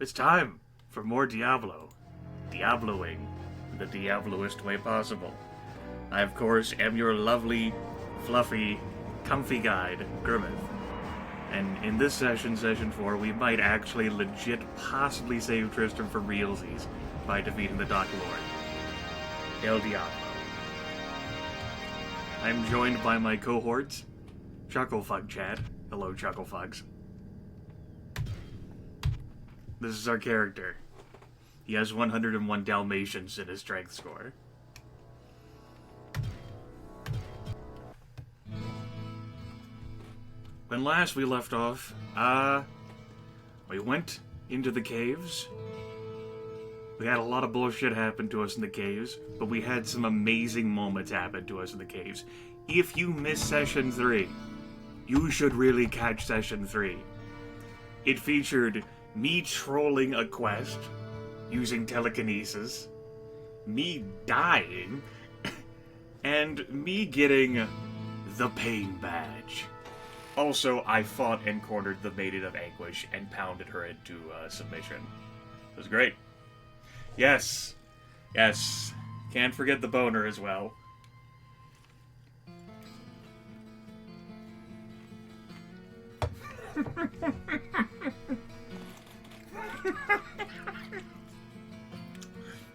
It's time for more Diablo. Diabloing the Diabloist way possible. I, of course, am your lovely, fluffy, comfy guide, Grimith. And in this session, Session 4, we might actually legit possibly save Tristan for realsies by defeating the Dark Lord, El Diablo. I'm joined by my cohorts, Chucklefuck Chad. Hello, Chucklefugs. This is our character. He has 101 Dalmatians in his strength score. When last we left off, we went into the caves. We had a lot of bullshit happen to us in the caves, but we had some amazing moments happen to us in the caves. If you missed Session 3, you should really catch Session 3. It featured me trolling a quest using telekinesis, me dying, and me getting the pain badge. Also, I fought and cornered the Maiden of Anguish and pounded her into submission. It was great. Yes. Yes. Can't forget the boner as well.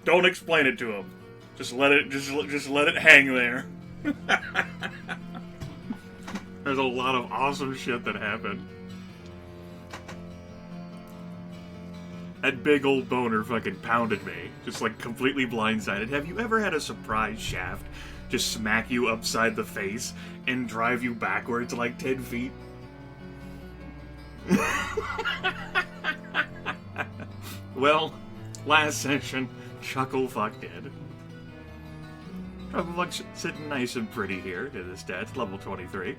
Don't explain it to him. Just let it hang there. There's a lot of awesome shit that happened. That big old boner fucking pounded me. Just like completely blindsided. Have you ever had a surprise shaft just smack you upside the face and drive you backwards like 10 feet? Well, last session, Chucklefuck did. Chucklefuck's sitting nice and pretty here to the stats, level 23.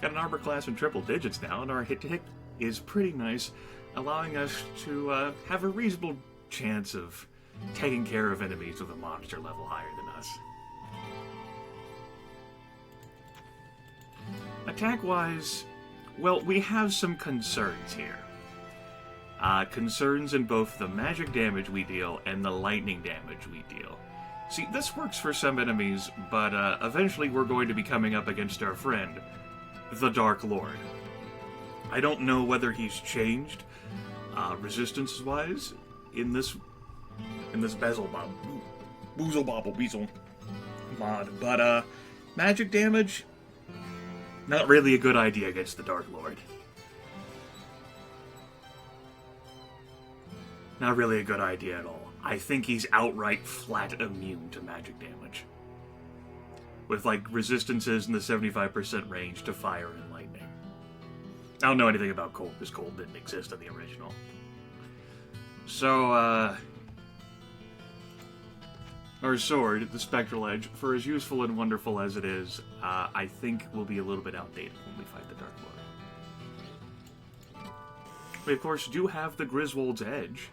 Got an armor class in triple digits now, and our hit-to-hit is pretty nice, allowing us to have a reasonable chance of taking care of enemies with a monster level higher than us. Attack-wise, well, we have some concerns here. Concerns in both the magic damage we deal and the lightning damage we deal. See, this works for some enemies, but eventually we're going to be coming up against our friend, the Dark Lord. I don't know whether he's changed, resistance-wise, in this Belzebub, Boozle Bobble Weasel mod, but magic damage, not really a good idea against the Dark Lord. Not really a good idea at all. I think he's outright flat immune to magic damage, with like resistances in the 75% range to fire and lightning. I don't know anything about cold, because cold didn't exist in the original. So, our sword, the Spectral Edge, for as useful and wonderful as it is, I think will be a little bit outdated when we fight the Dark Lord. We, of course, do have the Griswold's Edge.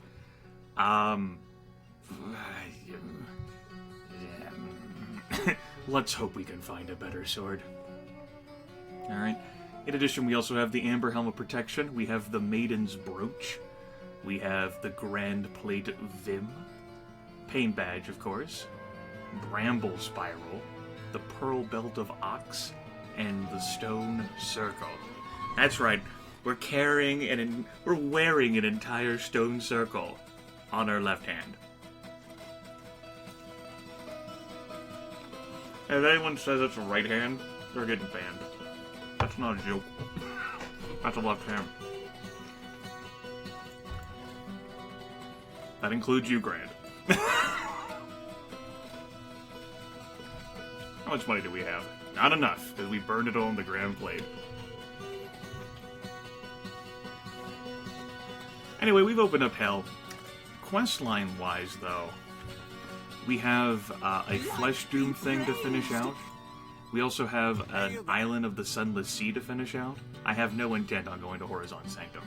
Let's hope we can find a better sword. Alright. In addition, we also have the Amber Helm of Protection. We have the Maiden's Brooch. We have the Grand Plate Vim. Pain Badge, of course. Bramble Spiral. The Pearl Belt of Ox. And the Stone Circle. That's right. We're wearing an entire stone circle on our left hand. If anyone says it's a right hand, they're getting banned. That's not a joke. That's a left hand. That includes you, Grant. How much money do we have? Not enough, because we burned it all on the Grand Plate. Anyway, we've opened up hell. Questline-wise, though, we have a Flesh Doom thing to finish out. We also have an Island of the Sunless Sea to finish out. I have no intent on going to Horizon Sanctum.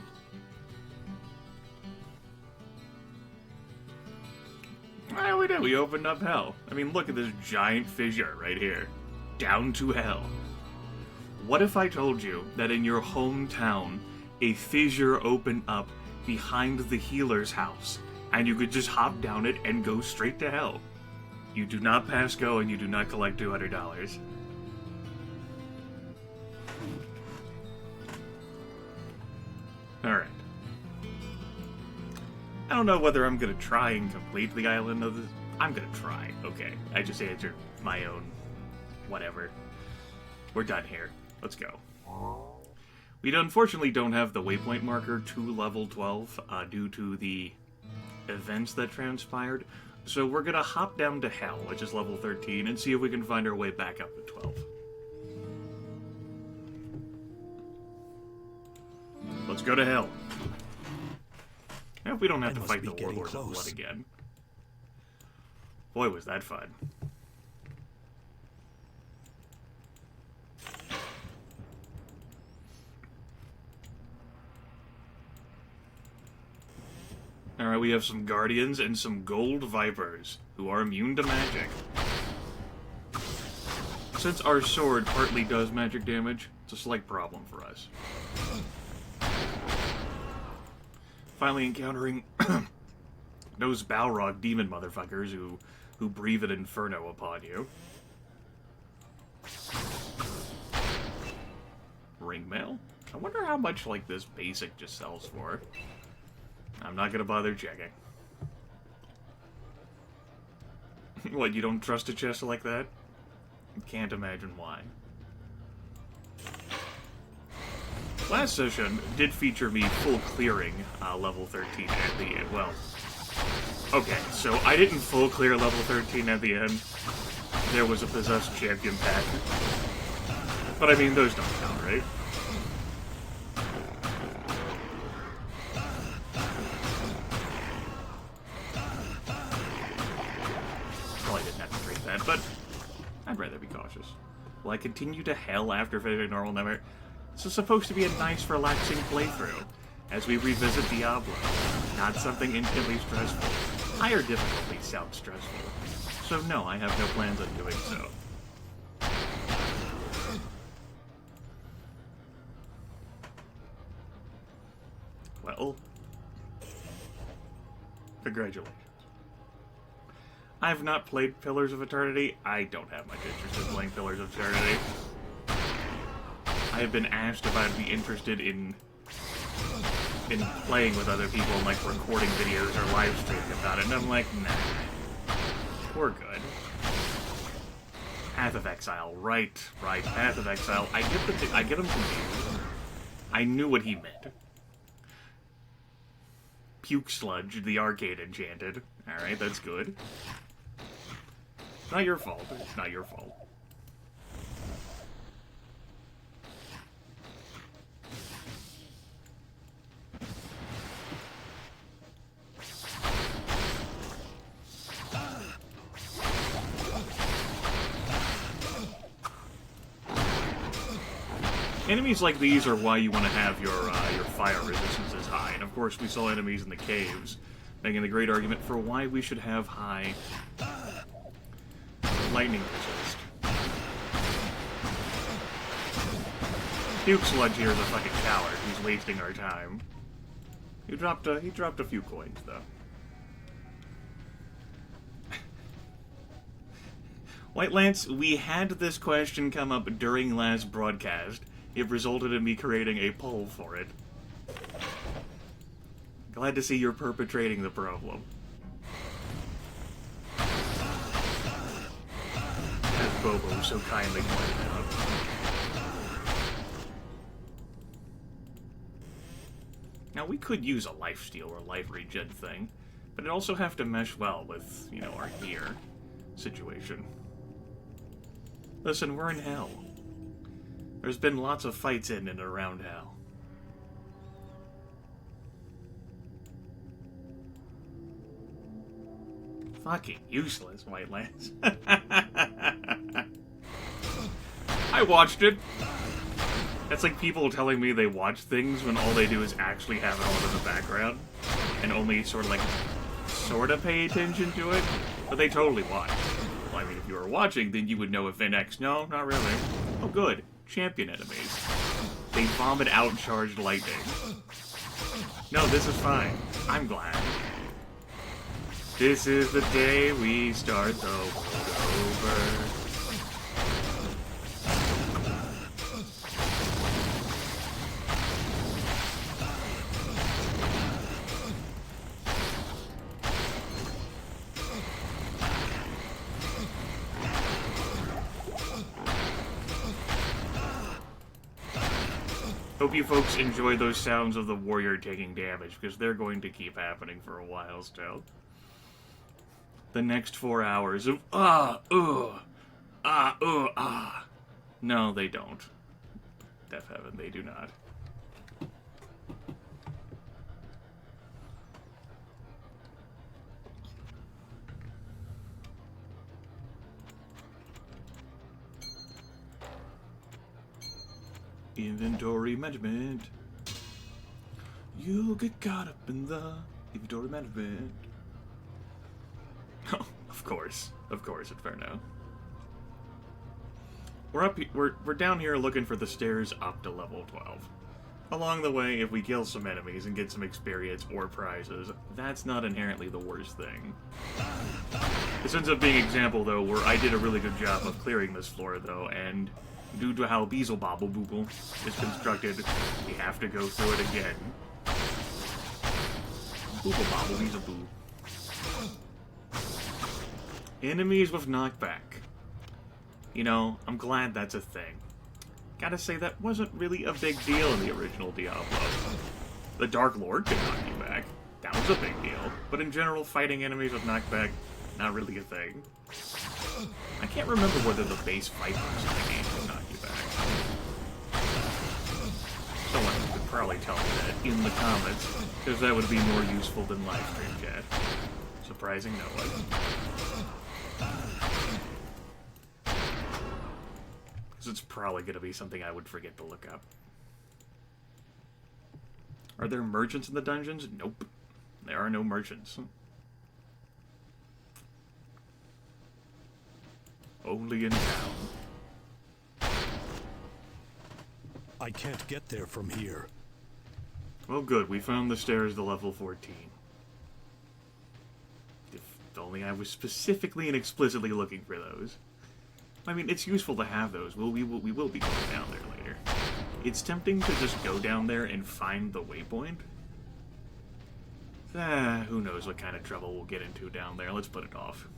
Well, we did. We opened up hell. I mean, look at this giant fissure right here. Down to hell. What if I told you that in your hometown, a fissure opened up behind the healer's house, and you could just hop down it and go straight to hell. You do not pass go, and you do not collect $200. Alright. I don't know whether I'm gonna try and complete the island of the... I'm gonna try. Okay. I just answered my own... whatever. We're done here. Let's go. We unfortunately don't have the waypoint marker to level 12 due to the events that transpired. So we're gonna hop down to Hell, which is level 13, and see if we can find our way back up to 12. Let's go to Hell. I hope we don't have to fight the Warlord of Blood again. Boy, was that fun. Alright, we have some Guardians and some Gold Vipers, who are immune to magic. Since our sword partly does magic damage, it's a slight problem for us. Finally encountering those Balrog demon motherfuckers who breathe an inferno upon you. Ring mail? I wonder how much, like, this basic just sells for. I'm not gonna bother checking. What, you don't trust a chest like that? Can't imagine why. Last session did feature me full clearing level 13 at the end. Well, okay, so I didn't full clear level 13 at the end. There was a possessed champion pack. But I mean, those don't count, right? Probably didn't have to drink that, but I'd rather be cautious. Will I continue to Hell after finishing normal never? This is supposed to be a nice, relaxing playthrough, as we revisit Diablo. Not something instantly stressful. Higher difficulty sounds stressful. So no, I have no plans on doing so. Well, congratulations. I've not played Pillars of Eternity. I don't have much interest in playing Pillars of Eternity. I have been asked if I'd be interested in playing with other people and, like, recording videos or live streaming about it, and I'm like, nah. We're good. Path of Exile. Right. Path of Exile. I get him confused. I knew what he meant. Puke Sludge, the Arcade Enchanted. Alright, that's good. Not your fault. It's not your fault. Enemies like these are why you want to have your fire resistances high. And of course, we saw enemies in the caves, making the great argument for why we should have high lightning resist. Puke Sludge here is a fucking coward who's wasting our time. He dropped a few coins though. White Lance, we had this question come up during last broadcast. It resulted in me creating a poll for it. Glad to see you're perpetrating the problem. As Bobo so kindly pointed out. Now, we could use a lifesteal or life regen thing, but it also have to mesh well with, you know, our gear situation. Listen, we're in Hell. There's been lots of fights in and around Hell. Fucking useless, White Lance. I watched it. That's like people telling me they watch things when all they do is actually have it on in the background. And only sort of pay attention to it. But they totally watch. Well, I mean, if you were watching, then you would know if NX. No, not really. Oh, good. Champion enemies. They vomit out charged lightning. No, this is fine. I'm glad. This is the day we start the world over. Hope you folks enjoy those sounds of the warrior taking damage, because they're going to keep happening for a while still. The next 4 hours of No, they don't. Death Heaven, they do not. Inventory management. You'll get caught up in the inventory management. Oh, of course, Inferno. We're down here looking for the stairs up to level 12. Along the way, if we kill some enemies and get some experience or prizes, that's not inherently the worst thing. This ends up being an example, though, where I did a really good job of clearing this floor, though, and due to how Beelzebub is constructed, we have to go through it again. Beelzebub. Enemies with knockback. You know, I'm glad that's a thing. Gotta say, that wasn't really a big deal in the original Diablo. The Dark Lord could knock you back. That was a big deal. But in general, fighting enemies with knockback, not really a thing. I can't remember whether the base fighters in the game can knock you back. Someone could probably tell me that in the comments, because that would be more useful than live stream chat. Surprising no one. Because it's probably going to be something I would forget to look up. Are there merchants in the dungeons? Nope. There are no merchants. Only in town. I can't get there from here. Well, good. We found the stairs to level 14. If only I was specifically and explicitly looking for those. I mean, it's useful to have those. We will be going down there later. It's tempting to just go down there and find the waypoint. Who knows what kind of trouble we'll get into down there. Let's put it off.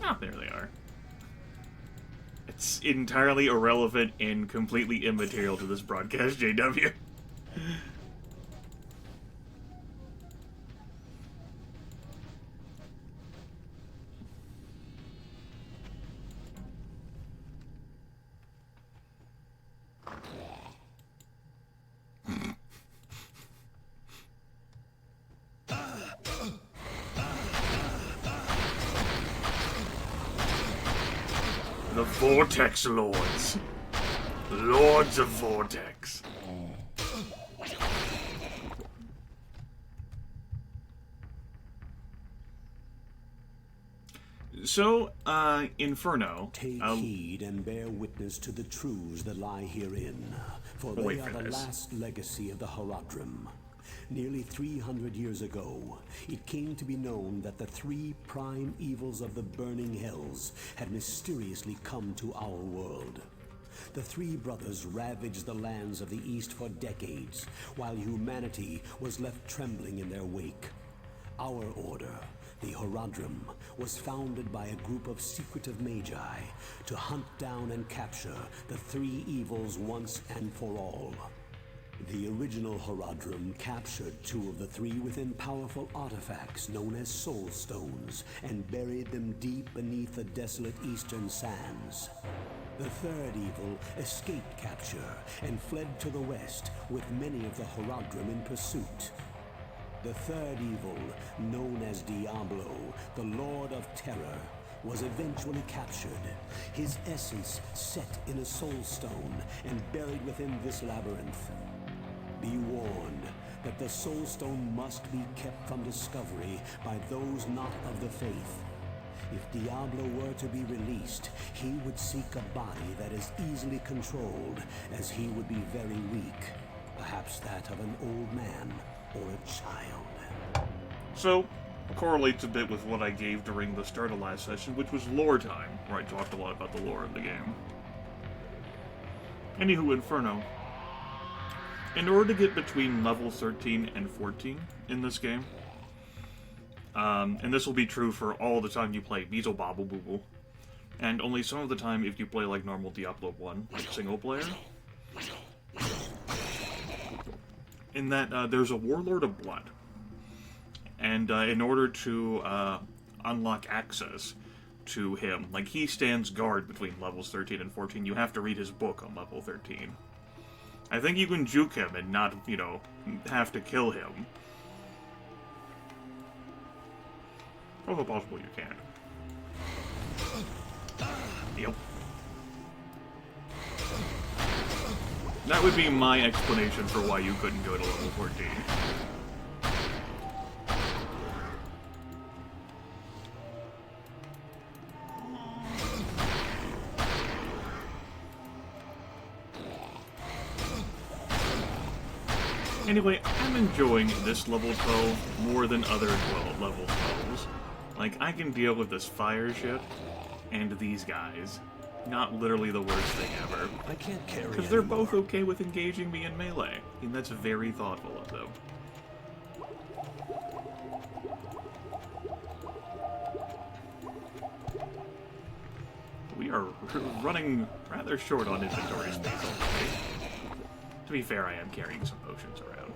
Oh, there they are. It's entirely irrelevant and completely immaterial to this broadcast, JW. The Vortex Lords. Lords of Vortex. So, Inferno. Take heed and bear witness to the truths that lie herein, for they are the last legacy of the Horadrim. Nearly 300 years ago, it came to be known that the three prime evils of the burning hells had mysteriously come to our world. The three brothers ravaged the lands of the East for decades, while humanity was left trembling in their wake. Our order, the Horadrim, was founded by a group of secretive magi to hunt down and capture the three evils once and for all. The original Horadrim captured two of the three within powerful artifacts known as Soul Stones and buried them deep beneath the desolate eastern sands. The third evil escaped capture and fled to the west with many of the Horadrim in pursuit. The third evil, known as Diablo, the Lord of Terror, was eventually captured, his essence set in a soul stone and buried within this labyrinth. Be warned that the soul stone must be kept from discovery by those not of the faith. If Diablo were to be released, he would seek a body that is easily controlled, as he would be very weak. Perhaps that of an old man or a child. So, correlates a bit with what I gave during the start of last session, which was lore time, where I talked a lot about the lore of the game. Anywho, Inferno. In order to get between level 13 and 14 in this game, and this will be true for all the time you play Beetle Bobble Booble, and only some of the time if you play like normal Diablo 1, like single player, in that there's a Warlord of Blood. And in order to unlock access to him, like he stands guard between levels 13 and 14, you have to read his book on level 13. I think you can juke him and not, you know, have to kill him. Although possible you can. Yep. That would be my explanation for why you couldn't go to level 14. Anyway, I'm enjoying this level 12 more than other level 12s. Like, I can deal with this fire shit and these guys. Not literally the worst thing ever. I can't carry because they're both okay with engaging me in melee. And that's very thoughtful of them. We are running rather short on inventory space already. To be fair, I am carrying some potions around.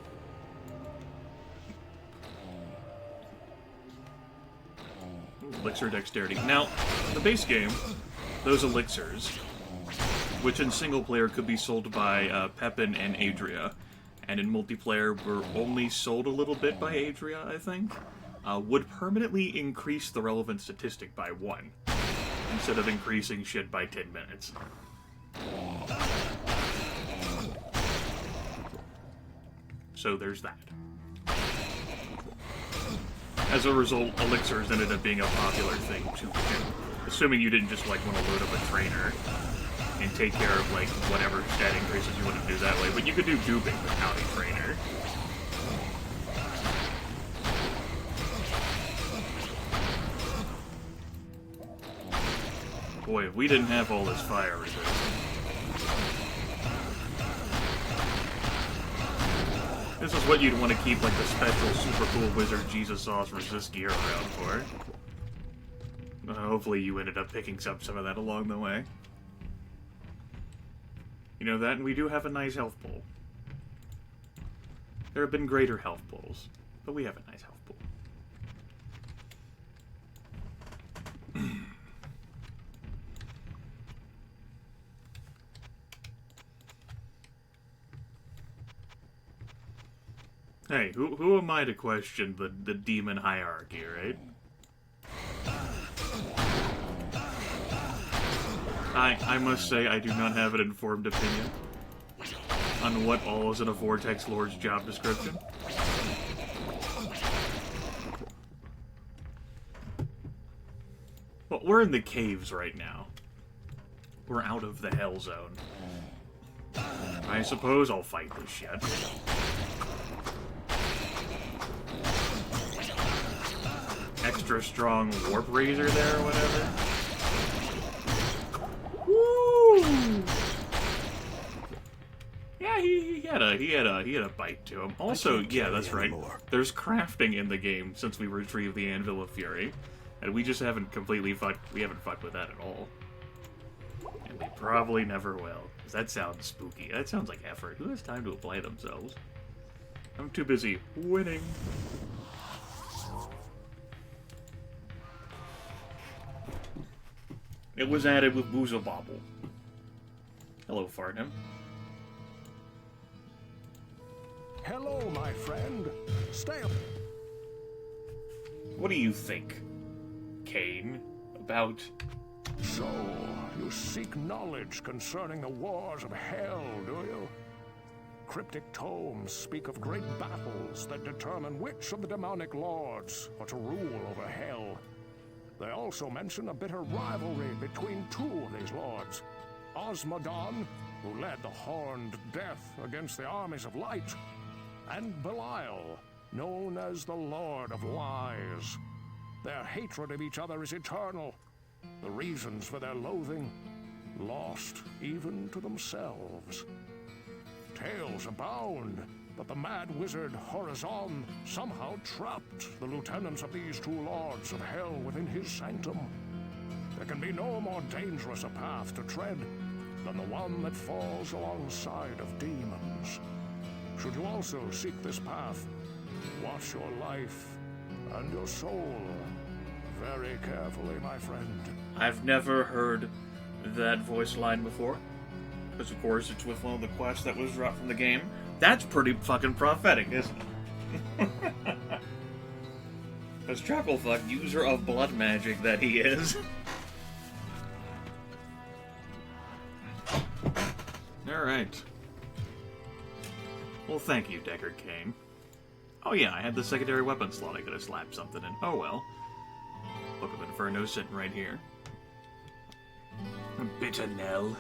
Ooh, elixir dexterity. Now, in the base game, those elixirs, which in single player could be sold by Pepin and Adria, and in multiplayer were only sold a little bit by Adria, I think, would permanently increase the relevant statistic by 1, instead of increasing shit by 10 minutes. So there's that. As a result, elixirs ended up being a popular thing to do. Assuming you didn't just, like, want to load up a trainer and take care of, like, whatever stat increases you want to do that way. But you could do duping without a trainer. Boy, if we didn't have all this fire resistance. This is what you'd want to keep, like, the special super cool wizard Jesus sauce resist gear around for. Hopefully you ended up picking up some of that along the way. You know that, and we do have a nice health pool. There have been greater health pools, but we have a nice health pool. Hey, who am I to question the demon hierarchy, right? I must say I do not have an informed opinion on what all is in a Vortex Lord's job description. Well, we're in the caves right now. We're out of the Hell Zone. I suppose I'll fight this shit. Extra strong warp razor there or whatever. Woo! Yeah, he had a bite to him. Also, yeah, that's right. There's crafting in the game since we retrieved the Anvil of Fury, and we just haven't completely fucked. We haven't fucked with that at all, and we probably never will. 'Cause that sounds spooky. That sounds like effort. Who has time to apply themselves? I'm too busy winning. It was added with Boozle Bobble. Hello, Farnham. Hello, my friend. Stay up. What do you think, Kane, about... So, you seek knowledge concerning the wars of hell, do you? Cryptic tomes speak of great battles that determine which of the demonic lords are to rule over hell. They also mention a bitter rivalry between two of these lords. Osmodon, who led the Horned Death against the armies of light, and Belial, known as the Lord of Lies. Their hatred of each other is eternal. The reasons for their loathing, lost even to themselves. Tales abound, but the mad wizard Horizon somehow trapped the lieutenants of these two lords of hell within his sanctum. There can be no more dangerous a path to tread than the one that falls alongside of demons. Should you also seek this path, watch your life and your soul very carefully, my friend. I've never heard that voice line before. Because, of course, it's with one of the quests that was dropped from the game. That's pretty fucking prophetic, isn't it? Because Chucklefuck, user of blood magic that he is. Alright. Well, thank you, Deckard Cain. Oh yeah, I had the secondary weapon slot I could have slapped something in. Oh well. Book of Inferno sitting right here. A bitter knell.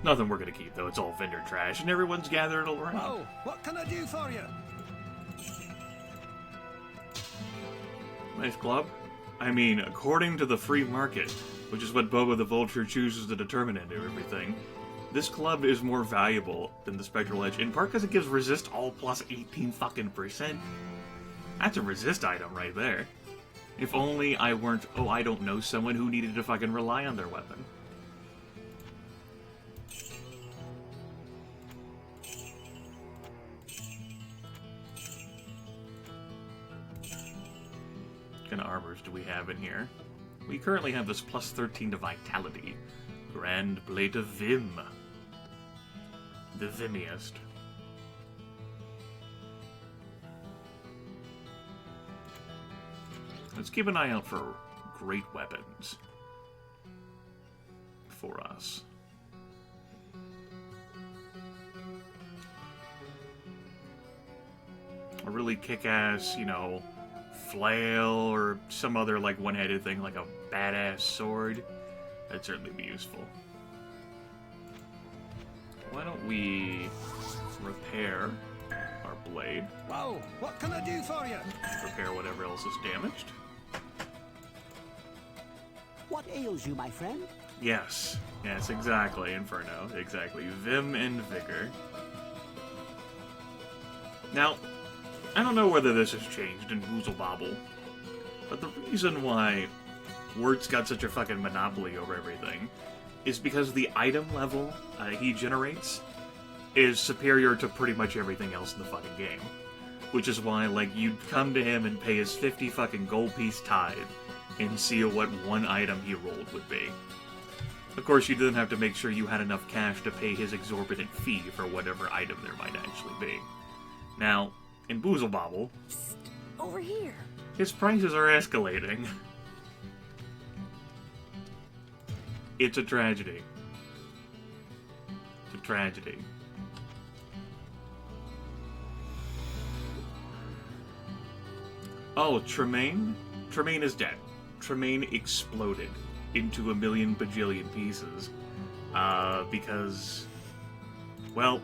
Nothing we're gonna keep, though. It's all vendor trash, and everyone's gathered around. Oh, what can I do for you? Nice club. I mean, according to the free market, which is what Boba the Vulture chooses to determine into everything, this club is more valuable than the Spectral Edge, in part because it gives resist all plus 18 fucking %. That's a resist item right there. If only I weren't, oh, I don't know, someone who needed to fucking rely on their weapon. What kind of armors do we have in here? We currently have this plus 13 to Vitality. Grand Plate of Vim. The Vimiest. Let's keep an eye out for great weapons for us. A really kick-ass, you know, flail or some other like one-headed thing, like a badass sword. That'd certainly be useful. Why don't we repair our blade? Whoa, what can I do for you? Repair whatever else is damaged. What ails you, my friend? Yes. Yes, exactly, Inferno. Exactly. Vim and Vigor. Now, I don't know whether this has changed in Boozle Bobble, but the reason why Wirt's got such a fucking monopoly over everything is because the item level he generates is superior to pretty much everything else in the fucking game. Which is why, like, you'd come to him and pay his 50 fucking gold piece tithe and see what one item he rolled would be. Of course, you then have to make sure you had enough cash to pay his exorbitant fee for whatever item there might actually be. Now, in Boozle Bobble, over here, his prices are escalating. It's a tragedy. It's a tragedy. Oh, Tremaine? Tremaine is dead. Tremaine exploded into a million bajillion pieces. Because, well,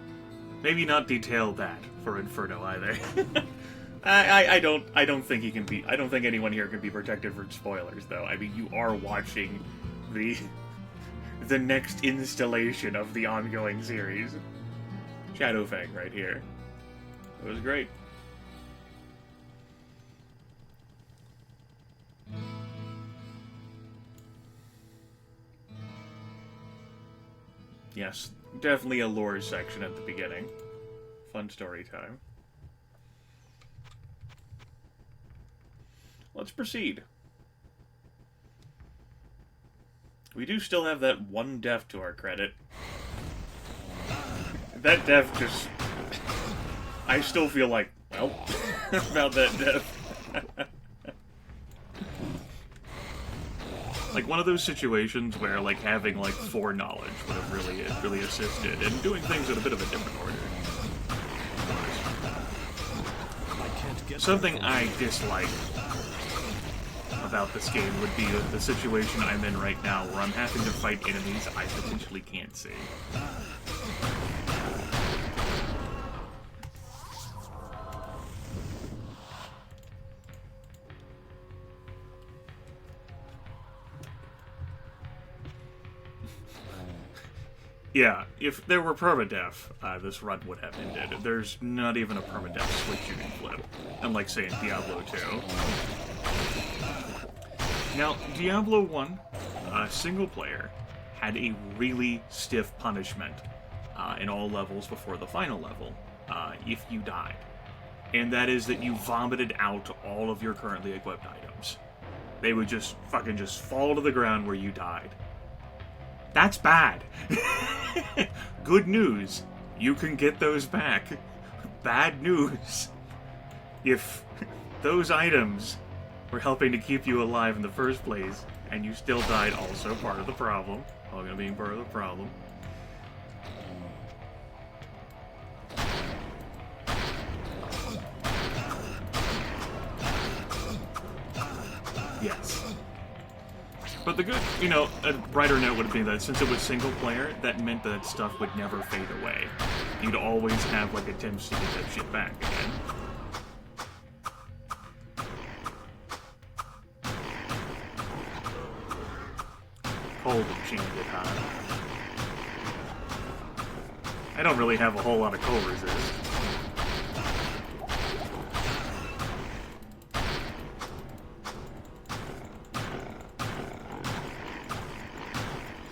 maybe not detail that for Inferno either. I don't think he can be. I don't think anyone here can be protected from spoilers, though. I mean, you are watching the next installation of the ongoing series. Shadowfang right here. It was great. Yes, definitely a lore section at the beginning. Fun story time. Let's proceed. We do still have that one death to our credit. That death just... I still feel like, well, about that death. Like, one of those situations where, like, having, like, foreknowledge would have really assisted, and doing things in a bit of a different order. something I dislike about this game would be the situation I'm in right now, where I'm having to fight enemies I potentially can't see. Yeah, if there were permadeath, this run would have ended. There's not even a permadeath switch you can flip, unlike, say, in Diablo 2. Now, Diablo 1, single player, had a really stiff punishment in all levels before the final level, if you died. And that is that you vomited out all of your currently equipped items. They would just fucking just fall to the ground where you died. That's bad. Good news, you can get those back. Bad news, if those items were helping to keep you alive in the first place, and you still died, also part of the problem. All gonna be part of the problem. Yes. But the good, a brighter note would be that since it was single player, that meant that stuff would never fade away. You'd always have, like, attempts to get that shit back again. Cold enchanted, huh? I don't really have a whole lot of cold resist.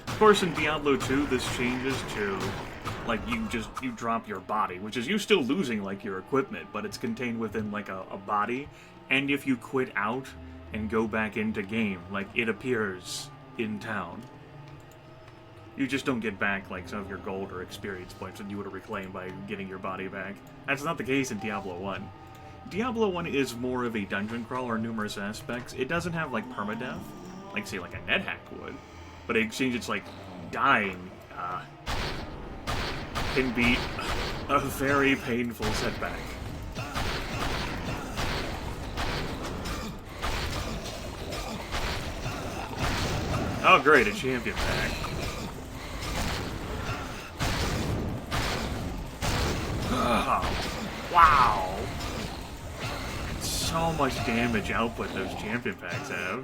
Of course, in Diablo 2, this changes to, like, you drop your body, which is you still losing, like, your equipment, but it's contained within, like, a body, and if you quit out and go back into game, like, it appears in town. You just don't get back, like, some of your gold or experience points that you would have reclaimed by getting your body back. That's not the case in Diablo 1. Diablo 1 is more of a dungeon crawler in numerous aspects. It doesn't have, like, permadeath, like, say, like a NetHack would. But in exchange, it's like dying can be a very painful setback. Oh, great, a champion pack. Oh, wow. So much damage output those champion packs have.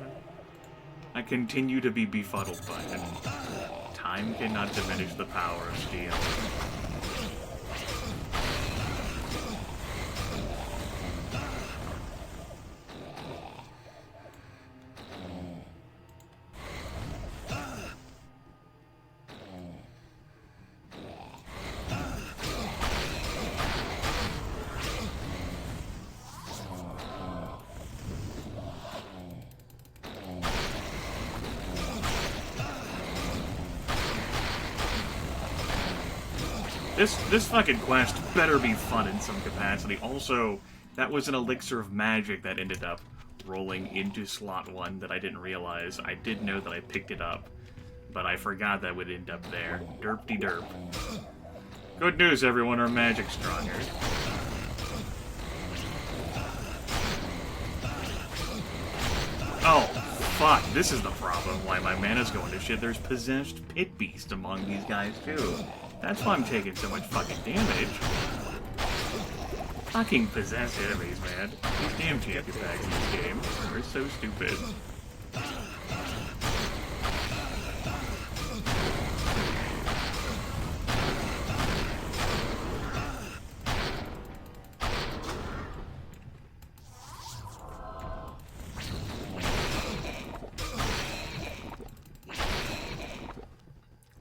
I continue to be befuddled by it. Time cannot diminish the power of steel. This fucking quest better be fun in some capacity. Also, that was an elixir of magic that ended up rolling into slot 1 that I didn't realize. I did know that I picked it up, but I forgot that would end up there. Derp-de-derp. Good news, everyone, our magic's stronger. Oh, fuck, this is the problem. Why my mana's going to shit. There's possessed pit beast among these guys, too. That's why I'm taking so much fucking damage. Fucking possessed enemies, man. These damn champion packs in this game are so stupid.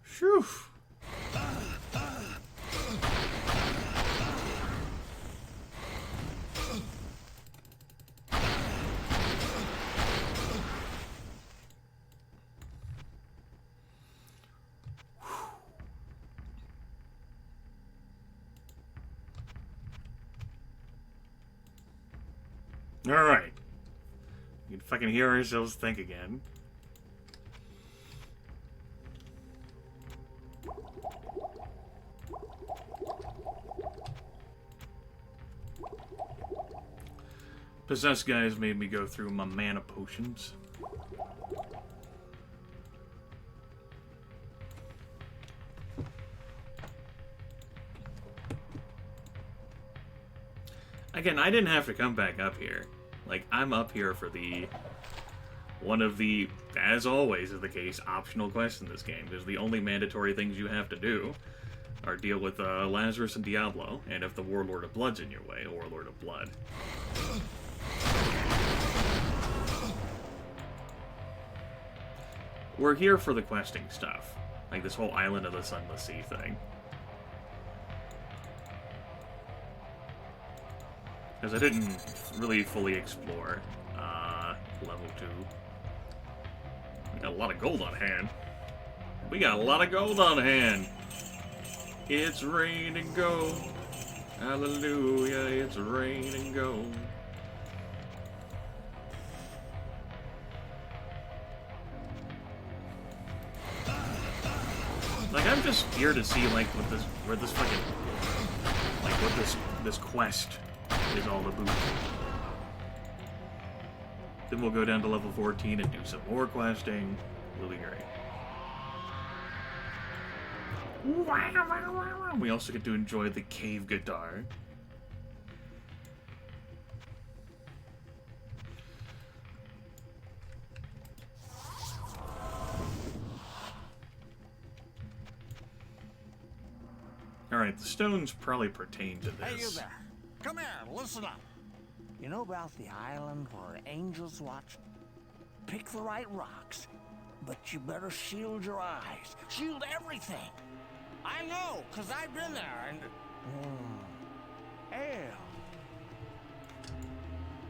Phew. Alright. We can fucking hear ourselves think again. Possessed guys made me go through my mana potions. Again, I didn't have to come back up here. Like, I'm up here for the... one of the, as always is the case, optional quests in this game. Because the only mandatory things you have to do are deal with Lazarus and Diablo, and if the Warlord of Blood's in your way, Warlord of Blood. We're here for the questing stuff. Like this whole Island of the Sunless Sea thing. Because I didn't really fully explore level 2. We got a lot of gold on hand. We got a lot of gold on hand. It's raining gold. Hallelujah, it's raining gold. Like, I'm just here to see, like, what this, where this fucking, like, what this quest is all about. Then we'll go down to level 14 and do some more questing. It'll be great. We also get to enjoy the cave guitar. Alright, the stones probably pertain to this. Hey, you there. Come here, listen up. You know about the island where angels watch? Pick the right rocks, but you better shield your eyes. Shield everything. I know, because I've been there, and... Ale.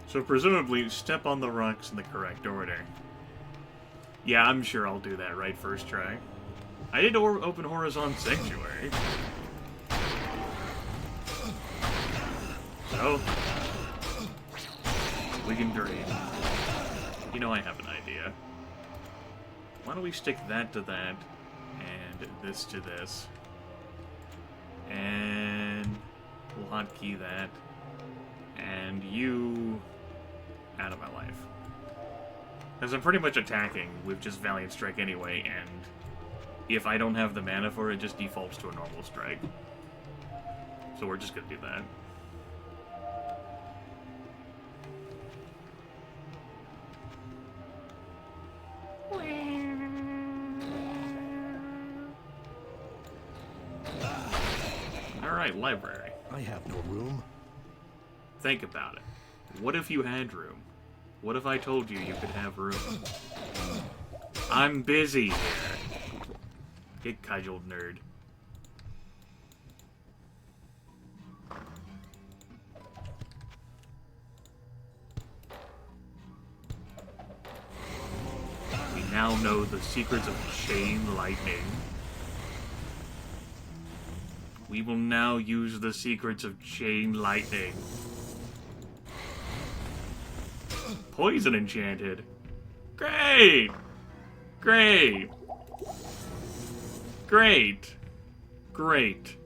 So presumably, step on the rocks in the correct order. Yeah, I'm sure I'll do that right first try. I did open Horizon Sanctuary. So, we can drain. You know I have an idea. Why don't we stick that to that, and this to this. And we'll hotkey that. And you out of my life. Because I'm pretty much attacking with just Valiant Strike anyway, and if I don't have the mana for it, it just defaults to a normal strike. So we're just gonna do that. Alright, library. I have no room. Think about it. What if you had room? What if I told you you could have room? I'm busy here. Get cudgeled, nerd. We now know the secrets of chain lightning. We will now use the secrets of chain lightning. Poison enchanted. Great! Great! Great! Great.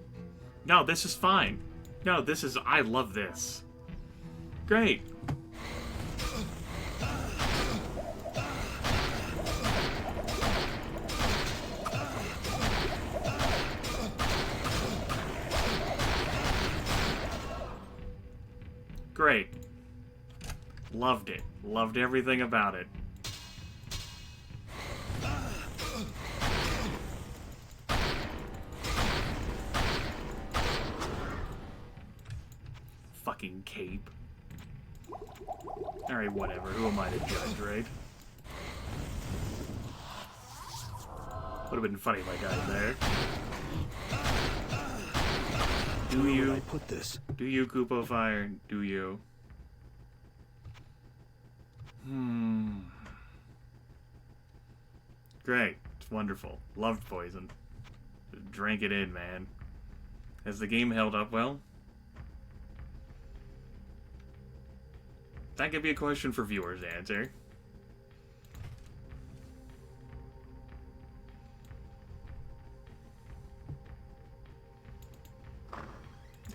No, this is fine. No, this is... I love this. Great. Great. Loved it. Loved everything about it. Fucking cape. Alright, whatever. Who am I to judge, right? Would have been funny if I died there. Do you? Where would I put this? Do you, Koopo Fire? Do you? Great. It's wonderful. Loved poison. Drank it in, man. Has the game held up well? That could be a question for viewers to answer.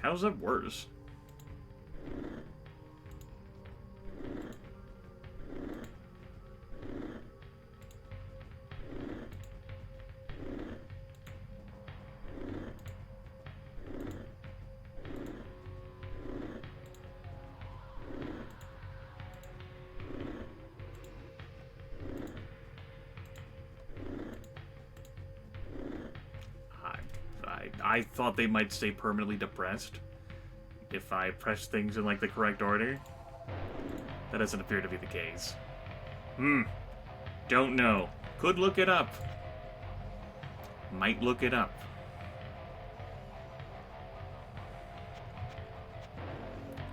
How's that worse? I thought they might stay permanently depressed if I press things in, like, the correct order. That doesn't appear to be the case. Don't know. Could look it up. Might look it up.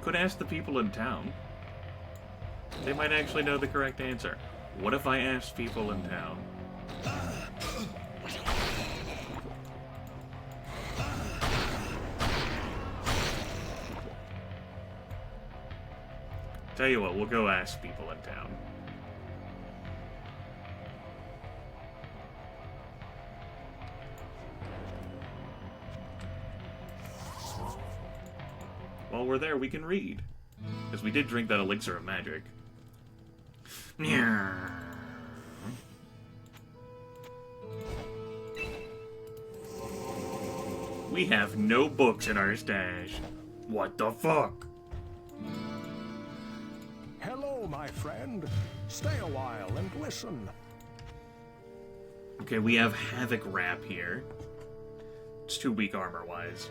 Could ask the people in town. They might actually know the correct answer. What if I asked people in town? Tell you what, we'll go ask people in town. While we're there, we can read. Because we did drink that elixir of magic. We have no books in our stash. What the fuck? Hello, my friend. Stay a while and listen. Okay, we have Havoc Wrap here. It's too weak armor-wise.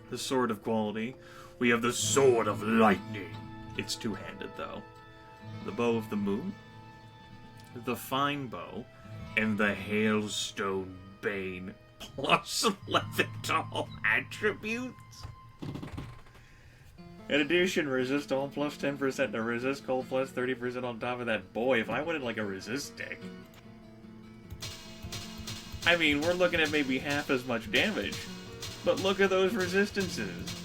The Sword of Quality. We have the Sword of Lightning. It's two-handed, though. The Bow of the Moon. The Fine Bow. And the Hailstone Bane. Plus 11 to all attributes. In addition, resist all plus 10% to resist cold plus 30% on top of that. Boy, if I wanted like a resist stick. I mean, we're looking at maybe half as much damage. But look at those resistances.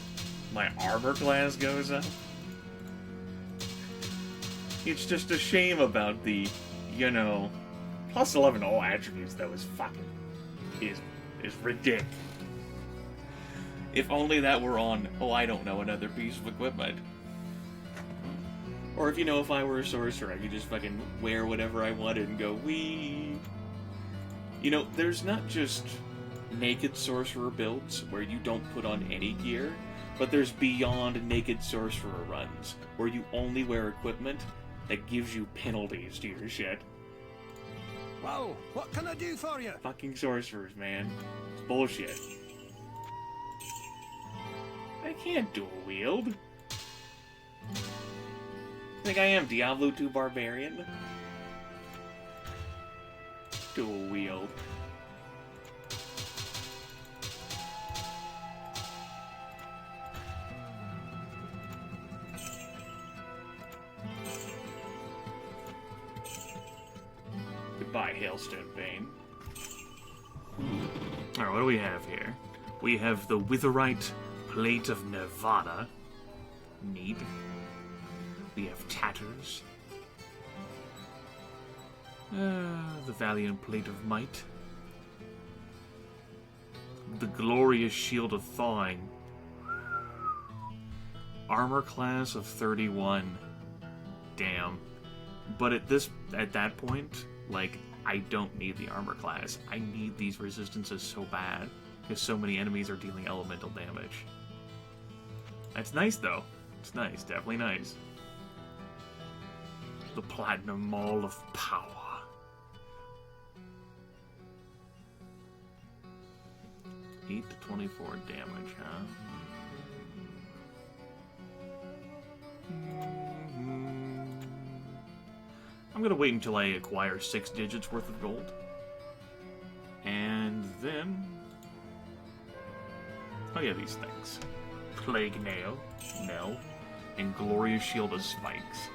My armor class goes up. It's just a shame about the, you know, plus 11 all attributes though is fucking, is ridiculous. If only that were on, oh, I don't know, another piece of equipment. Or if, you know, if I were a sorcerer, I could just fucking wear whatever I wanted and go, wee. You know, there's not just naked sorcerer builds where you don't put on any gear, but there's beyond naked sorcerer runs where you only wear equipment that gives you penalties to your shit. Well, what can I do for you? Fucking sorcerers, man. It's bullshit. I can't dual wield. I think I am Diablo 2 Barbarian. Dual wield. Goodbye, Hailstone Bane. Alright, what do we have here? We have the Witherite Plate of Nirvana. Neat. We have Tatters. The Valiant Plate of Might. The Glorious Shield of Thawing. Armor class of 31. Damn. But at that point, like, I don't need the armor class. I need these resistances so bad, because so many enemies are dealing elemental damage. That's nice, though. It's nice, definitely nice. The Platinum Maul of Power. – 8 to 24 damage, huh? I'm gonna wait until I acquire 6 digits worth of gold. And then... oh yeah, these things. Plague Nail, Knell, and Glorious Shield of Spikes.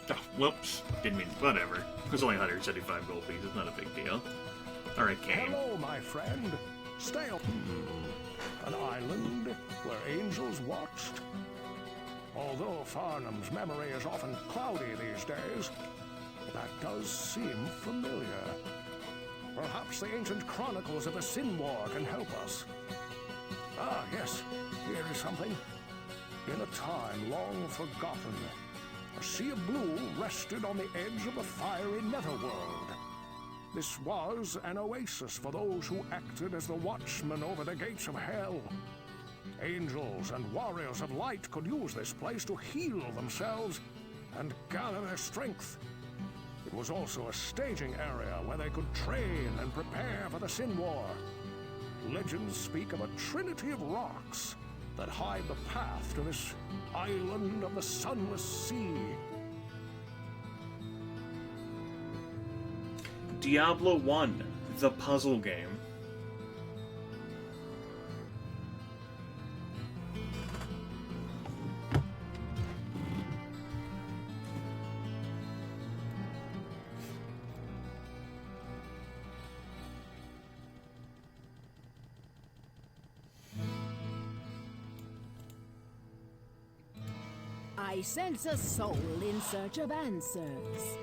Oh, whoops. Didn't mean... whatever. It was only 175 gold pieces, not a big deal. Alright, Kane. Hello, my friend. Stay up. An island where angels watched. Although Farnham's memory is often cloudy these days, that does seem familiar. Perhaps the ancient chronicles of the Sin War can help us. Ah, yes, here is something. In a time long forgotten, a sea of blue rested on the edge of a fiery netherworld. This was an oasis for those who acted as the watchmen over the gates of hell. Angels and warriors of light could use this place to heal themselves and gather their strength. It was also a staging area where they could train and prepare for the Sin War. Legends speak of a trinity of rocks that hide the path to this island of the sunless sea. Diablo 1, the puzzle game. I sense a soul in search of answers.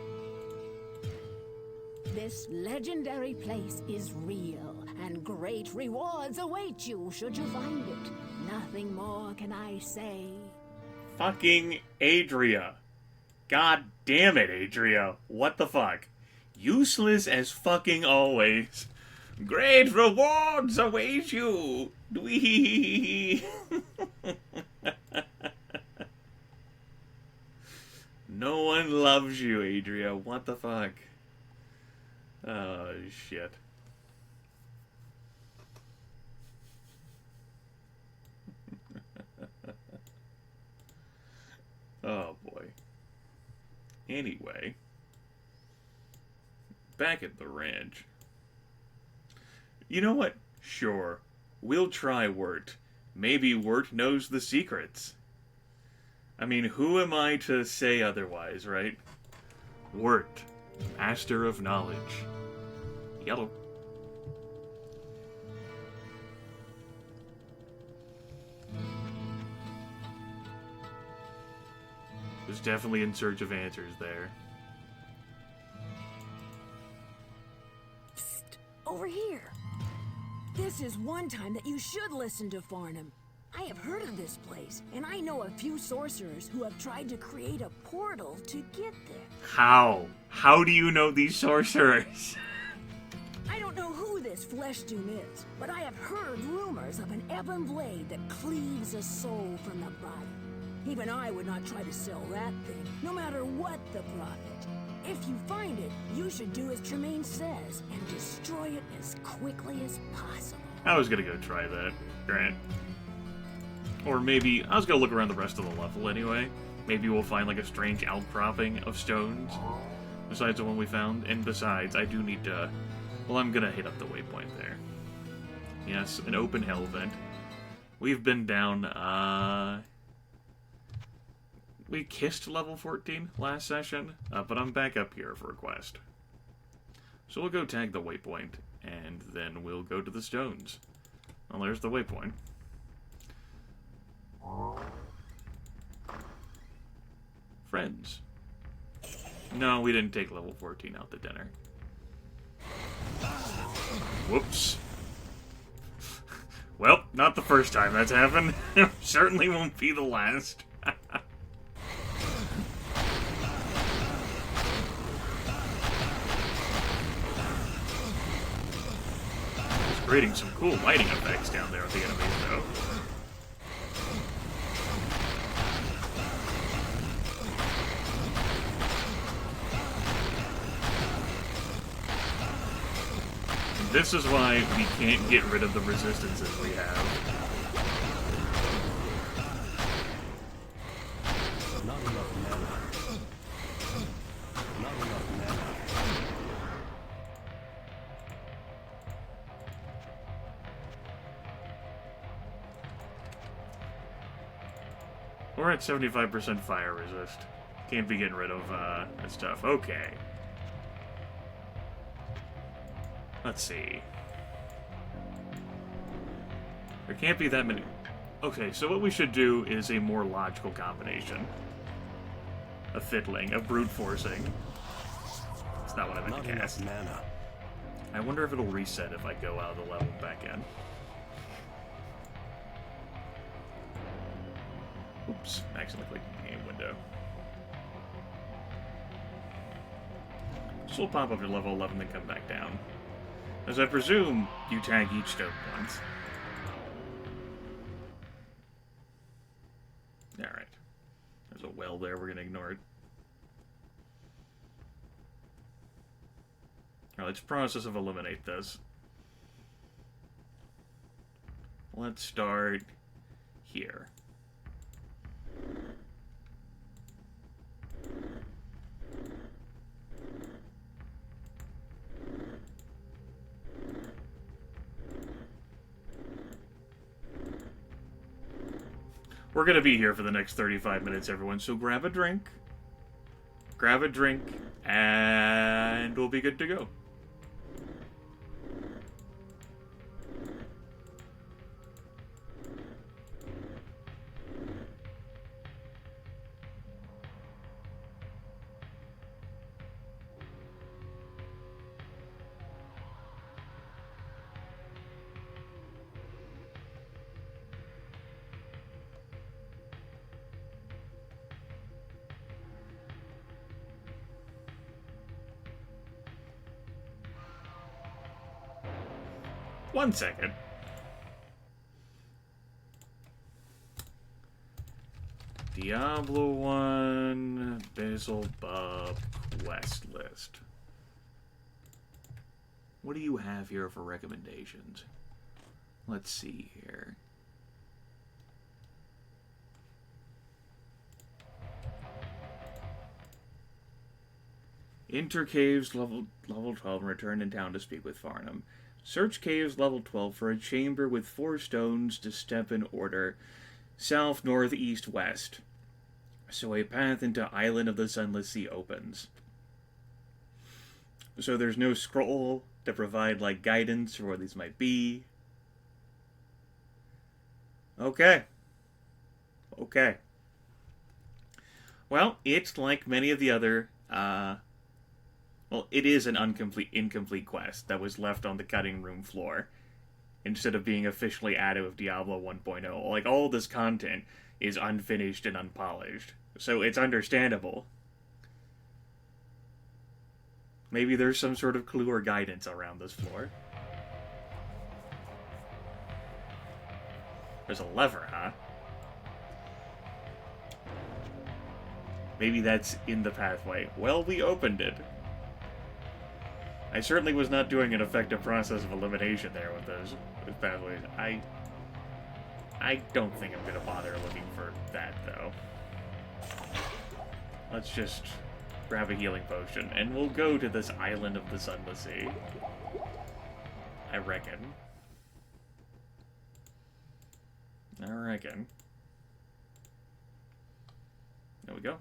This legendary place is real, and great rewards await you should you find it. Nothing more can I say. Fucking Adria. God damn it, Adria. What the fuck? Useless as fucking always. Great rewards await you. Dwee. No one loves you, Adria. What the fuck? Oh, shit. Oh, boy. Anyway. Back at the ranch. You know what? Sure. We'll try Wirt. Maybe Wirt knows the secrets. I mean, who am I to say otherwise, right? Wirt, master of knowledge. Yellow. Was definitely in search of answers there. Psst, over here. This is one time that you should listen to Farnham. I have heard of this place, and I know a few sorcerers who have tried to create a portal to get there. How? How do you know these sorcerers? I don't know who this flesh doom is, but I have heard rumors of an ebon blade that cleaves a soul from the body. Even I would not try to sell that thing, no matter what the profit. If you find it, you should do as Tremaine says, and destroy it as quickly as possible. I was gonna go try that, Grant. Or maybe, I was gonna look around the rest of the level anyway. Maybe we'll find like a strange outcropping of stones, besides the one we found. And besides, I do need to, well, I'm gonna hit up the waypoint there. Yes, an open hell vent. We've been down, we kissed level 14 last session, but I'm back up here for a quest. So we'll go tag the waypoint, and then we'll go to the stones. Well, there's the waypoint. Friends. No, we didn't take level 14 out to dinner. Whoops. Well, not the first time that's happened. Certainly won't be the last. It's creating some cool lighting effects down there with the enemies, though. This is why we can't get rid of the resistances we have. Not enough mana. Not enough mana. We're at 75% fire resist. Can't be getting rid of that stuff. Okay. Let's see. There can't be that many. Okay, so what we should do is a more logical combination. A fiddling, a brute forcing. It's not what I meant to cast. Mana. I wonder if it'll reset if I go out of the level and back in. Oops, accidentally clicked the game window. So we'll pop up to level 11 and come back down. As I presume, you tag each stone once. Alright. There's a well there, we're gonna ignore it. Now let's process of eliminate this. Let's start here. We're gonna be here for the next 35 minutes, everyone, so grab a drink, and we'll be good to go. One second. Diablo 1 Belzebub quest list. What do you have here for recommendations? Let's see here. Enter caves level 12 and return in town to speak with Farnham. Search caves level 12 for a chamber with 4 stones to step in order. South, north, east, west. So a path into Island of the Sunless Sea opens. So there's no scroll to provide, like, guidance for where these might be. Okay. Okay. Well, it's like many of the other, well, it is an incomplete quest that was left on the cutting room floor instead of being officially added with Diablo 1.0. Like, all this content is unfinished and unpolished, so it's understandable. Maybe there's some sort of clue or guidance around this floor. There's a lever, huh? Maybe that's in the pathway. Well, we opened it. I certainly was not doing an effective process of elimination there with those pathways. I don't think I'm going to bother looking for that, though. Let's just grab a healing potion, and we'll go to this Island of the Sunless Sea. I reckon. There we go.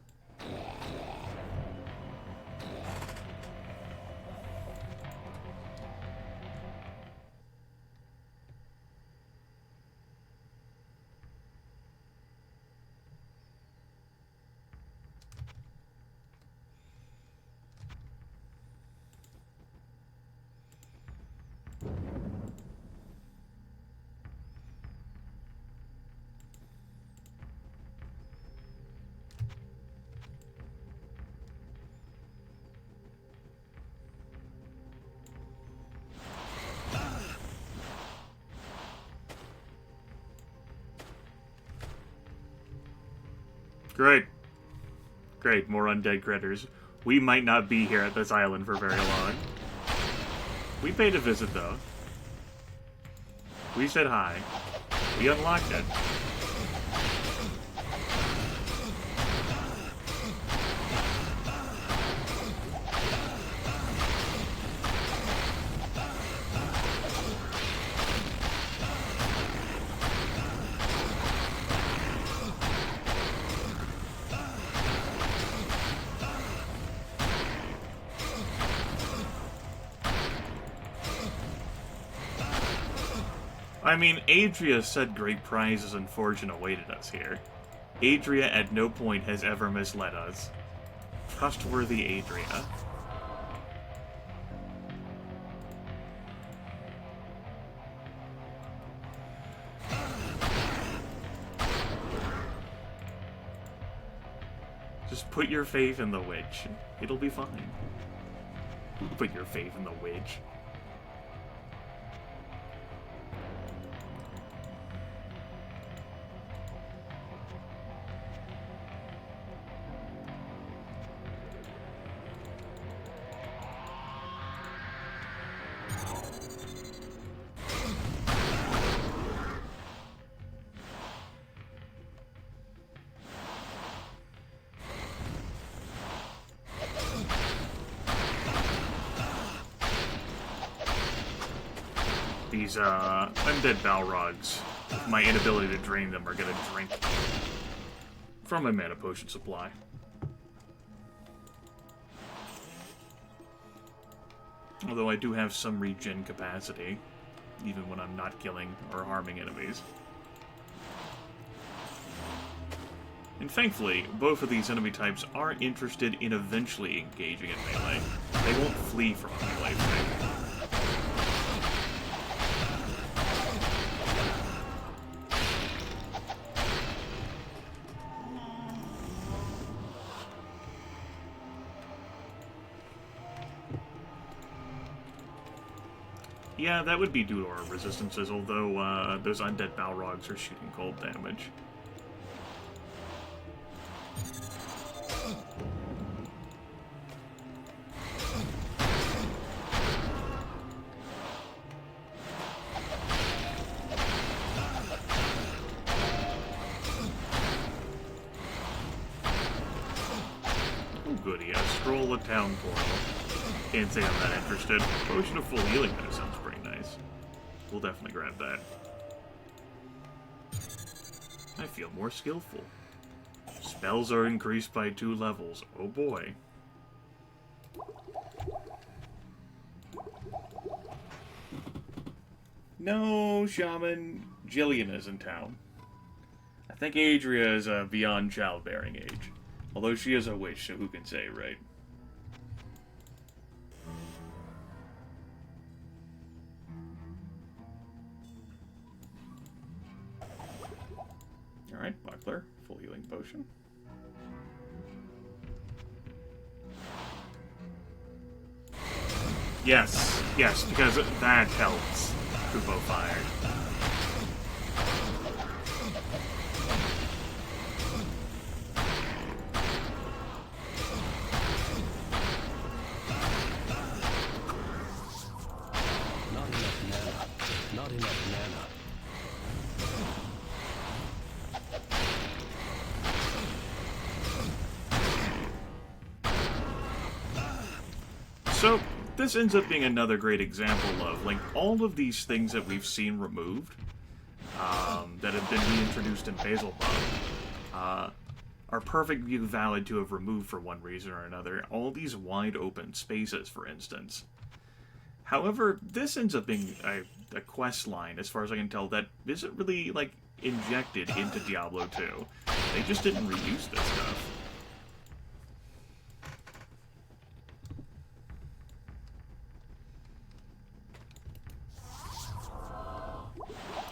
Great. Great, more undead critters. We might not be here at this island for very long. We paid a visit, though. We said hi. We unlocked it. I mean, Adria said great prizes and fortune awaited us here. Adria at no point has ever misled us. Trustworthy Adria. Just put your faith in the witch. It'll be fine. Put your faith in the witch. these undead Balrogs, with my inability to drain them, are gonna drink from my mana potion supply. Although I do have some regen capacity, even when I'm not killing or harming enemies. And thankfully, both of these enemy types are interested in eventually engaging in melee. They won't flee from a melee fight. Yeah, that would be due to our resistances, although those undead Balrogs are shooting cold damage. Oh goody, a scroll of town portal. Can't say I'm that interested. Potion of full healing though sounds pretty nice. We'll definitely grab that. I feel more skillful. Spells are increased by 2 levels. Oh boy. No, Shaman. Jillian is in town. I think Adria is beyond childbearing age. Although she is a witch, so who can say, right? Alright, Buckler. Full healing potion. Yes, yes, because that helps. Kupo fired. Not enough mana. Not enough mana. So, this ends up being another great example of, like, all of these things that we've seen removed, that have been reintroduced in Belzebub, are perfectly valid to have removed for one reason or another. All these wide open spaces, for instance. However, this ends up being a quest line, as far as I can tell, that isn't really, like, injected into Diablo 2. They just didn't reuse this stuff.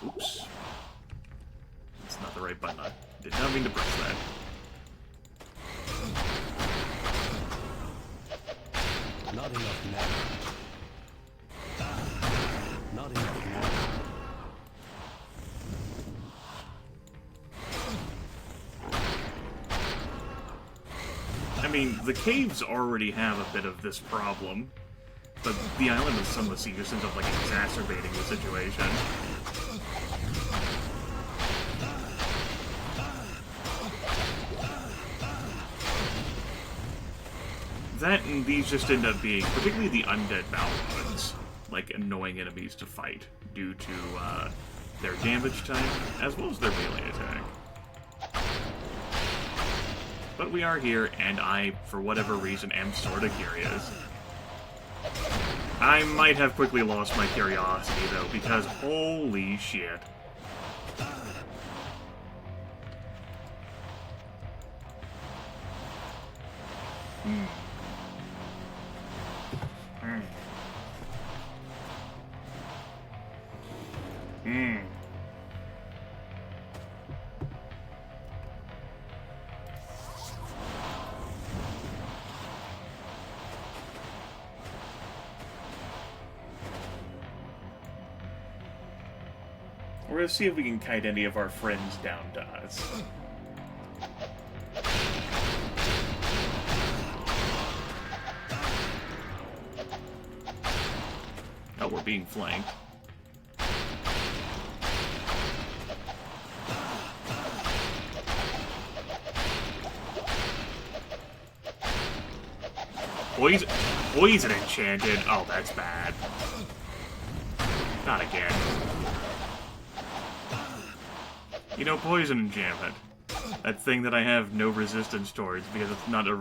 Oops. That's not the right button. I did not mean to press that. Not enough mana. Not enough mana. I mean, the caves already have a bit of this problem, but the Island of Sunless Sea just ends up, like, exacerbating the situation. That and these just end up being, particularly the undead Balrogs, like, annoying enemies to fight due to their damage time, as well as their melee attack. But we are here, and I, for whatever reason, am sorta curious. I might have quickly lost my curiosity, though, because holy shit. We're gonna see if we can kite any of our friends down to us. Oh, we're being flanked. Poison enchanted. Oh, that's bad. Not again. You know, poison enchantment. That thing that I have no resistance towards because it's not a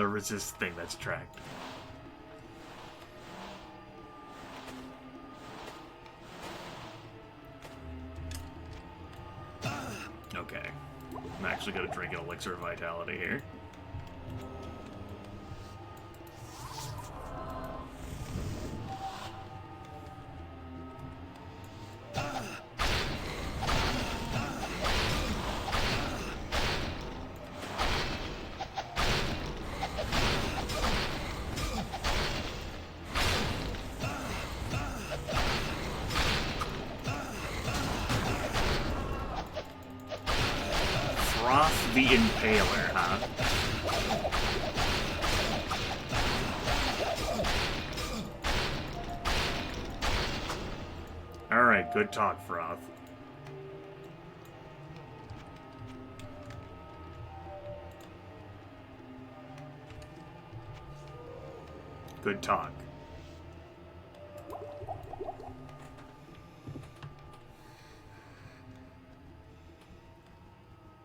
resist thing that's tracked. Okay. I'm actually gonna drink an elixir of vitality here. Froth the Impaler, huh? Alright, good talk, Froth. Good talk.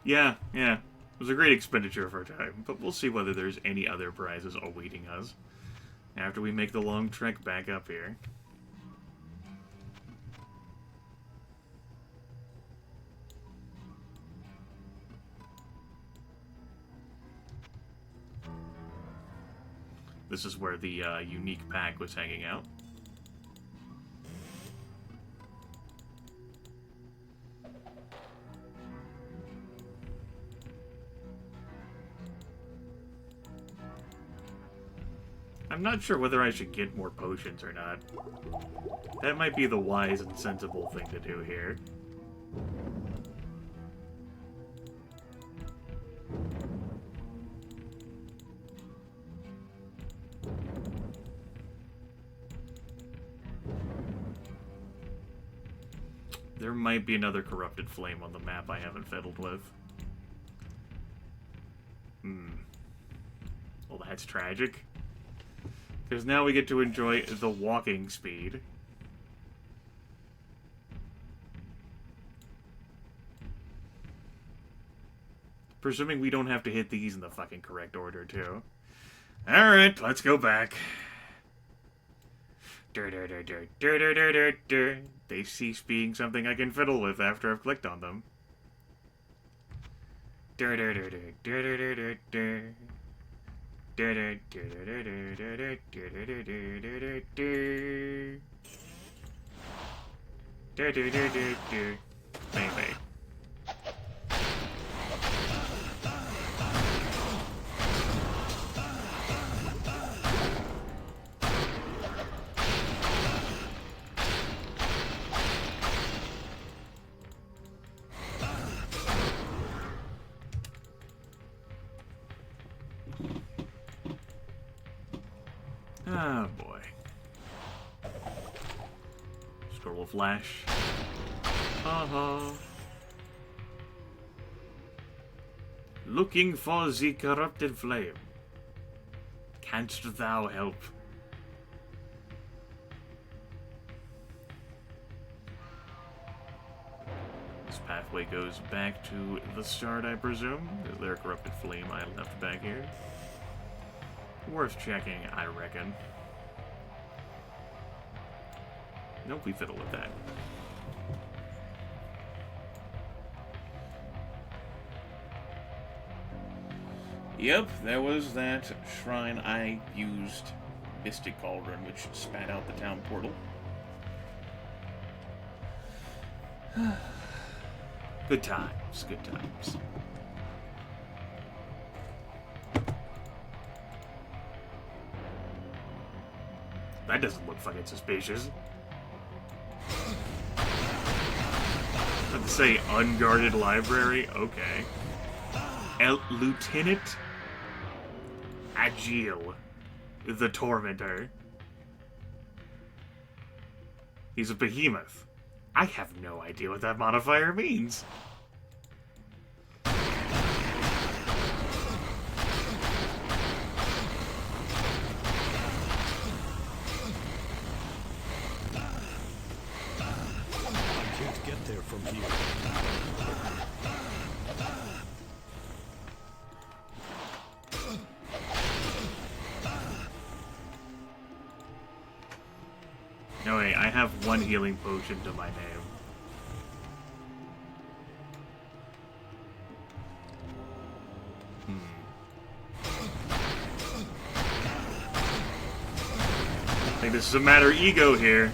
Yeah. It was a great expenditure of our time, but we'll see whether there's any other prizes awaiting us after we make the long trek back up here. This is where the unique pack was hanging out. I'm not sure whether I should get more potions or not. That might be the wise and sensible thing to do here. There might be another corrupted flame on the map I haven't fiddled with. Well, that's tragic. Because now we get to enjoy the walking speed. Presuming we don't have to hit these in the fucking correct order, too. Alright, let's go back. They cease being something I can fiddle with after I've clicked on them. Maybe. Oh boy. Scroll of Flash. Looking for the corrupted flame. Canst thou help? This pathway goes back to the start, I presume. Is there a corrupted flame I left back here? Worth checking, I reckon. Nope, we fiddle with that. Yep, there was that shrine I used, Mystic Cauldron, which spat out the town portal. Good times, good times. That doesn't look fucking suspicious. Let's say unguarded library. Okay. Lieutenant Agile, the Tormentor. He's a behemoth. I have no idea what that modifier means. from here. No, wait, I have one healing potion to my name. I think this is a matter of ego here.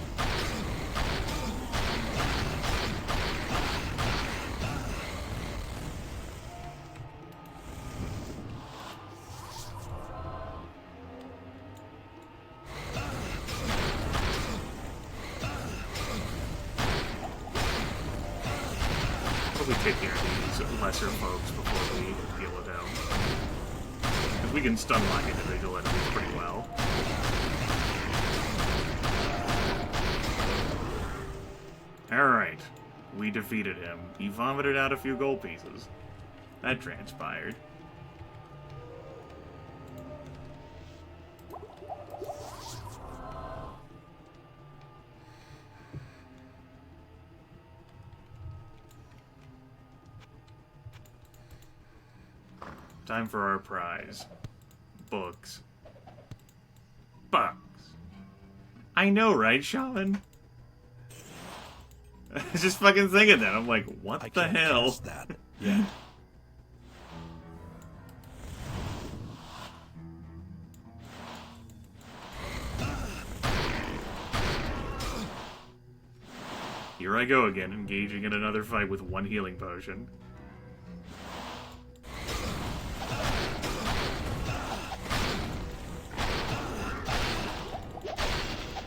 Probably take care of these lesser folks before we deal with them. Because we can stun lock individual enemies pretty well. Alright, we defeated him. He vomited out a few gold pieces. That transpired. Time for our prize. Books. Bugs. I know, right, Shaman? I was just fucking thinking that. I'm like, what the hell? That. Yeah. Here I go again, engaging in another fight with one healing potion.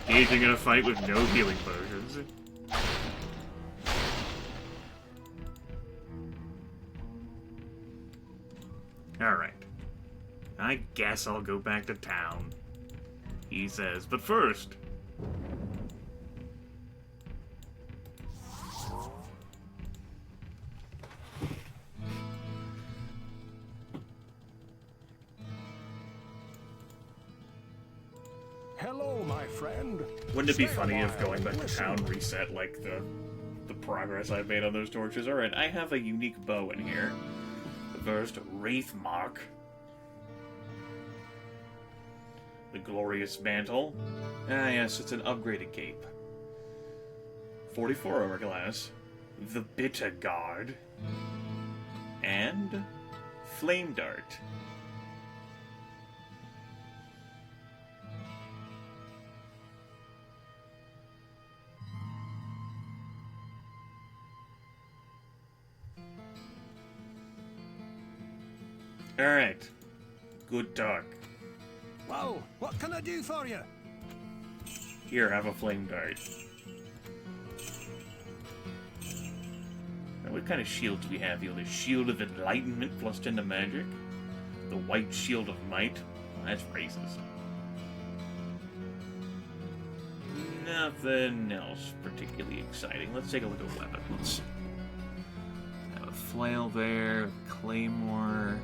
Engaging in a fight with no healing potions. Alright. I guess I'll go back to town, he says. But first... Hello, my friend. Wouldn't it be Stay funny if a while going back and to listen. town reset, like, the progress I've made on those torches? Alright, I have a unique bow in here. The first, Wraith Mark. The Glorious Mantle. Ah, yes, it's an upgraded cape. 44 hourglass. The Bitter Guard. And... Flame Dart. Alright. Good talk. Well, what can I do for you? Here, have a flame dart. Now, what kind of shield do we have here? The Shield of Enlightenment plus 10 to magic. The White Shield of Might. Well, that's racist. Nothing else particularly exciting. Let's take a look at weapons. Have a flail there, claymore,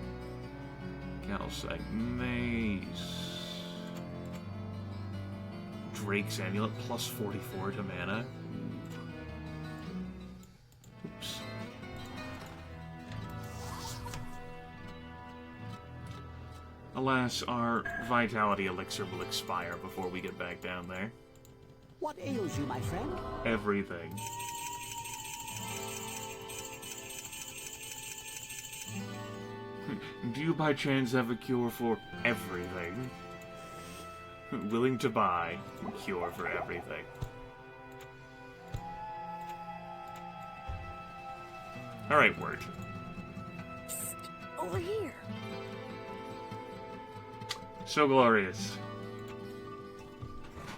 calcite mace. Drake's Amulet, plus 44 to mana. Oops. Alas, our Vitality Elixir will expire before we get back down there. What ails you, my friend? Everything. Do you by chance have a cure for everything? Willing to buy a cure for everything. Alright, word. Psst, over here. So glorious.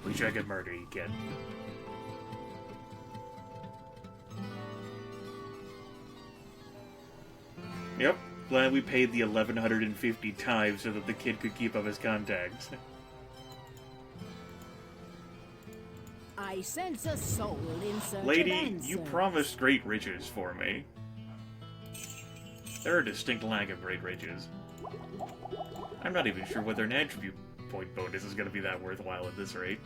Wish I could murder you, kid. Yep. Glad we paid the 1,150 tithes so that the kid could keep up his contacts. I sense a soul in search Lady, of you answers. promised great riches for me. There are a distinct lack of great riches. I'm not even sure whether an attribute point bonus is going to be that worthwhile at this rate.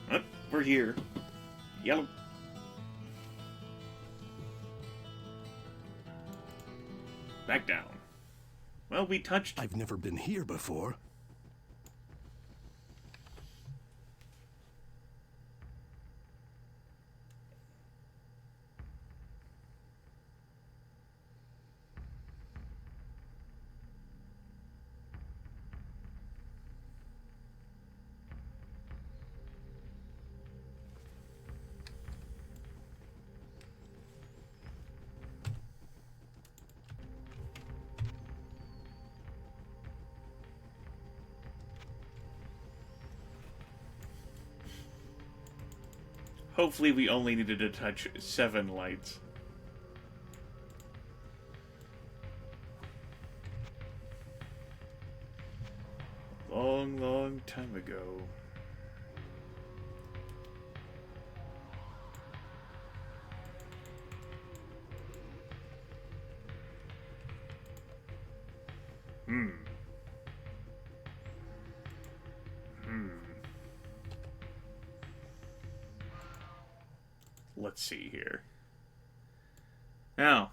But we're here. Yellow. Back down. Well, we touched... I've never been here before. Hopefully we only needed to touch 7 lights. Long, long time ago. Let's see here. Now,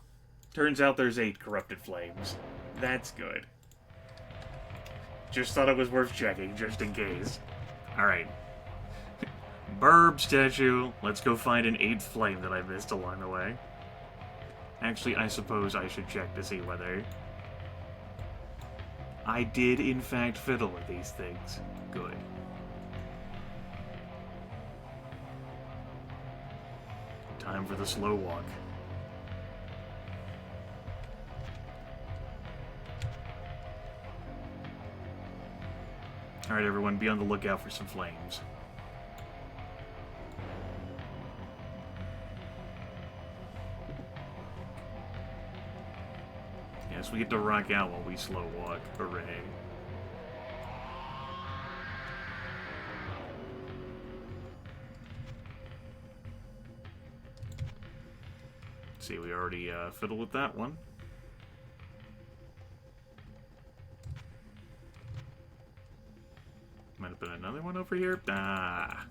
turns out there's 8 corrupted flames. That's good. Just thought it was worth checking, just in case. Alright. Burb statue. Let's go find an 8th flame that I missed along the way. Actually, I suppose I should check to see whether... I did, in fact, fiddle with these things. Good. Time for the slow walk. Alright, everyone, be on the lookout for some flames. Yes, we get to rock out while we slow walk. Hooray. See, we already fiddled with that one. Might have been another one over here. Ah.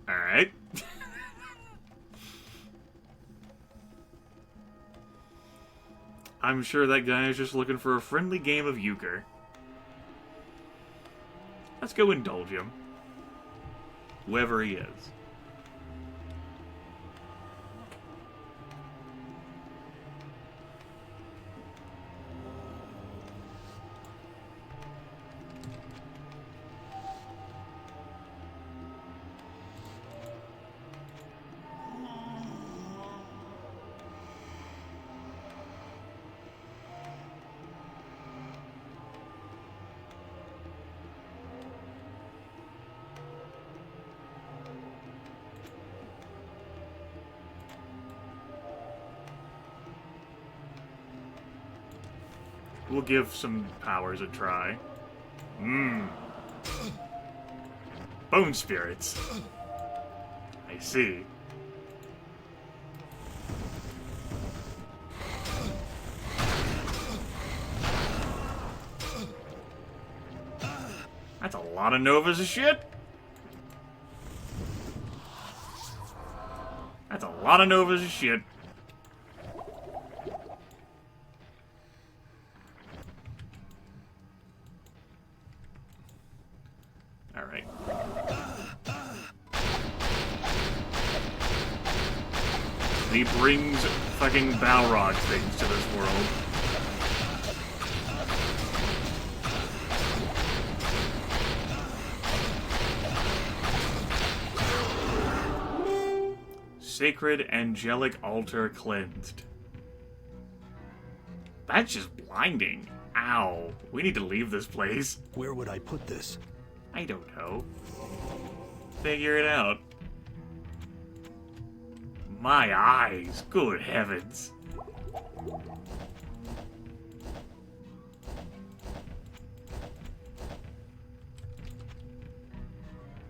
Alright. I'm sure that guy is just looking for a friendly game of euchre. Let's go indulge him. Whoever he is. We'll give some powers a try. Bone spirits. I see. That's a lot of Novas of shit. That's a lot of Novas of shit. Alright. He brings fucking Balrog things to this world. Sacred angelic altar cleansed. That's just blinding. Ow. We need to leave this place. Where would I put this? I don't know. Figure it out. My eyes. Good heavens.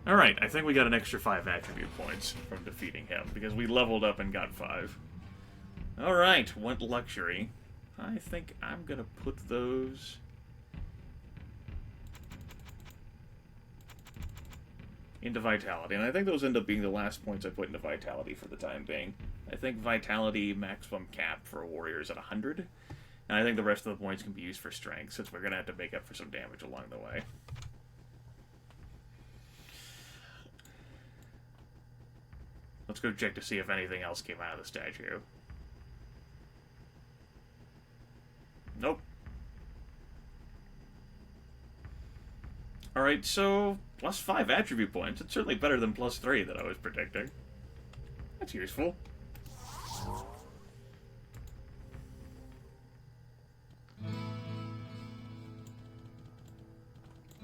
Alright, I think we got an extra 5 attribute points from defeating him, because we leveled up and got 5. Alright, what luxury. I think I'm gonna put those... into Vitality. And I think those end up being the last points I put into Vitality for the time being. I think Vitality maximum cap for a warrior is at 100. And I think the rest of the points can be used for Strength, since we're going to have to make up for some damage along the way. Let's go check to see if anything else came out of the statue. Nope. Alright, so +5 attribute points. It's certainly better than +3 that I was predicting. That's useful.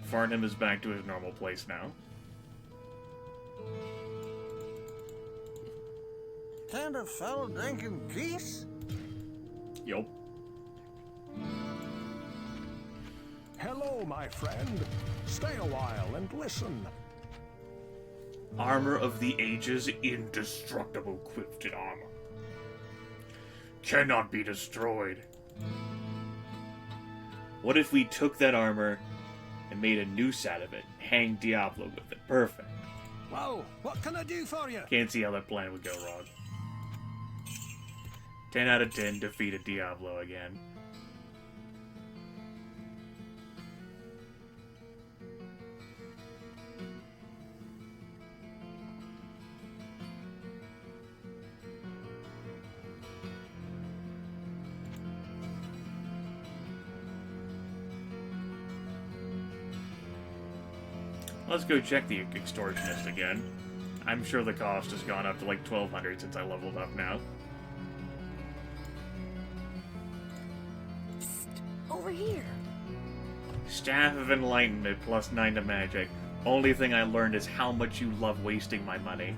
Farnham is back to his normal place now. Kind of fellow drinking geese? Yup. Hello, my friend. Stay a while and listen. Armor of the Ages, indestructible quilted armor. Cannot be destroyed. What if we took that armor and made a noose out of it, hanged Diablo with it? Perfect. Well, what can I do for you? Can't see how that plan would go wrong. 10 out of 10, defeated Diablo again. Let's go check the extortionist again. I'm sure the cost has gone up to like 1200 since I leveled up now. Psst, over here. Staff of Enlightenment +9 to magic. Only thing I learned is how much you love wasting my money.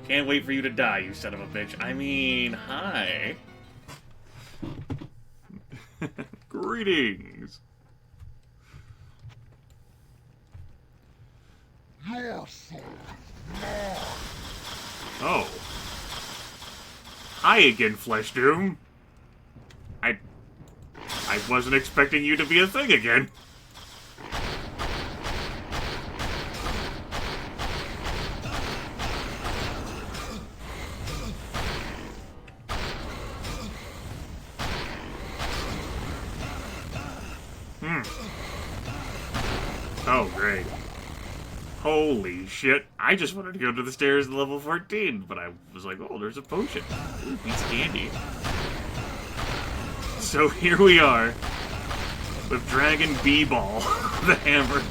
Can't wait for you to die, you son of a bitch. I mean, hi. Greetings. Oh. Hi again, Flesh Doom. I wasn't expecting you to be a thing again. Oh, great. Holy shit. I just wanted to go to the stairs at level 14, but I was like, oh, there's a potion. Ooh, piece of candy. So here we are, with Dragon B-Ball, the hammer.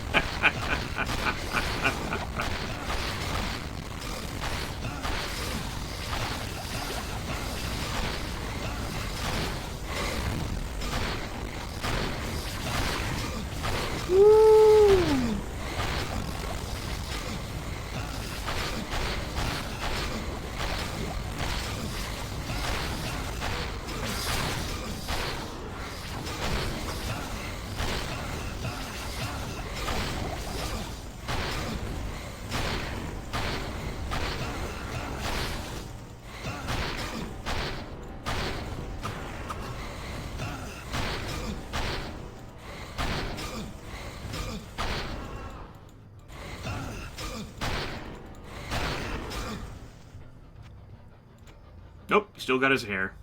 Nope, still got his hair.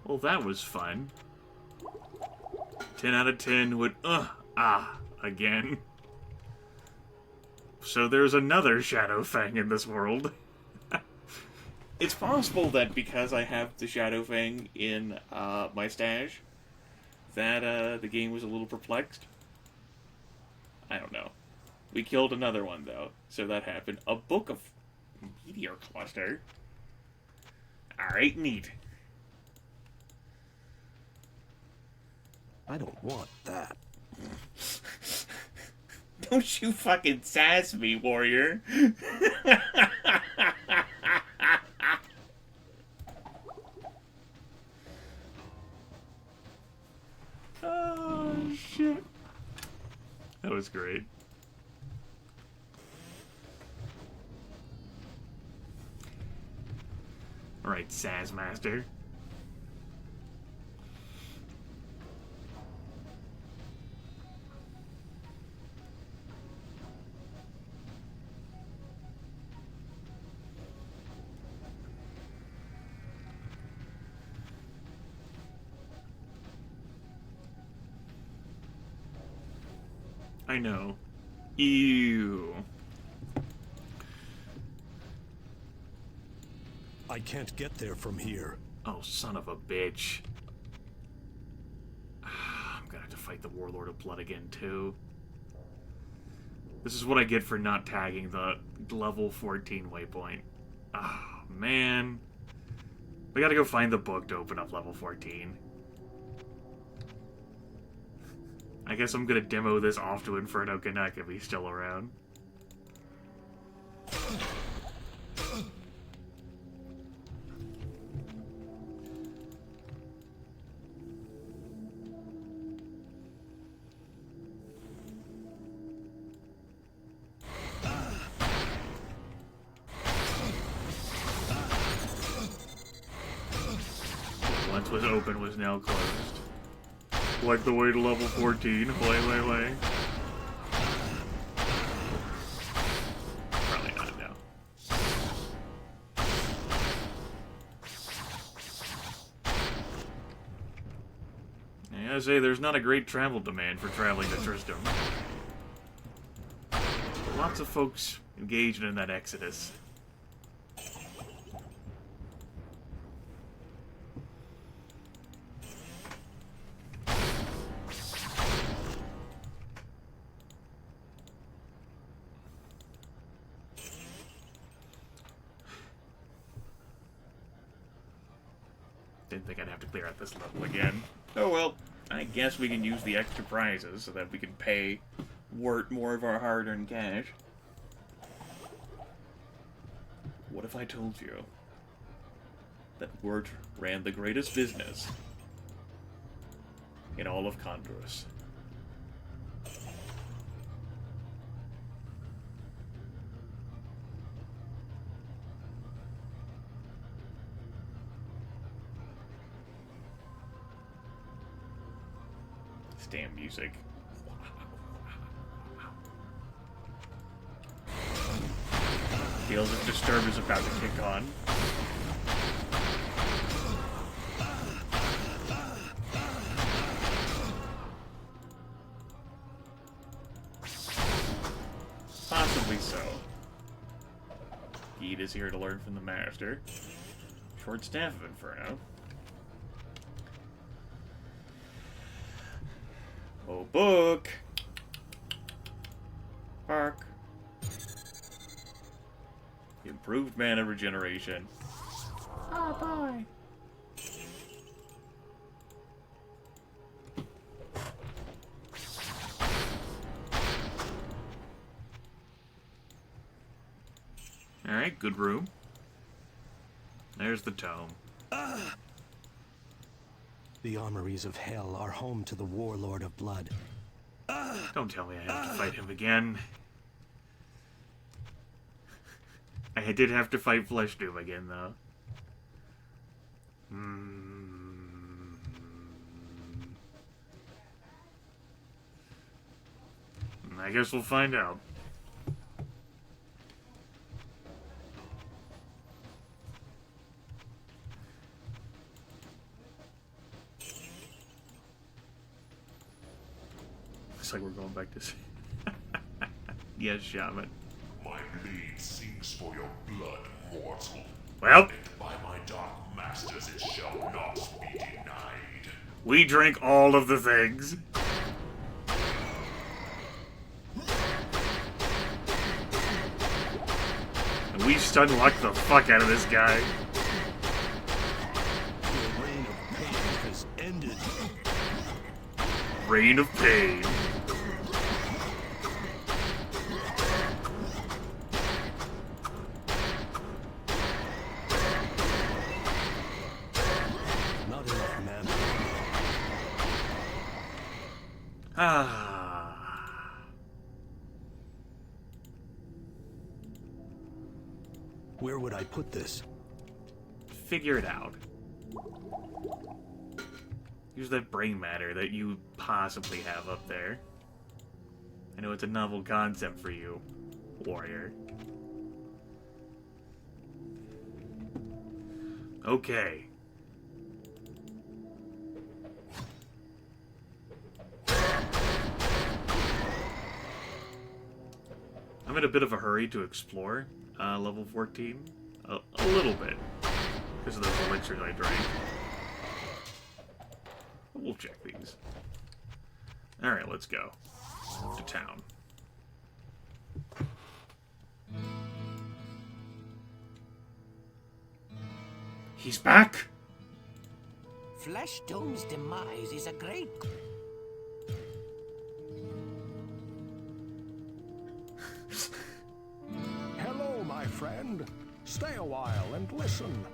Well, that was fun. 10 out of 10 would, again. So there's another Shadow Fang in this world. It's possible that because I have the Shadow Fang in my stash, that the game was a little perplexed. I don't know. We killed another one, though, so that happened. A book of meteor cluster. Alright, neat. I don't want that. Don't you fucking sass me, warrior. Oh, shit. That was great. Alright, Sass Master. I know. Ew. I can't get there from here. Oh, son of a bitch. I'm gonna have to fight the Warlord of Blood again, too. This is what I get for not tagging the level 14 waypoint. Oh, man. We gotta go find the book to open up level 14. I guess I'm gonna demo this off to Inferno Canuck if he's still around. Once was open, was now closed. Like the way to level 14. Way. Probably not now. I gotta say, there's not a great travel demand for traveling to Tristram. Lots of folks engaged in that exodus. Didn't think I'd have to clear out this level again. Oh well, I guess we can use the extra prizes so that we can pay Wirt more of our hard-earned cash. What if I told you that Wirt ran the greatest business in all of Condorus? Damn music. Feels as Disturb is about to kick on. Possibly so. Geet is here to learn from the Master. Short Staff of Inferno. Oh, book! Bark. Improved mana regeneration. Ah, bye! Alright, good room. There's the tome. The armories of hell are home to the Warlord of Blood. Don't tell me I have to fight him again. I did have to fight Flesh Doom again, though. I guess we'll find out. Looks like we're going back to... Yes, Shaman. My blade seeks for your blood, mortal. Well, And by my dark masters it shall not be denied. we drink all of the things. And we stun luck the fuck out of this guy. Your reign of pain has ended. Reign of Pain. Not enough mana. Ah. Where would I put this? Figure it out. Use that brain matter that you possibly have up there. I know it's a novel concept for you, warrior. Okay. I'm in a bit of a hurry to explore level 14. A little bit. Because of those elixirs I drank. We'll check these. Alright, let's go. To town. He's back! Flesh Doom's demise is a great... Hello, my friend. Stay a while and listen.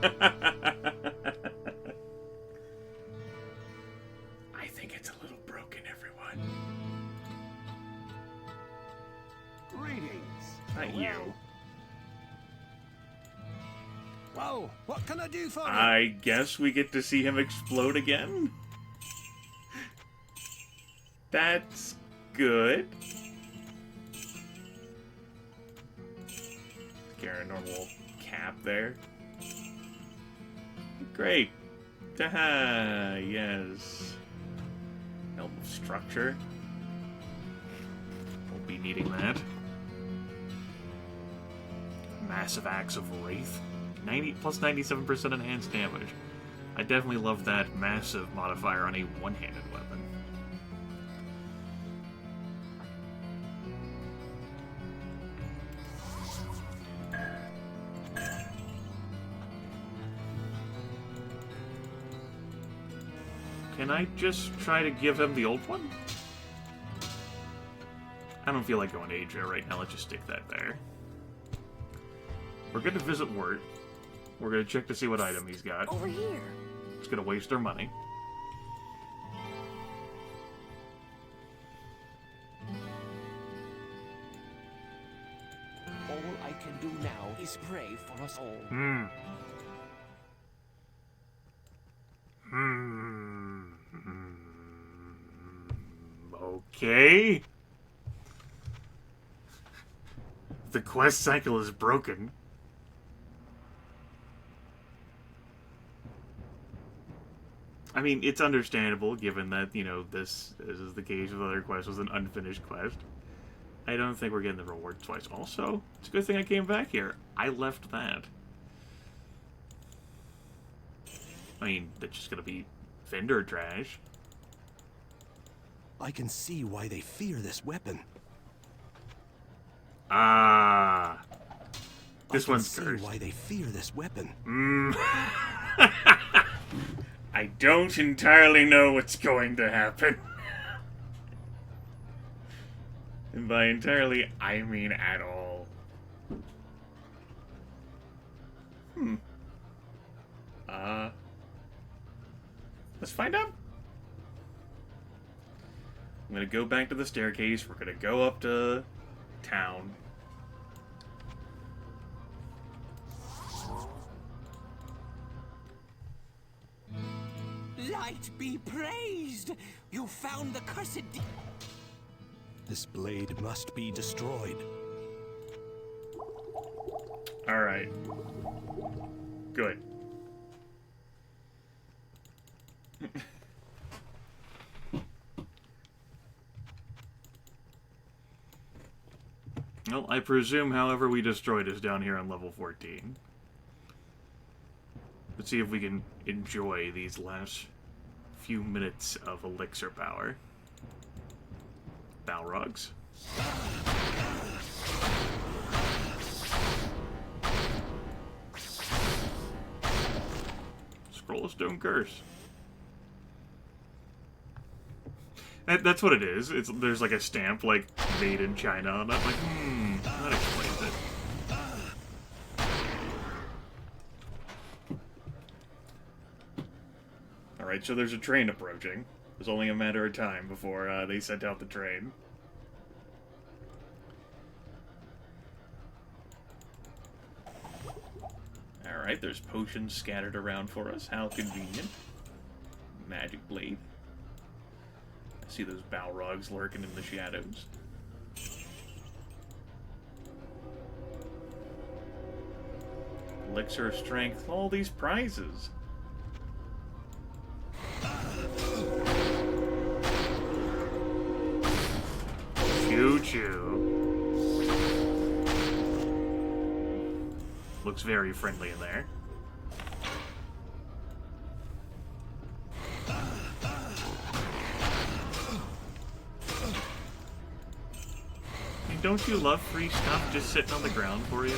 I think it's a little broken, everyone. Greetings. Not you. Well, what can I do for you? I guess we get to see him explode again? That's good. Get a normal cap there. Great. Haha, yes. Helm of structure. Won't be needing that. Massive Axe of Wraith. 90 plus 97% enhanced damage. I definitely love that massive modifier on a one-handed weapon. Can I just try to give him the old one? I don't feel like going to Adria right now. Let's just stick that there. We're going to visit Wirt. We're going to check to see what item he's got. Over here. It's going to waste our money. All I can do now is pray for us all. Okay. The quest cycle is broken. I mean, it's understandable, given that, you know, this is the case with other quests, was an unfinished quest. I don't think we're getting the reward twice. Also, it's a good thing I came back here. I left that. I mean, that's just gonna be vendor trash. I can see why they fear this weapon. Ah. This one's I can cursed. see why they fear this weapon. I don't entirely know what's going to happen. And by entirely, I mean at all. Let's find out. I'm gonna go back to the staircase. We're gonna go up to town. Light be praised! You found the cursed... This blade must be destroyed. Alright. Good. Well, I presume however we destroyed is down here on level 14. Let's see if we can enjoy these last few minutes of elixir power. Balrogs. Scroll of Stone Curse. That's what it is. There's like a stamp, like, made in China on it. Like, that explains it. Alright, so there's a train approaching. It's only a matter of time before they sent out the train. Alright, there's potions scattered around for us. How convenient. Magic blade. I see those Balrogs lurking in the shadows. Elixir of strength. All these prizes. Pikachu. Looks very friendly in there. Don't you love free stuff just sitting on the ground for you?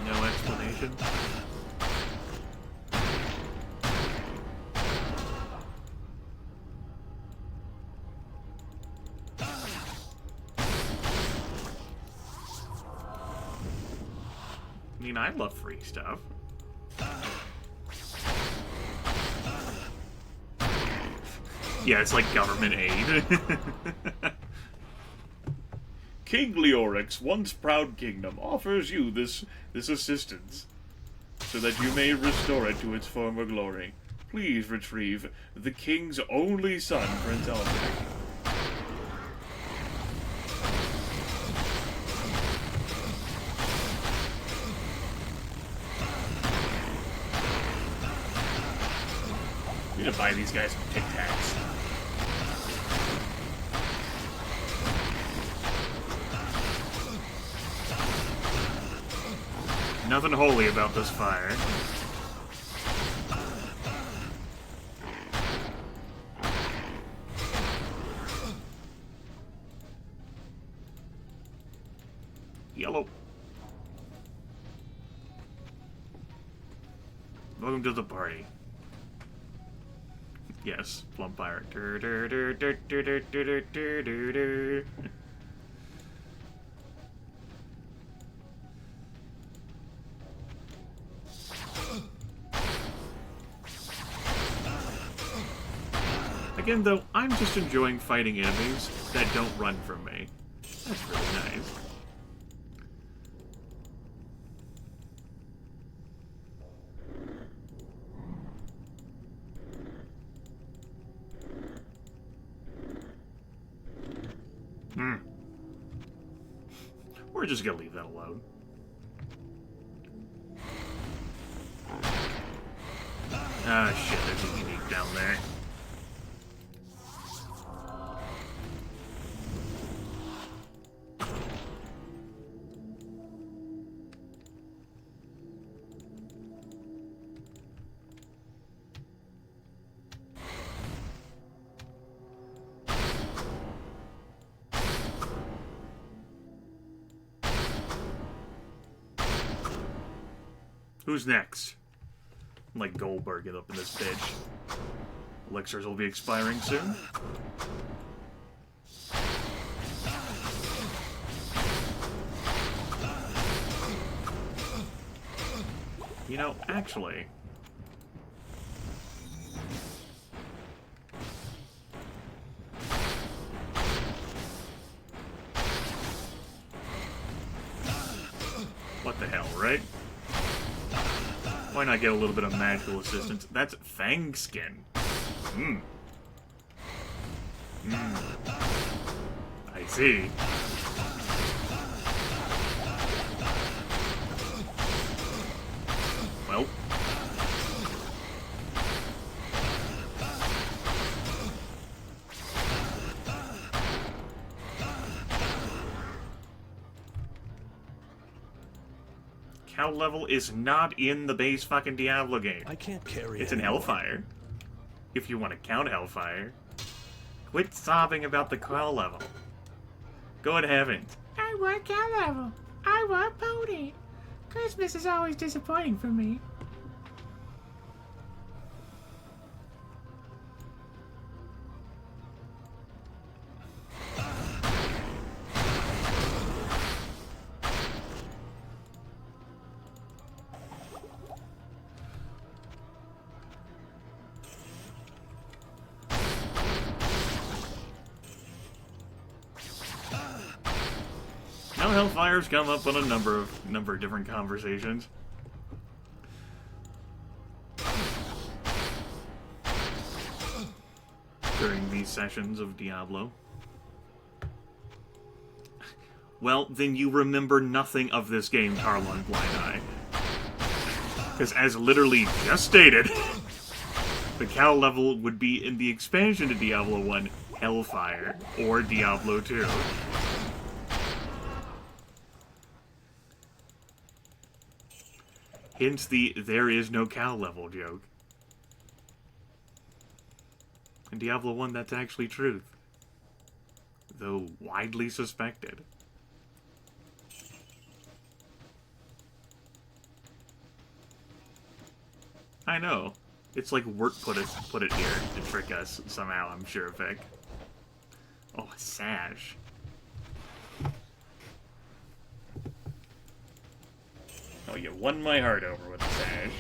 No explanation. I mean, I love free stuff. Yeah, it's like government aid. King Leoric's once proud kingdom offers you this assistance, so that you may restore it to its former glory. Please retrieve the king's only son, Prince Albert. We need to buy these guys some Tic Tacs. Nothing holy about this fire. Yellow. Welcome to the party. Yes, Plum Pirate. Again, though, I'm just enjoying fighting enemies that don't run from me. That's really nice. We're just gonna leave that alone. Ah, shit, there's a unique down there. Who's next? I'm like Goldberg up in this bitch. Elixirs will be expiring soon. You know, actually... What the hell, right? Why not get a little bit of magical assistance? That's Fang Skin. I see. Well. Cow level is not in the base fucking Diablo game. I can't carry It's in Hellfire. If you want to count Hellfire. Quit sobbing about the cow level. Good heavens. I want cow level. I want pony. Christmas is always disappointing for me. Now Hellfire's come up on a number of different conversations. During these sessions of Diablo. Well, then you remember nothing of this game, Tarlon Blind Eye. Because as literally just stated, the cow level would be in the expansion to Diablo 1 Hellfire or Diablo 2. Hence the there is no cow level joke. In Diablo 1, that's actually truth. Though widely suspected. I know. It's like work put it here to trick us somehow, I'm sure, Vic. Oh, a sash. Oh, you won my heart over with a sash.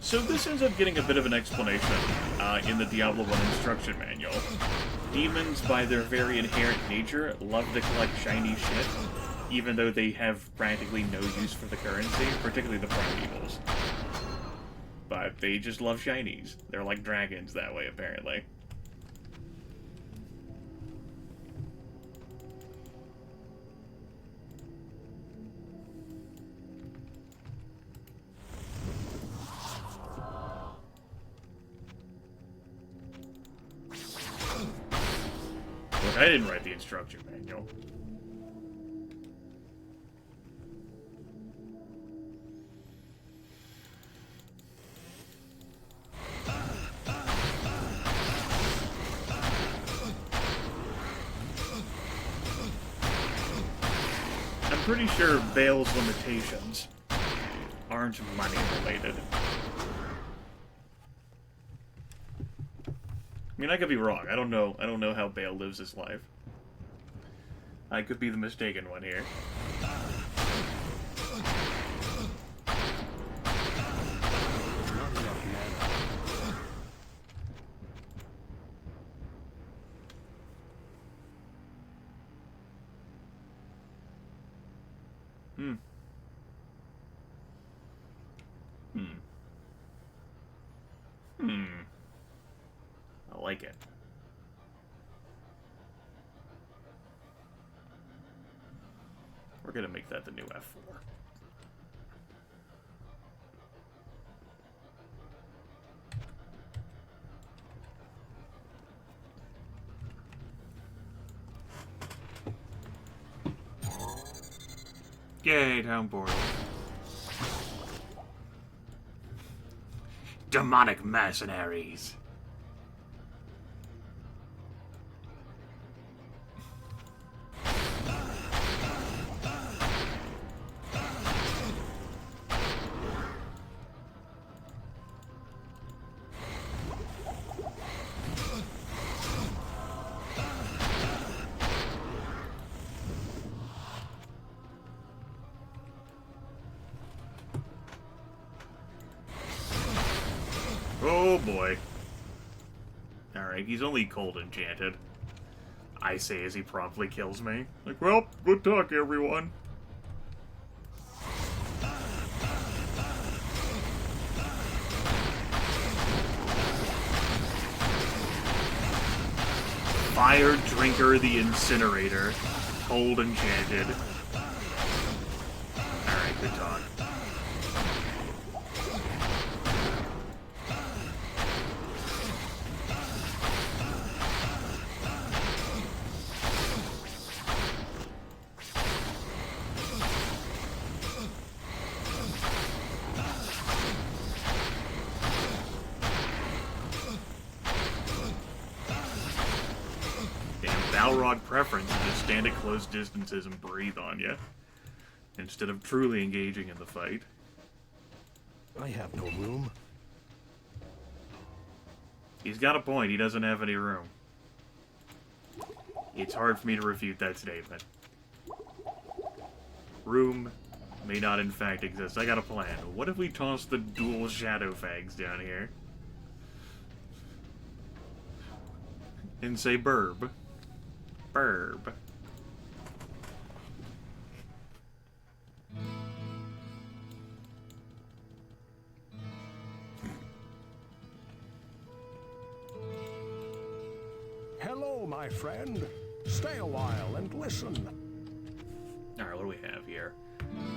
So this ends up getting a bit of an explanation in the Diablo 1 instruction manual. Demons, by their very inherent nature, love to collect shiny shit, even though they have practically no use for the currency, particularly the primevals. But they just love shinies. They're like dragons that way, apparently. I didn't write the instruction manual. I'm pretty sure Bale's limitations aren't money related. I mean, I could be wrong. I don't know how Bale lives his life. I could be the mistaken one here. I like it. We're gonna make that the new F4. Yay, town portal. Demonic mercenaries. Oh boy. Alright, he's only cold enchanted. I say as he promptly kills me. Like, well, good talk, everyone. Fire Drinker the Incinerator. Cold enchanted. Alright, good talk. Balrog preference to just stand at close distances and breathe on you, instead of truly engaging in the fight. I have no room. He's got a point, he doesn't have any room. It's hard for me to refute that statement. Room may not in fact exist. I got a plan. What if we toss the dual shadow fags down here? And say burb. Burb. my friend. Stay a while and listen. Alright, what do we have here?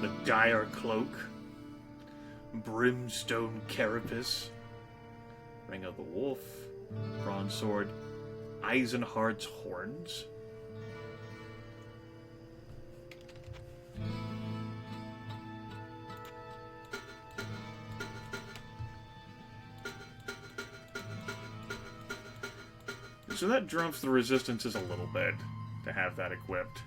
The Dire Cloak, Brimstone Carapace, Ring of the Wolf, Bronze Sword, Eisenhardt's Horns. So that drops the resistances a little bit to have that equipped.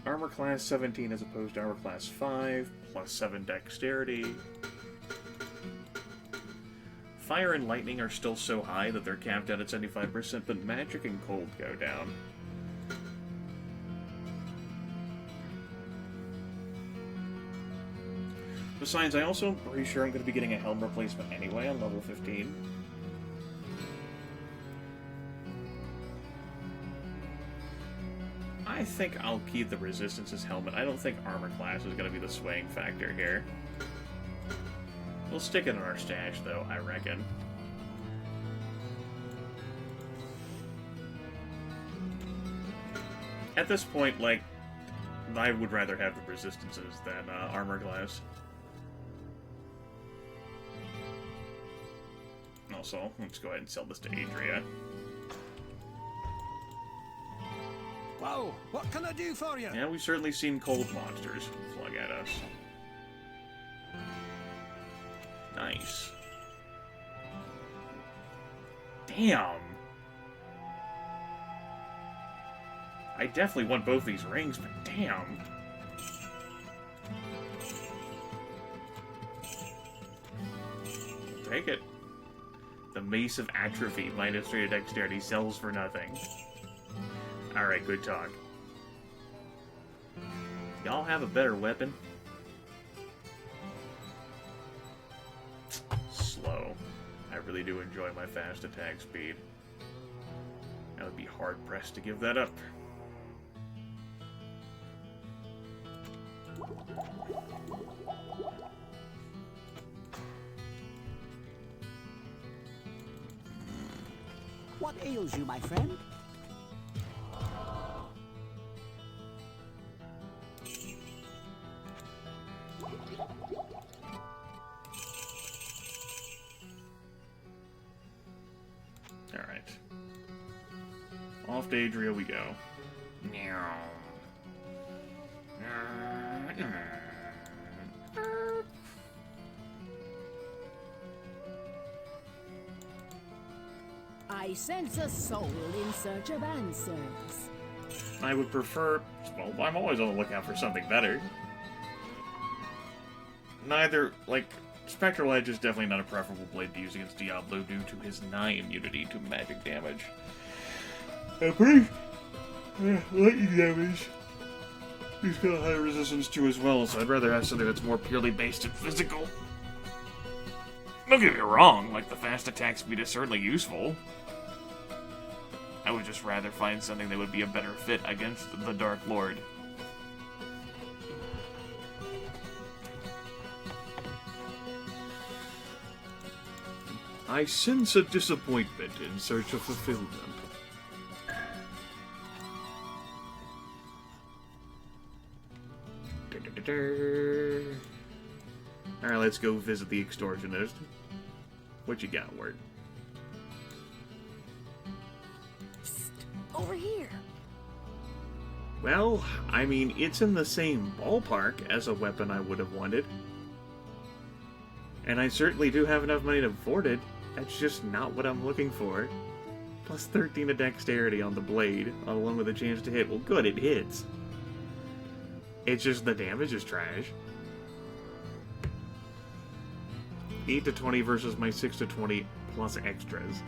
Armor class 17 as opposed to armor class 5, plus 7 dexterity. Fire and lightning are still so high that they're capped out at 75%, but magic and cold go down. Besides, I also am pretty sure I'm going to be getting a helm replacement anyway on level 15. I think I'll keep the Resistance's helmet. I don't think armor class is going to be the swaying factor here. We'll stick it in our stash, though, I reckon. At this point, like, I would rather have the Resistances than armor class. Also, let's go ahead and sell this to Adria. Well, what can I do for you? Yeah, we've certainly seen cold monsters slug at us. Nice. Damn! I definitely want both these rings, but damn! Take it. The Mace of Atrophy, minus 3 to dexterity, sells for nothing. Alright, good talk. Y'all have a better weapon? Slow. I really do enjoy my fast attack speed. I would be hard-pressed to give that up. What ails you, my friend? Alright. Off to Adria we go. I sense a soul in search of answers. I would prefer... Well, I'm always on the lookout for something better. Neither, like... Spectral Edge is definitely not a preferable blade to use against Diablo due to his nigh immunity to magic damage. Pretty... lightning damage. He's got a high resistance to as well, so I'd rather have something that's more purely based in physical. Don't get me wrong, like, the fast attack speed is certainly useful. I would just rather find something that would be a better fit against the Dark Lord. I sense a disappointment in search of fulfillment. Alright, let's go visit the extortionist. What you got, Word? Psst, over here. Well, I mean, it's in the same ballpark as a weapon I would have wanted. And I certainly do have enough money to afford it. That's just not what I'm looking for. Plus 13 to dexterity on the blade, on one with a chance to hit. Well, good, it hits. It's just the damage is trash. 8 to 20 versus my 6 to 20 plus extras.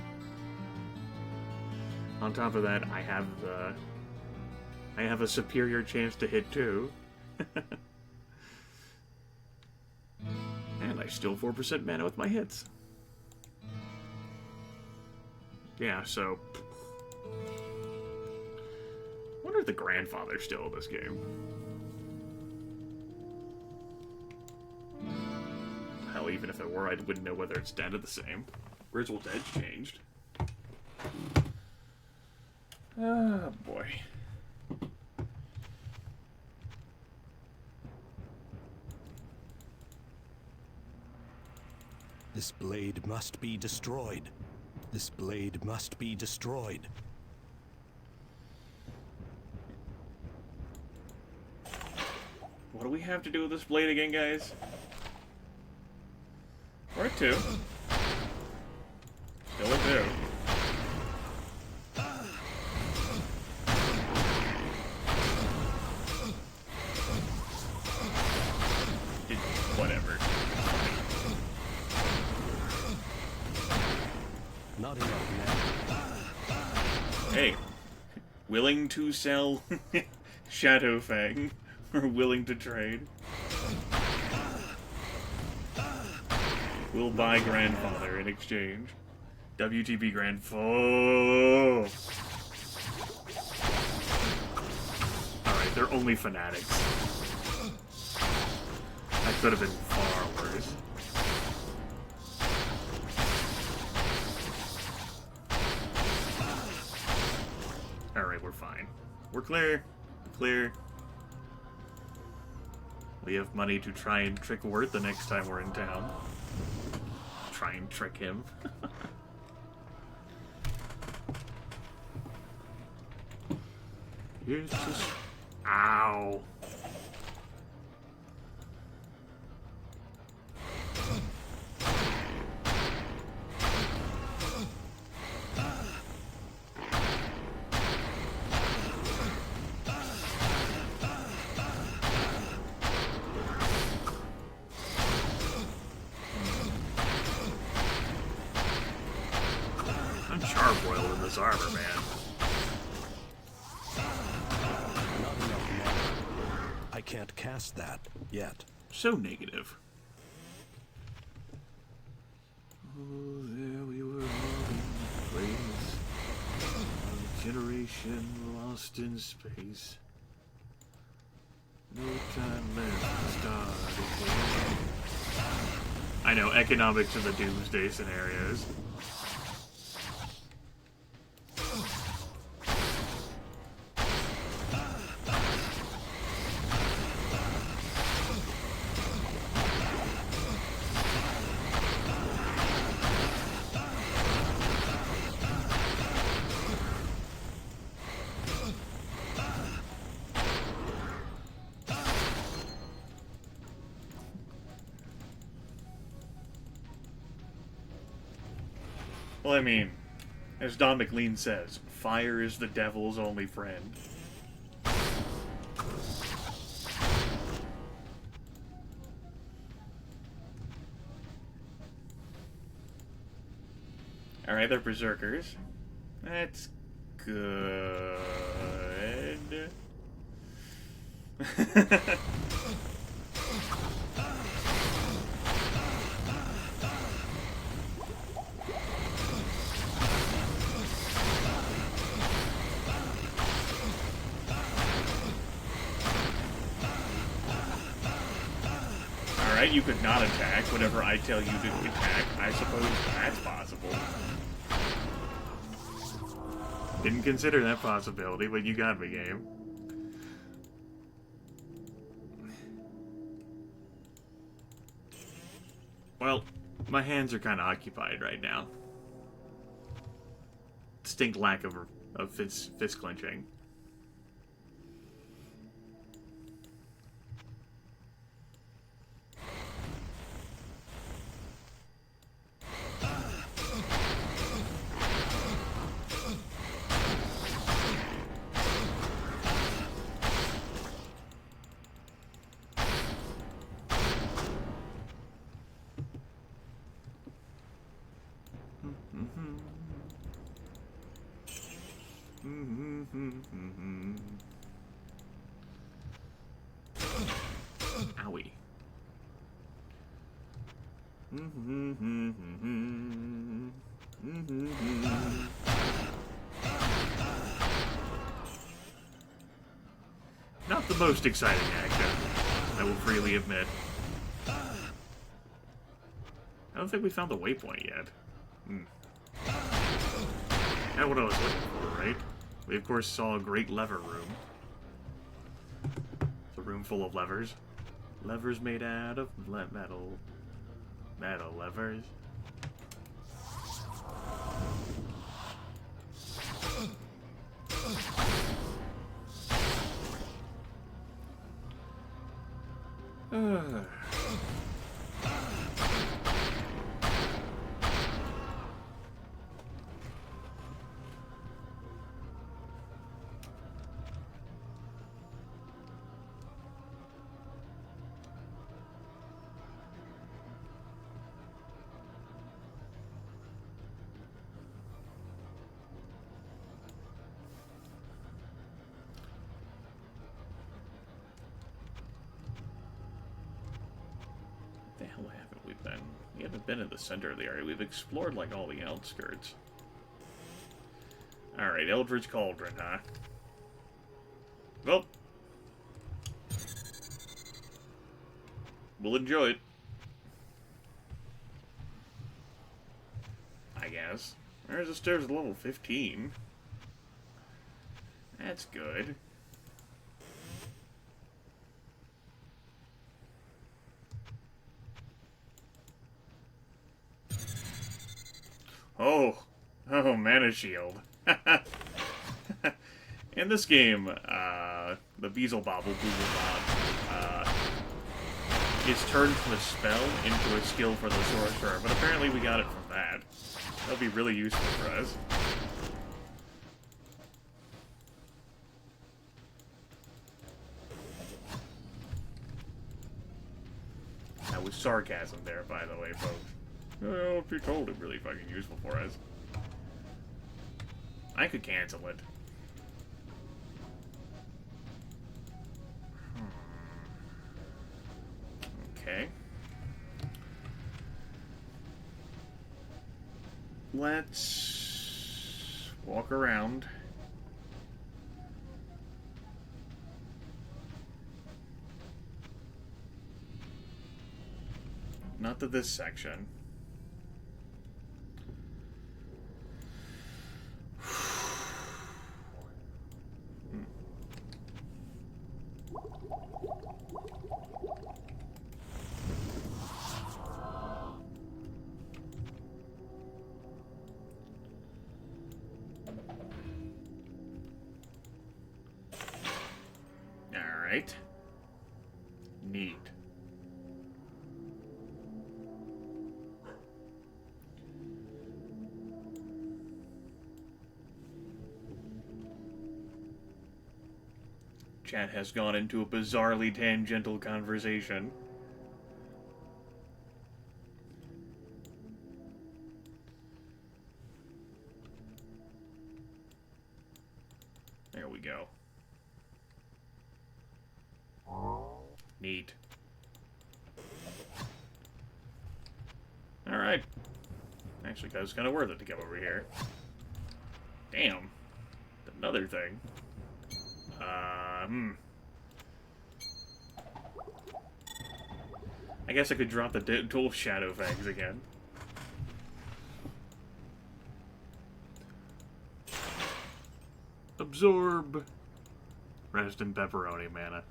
On top of that, I have a superior chance to hit too. And I still 4% mana with my hits. Yeah, so... I wonder if the grandfather's still in this game. Hell, even if it were, I wouldn't know whether it's dead or the same. Griswold's Edge changed. Oh, boy. This blade must be destroyed. This blade must be destroyed. What do we have to do with this blade again, guys? Or two. Still a two. Whatever. Not enough now. Hey, willing to sell Shadowfang, or willing to trade? We'll buy Grandfather in exchange. WTB Grandfather. Alright, they're only fanatics. That could have been far worse. Alright, we're fine. We're clear. We're clear. We have money to try and trick Wirt the next time we're in town. Try and trick him. Here's just... Ow. I'm charbroiled in this armor, man. Not enough mana. I can't cast that yet. So negative. Oh, there we were all in place. A generation lost in space. No time left to start again. I know, economics of the doomsday scenarios. Well, I mean, as Don McLean says, fire is the devil's only friend. Alright, they're berserkers. That's good. Alright, you could not attack whenever I tell you to attack. I suppose that's possible. Didn't consider that possibility, but you got me, game. Well, my hands are kind of occupied right now. Distinct lack of fist clenching. Owie. Not the most exciting action, I will freely admit. I don't think we found the waypoint yet. That's what I was looking for, right? We, of course, saw a great lever room. It's a room full of levers. Levers made out of metal. Metal levers. The hell haven't we been? We haven't been in the center of the area. We've explored, like, all the outskirts. Alright, Eldritch Cauldron, huh? Well. We'll enjoy it. I guess. There's the stairs to level 15. That's good. Oh, Mana Shield. In this game, the Beelzebub is turned from a spell into a skill for the Sorcerer, but apparently we got it from that. That'll be really useful for us. That was sarcasm there, by the way, folks. Well, if you're told it, really fucking useful for us. I could cancel it. Okay. Let's walk around. Not to this section. Alright. Neat. Chat has gone into a bizarrely tangential conversation. There we go. Neat. Alright. Actually, that was kind of worth it to come over here. Damn. Another thing. I guess I could drop the dual Shadow Fangs again. Absorb. Rest in pepperoni mana.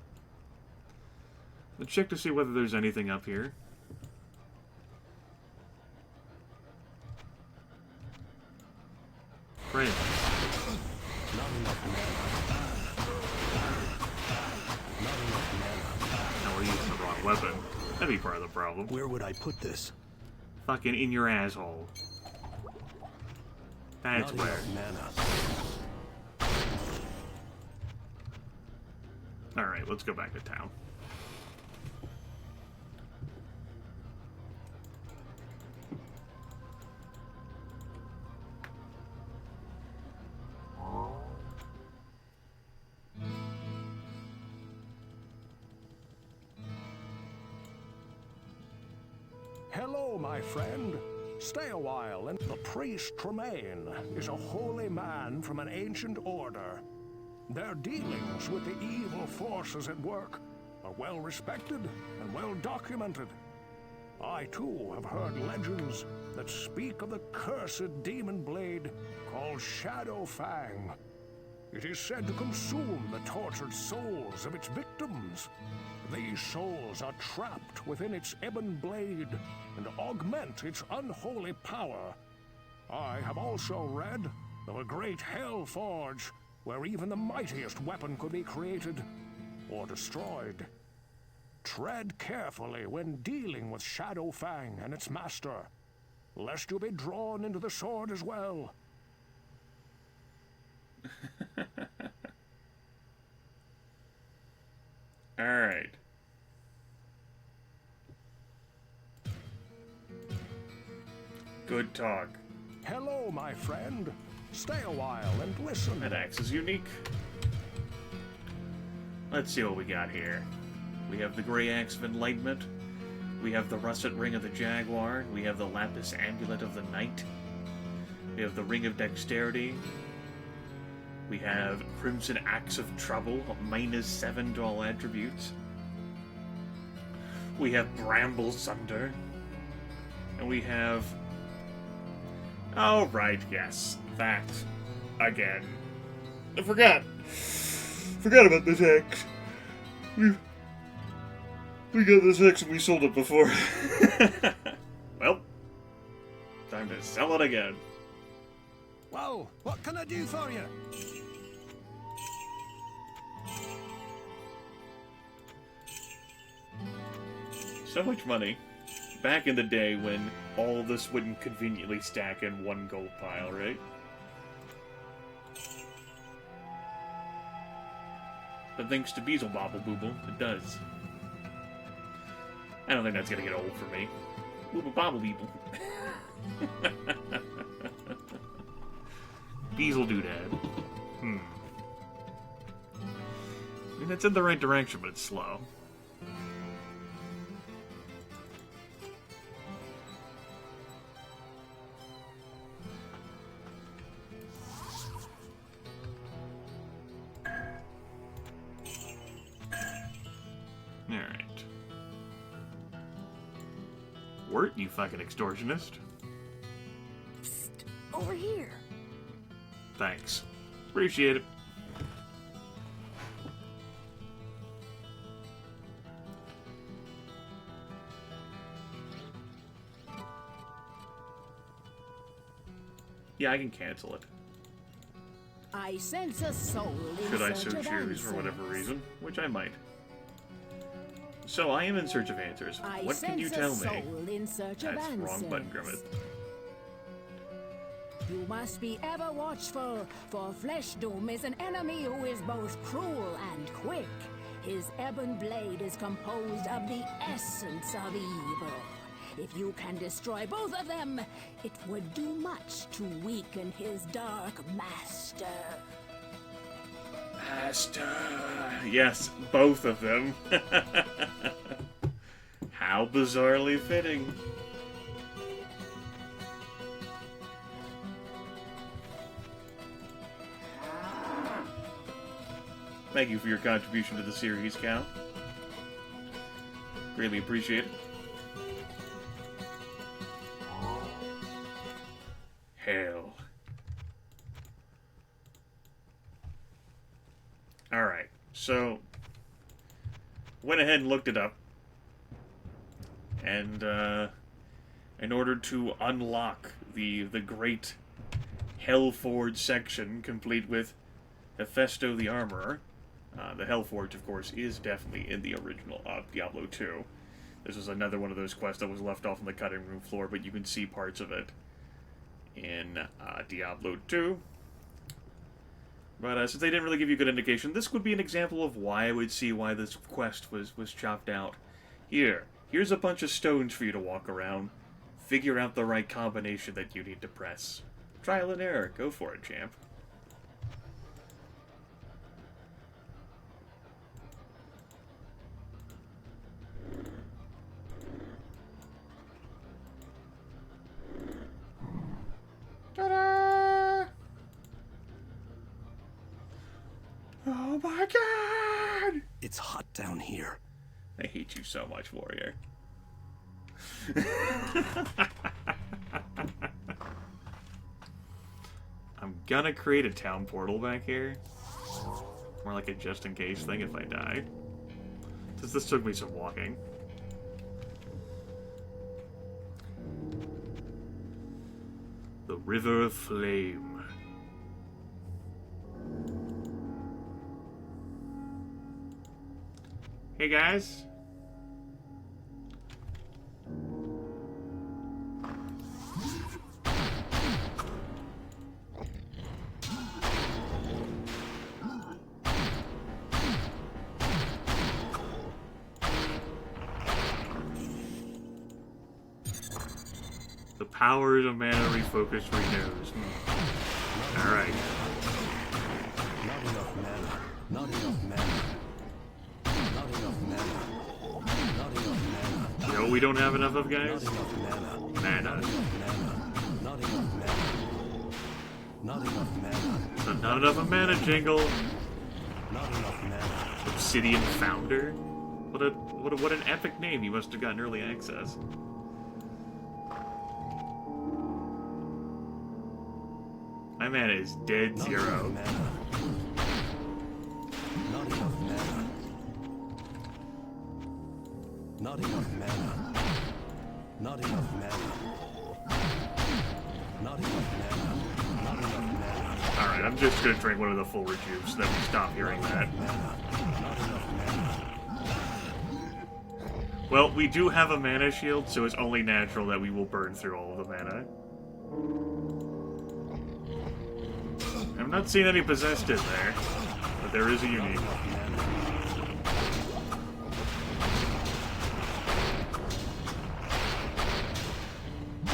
Let's check to see whether there's anything up here. Great. Now we're using the wrong weapon. That'd be part of the problem. Where would I put this? Fucking in your asshole. That's where. Alright, let's go back to town. Hello, my friend. Stay a while, and the priest Tremaine is a holy man from an ancient order. Their dealings with the evil forces at work are well respected and well documented. I, too, have heard legends that speak of the cursed demon blade called Shadow Fang. It is said to consume the tortured souls of its victims. These souls are trapped within its ebon blade and augment its unholy power. I have also read of a great hell forge where even the mightiest weapon could be created or destroyed. Tread carefully when dealing with Shadowfang and its master, lest you be drawn into the sword as well. Alright. Good talk. Hello, my friend. Stay a while and listen. That axe is unique. Let's see what we got here. We have the Grey Axe of Enlightenment. We have the Russet Ring of the Jaguar. We have the Lapis Amulet of the Knight. We have the Ring of Dexterity. We have Crimson Axe of Trouble, -7 to all attributes. We have Bramble Sunder. And we have... Oh, right, yes. That. Again. I forgot. Forgot about this axe. We got this axe and we sold it before. Well, time to sell it again. Well, what can I do for you? So much money. Back in the day when all of this wouldn't conveniently stack in one gold pile, right? But thanks to Beezle Bobble Booble, it does. I don't think that's gonna get old for me. Booble Bobble Beeble. Beezle Doodad. I mean, it's in the right direction, but it's slow. Alright. Wirt, you fucking extortionist. Psst, over here. Thanks. Appreciate it. Yeah, I can cancel it. I sense a soul in Should I search so of choose for whatever answers. reason, which I might. So I am in search of answers. I What can you sense a tell me? soul in search of That's answers. wrong button, Grimith. You must be ever watchful, for Fleshdoom is an enemy who is both cruel and quick. His ebon blade is composed of the essence of evil. If you can destroy both of them, it would do much to weaken his dark master. Master. Yes, both of them. How bizarrely fitting. Thank you for your contribution to the series, Cal. Greatly appreciate it. Hell. Alright, so went ahead and looked it up. And in order to unlock the great Hellforge section, complete with Hephaestus the Armorer, the Hellforge, of course, is definitely in the original Diablo 2. This was another one of those quests that was left off on the cutting room floor, but you can see parts of it in Diablo 2. But since they didn't really give you a good indication, this would be an example of why I would see why this quest was chopped out. Here's a bunch of stones for you to walk around. Figure out the right combination that you need to press. Trial and error. Go for it, champ. Ta-da! Oh my god! It's hot down here. I hate you so much, warrior. I'm gonna create a town portal back here. More like a just-in-case thing if I die. Since this took me some walking. The River of Flame. Hey guys. The powers of mana refocus renews. Alright. Not enough mana. Not enough mana. Not enough mana. Not enough mana. You know what we don't have enough of, guys? Not enough mana. Mana. Not enough mana. Not enough mana. Not enough of mana, Jingle. Not enough mana. Obsidian Founder? What an epic name. You must have gotten early access. My mana is dead zero. Not enough mana. Not enough mana. Not enough mana. Not enough mana. Not enough mana. Alright, I'm just gonna drink one of the full rejuves so that we stop hearing that. Not enough mana. Well, we do have a mana shield, so it's only natural that we will burn through all of the mana. I'm not seeing any possessed in there, but there is a unique.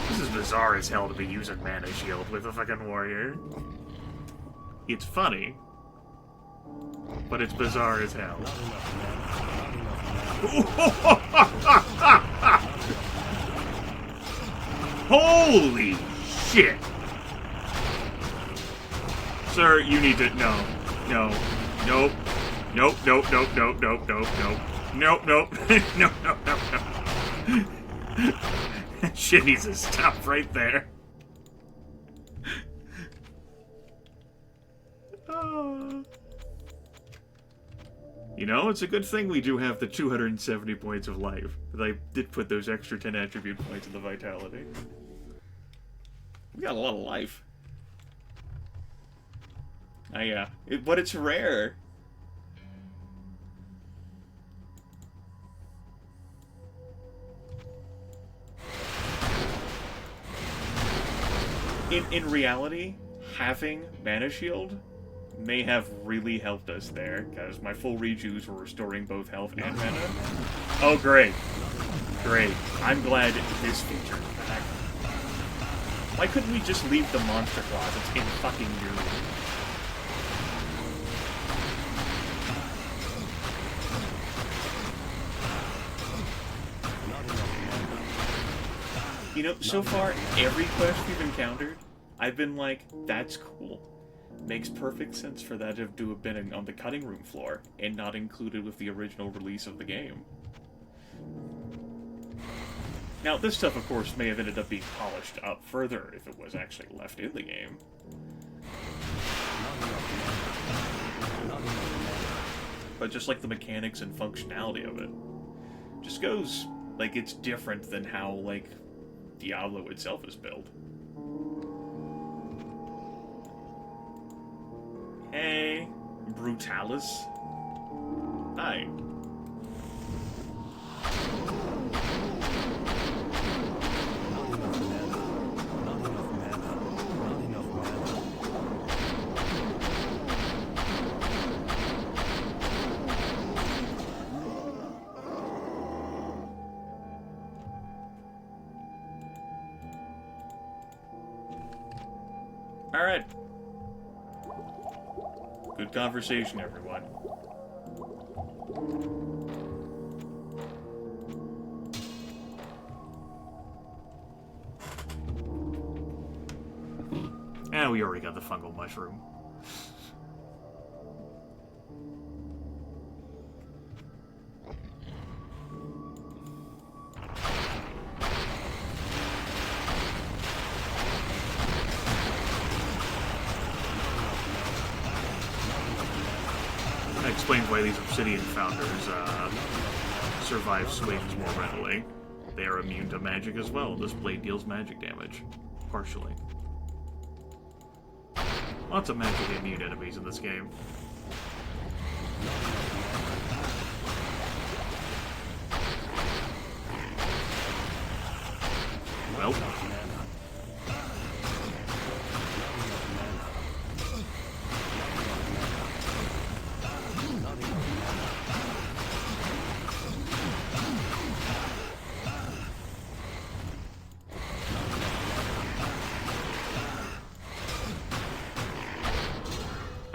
This is bizarre as hell to be using mana shield with a fucking warrior. It's funny, but it's bizarre as hell. Holy shit! Sir, you need to... No. No. Nope. Nope, nope, nope, nope, nope, nope, nope. Nope, nope. No, no, no, no. Shit needs to stop right there. You know, it's a good thing we do have the 270 points of life. But I did put those extra 10 attribute points in the vitality. We got a lot of life. But it's rare. In reality, having Mana Shield may have really helped us there, because my full rejuves were restoring both health and mana. Oh, great. Great. I'm glad this feature is back. Why couldn't we just leave the monster closets in fucking Doom? You know, so far, every quest we've encountered, I've been like, that's cool. Makes perfect sense for that to have been on the cutting room floor, and not included with the original release of the game. Now, this stuff, of course, may have ended up being polished up further if it was actually left in the game. But just like the mechanics and functionality of it, just goes, like, it's different than how, like, Diablo itself is built. Hey, Brutalis. Hi. Alright. Good conversation, everyone. And we already got the fungal mushroom. That explains why these Obsidian founders survive swings more readily. They are immune to magic as well. This blade deals magic damage. Partially. Lots of magically immune enemies in this game. Well.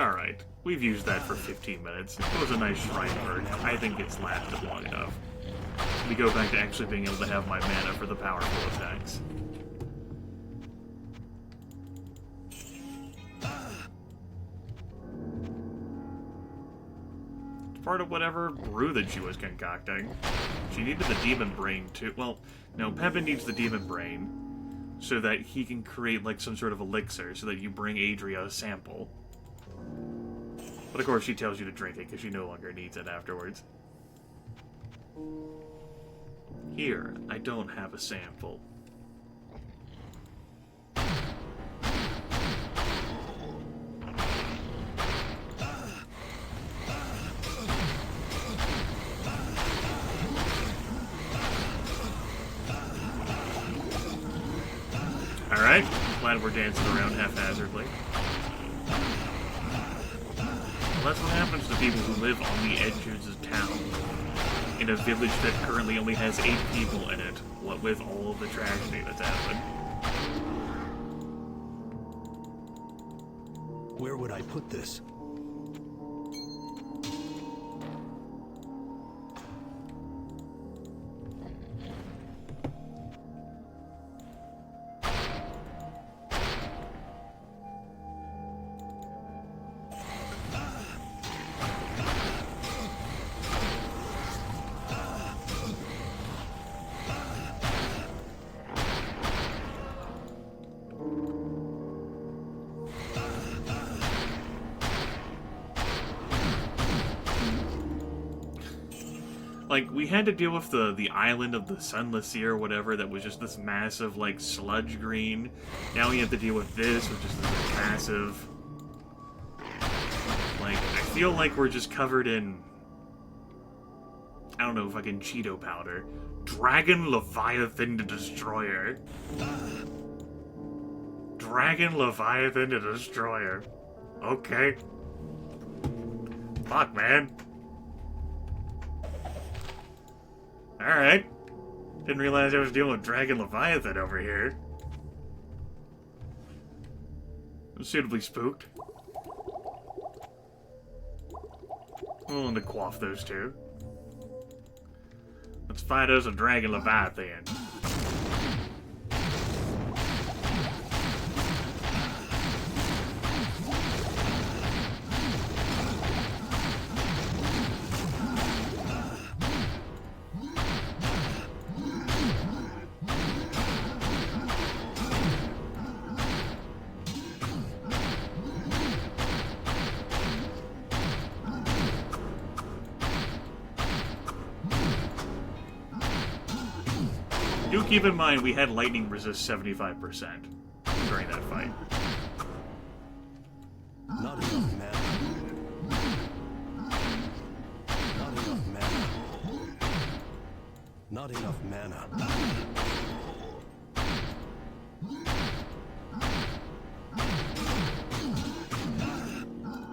Alright, we've used that for 15 minutes. It was a nice shrine perk. I think it's lasted long enough. We go back to actually being able to have my mana for the powerful attacks. It's part of whatever brew that she was concocting. She needed the demon brain too. Well, no, Pepin needs the demon brain so that he can create like some sort of elixir so that you bring Adria a sample. But of course she tells you to drink it because she no longer needs it afterwards. Here, I don't have a sample. Alright, glad we're dancing around haphazardly. Well, that's what happens to people who live on the edges of town. In a village that currently only has 8 people in it, what with all of the tragedy that's happened. Where would I put this? Like, we had to deal with the island of the Sunless Sea or whatever that was just this massive, like, sludge green. Now we have to deal with this, which is this massive... Like, I feel like we're just covered in... I don't know, fucking Cheeto powder. Dragon Leviathan the Destroyer. Dragon Leviathan the Destroyer. Okay. Fuck, man. Alright. Didn't realize I was dealing with Dragon Leviathan over here. I'm suitably spooked. I'm willing to quaff those two. Let's fight us a Dragon Leviathan. Do keep in mind we had lightning resist 75% during that fight. Not enough mana. Not enough mana. Not enough mana.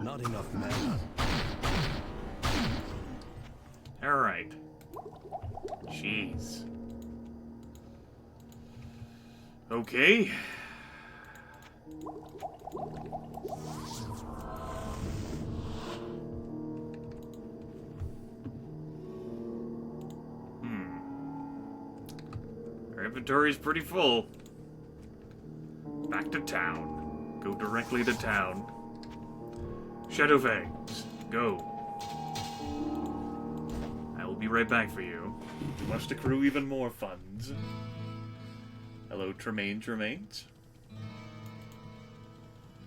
Not enough mana. Alright. Jeez. Okay. Our inventory's pretty full. Back to town. Go directly to town. Shadowfangs, go. I will be right back for you. Must accrue even more funds. Hello, Tremaines.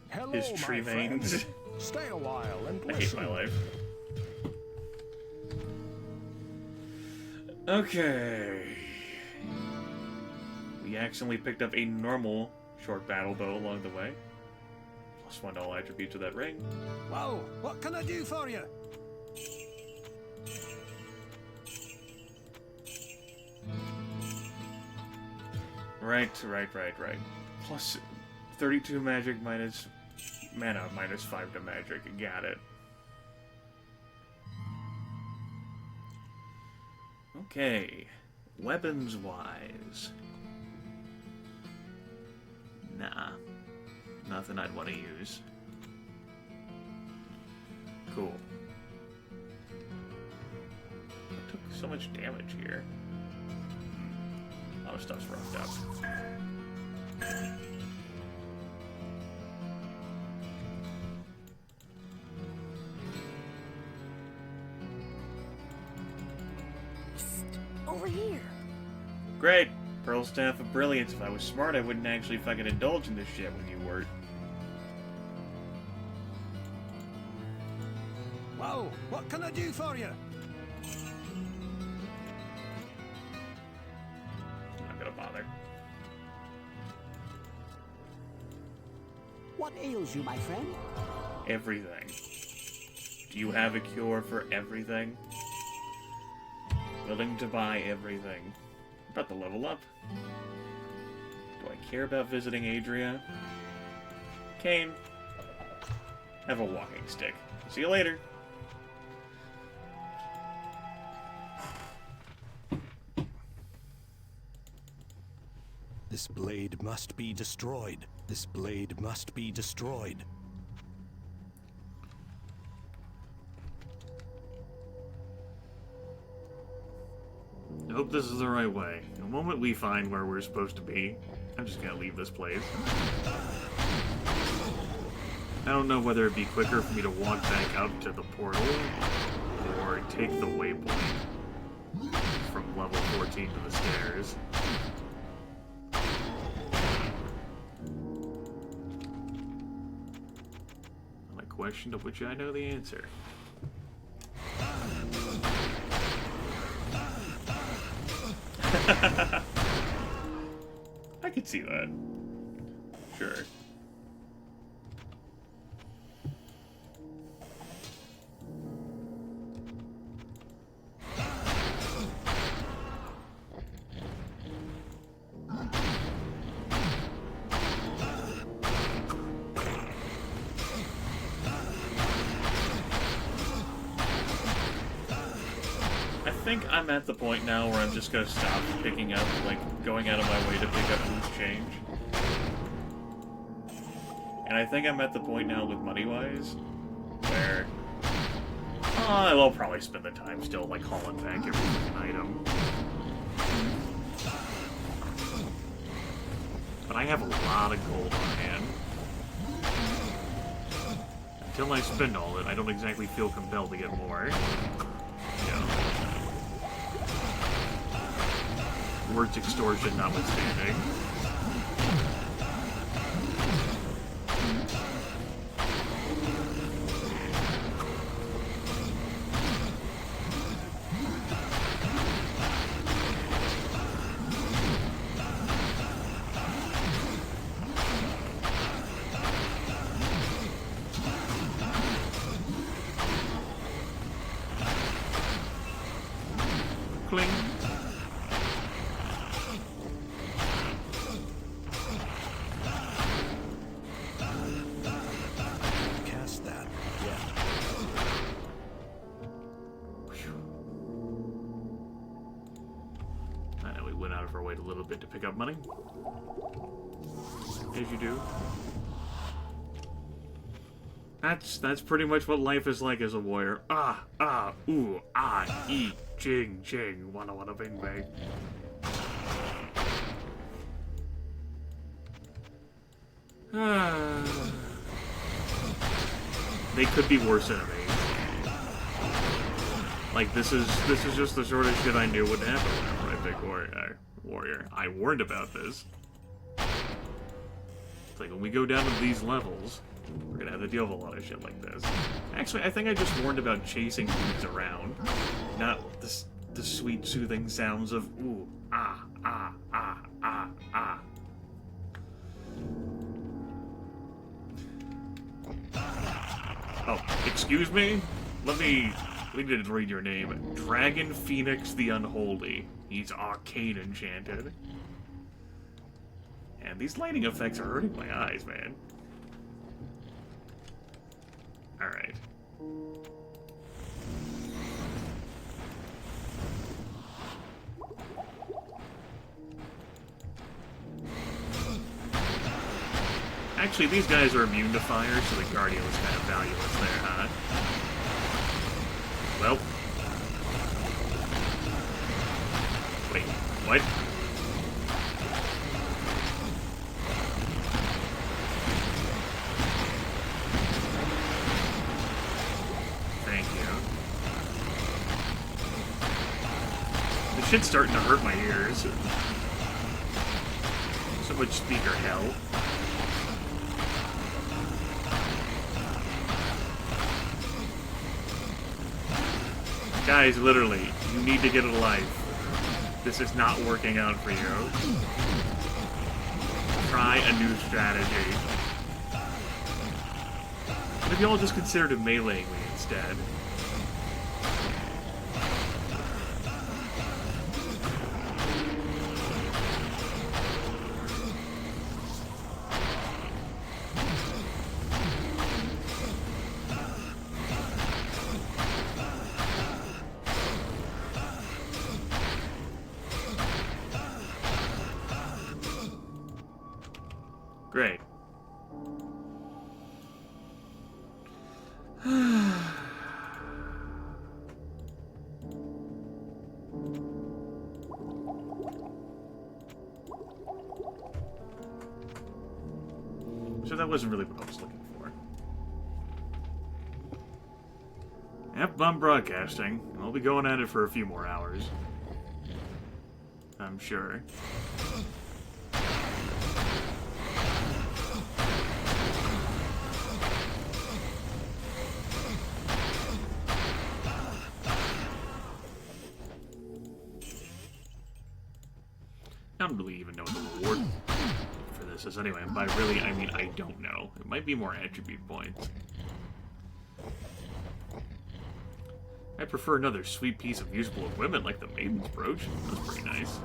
Hello, His my Tremaines. friend. Stay a while and I hate listen. my life. Okay. We accidentally picked up a normal short battle bow along the way. +1 to all attributes of that ring. Whoa, what can I do for you? Right. Plus 32 magic minus mana, -5 to magic. Got it. Okay. Weapons-wise. Nah. Nothing I'd want to use. Cool. I took so much damage here. A lot of stuff's roughed up. Psst, over here. Great! Pearl Staff of Brilliance. If I was smart, I wouldn't actually fucking indulge in this shit when you weren't. Whoa, what can I do for you? I'm not gonna bother. What ails you, my friend? Everything. Do you have a cure for everything? Willing to buy everything. About to level up. Do I care about visiting Adria? Kane. Have a walking stick. See you later. This blade must be destroyed. This blade must be destroyed. I hope this is the right way. The moment we find where we're supposed to be, I'm just gonna leave this place. I don't know whether it'd be quicker for me to walk back up to the portal, or take the waypoint from level 14 to the stairs. A question to which I know the answer. I could see that. Sure. I think I'm at the point now where I'm just gonna stop picking up, like, going out of my way to pick up loose change. And I think I'm at the point now with money-wise, where I'll probably spend the time still, like, hauling back every fucking item. But I have a lot of gold on hand. Until I spend all it, I don't exactly feel compelled to get more. Words extortion notwithstanding. Cling. A little bit to pick up money, as you do. That's pretty much what life is like as a warrior. Ching ching, wanna bing bang. They could be worse enemies. Like this is just the sort of shit I knew would happen whenever I pick warrior. I warned about this. It's like when we go down to these levels, we're gonna have to deal with a lot of shit like this. Actually, I think I just warned about chasing dudes around, not this the sweet, soothing sounds of ooh, ah, ah, ah, ah, ah. Oh, excuse me? Let me just read your name. Dragon Phoenix the Unholy. He's arcane enchanted. And these lighting effects are hurting my eyes, man. Alright. Actually, these guys are immune to fire, so the Guardian was kind of valueless there, huh? Well. Wait, what? Thank you. This shit's starting to hurt my ears. So much speaker hell. Guys, literally, you need to get a life. This is not working out for you. Try a new strategy. What if y'all just considered meleeing me instead? Great. So that wasn't really what I was looking for. F-bomb broadcasting. I'll be going at it for a few more hours. I'm sure. I don't really even know what the reward for this is anyway. By really, I mean I don't know. It might be more attribute points. I prefer another sweet piece of usable equipment like the Maiden's Brooch. That's pretty nice.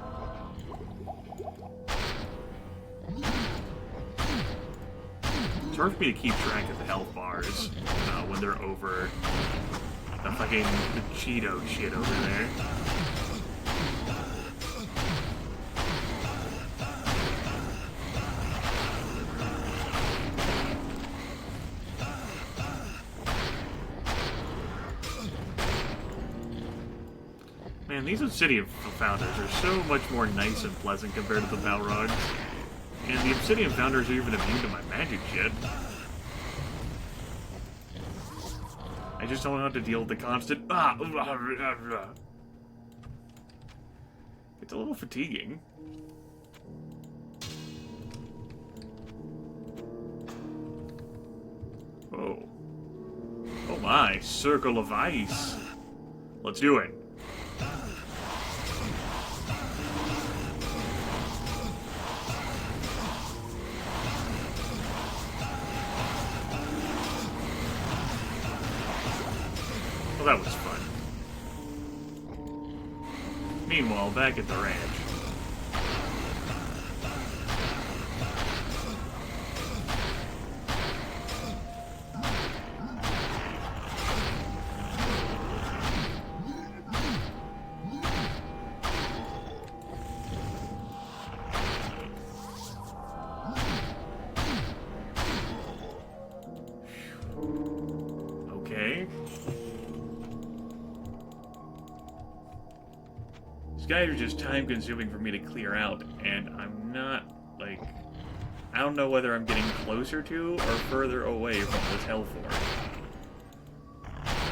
It's hard for me to keep track of the health bars when they're over the fucking Cheeto shit over there. Man, these Obsidian Founders are so much more nice and pleasant compared to the Balrogs. And the Obsidian Founders are even immune to my magic shit. I just don't have to deal with the constant... It's a little fatiguing. Oh. Oh my, Circle of Ice. Let's do it. Well, that was fun. Meanwhile, back at the ranch. Guys are just time-consuming for me to clear out, and I'm not, like... I don't know whether I'm getting closer to or further away from this Hellforge.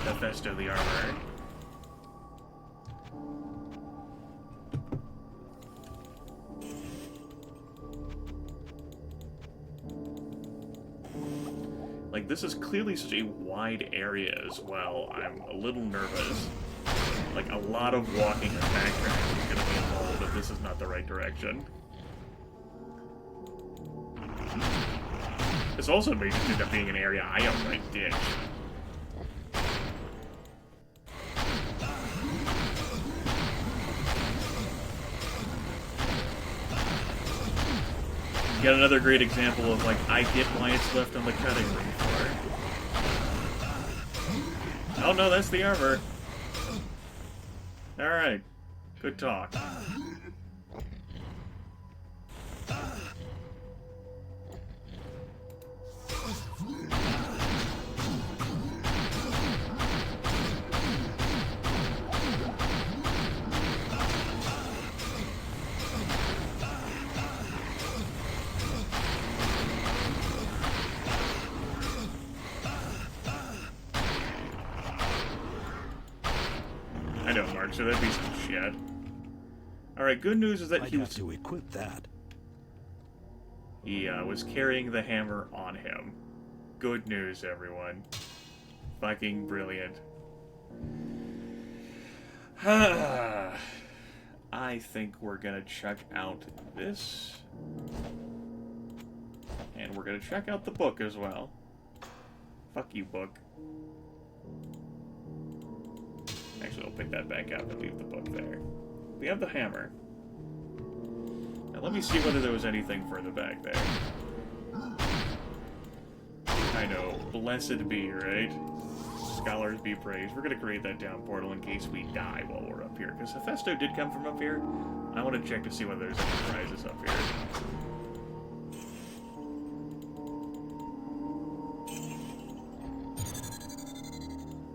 The Festo the Armor. Like, this is clearly such a wide area as well. I'm a little nervous. Like, a lot of walking and backtracking is going to be involved if this is not the right direction. This also may just end up being an area I outright ditch. Yet another great example of, like, I get why it's left on the cutting room floor. Oh no, that's the armor. Alright. Good talk. I know, Mark, so that'd be some shit. Alright, good news is that I'd he have was... to equip that. He was carrying the hammer on him. Good news, everyone. Fucking brilliant. I think we're gonna check out this. And we're gonna check out the book as well. Fuck you, book. Actually, I'll pick that back up and leave the book there. We have the hammer. Now let me see whether there was anything further back there. I know. Blessed be, right? Scholars be praised. We're gonna create that down portal in case we die while we're up here. Because Hephaestus did come from up here. I want to check to see whether there's any prizes up here.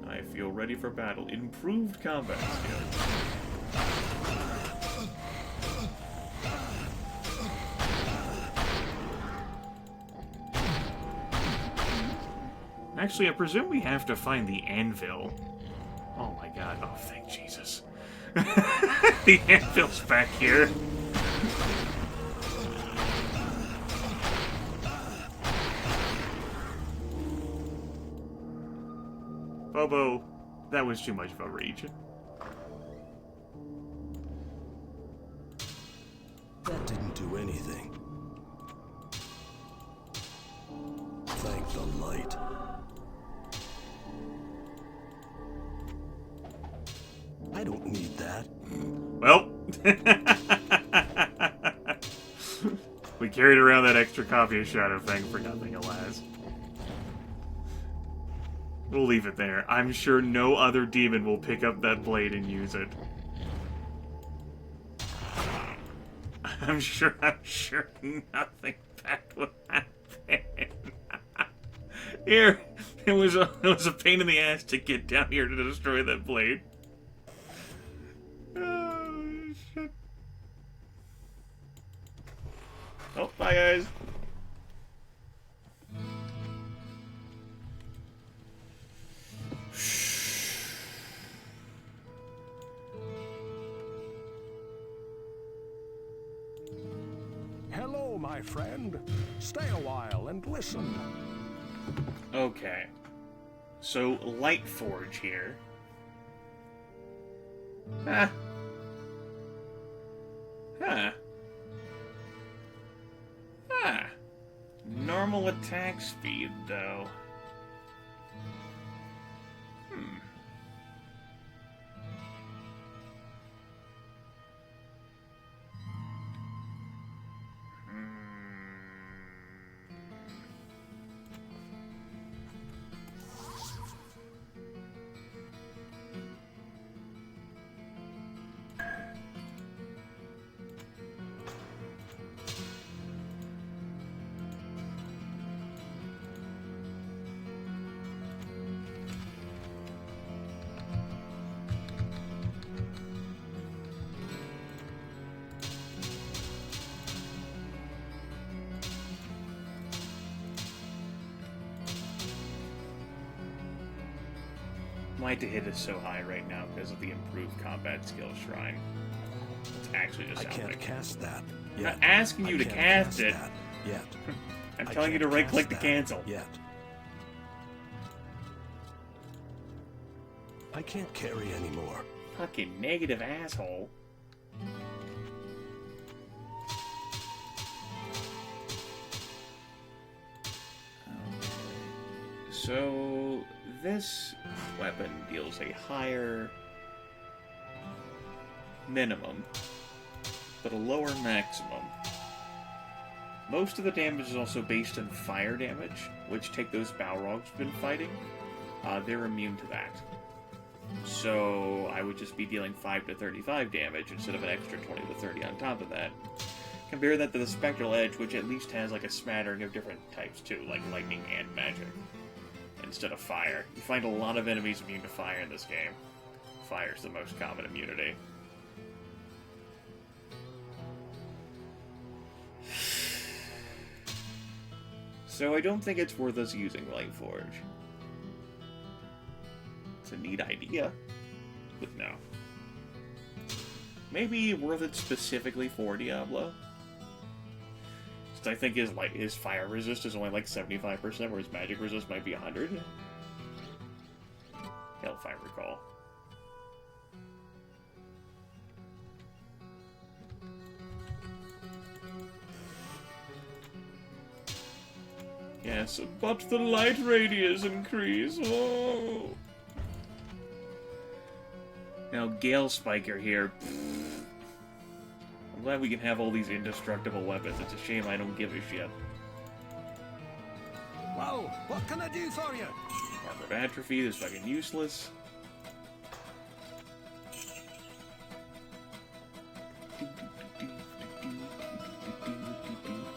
I feel ready for battle. Improved combat skills. Actually, I presume we have to find the anvil. Oh my god. Oh, thank Jesus. The anvil's back here. Bobo, that was too much of a reach. That didn't do anything. Thank the light. I don't need that. Well, we carried around that extra copy of Shadow Fang for nothing, alas. We'll leave it there. I'm sure no other demon will pick up that blade and use it. I'm sure nothing bad will happen. Here, it was a pain in the ass to get down here to destroy that blade. Oh, shit. Oh, bye, guys. Hello, my friend. Stay a while and listen. Okay. So, Lightforge here. Huh. Normal attack speed, though. My hit is so high right now because of the improved combat skill shrine. It's actually just I can't cast that yet. I'm not asking you to cast it. That yet. I'm telling you to right-click to cancel. Yet. I can't carry anymore. Fucking negative asshole. So, this weapon deals a higher minimum, but a lower maximum. Most of the damage is also based on fire damage, which take those Balrogs we've been fighting. They're immune to that. So I would just be dealing 5 to 35 damage instead of an extra 20 to 30 on top of that. Compare that to the Spectral Edge, which at least has like a smattering of different types too, like lightning and magic, instead of fire. You find a lot of enemies immune to fire in this game. Fire is the most common immunity. So I don't think it's worth us using Lightforge. It's a neat idea, but no. Maybe worth it specifically for Diablo. Since I think his fire resist is only like 75%, where his magic resist might be 100. Hell, if I recall. Yes, but the light radius increase. Oh. Now, Gale Spiker here. I'm glad we can have all these indestructible weapons. It's a shame I don't give a shit. Whoa, what can I do for you? Mark of Atrophy is fucking useless.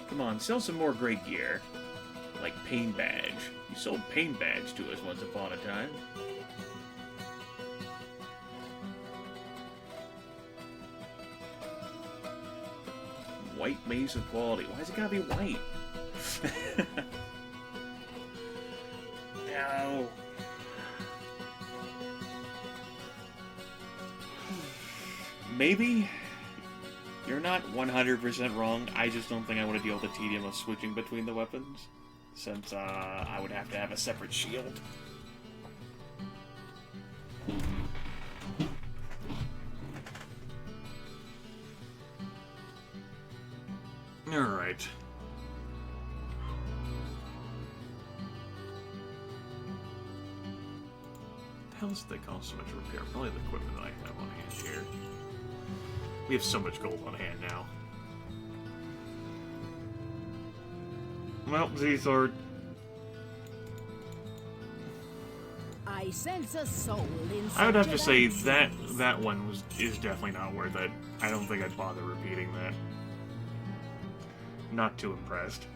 Come on, sell some more great gear. Like Pain Badge. You sold Pain Badge to us once upon a time. White Mace of Quality. Why's it gotta be white? No. Maybe you're not 100% wrong. I just don't think I want to deal with the tedium of switching between the weapons, since I would have to have a separate shield. Alright. What the hell does they cost so much to repair? Probably the equipment that I have on hand here. We have so much gold on hand now. Well, Z-Sword. I sense a soul inside. I would have to say that one is definitely not worth it. I don't think I'd bother repeating that. Not too impressed.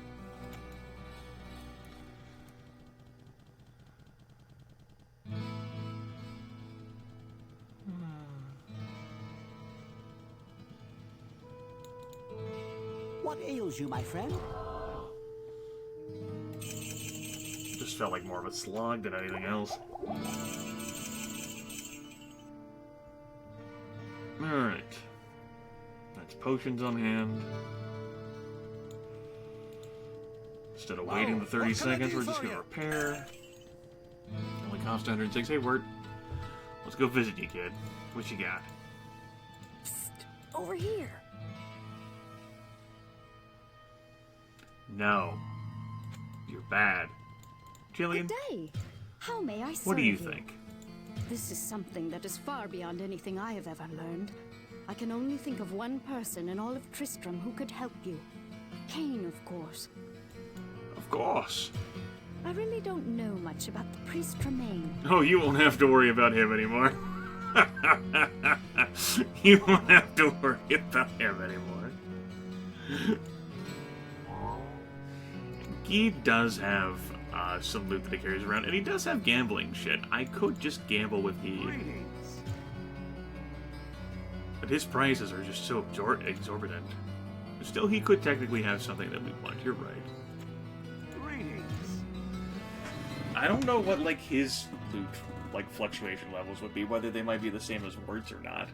What ails you, my friend? Just felt like more of a slog than anything else. Alright. That's potions on hand. Instead of waiting the 30 seconds, we're just gonna repair. Only cost 106. Hey, Word. Let's go visit you, kid. What you got? Psst, over here. No. You're bad. Jillian, Good day. How may I serve you? what do you think? This is something that is far beyond anything I have ever learned. I can only think of one person in all of Tristram who could help you. Cain, of course. Of course. I really don't know much about the priest Tremaine. Oh, you won't have to worry about him anymore. You won't have to worry about him anymore. He does have some loot that he carries around, and he does have gambling shit. I could just gamble with Guy. But his prices are just so exorbitant. Still, he could technically have something that we want. You're right. I don't know what, like, his loot, like, fluctuation levels would be, whether they might be the same as Word's or not.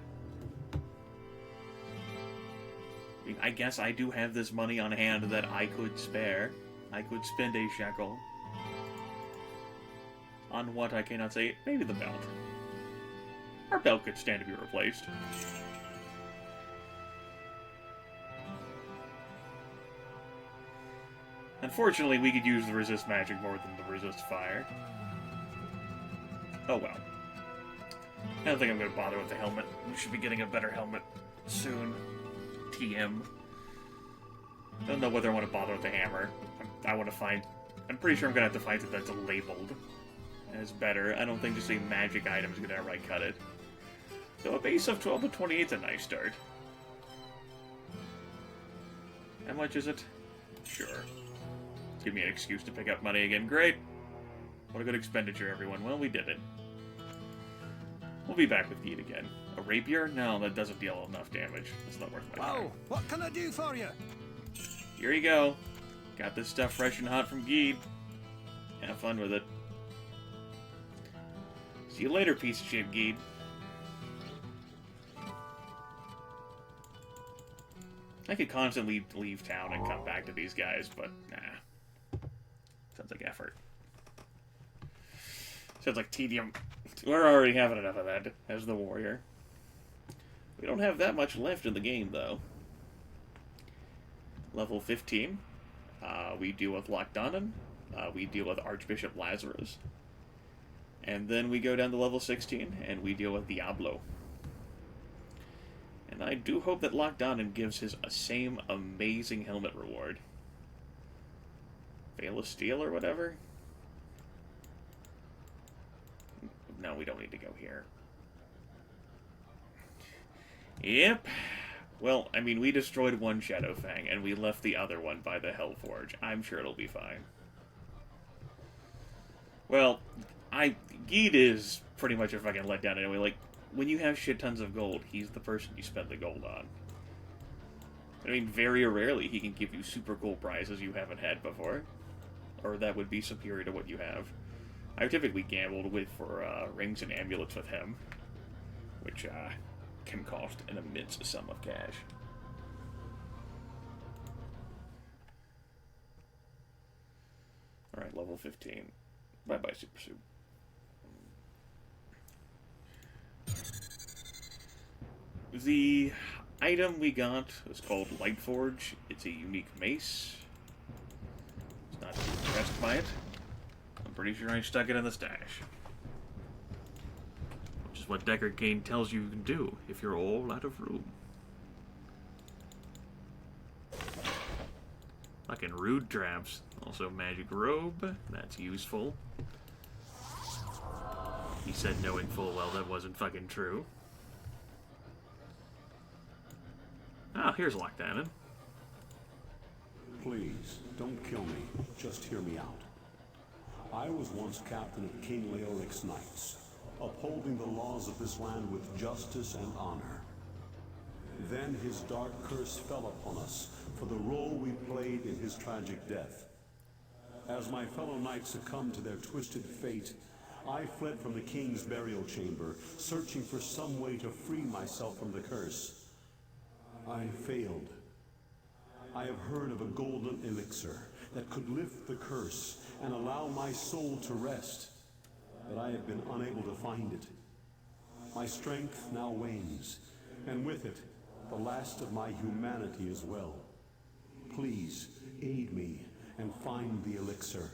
I mean, I guess I do have this money on hand that I could spare. I could spend a shekel. On what I cannot say. Maybe the belt. Our belt could stand to be replaced. Unfortunately, we could use the resist magic more than the resist fire. Oh well. I don't think I'm going to bother with the helmet. We should be getting a better helmet soon. TM. Don't know whether I want to bother with the hammer. I want to find... I'm pretty sure I'm going to have to find it that's labeled as better. I don't think just a magic item is going to outright cut it. So a base of 12 to 28 is a nice start. How much is it? Sure. Give me an excuse to pick up money again. Great! What a good expenditure, everyone. Well, we did it. We'll be back with Geet again. A rapier? No, that doesn't deal enough damage. It's not worth my time. Whoa! What can I do for you? Here you go. Got this stuff fresh and hot from Geet. Have fun with it. See you later, piece of shit, Geet. I could constantly leave town and come back to these guys, but nah. Sounds like effort. Sounds like tedium. We're already having enough of that as the warrior. We don't have that much left in the game, though. Level 15, we deal with Lochdonan. We deal with Archbishop Lazarus. And then we go down to level 16, and we deal with Diablo. And I do hope that Lochdonan gives his same amazing helmet reward. Veil of Steel or whatever? No, we don't need to go here. Yep. Well, I mean, we destroyed one Shadowfang, and we left the other one by the Hellforge. I'm sure it'll be fine. Well, Geet is pretty much a fucking letdown anyway. Like, when you have shit tons of gold, he's the person you spend the gold on. I mean, very rarely he can give you super cool prizes you haven't had before. Or that would be superior to what you have. I've typically gambled for rings and amulets with him, which can cost an immense sum of cash. Alright, level 15. Bye-bye, Super Soup. The item we got was called Lightforge. It's a unique mace. It's not too impressed by it. I'm pretty sure I stuck it in the stash. Which is what Deckard Cain tells you can do if you're all out of room. Fucking rude traps. Also magic robe. That's useful. He said knowing full well that wasn't fucking true. Ah, here's Lochdonan. Please, don't kill me. Just hear me out. I was once captain of King Leoric's knights, upholding the laws of this land with justice and honor. Then his dark curse fell upon us for the role we played in his tragic death. As my fellow knights succumbed to their twisted fate, I fled from the king's burial chamber, searching for some way to free myself from the curse. I failed. I have heard of a golden elixir that could lift the curse and allow my soul to rest, but I have been unable to find it. My strength now wanes, and with it, the last of my humanity as well. Please, aid me and find the elixir.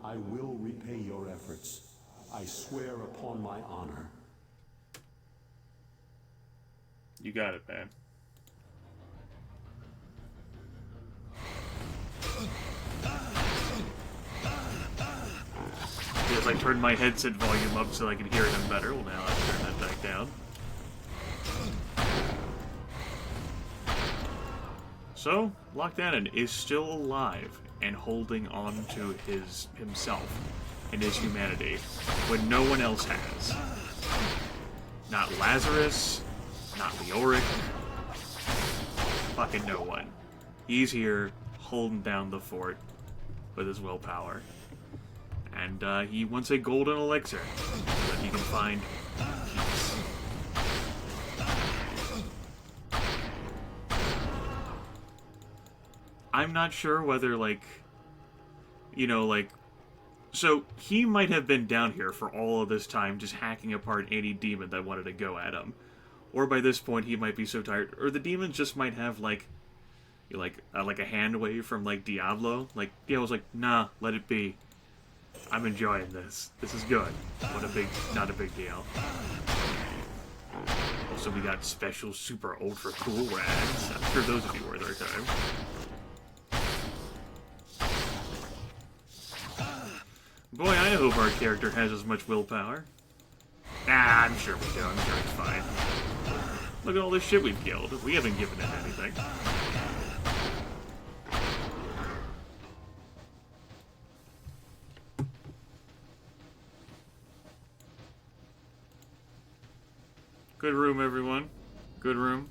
I will repay your efforts. I swear upon my honor. You got it, man. Yes, I turned my headset volume up so I could hear him better. Well, now I'll turn that back down. So, Lochdonan is still alive and holding on to himself and his humanity when no one else has. Not Lazarus, not Leoric, fucking no one. He's here holding down the fort with his willpower. And he wants a golden elixir so that he can find peace. I'm not sure whether, like, you know, like, So, he might have been down here for all of this time just hacking apart any demon that wanted to go at him. Or by this point, he might be so tired. Or the demons just might have, like a hand wave from, like, Diablo. Like, Diablo's like, nah, let it be. I'm enjoying this. This is good. Not a big deal. Also, we got special, super, ultra cool rags. I'm sure those would be worth our time. Boy, I hope our character has as much willpower. Nah, I'm sure we do. I'm sure it's fine. Look at all this shit we've killed. We haven't given it anything. Good room, everyone. Good room.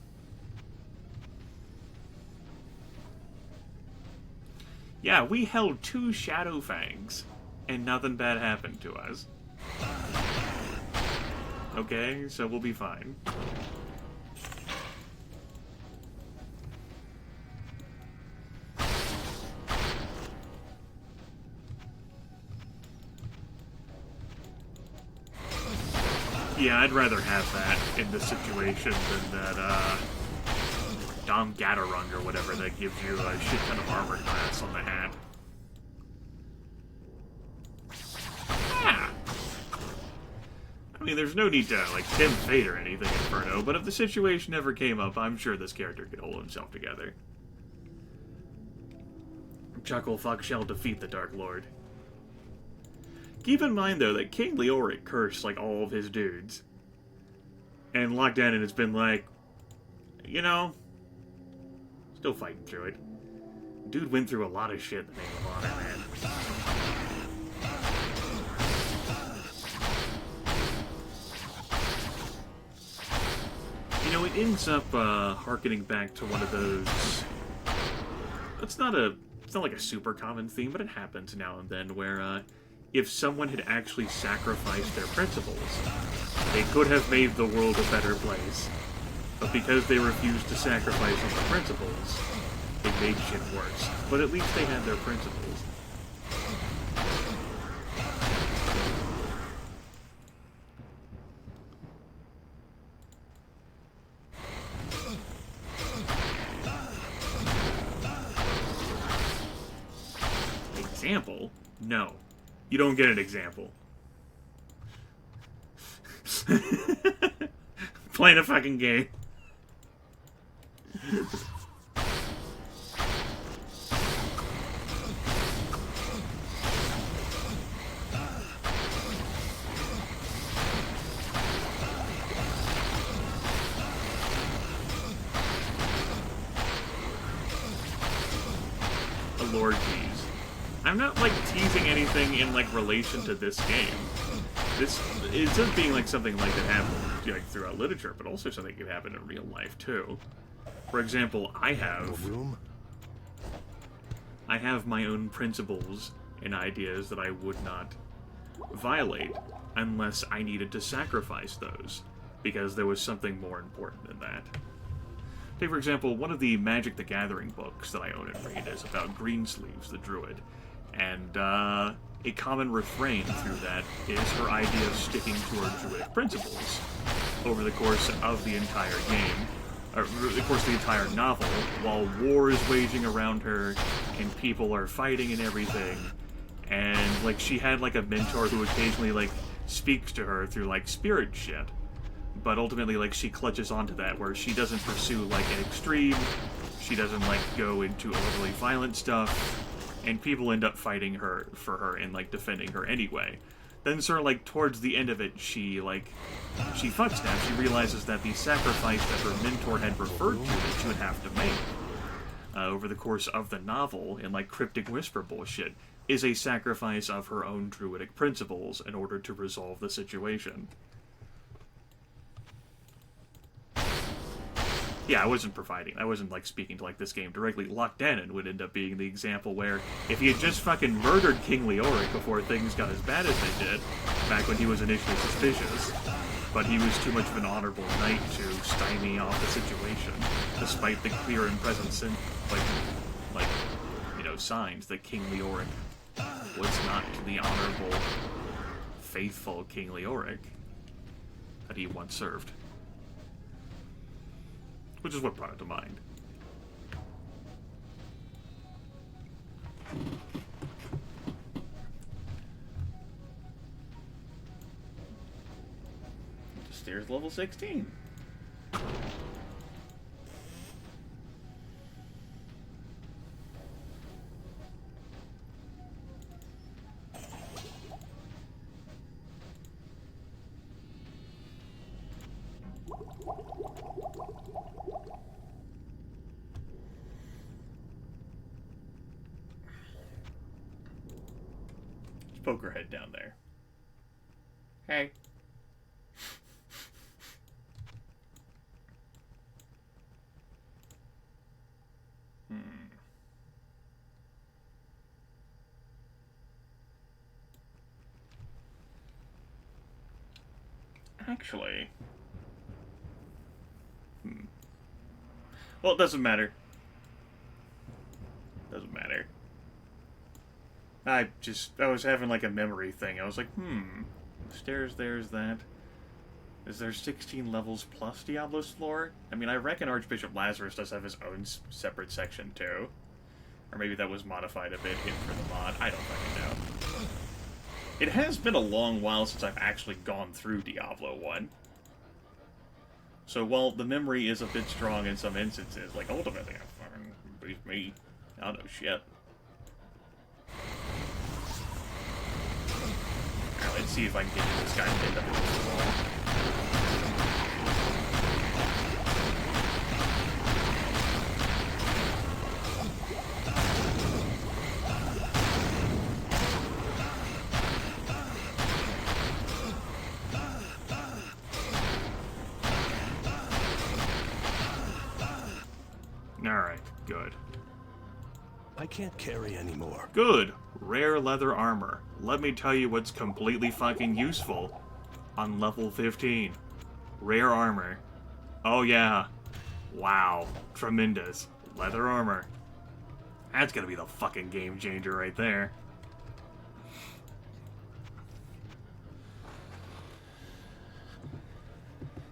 Yeah, we held 2 Shadow Fangs, and nothing bad happened to us. Okay, so we'll be fine. Yeah, I'd rather have that in this situation than that, Dom Gatarung or whatever that gives you a shit ton of armor class on the hat. Yeah. I mean, there's no need to, like, Tim Fate or anything, Inferno, but if the situation ever came up, I'm sure this character could hold himself together. Chucklefuck shall defeat the Dark Lord. Keep in mind, though, that King Leoric cursed, like, all of his dudes. And Lockdown has been like, you know, still fighting through it. Dude went through a lot of shit in the name of honor, man. You know, it ends up, harkening back to one of those... It's not like a super common theme, but it happens now and then, where, if someone had actually sacrificed their principles, they could have made the world a better place. But because they refused to sacrifice on the principles, they made shit worse. But at least they had their principles. Example? No. You don't get an example. Playing a fucking game. Lord tease. I'm not, like, teasing anything in, like, relation to this game. This ends up being, like, something like that happened, like, throughout literature, but also something that could happen in real life, too. For example, I have my own principles and ideas that I would not violate unless I needed to sacrifice those, because there was something more important than that. Take, for example, one of the Magic the Gathering books that I own and read is about Greensleeves, the druid. And, a common refrain through that is her idea of sticking to her druidic principles over the course of the entire game, or the course of the entire novel, while war is waging around her, and people are fighting and everything. And, like, she had, like, a mentor who occasionally, like, speaks to her through, like, spirit shit. But ultimately, like, she clutches onto that, where she doesn't pursue, like, an extreme, she doesn't, like, go into overly violent stuff, and people end up fighting her for her and, like, defending her anyway. Then sort of, like, towards the end of it, she fucks now. She realizes that the sacrifice that her mentor had referred to that she would have to make over the course of the novel, in, like, cryptic whisper bullshit, is a sacrifice of her own druidic principles in order to resolve the situation. Yeah, I wasn't, like, speaking to, like, this game directly. Lockdanon would end up being the example where, if he had just fucking murdered King Leoric before things got as bad as they did, back when he was initially suspicious, but he was too much of an honorable knight to stymie off the situation, despite the clear and present signs that King Leoric was not the honorable, faithful King Leoric that he once served. Which is what brought it to mind. Stairs level 16. Just poke her head down there. Hey. Actually... Well, it doesn't matter. Doesn't matter. I was having like a memory thing. I was like, stairs, there's that. Is there 16 levels plus Diablo's floor? I mean, I reckon Archbishop Lazarus does have his own separate section too. Or maybe that was modified a bit in for the mod. I don't fucking know. It has been a long while since I've actually gone through Diablo 1. So while the memory is a bit strong in some instances, like ultimately, believe me, I don't know shit. Alright, let's see if I can get this guy pinned up against the wall. Alright, good. I can't carry anymore. Good! Rare leather armor. Let me tell you what's completely fucking useful on level 15. Rare armor. Oh yeah. Wow. Tremendous. Leather armor. That's gonna be the fucking game changer right there.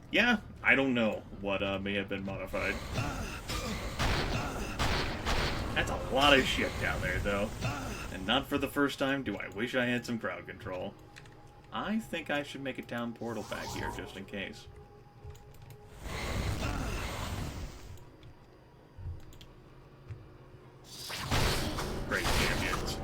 Yeah, I don't know what may have been modified. That's a lot of shit down there, though. And not for the first time do I wish I had some crowd control. I think I should make a town portal back here, just in case. Great champions.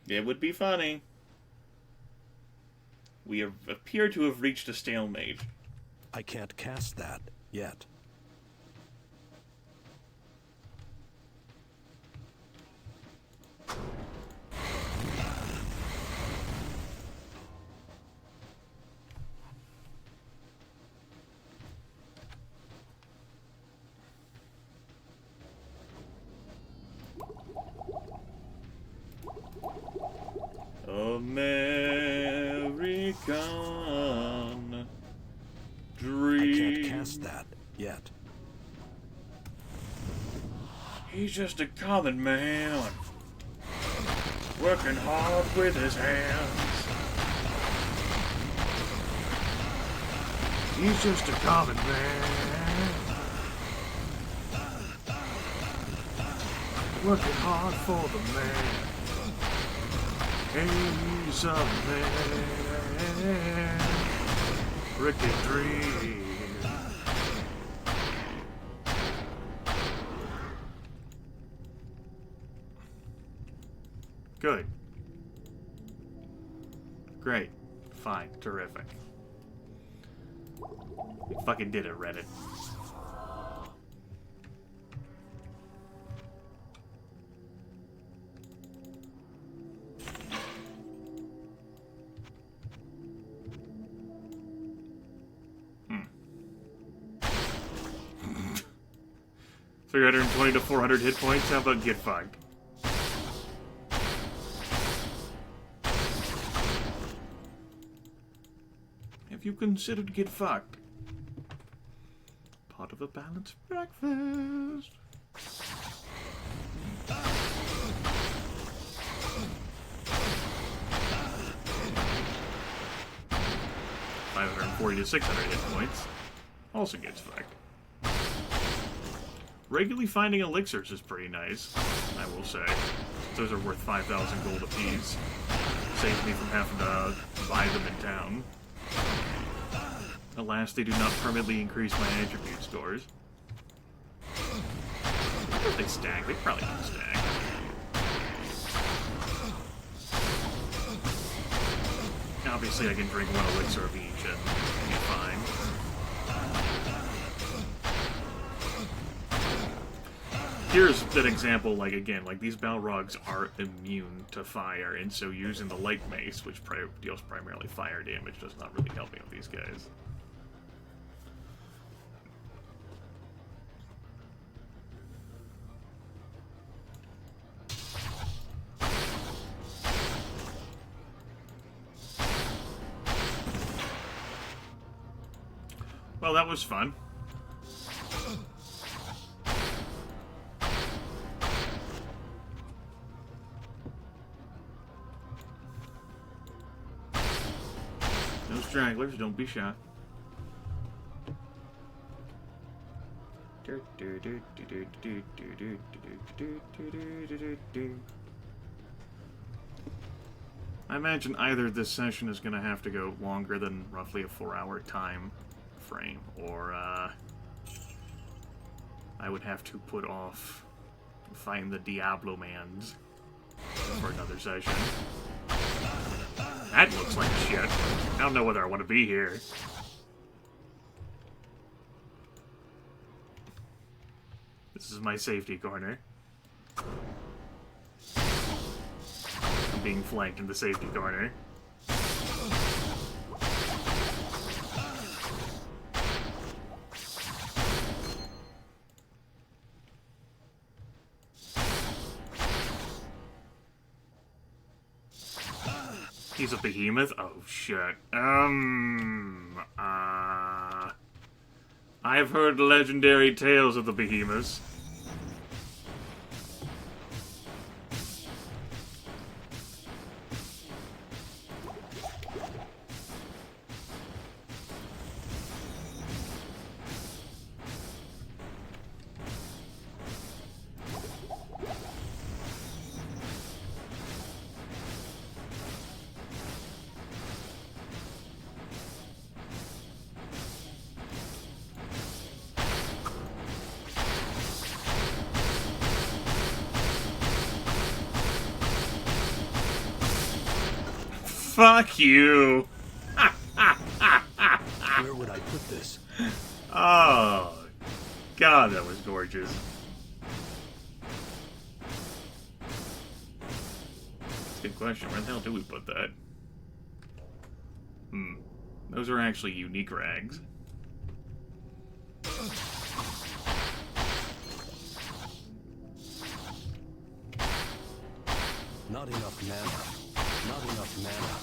It would be funny. We appear to have reached a stalemate. I can't cast that yet. American dream. I can't cast that yet. He's just a common man, working hard with his hands. He's just a common man, working hard for the man. He's a man, Ricky Dream. Good. Great. Fine. Terrific. You fucking did it, Reddit. Hmm. 320 to 400 hit points? How about get fucked? you considered get fucked? Part of a balanced breakfast. 540 to 600 hit points. Also gets fucked. Regularly finding elixirs is pretty nice, I will say. Those are worth 5,000 gold apiece. Saves me from having to buy them in town. Alas, they do not permanently increase my attribute scores. I wonder if they stack. They probably don't stack. Obviously, I can drink one elixir of each and be fine. Here's an example, like, again, like, these Balrogs are immune to fire, and so using the light mace, which deals primarily fire damage, does not really help me with these guys. Well, that was fun. No stragglers, don't be shy. I imagine either this session is going to have to go longer than roughly a 4-hour time frame, or I would have to put off fighting the Diablo mans for another session. That looks like shit. I don't know whether I want to be here. This is my safety corner. I'm being flanked in the safety corner. He's a behemoth? Oh, shit. I've heard legendary tales of the behemoths. Fuck you! Where would I put this? Oh, God, that was gorgeous. That's a good question. Where the hell do we put that? Those are actually unique rags. Not enough mana. Not enough mana.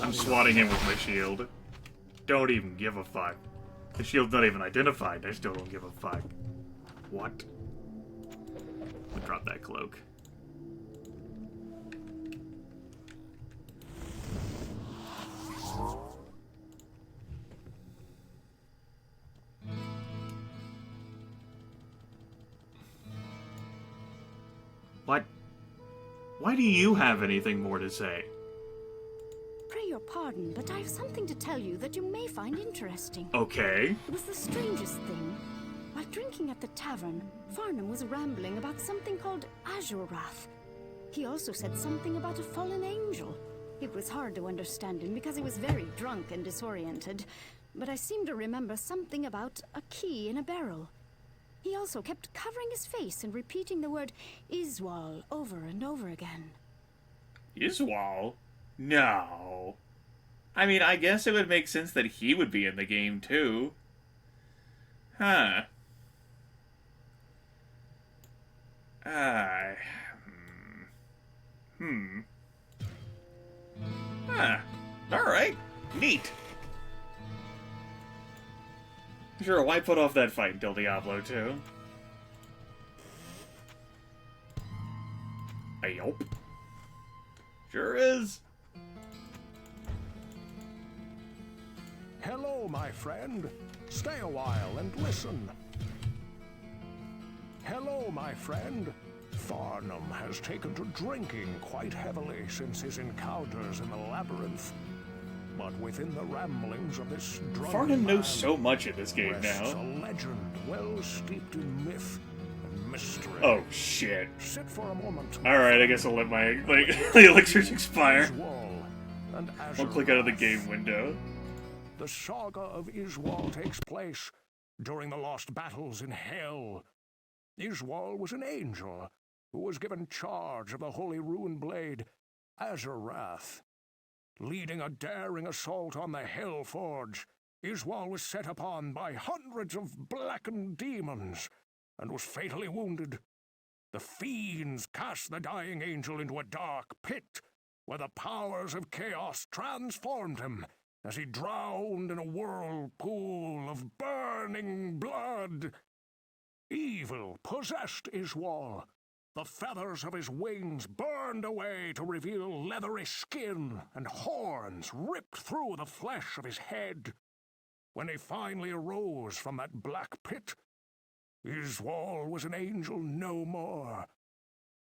I'm swatting him with my shield. Don't even give a fuck. The shield's not even identified. I still don't give a fuck. What? I'll drop that cloak. What? Why do you have anything more to say? Pray your pardon, but I have something to tell you that you may find interesting. Okay. It was the strangest thing. While drinking at the tavern, Farnham was rambling about something called Azurath. He also said something about a fallen angel. It was hard to understand him because he was very drunk and disoriented, but I seem to remember something about a key in a barrel. He also kept covering his face and repeating the word Iswal over and over again. Iswal? No. I mean, I guess it would make sense that he would be in the game, too. Huh. Huh. Alright. Neat. Sure, why put off that fight until Diablo 2? Yup. Sure is. Hello, my friend. Stay a while and listen. Hello, my friend. Farnham has taken to drinking quite heavily since his encounters in the labyrinth. But within the ramblings of this drunken Farnham knows man so much in this game rests now. a legend well steeped in myth and mystery. Oh, shit. Sit for a moment. Alright, I guess I'll let my, the elixirs expire. Iswal and I'll click out of the Azurath. game window. The saga of Iswal takes place during the lost battles in Hell. Iswal was an angel who was given charge of the Holy Rune Blade, Azurath. Leading a daring assault on the Hell Forge, Iswal was set upon by hundreds of blackened demons and was fatally wounded. The fiends cast the dying angel into a dark pit where the powers of chaos transformed him as he drowned in a whirlpool of burning blood. Evil possessed Iswal. The feathers of his wings burned away to reveal leathery skin, and horns ripped through the flesh of his head. When he finally arose from that black pit, Iswal was an angel no more.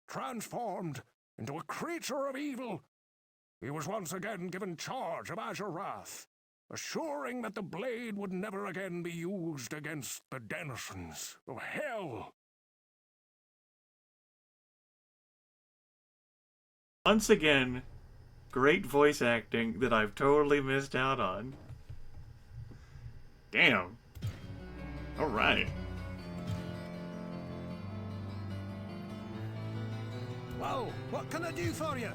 Transformed into a creature of evil, he was once again given charge of Azurath, assuring that the blade would never again be used against the denizens of Hell. Once again, great voice acting that I've totally missed out on. Damn. Alright. Well, what can I do for you?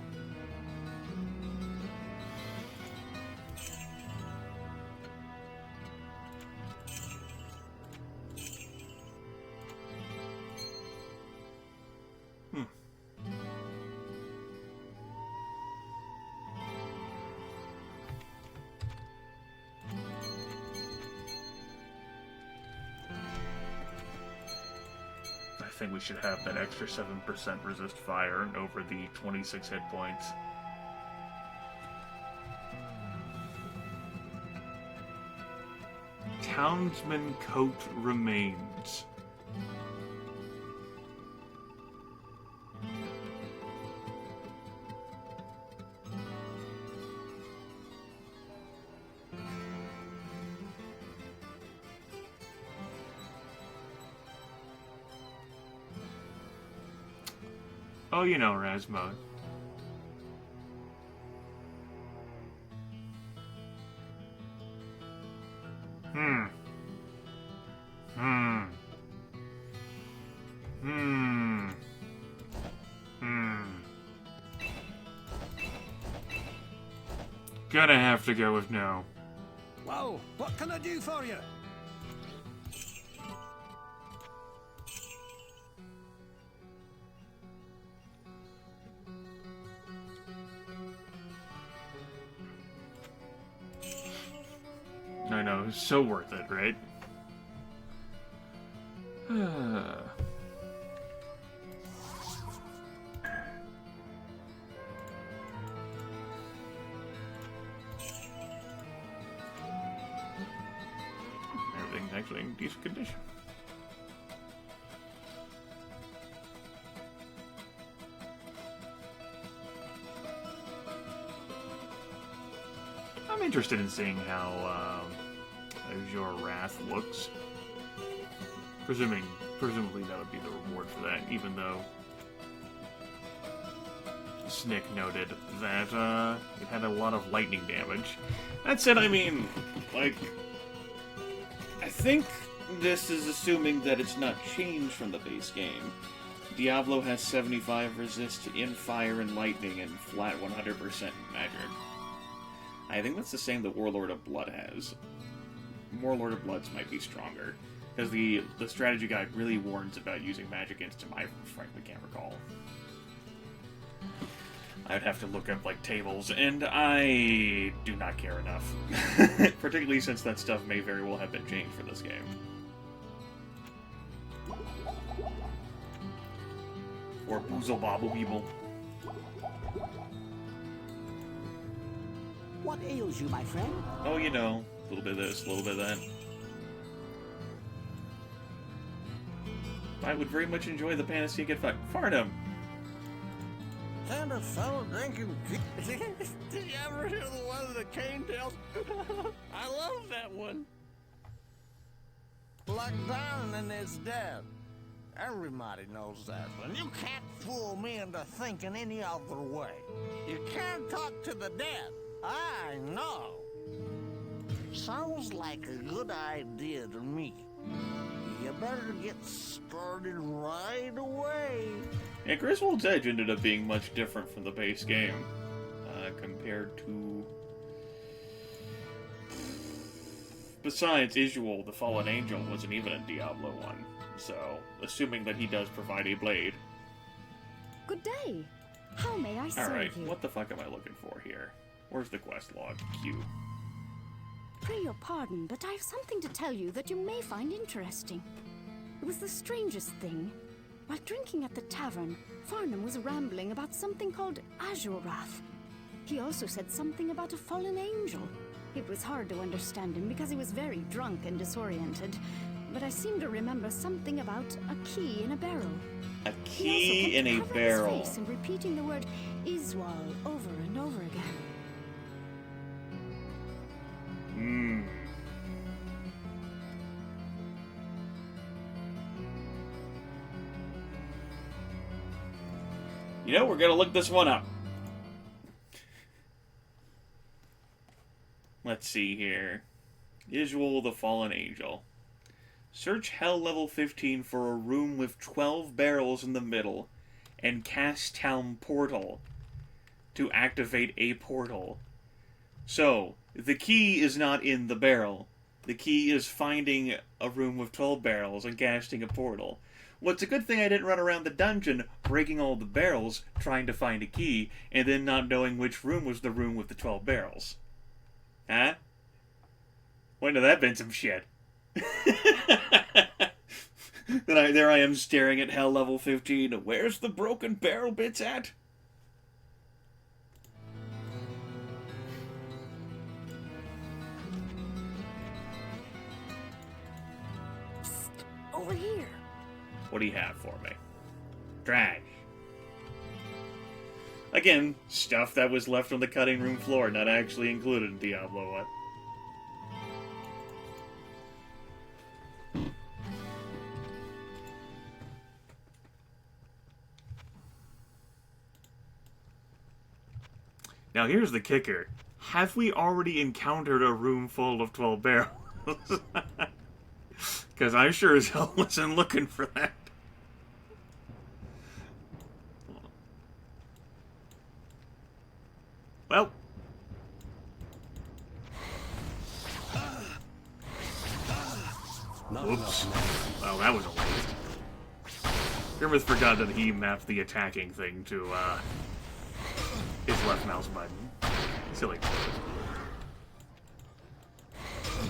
I think we should have that extra 7% resist fire over the 26 hit points. Townsman coat remains. Oh, you know, Raz mode. Gonna have to go with no. Well, what can I do for you? I know, it's so worth it, right? Everything's actually in decent condition. I'm interested in seeing how Azure Wrath looks. Presumably that would be the reward for that, even though Snick noted that it had a lot of lightning damage. That said, I mean, like, I think this is assuming that it's not changed from the base game. Diablo has 75 resist in fire and lightning and flat 100% in magic. I think that's the same that Warlord of Blood has. Warlord of Bloods might be stronger, because the strategy guide really warns about using magic instant. I frankly can't recall. I'd have to look up, like, tables, and I do not care enough. Particularly since that stuff may very well have been changed for this game. Or Boozle Bobble Weeble. What ails you, my friend? Oh, you know, a little bit of this, a little bit of that. I would very much enjoy the Panacea Get Fucked. Farnham! And a fellow drinking. Did you ever hear the one of the cane tails? I love that one. Like dying and it's dead. Everybody knows that, and you can't fool me into thinking any other way. You can't talk to the dead. I know. Sounds like a good idea to me. You better get started right away. Yeah, Griswold's Edge ended up being much different from the base game, compared to... Besides, Isuel, the Fallen Angel, wasn't even in Diablo 1, so, assuming that he does provide a blade. Good day. How may I serve Alright, you? what the fuck am I looking for here? Where's the quest log? Q. Pray your pardon, but I have something to tell you that you may find interesting. It was the strangest thing. While drinking at the tavern, Farnham was rambling about something called Azuroth. He also said something about a fallen angel. It was hard to understand him because he was very drunk and disoriented, but I seem to remember something about a key in a barrel. A key in a barrel. His face and repeating the word Iswal over and over again. You know, we're gonna look this one up. Let's see here. Isuel the Fallen Angel. Search Hell level 15 for a room with 12 barrels in the middle and cast Town Portal to activate a portal. So, the key is not in the barrel. The key is finding a room with 12 barrels and casting a portal. Well, it's a good thing I didn't run around the dungeon breaking all the barrels trying to find a key and then not knowing which room was the room with the 12 barrels. Huh? Wouldn't have that been some shit? There I am staring at Hell level 15. Where's the broken barrel bits at? Psst, over here. What do you have for me? Drag. Again, stuff that was left on the cutting room floor, not actually included in Diablo 1. Now here's the kicker. Have we already encountered a room full of 12 barrels? Because I sure as hell wasn't looking for that. Well. Oops. Well, that was a waste. Grimith forgot that he mapped the attacking thing to, his left mouse button. Silly.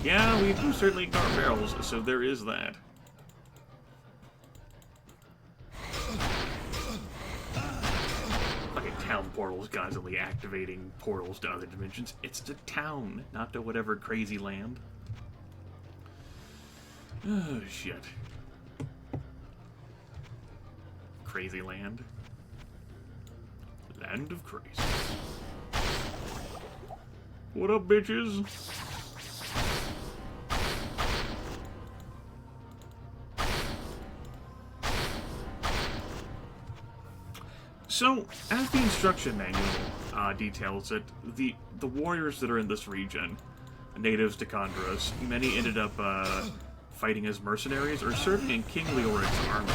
Yeah, we do certainly ignore barrels, so there is that. Fucking town portals constantly activating portals to other dimensions. It's to town, not to whatever crazy land. Oh, shit. Crazy land. Land of crazy. What up, bitches? So, as the instruction manual details it, the warriors that are in this region, natives to Condros, many ended up fighting as mercenaries or serving in King Leoric's army.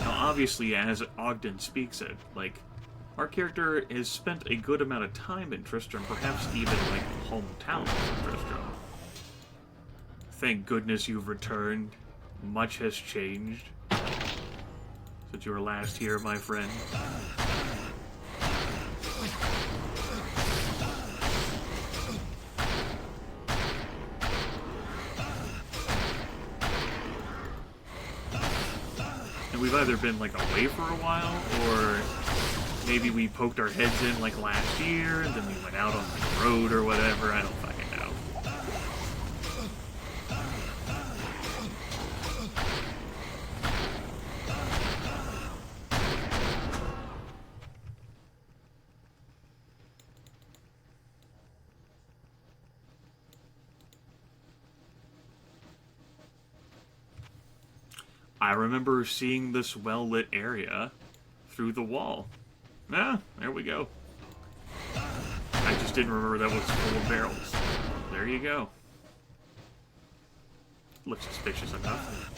Now, obviously, as Ogden speaks it, like, our character has spent a good amount of time in Tristram, perhaps even, like, hometown of Tristram. Thank goodness you've returned. Much has changed since you were last here, my friend. And we've either been, like, away for a while, or maybe we poked our heads in, like, last year, and then we went out on the road or whatever. I don't fucking know. I remember seeing this well-lit area through the wall. Ah, there we go. I just didn't remember that was full of barrels. There you go. Looks suspicious enough.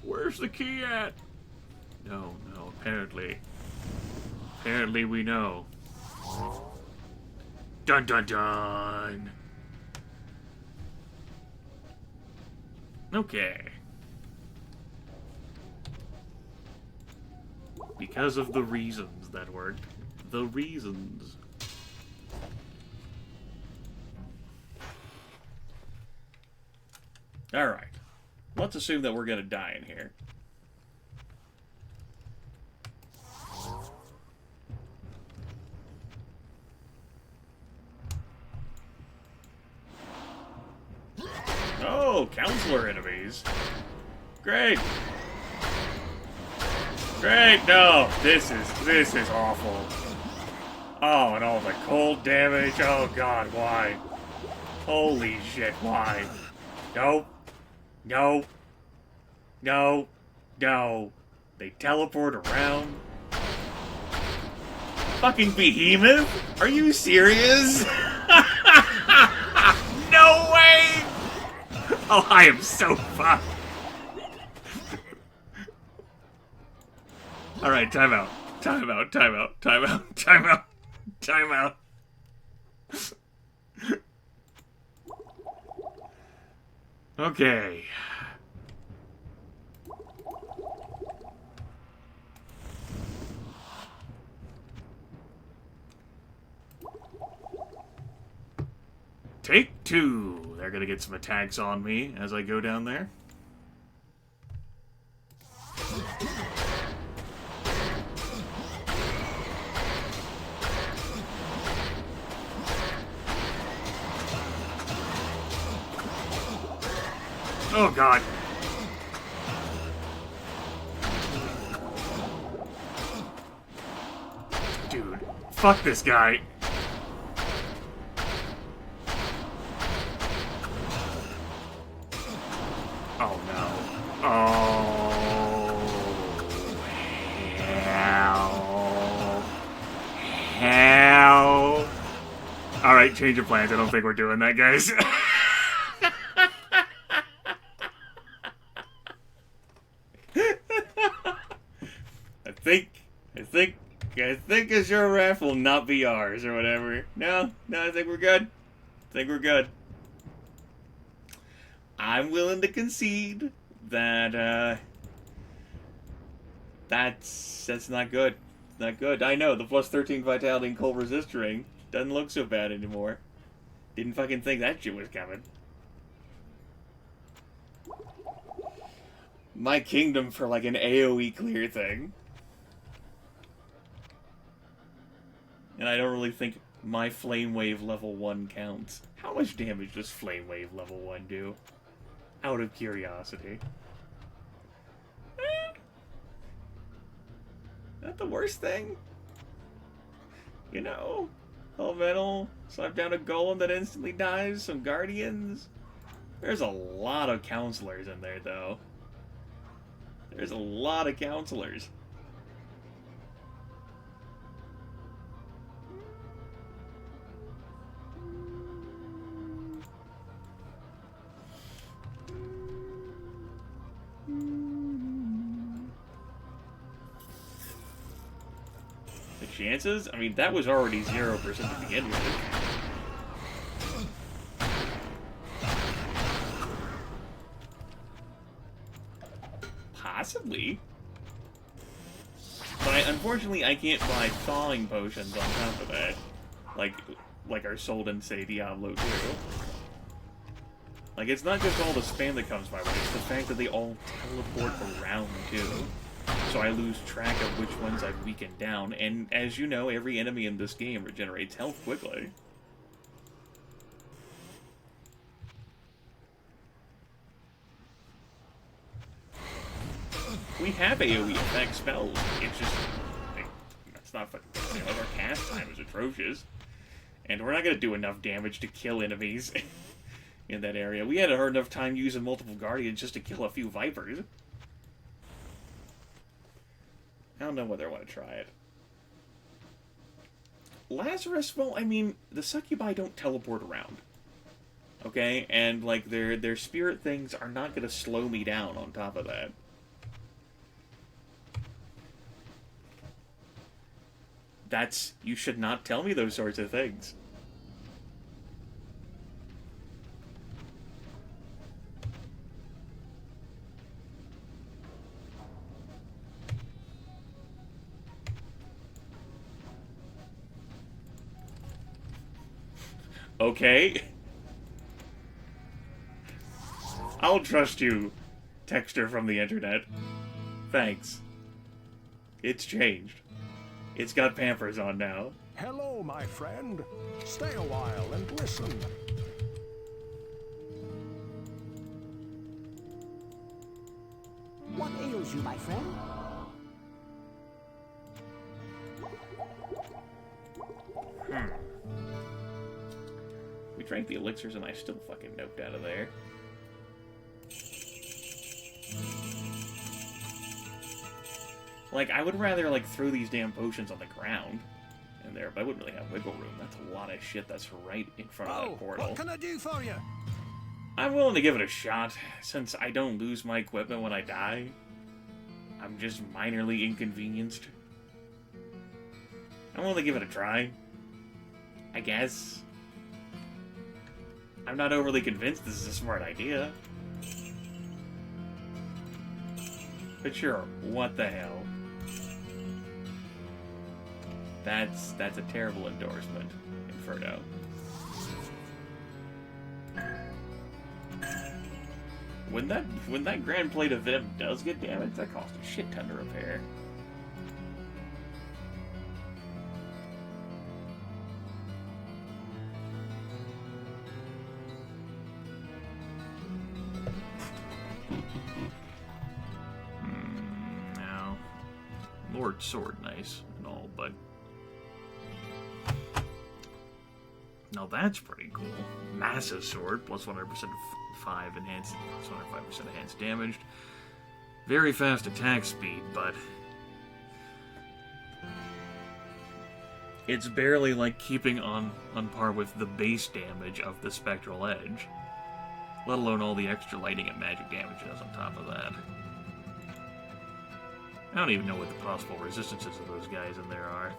Where's the key at? No, apparently. Apparently we know. Dun dun dun! Okay. Because of the reasons that worked. The reasons. Alright. Let's assume that we're gonna die in here. Oh, counselor enemies. Great. Great, no. This is awful. Oh, and all the cold damage. Oh god, why? Holy shit, why? Nope. No. No. No. They teleport around. Fucking behemoth? Are you serious? No way! Oh, I am so fucked. Alright, time out. Time out, time out, time out, time out, time out. Okay. Take two. They're gonna get some attacks on me as I go down there. Oh god. Dude, fuck this guy. Oh no. Oh. Hell. Hell. Alright, change of plans. I don't think we're doing that, guys. I think Azure Wrath will not be ours or whatever. No, I think we're good. I think we're good. I'm willing to concede that that's not good. Not good. I know, the plus 13 vitality and cold resist ring doesn't look so bad anymore. Didn't fucking think that shit was coming. My kingdom for like an AoE clear thing. And I don't really think my Flame Wave level 1 counts. How much damage does Flame Wave level 1 do? Out of curiosity. Not the worst thing. You know, Elemental, slap down a golem that instantly dies, some guardians. There's a lot of counselors in there, though. There's a lot of counselors. The chances? I mean, that was already 0% to begin with. Possibly. But unfortunately, I can't buy thawing potions on top of that. like are sold in, say, Diablo 2. Like, it's not just all the spam that comes my way, it's the fact that they all teleport around, too. So I lose track of which ones I've weakened down, and as you know, every enemy in this game regenerates health quickly. We have AoE effect spells, it's just, like, that's not fucking, our cast time is atrocious. And we're not gonna do enough damage to kill enemies in that area. We had a hard enough time using multiple Guardians just to kill a few Vipers. I don't know whether I want to try it. Lazarus, well, I mean, the Succubi don't teleport around. Okay? And, like, their spirit things are not gonna slow me down on top of that. You should not tell me those sorts of things. Okay. I'll trust you, texter from the internet. Thanks. It's changed. It's got Pampers on now. Hello, my friend. Stay a while and listen. What ails you, my friend? We drank the elixirs and I still fucking noped out of there. Like, I would rather, like, throw these damn potions on the ground in there, but I wouldn't really have wiggle room. That's a lot of shit that's right in front of that portal. What can I do for you? I'm willing to give it a shot, since I don't lose my equipment when I die. I'm just minorly inconvenienced. I'm willing to give it a try. I guess. I'm not overly convinced this is a smart idea. But sure, what the hell? That's a terrible endorsement, Inferno. When that Grand Plate of Venom does get damaged, that costs a shit ton to repair. Now, Lord Sword, nice and all, but now that's pretty cool. Massive sword, plus 100% 5 enhanced, plus 105% enhanced damage. Very fast attack speed, but it's barely like keeping on par with the base damage of the Spectral Edge. Let alone all the extra lightning and magic damage it does on top of that. I don't even know what the possible resistances of those guys in there are.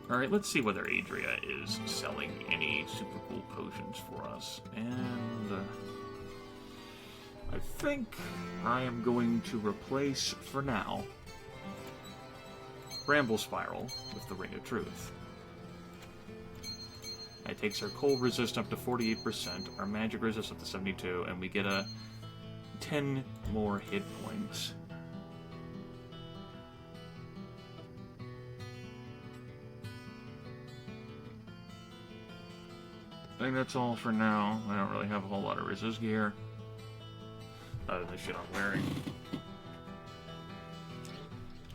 Alright, let's see whether Adria is selling any super cool potions for us. And I think I am going to replace, for now, Bramble Spiral with the Ring of Truth. It takes our cold resist up to 48%, our magic resist up to 72, and we get a 10 more hit points. I think that's all for now. I don't really have a whole lot of resist gear, other than the shit I'm wearing.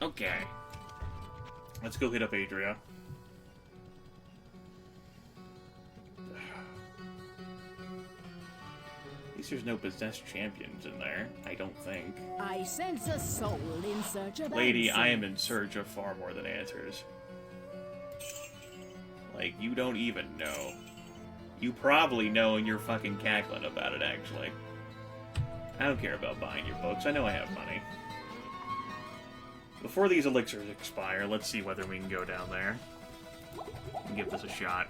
Okay. Let's go hit up Adria. At least there's no possessed champions in there, I don't think. I sense a soul in search of Lady, answers. I am in search of far more than answers. Like, you don't even know. You probably know and you're fucking cackling about it, actually. I don't care about buying your books. I know I have money. Before these elixirs expire, let's see whether we can go down there and give this a shot.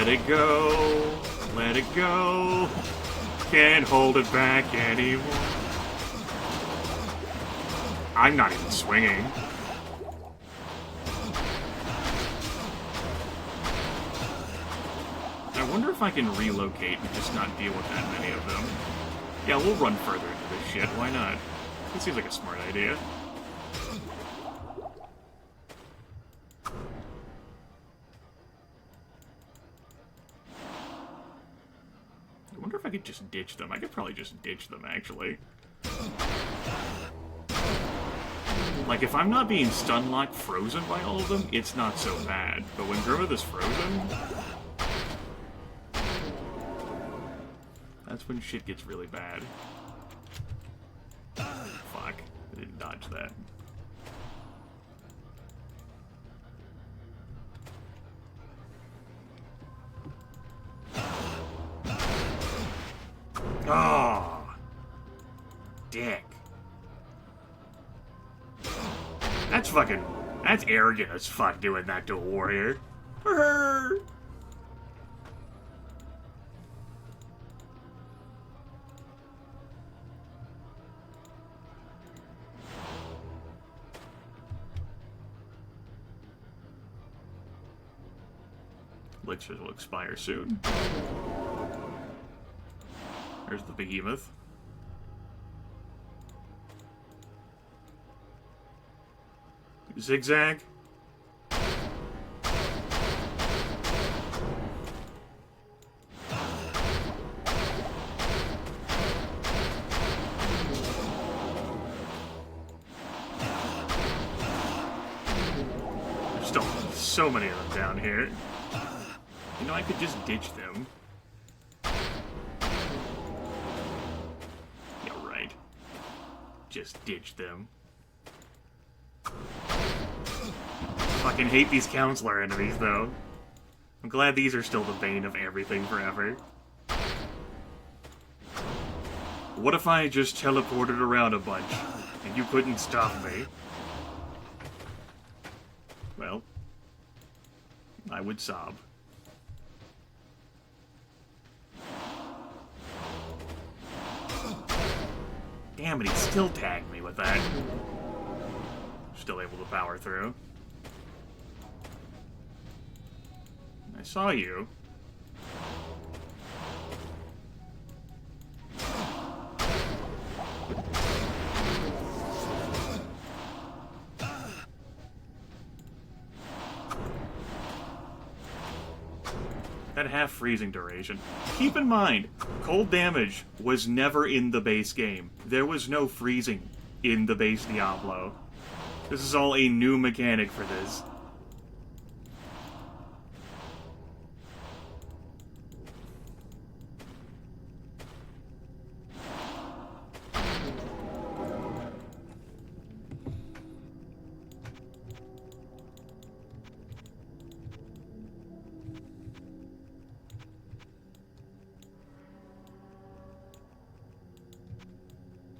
Let it go. Let it go. Can't hold it back anymore. I'm not even swinging. I wonder if I can relocate and just not deal with that many of them. Yeah, we'll run further into this shit. Why not? It seems like a smart idea. I wonder if I could just ditch them. I could probably just ditch them, actually. Like, if I'm not being stun-locked frozen by all of them, it's not so bad. But when Grimith is frozen, that's when shit gets really bad. Fuck. I didn't dodge that. Oh, dick. That's fucking... That's arrogant as fuck doing that to a warrior. Elixirs will expire soon. There's the behemoth. Zigzag. There's still so many of them down here. You know, I could just ditch them. Yeah, right. Just ditch them. Fucking hate these counselor enemies, though. I'm glad these are still the bane of everything forever. What if I just teleported around a bunch, and you couldn't stop me? Well, I would sob. Damn it, he still tagged me with that. Still able to power through. I saw you. That half freezing duration. Keep in mind, cold damage was never in the base game. There was no freezing in the base Diablo. This is all a new mechanic for this.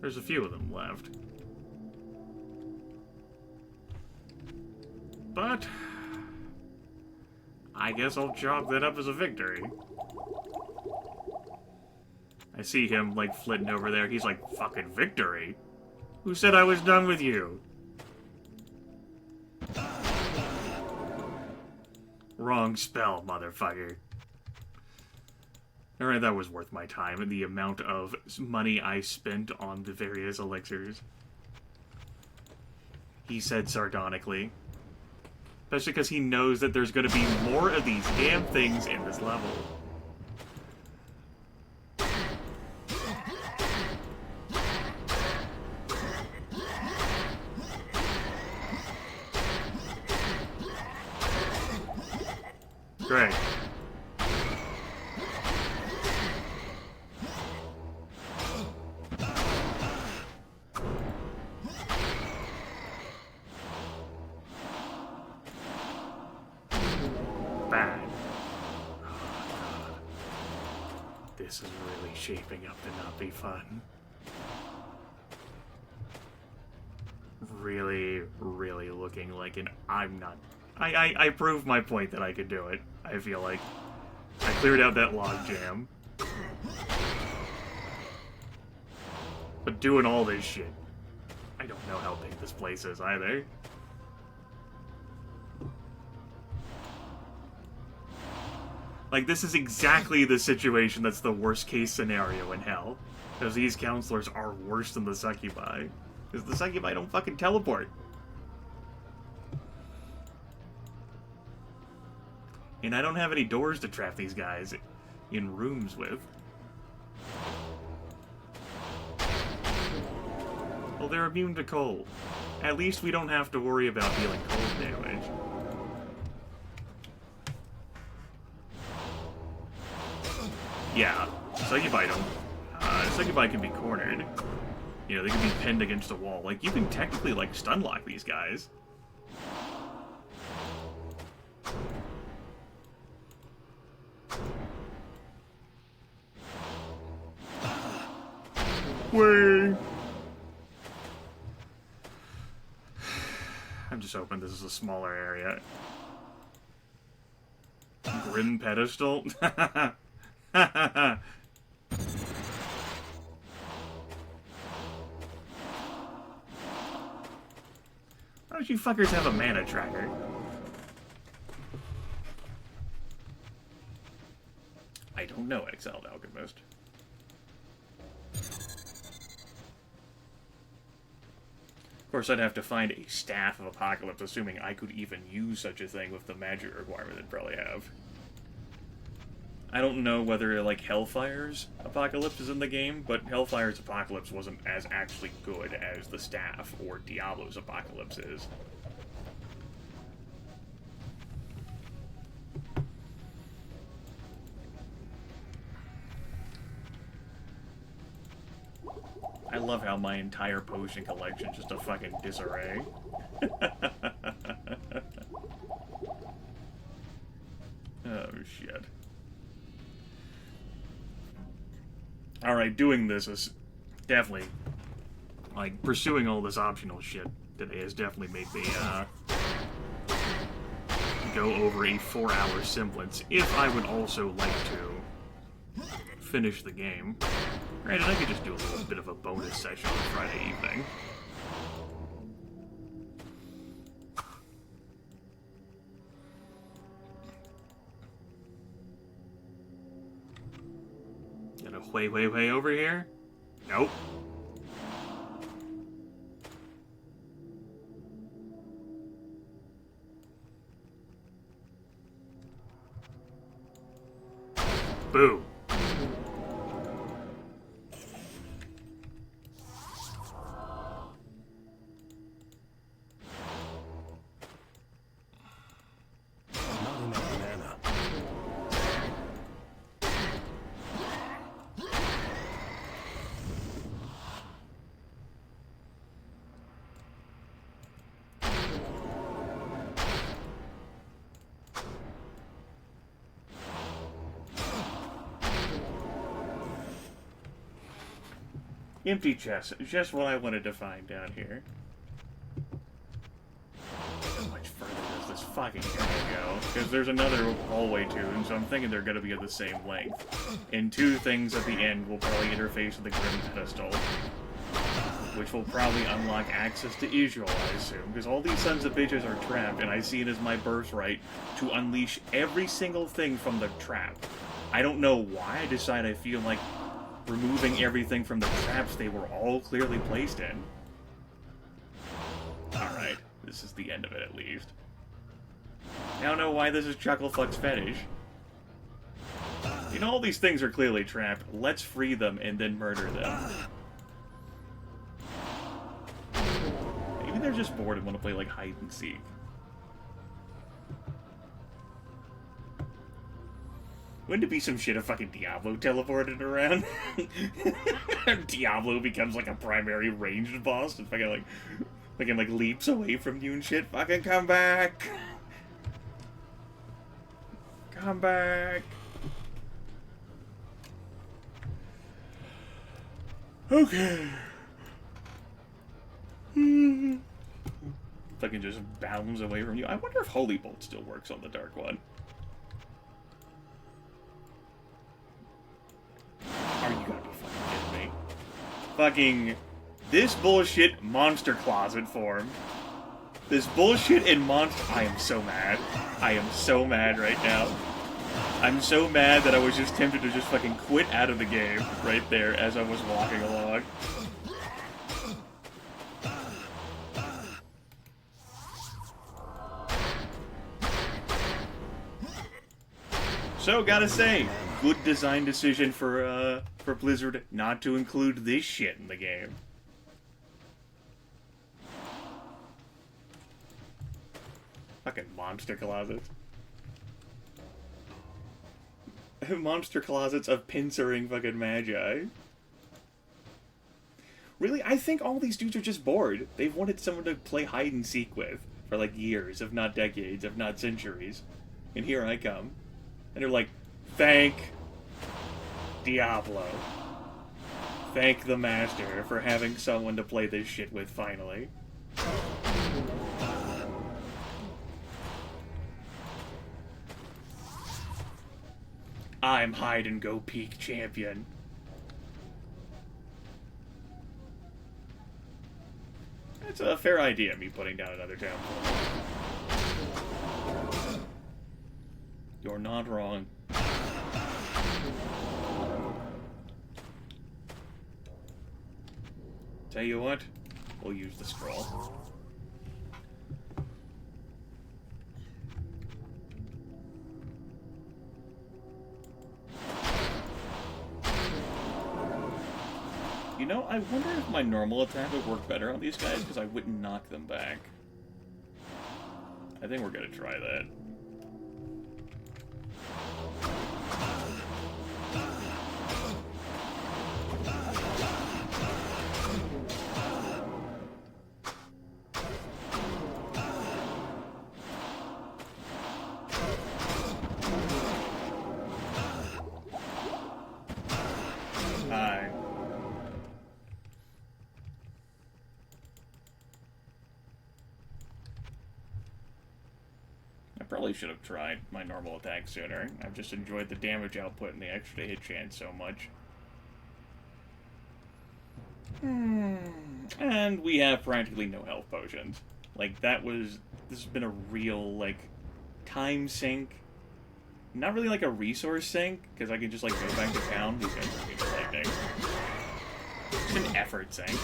There's a few of them left. But I guess I'll chalk that up as a victory. I see him, like, flitting over there. He's like, fucking victory? Who said I was done with you? Wrong spell, motherfucker. Alright, that was worth my time and the amount of money I spent on the various elixirs. He said sardonically. Especially because he knows that there's going to be more of these damn things in this level. Great. This is really shaping up to not be fun. Really, really looking like an... I'm not... I proved my point that I could do it, I feel like. I cleared out that log jam. But doing all this shit, I don't know how big this place is either. Like, this is exactly the situation that's the worst case scenario in hell. Because these counselors are worse than the succubi. Because the succubi don't fucking teleport. And I don't have any doors to trap these guys in rooms with. Well, they're immune to cold. At least we don't have to worry about dealing cold damage. Yeah, succubi don't. Succubi can be cornered. You know, they can be pinned against a wall. Like, you can technically, like, stun lock these guys. Way. I'm just hoping this is a smaller area. Grim pedestal? Why don't you fuckers have a mana tracker? I don't know, Exiled Alchemist. Of course, I'd have to find a Staff of Apocalypse, assuming I could even use such a thing with the magic requirement they'd probably have. I don't know whether, like, Hellfire's Apocalypse is in the game, but Hellfire's Apocalypse wasn't as actually good as the Staff or Diablo's Apocalypse is. I love how my entire potion collection is just a fucking disarray. Oh, shit. Alright, doing this is definitely, like, pursuing all this optional shit today has definitely made me, go over a 4-hour semblance, if I would also like to finish the game. Granted, I could just do a little bit of a bonus session on Friday evening. Got a way over here? Nope. Boo. Empty chest. Just what I wanted to find down here. How much further does this fucking thing go? Because there's another hallway too, and so I'm thinking they're going to be at the same length. And two things at the end will probably interface with the Grim pedestal, which will probably unlock access to Israel, I assume. Because all these sons of bitches are trapped, and I see it as my birthright to unleash every single thing from the trap. I don't know why I decide I feel like removing everything from the traps they were all clearly placed in. Alright, this is the end of it at least. I don't know why this is Chucklefuck's fetish. You know, all these things are clearly trapped. Let's free them and then murder them. Maybe they're just bored and want to play like hide and seek. Wouldn't it be some shit if fucking Diablo teleported around? Diablo becomes like a primary ranged boss and fucking like leaps away from you and shit. Fucking come back! Come back! Okay. Fucking just bounds away from you. I wonder if Holy Bolt still works on the Dark One. fucking... This bullshit monster closet form. This bullshit in monster... I am so mad. I am so mad right now. I'm so mad that I was just tempted to just fucking quit out of the game right there as I was walking along. So, gotta say, good design decision for Blizzard not to include this shit in the game. Fucking monster closets. Monster closets of pincering fucking magi. Really, I think all these dudes are just bored. They've wanted someone to play hide and seek with for like years, if not decades, if not centuries. And here I come. And they're like, thank Diablo. Thank the Master for having someone to play this shit with finally. I'm hide and go peak champion. That's a fair idea, me putting down another town. You're not wrong. Tell you what, we'll use the scroll. You know, I wonder if my normal attack would work better on these guys, because I wouldn't knock them back. I think we're gonna try that. Probably should have tried my normal attack sooner. I've just enjoyed the damage output and the extra hit chance so much. And we have practically no health potions. Like, this has been a real, like, time sink. Not really like a resource sink, because I can just, like, go back to town. These guys are being lightning. It's an effort sink.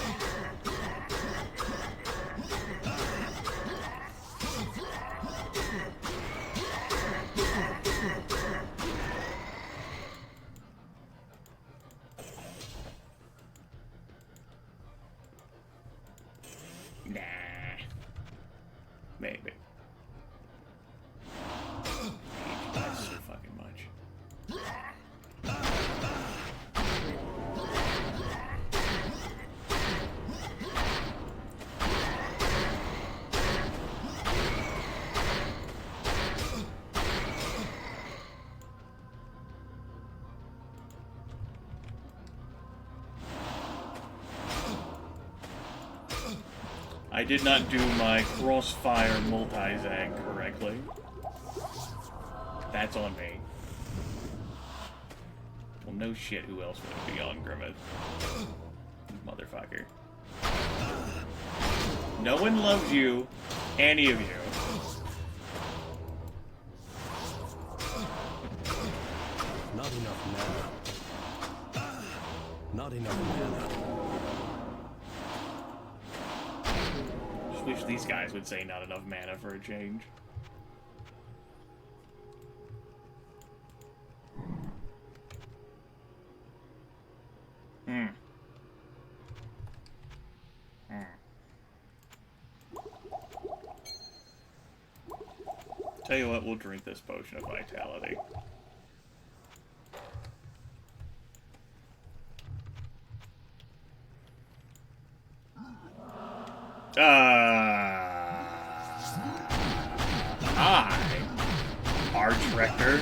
Maybe. I hate you guys so fucking much. I did not do my crossfire multi-zag correctly. That's on me. Well, no shit, who else would it be on Grimith? Motherfucker. No one loves you, any of you. Not enough mana. Not enough mana. Wish these guys would say not enough mana for a change. Tell you what, we'll drink this potion of vitality. Hi, Arch Rector.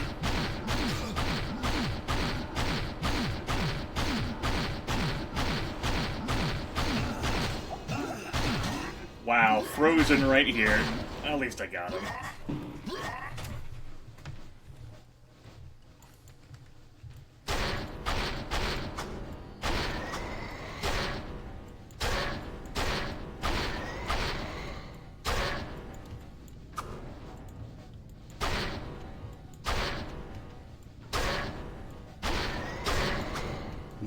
Wow, frozen right here. At least I got him.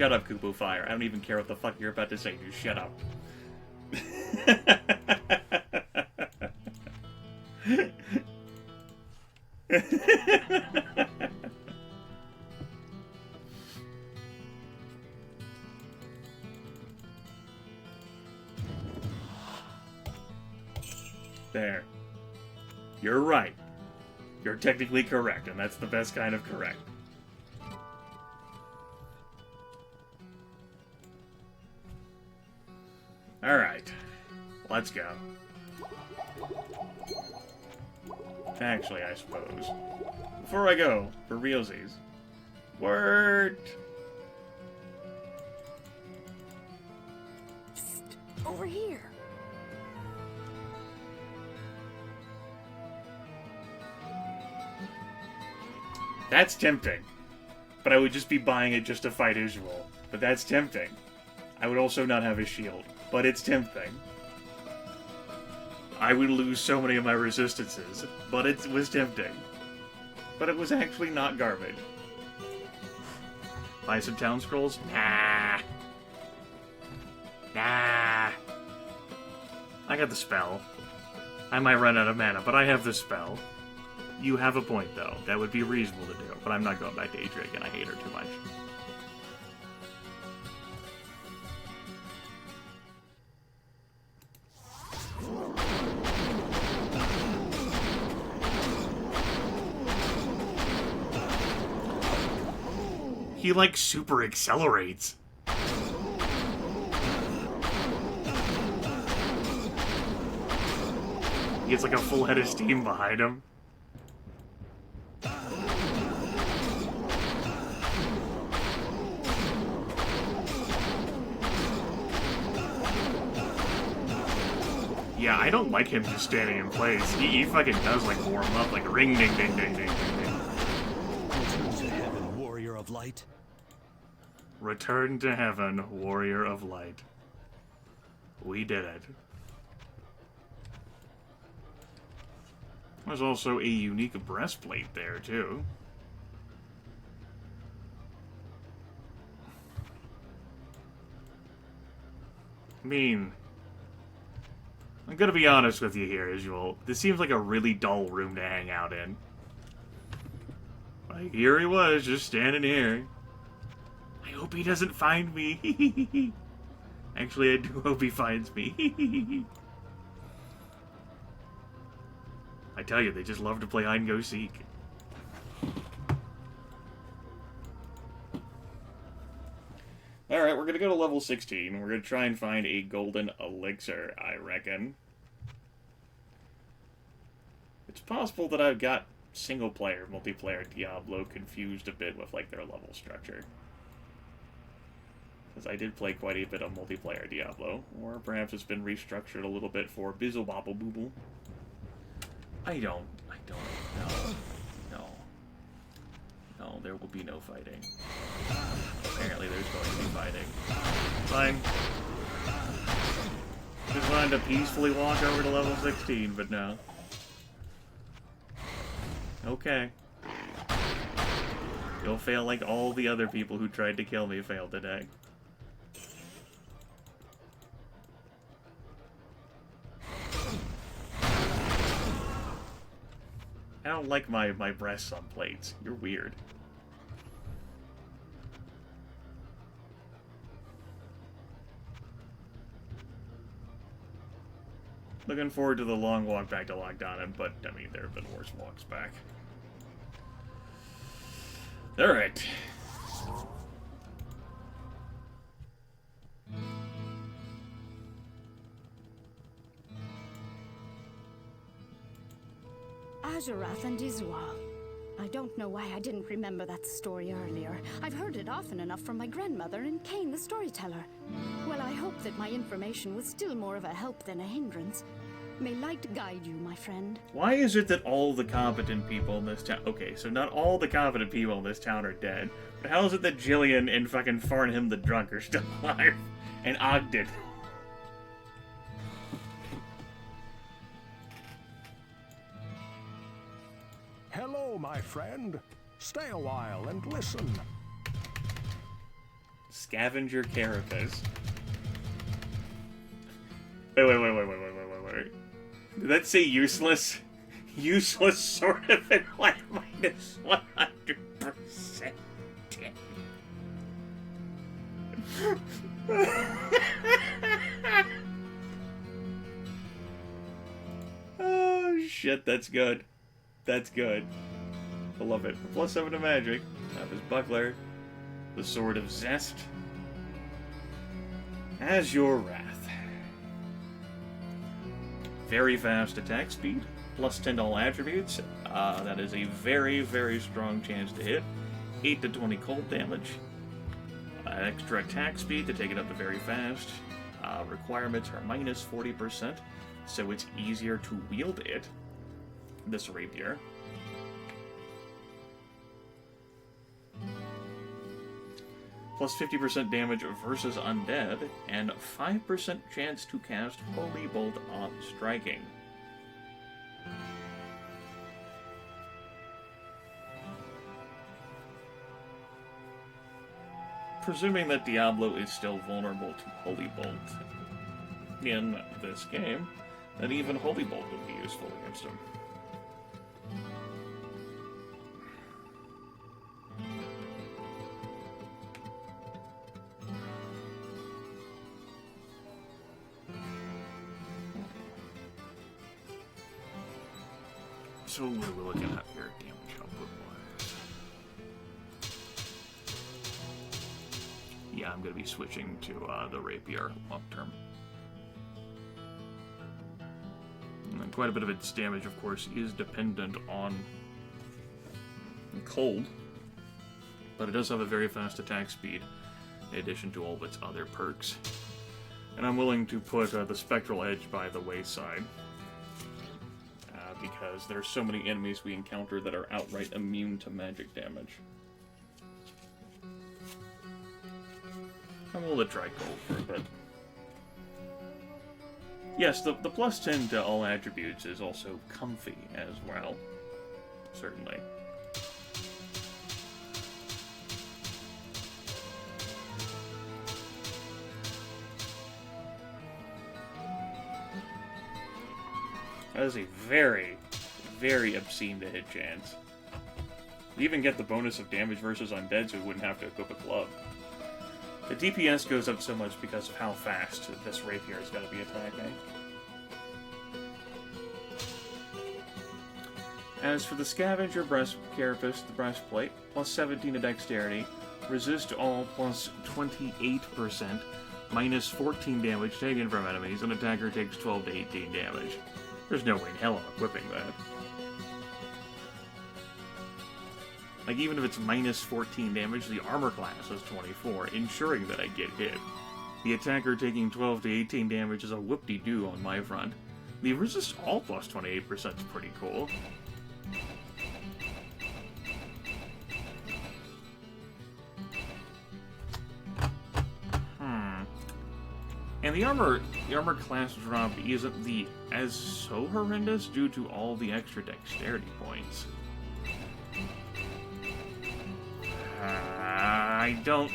shut up, Kubo Fire. I don't even care what the fuck you're about to say. Just shut up. There. You're right. You're technically correct, and that's the best kind of correct. Alright. Let's go. Actually, I suppose. Before I go, for realsies. Word! Psst, over here. That's tempting. But I would just be buying it just to fight Israel. But that's tempting. I would also not have a shield. But it's tempting. I would lose so many of my resistances. But it was tempting. But it was actually not garbage. Buy some town scrolls? Nah. Nah. I got the spell. I might run out of mana, but I have the spell. You have a point, though. That would be reasonable to do, but I'm not going back to Adric, and I hate her too much. He, like, super accelerates. He gets, like, a full head of steam behind him. Yeah, I don't like him just standing in place. He fucking does, like, warm up, like, ring, ding, ding, ding, ding, ding, ding. Return to heaven, warrior of light. Return to heaven, warrior of light. We did it. There's also a unique breastplate there, too. I mean, I'm gonna be honest with you here, Israel. This seems like a really dull room to hang out in. Like, here he was, just standing here. I hope he doesn't find me. Actually, I do hope he finds me. I tell you, they just love to play hide and go seek. Alright, we're gonna go to level 16. We're gonna try and find a golden elixir, I reckon. It's possible that I've got single-player, multiplayer Diablo confused a bit with, like, their level structure. Because I did play quite a bit of multiplayer Diablo. Or perhaps it's been restructured a little bit for Bizzle Bobble Booble. I don't know. No, there will be no fighting. Apparently there's going to be fighting. Fine. Just wanted to peacefully walk over to level 16, but no. Okay. You'll fail like all the other people who tried to kill me failed today. I don't like my breasts on plates. You're weird. Looking forward to the long walk back to Lockdown, but, I mean, there have been worse walks back. Alright. Azurath and Izwal. I don't know why I didn't remember that story earlier. I've heard it often enough from my grandmother and Cain the storyteller. Well, I hope that my information was still more of a help than a hindrance. May light guide you, my friend. Why is it that all the competent people in this town... Okay, so not all the competent people in this town are dead. But how is it that Jillian and fucking Farnham the Drunk are still alive? And Ogden. Hello, my friend. Stay a while and listen. Scavenger Carapace. Wait. Did that say useless? Useless sort of at minus 100%. Oh shit, that's good. That's good. I love it. +7 to magic. Have his buckler. The Sword of Zest. As your wrath. Very fast attack speed. +10 to all attributes. That is a very, very strong chance to hit. 8 to 20 cold damage. Extra attack speed to take it up to very fast. Requirements are minus 40%, so it's easier to wield it. This rapier. Plus 50% damage versus undead, and 5% chance to cast Holy Bolt on striking. Presuming that Diablo is still vulnerable to Holy Bolt in this game, then even Holy Bolt would be useful against him. So what are we looking at here, damage output-wise? Yeah, I'm going to be switching to the rapier long-term. And quite a bit of its damage, of course, is dependent on cold, but it does have a very fast attack speed, in addition to all of its other perks. And I'm willing to put the Spectral Edge by the wayside, because there's so many enemies we encounter that are outright immune to magic damage. I'm going to try cold for a bit. Yes, the +10 to all attributes is also comfy as well. Certainly. That is a very, very obscene to hit chance. We even get the bonus of damage versus undead, so we wouldn't have to equip a club. The DPS goes up so much because of how fast this rapier is going to be attacking. As for the Scavenger Carapace, the breastplate, +17 to dexterity, resist all +28%, minus 14 damage taken from enemies, and attacker takes 12 to 18 damage. There's no way in hell I'm equipping that. Like, even if it's minus 14 damage, the armor class is 24, ensuring that I get hit. The attacker taking 12 to 18 damage is a whoop-de-doo on my front. The resist all plus 28% is pretty cool. And the armor class drop isn't as so horrendous due to all the extra dexterity points. I don't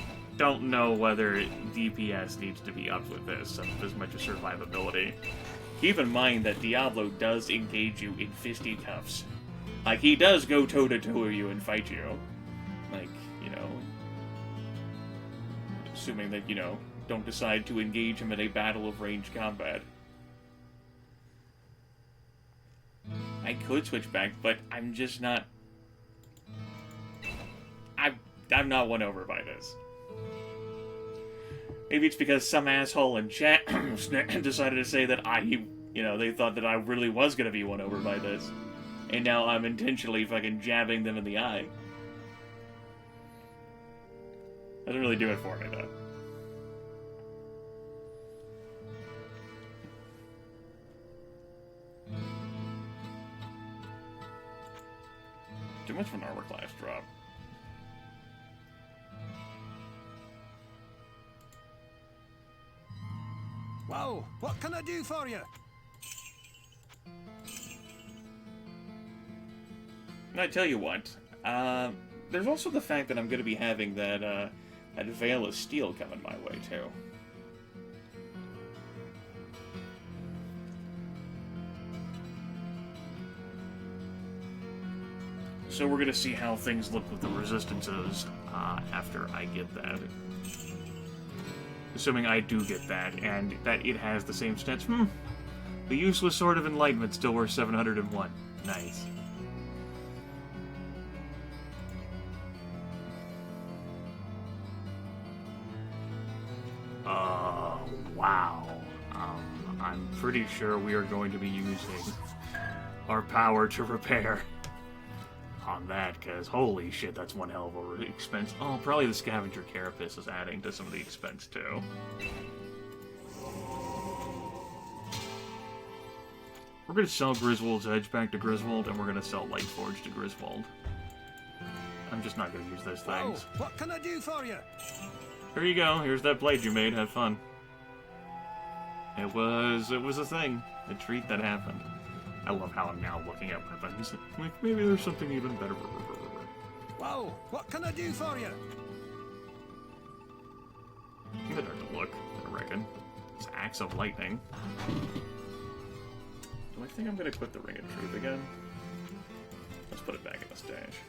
know whether DPS needs to be up with this as much as survivability. Keep in mind that Diablo does engage you in fisticuffs. Like, he does go toe-to-toe with you and fight you. Like, you know, assuming that, you know, don't decide to engage him in a battle of ranged combat. I could switch back, but I'm just not... I'm not won over by this. Maybe it's because some asshole in chat decided to say that they thought that I really was going to be won over by this. And now I'm intentionally fucking jabbing them in the eye. Doesn't really do it for me, though. Too much of an armor class drop. Well, what can I do for you? And I tell you what, there's also the fact that I'm going to be having that That Veil of Steel coming my way, too. So we're going to see how things look with the resistances after I get that. Assuming I do get that, and that it has the same stats. The useless Sword of Enlightenment still worth 701. Nice. Wow. I'm pretty sure we are going to be using our power to repair on that, because holy shit, that's one hell of a expense. Oh, probably the Scavenger Carapace is adding to some of the expense, too. We're going to sell Griswold's Edge back to Griswold, and we're going to sell Lightforge to Griswold. I'm just not going to use those things. Oh, what can I do for you? Here you go. Here's that blade you made. Have fun. It was a thing. A treat that happened. I love how I'm now looking at weapons. Like, maybe there's something even better. Whoa, what can I do for you? Better to look, I reckon. It's Axe of Lightning. Do I think I'm going to equip the Ring of Truth again? Let's put it back in the stash.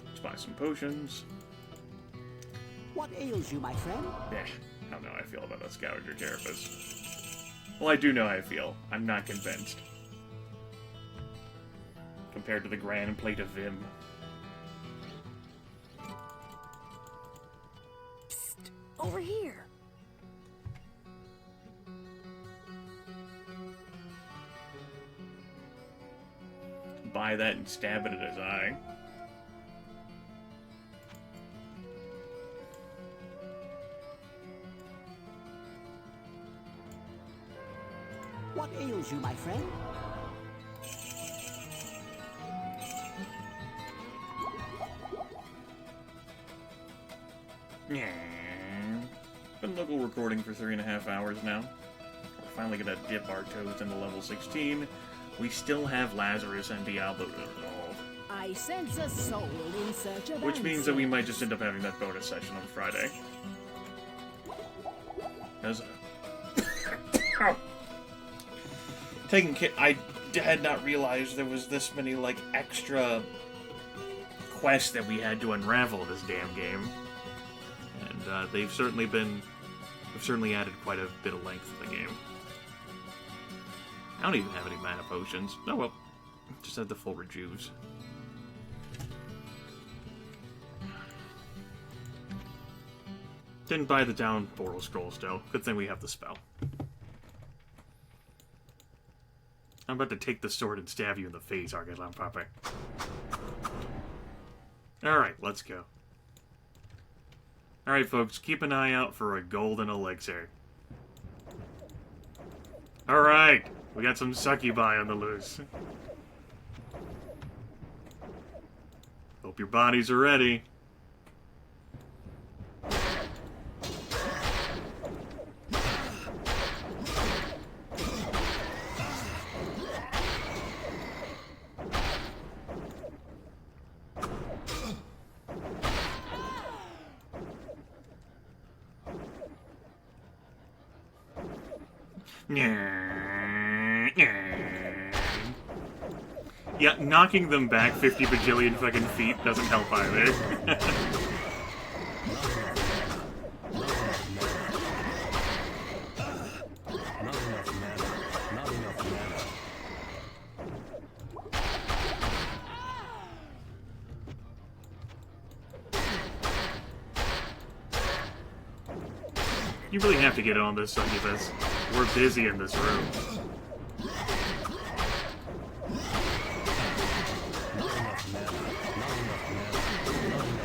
Let's buy some potions. What ails you, my friend? I don't know how I feel about that Scavenger Carapace. Well, I do know how I feel. I'm not convinced. Compared to the Grand Plate of Vim. Psst, over here. Buy that and stab it in his eye. What ails you, my friend? Yeah. Been local recording for 3.5 hours now. We're finally gonna dip our toes into level 16. We still have Lazarus and Diablo to resolve. I sense a soul in search of Which means that we might just end up having that bonus session on Friday. Because I had not realized there was this many, like, extra quests that we had to unravel in this damn game. And they've certainly added quite a bit of length to the game. I don't even have any mana potions. Oh well, just have the full rejuves. Didn't buy the down portal scrolls though. Good thing we have the spell. I'm about to take the sword and stab you in the face, Argazon Papa. Alright, let's go. Alright, folks, keep an eye out for a golden elixir. Alright, we got some succubi on the loose. Hope your bodies are ready. Yeah, knocking them back 50 bajillion fucking feet doesn't help either. Not enough mana. You really have to get on this, Succubus. We're busy in this room.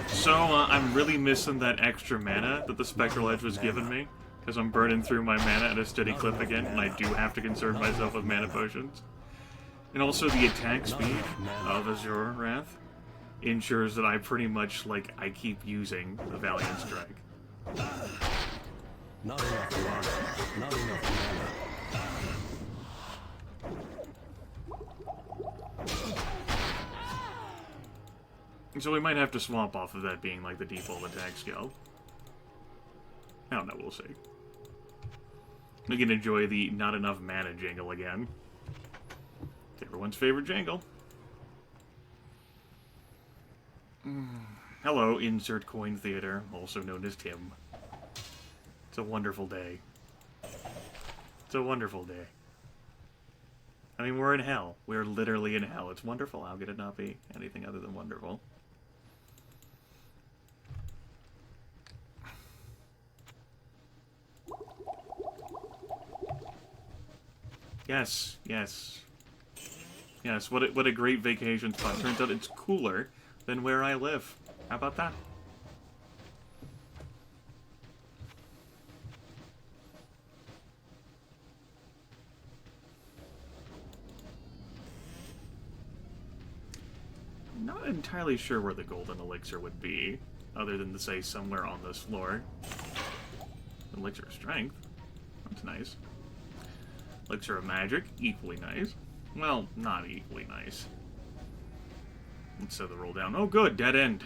So, I'm really missing that extra mana that the Spectral Edge was giving me, because I'm burning through my mana at a steady clip again, and I do have to concern myself with mana potions. And also the attack speed of Azure Wrath ensures that I pretty much, I keep using the Valiant Strike. Not enough mana. Not enough mana. So we might have to swap off of that being like the default attack skill. I don't know, we'll see. We can enjoy the not enough mana jingle again. It's everyone's favorite jingle. Hello, insert coin theater, also known as Tim. It's a wonderful day. It's a wonderful day. I mean, we're in hell. We're literally in hell. It's wonderful. How could it not be anything other than wonderful? Yes, yes. Yes, what a great vacation spot. Turns out it's cooler than where I live. How about that? Not entirely sure where the golden elixir would be, other than to say somewhere on this floor. Elixir of strength. That's nice. Elixir of magic, equally nice. Well, not equally nice. Let's set the roll down. Oh, good, dead end.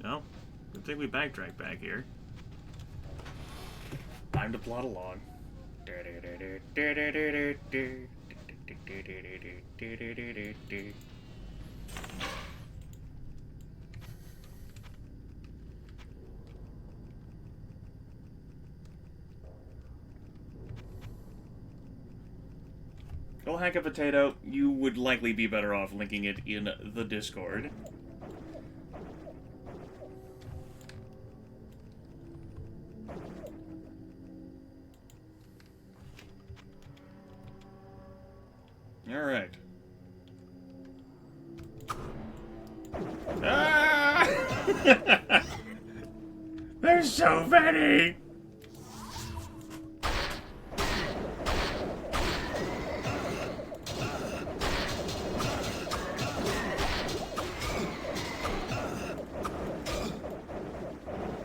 No, good thing we backtrack back here. Time to plot along. Well, Hack a Potato, you would likely be better off linking it in the Discord. Alright. Ah! There's so many!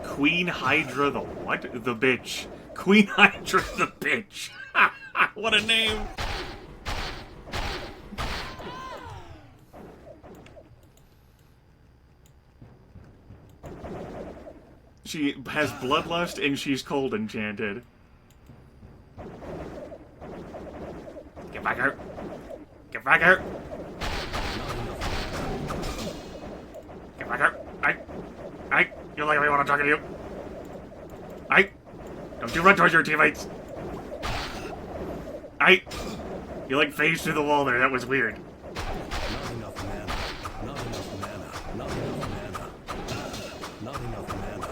Queen Hydra the what? The bitch. Queen Hydra the bitch. What a name! She has bloodlust and she's cold enchanted. Get back here! Get back here! Get back here! You like me when I'm talking to you? Don't you run towards your teammates! You like phased through the wall there, that was weird. Not enough mana. Not enough mana. Not enough mana. Not enough mana.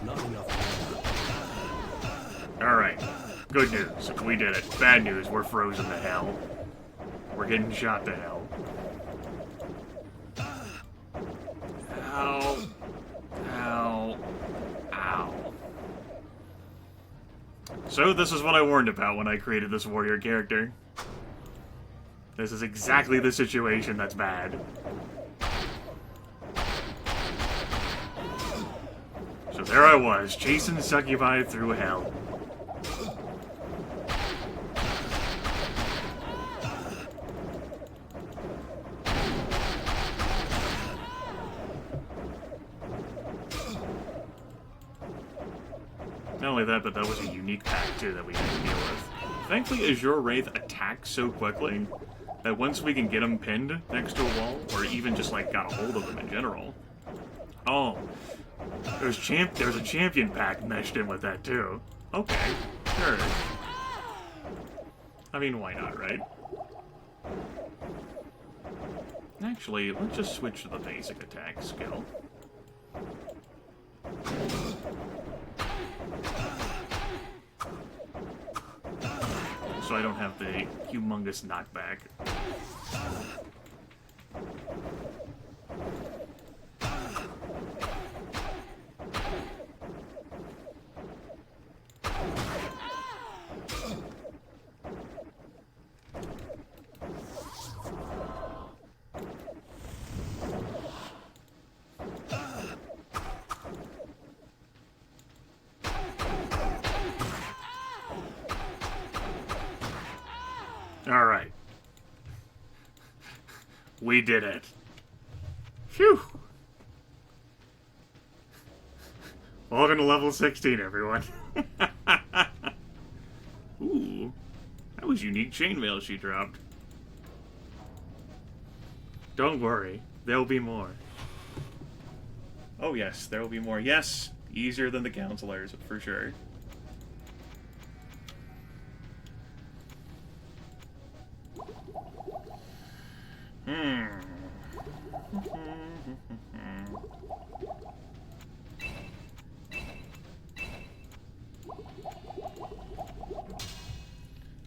Not enough mana. Alright. Good news. We did it. Bad news. We're frozen to hell. We're getting shot to hell. Ow. Ow. Ow. So this is what I warned about when I created this warrior character. This is exactly the situation that's bad. So there I was, chasing succubi through hell. Not only that, but that was a unique pack, too, that we had to deal with. Thankfully, Azure Wraith attacks so quickly that once we can get him pinned next to a wall, or even just, like, got a hold of him in general. Oh, there's a champion pack meshed in with that, too. Okay, sure. I mean, why not, right? Actually, let's just switch to the basic attack skill. So I don't have the humongous knockback. We did it. Phew. Welcome to level 16, everyone. Ooh. That was unique chainmail she dropped. Don't worry. There'll be more. Oh yes, there will be more. Yes, easier than the counselors, for sure.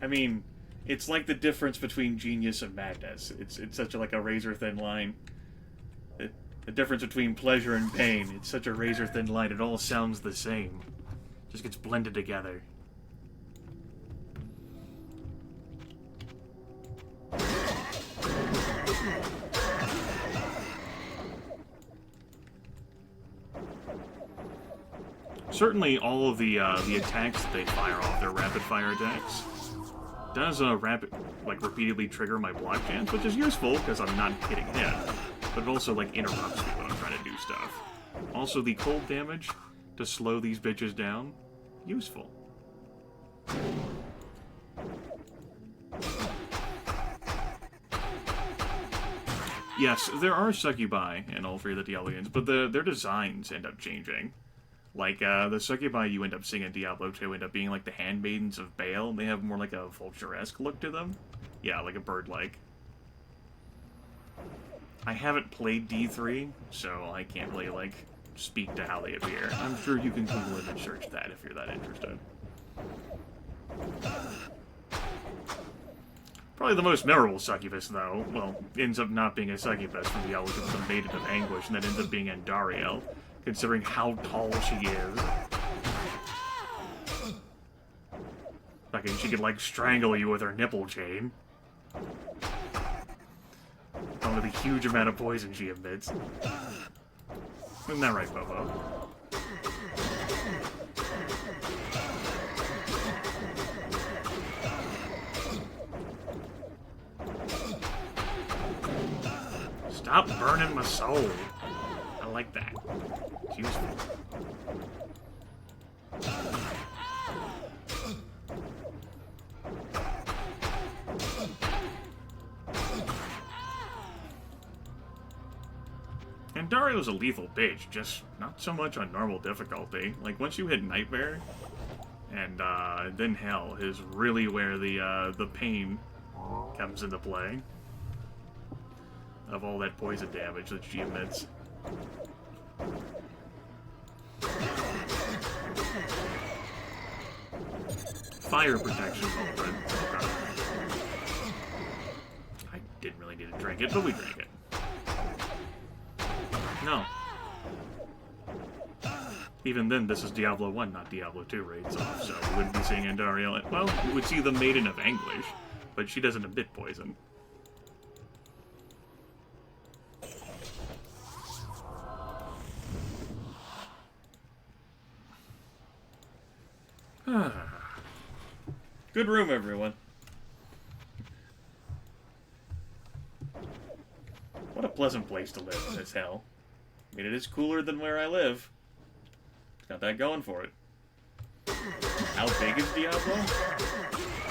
I mean, it's like the difference between genius and madness. It's such like a razor-thin line. The difference between pleasure and pain. It's such a razor-thin line. It all sounds the same. Just gets blended together. Certainly, all of the attacks that they fire off, their rapid-fire attacks, does repeatedly trigger my block chance, which is useful because I'm not getting hit, but it also like interrupts me when I'm trying to do stuff. Also, the cold damage to slow these bitches down, useful. Yes, there are succubi in all three of the Diabloians, but their designs end up changing. Like, the succubi you end up seeing in Diablo 2 end up being like the handmaidens of Baal, and they have more like a vulture-esque look to them. Yeah, like a bird-like. I haven't played D3, so I can't really, like, speak to how they appear. I'm sure you can Google it and search that if you're that interested. Probably the most memorable succubus, though, well, ends up not being a succubus from Diablo, it's a Maiden of Anguish, and that ends up being Andariel, considering how tall she is. Fucking, she could, like, strangle you with her nipple chain. With the huge amount of poison she emits. Isn't that right, Bobo? Stop burning my soul. I like that. It's useful. And Dario's a lethal bitch, just not so much on normal difficulty. Like, once you hit Nightmare, and then Hell is really where the pain comes into play. Of all that poison damage that she emits. Fire protection, okay. I didn't really need to drink it, but we drank it. No. Even then, this is Diablo 1, not Diablo 2 raids off, so we wouldn't be seeing Andariel. Well, we would see the Maiden of Anguish, but she doesn't emit poison. Good room, everyone. What a pleasant place to live in this hell. I mean, it is cooler than where I live. It's got that going for it. How big is Diablo?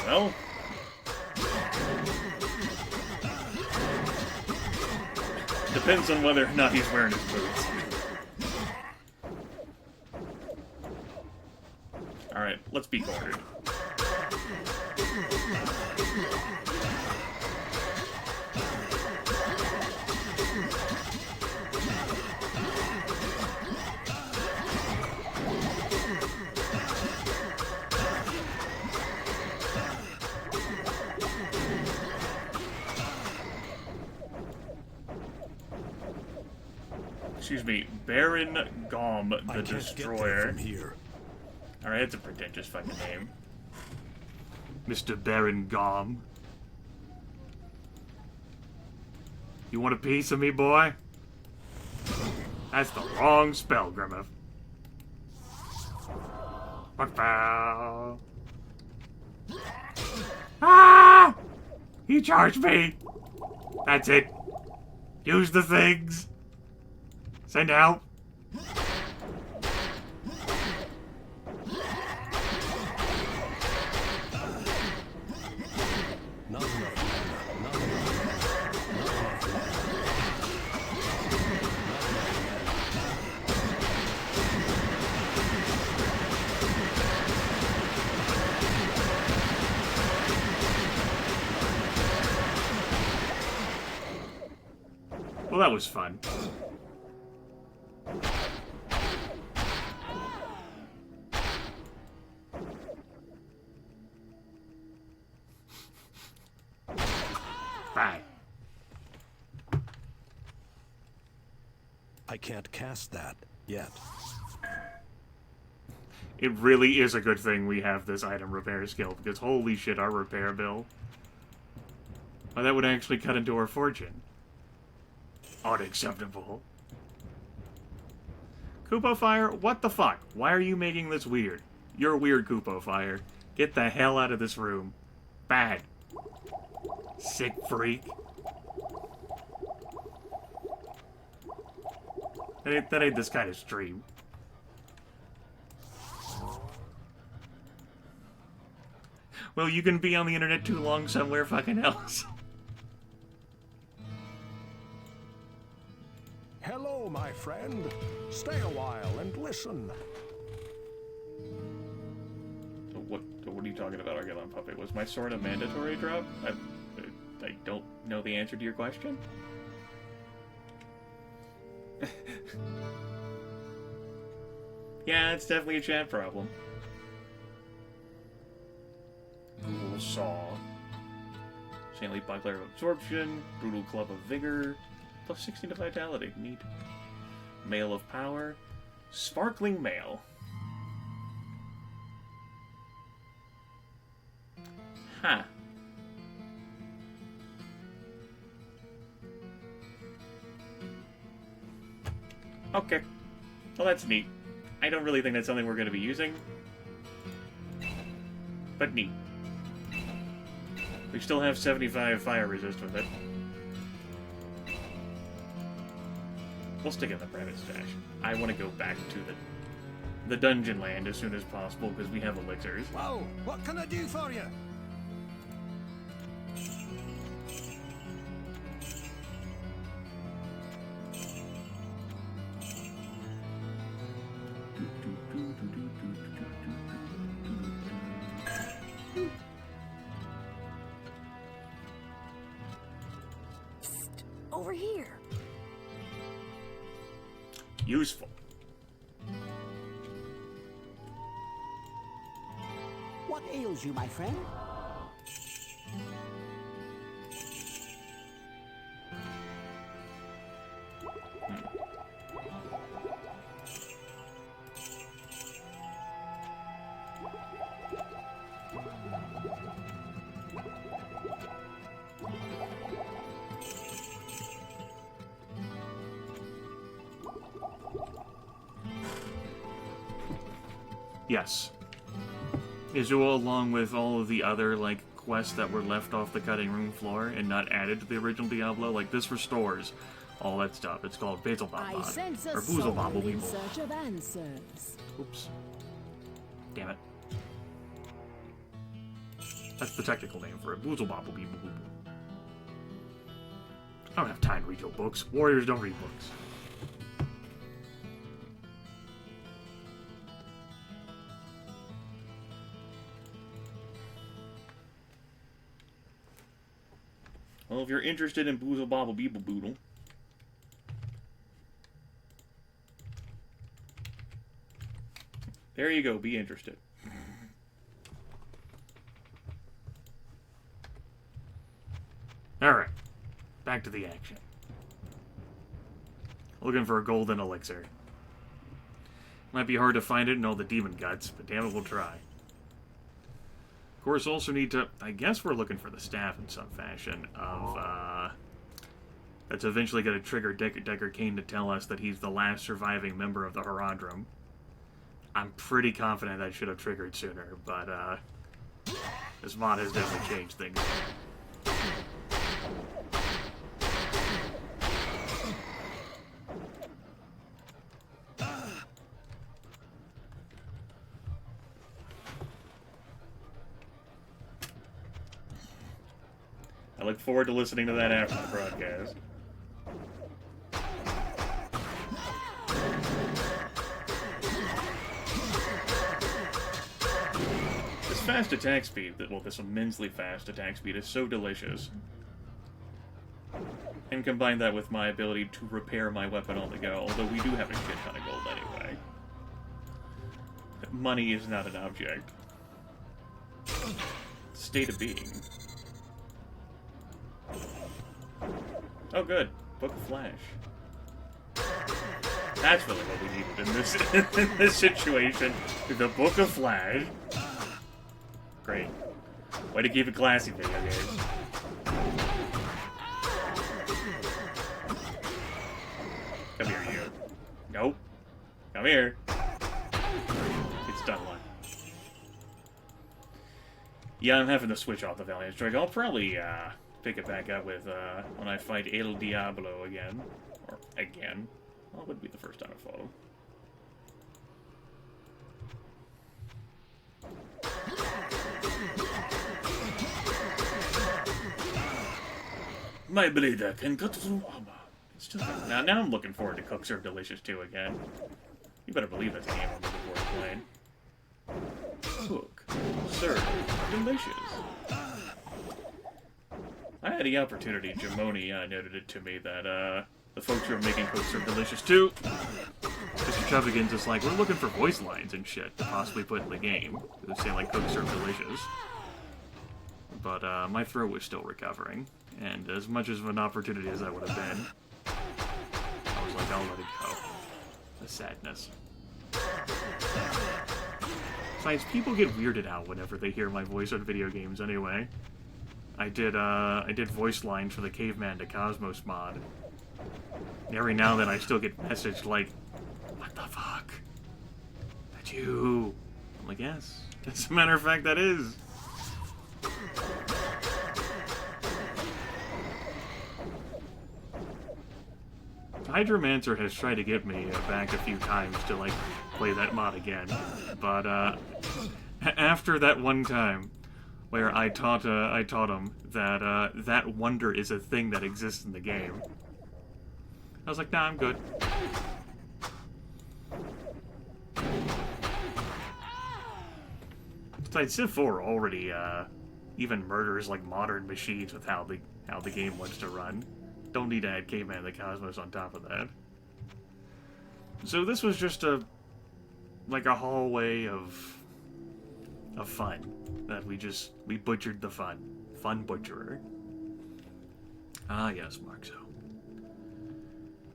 Well... depends on whether or not he's wearing his boots. Alright, let's be quartered. Excuse me, Baron Gom the Destroyer. From here. Alright, it's a pretentious fucking name. Mr. Baron Gom. You want a piece of me, boy? That's the wrong spell, Grimith. Ah! He charged me! That's it. Use the things! Send help! Well, that was fun. Bye. I can't cast that yet. It really is a good thing we have this item repair skill, because holy shit, our repair bill. Oh, that would actually cut into our fortune. Unacceptable. Koopa Fire, what the fuck? Why are you making this weird? You're weird, Koopa Fire. Get the hell out of this room. Bad. Sick freak. That ain't this kind of stream. Well, you can be on the internet too long somewhere fucking else. Hello, my friend. Stay a while and listen. What are you talking about, Arguelon Puppet? Was my sword a mandatory drop? I don't know the answer to your question. Yeah, it's definitely a chat problem. Google Saw. Saintly Buckler of Absorption. Brutal Club of Vigor. Plus 16 to Vitality. Neat. Mail of Power. Sparkling Mail. Huh. Okay. Well, that's neat. I don't really think that's something we're going to be using. But neat. We still have 75 fire resist with it. We'll stick it in the private stash. I want to go back to the dungeon land as soon as possible because we have elixirs. Whoa! What can I do for you? Psst, over here. Useful. What ails you, my friend? Yes. Izuo, along with all of the other, like, quests that were left off the cutting room floor and not added to the original Diablo, like, this restores all that stuff. It's called Belzebub. I sense a or soul Boozlebobble in Weeble. search of answers. Oops. Damn it. That's the technical name for it. Boozlebobble Weeble. I don't have time to read your books. Warriors don't read books. Well, if you're interested in Boozle Bobble Beeble Boodle, there you go, be interested. Alright, back to the action. Looking for a golden elixir. Might be hard to find it in all the demon guts, but damn it, we'll try. Of course, also need to... I guess we're looking for the staff in some fashion of, that's eventually going to trigger Decker Kane to tell us that he's the last surviving member of the Horadrim. I'm pretty confident that should have triggered sooner, but, this mod has definitely changed things. I look forward to listening to that after the broadcast. This fast attack speed, well, this immensely fast attack speed is so delicious. And combine that with my ability to repair my weapon on the go, although we do have a shit ton of gold anyway. Money is not an object. State of being. Oh good, Book of Flash. That's really what we needed in this in this situation. The Book of Flash. Great. Way to keep it classy, video games. Come here, you. Nope. Come here. It's done one. Yeah, I'm having to switch off the Valiant Strike. I'll probably pick it back up with when I fight El Diablo again. Or again. Well, it would be the first time I fought him. My blade can cut through armor. It's just now I'm looking forward to Cook Serve Delicious 2 again. You better believe that's a game I'm looking forward to playing. Cook Serve Delicious. I had the opportunity, Jamoni noted it to me, that the folks who are making Cook Serve Delicious 2, Mr. Chubbigans is like, we're looking for voice lines and shit to possibly put in the game. They say like Cook Serve Delicious. But my throat was still recovering, and as much of an opportunity as that would have been, I was like, I'll let it go. The sadness. Besides, people get weirded out whenever they hear my voice on video games anyway. I did voice lines for the Caveman to Cosmos mod. And every now and then I still get messaged like, what the fuck? That you? I'm like, yes. As a matter of fact, that is. Hydromancer has tried to get me back a few times to, like, play that mod again. But, after that one time, where I taught him that, that wonder is a thing that exists in the game, I was like, nah, I'm good. Besides, Civ 4 already, even murders, like, modern machines with how the game wants to run. Don't need to add Caveman of the Cosmos on top of that. So this was just a hallway of fun. That we butchered the fun. Fun butcherer. Ah yes, Marxo.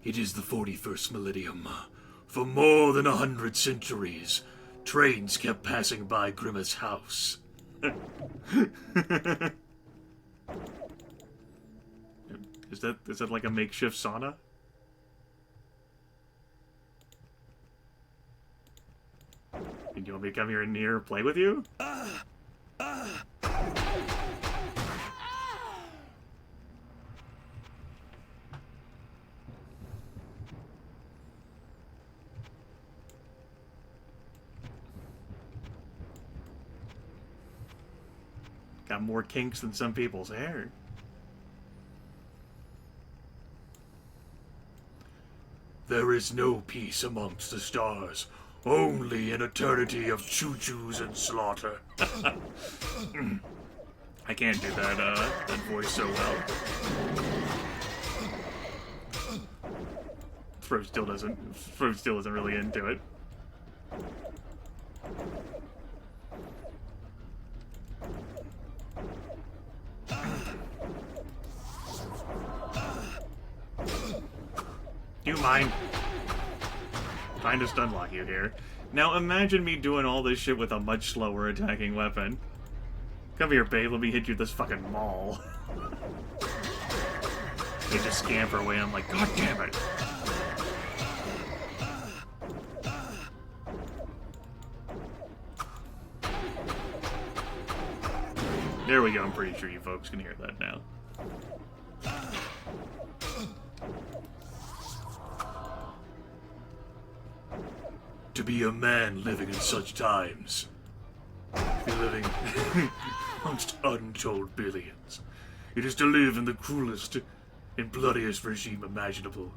It is the 41st millennium. For more than 100 centuries, trains kept passing by Grimith's house. Is that like a makeshift sauna? And you want me to come here and near play with you? Got more kinks than some people's hair. There is no peace amongst the stars, only an eternity of choo-choos and slaughter. I can't do that voice so well. Throat still isn't really into it. Do you mind? I'm trying to stunlock you here. Now imagine me doing all this shit with a much slower attacking weapon. Come here, babe, let me hit you with this fucking maul. They just scamper away, I'm like, god damn it! There we go, I'm pretty sure you folks can hear that now. To be a man living in such times, to be living amongst untold billions, It is to live in the cruelest and bloodiest regime imaginable.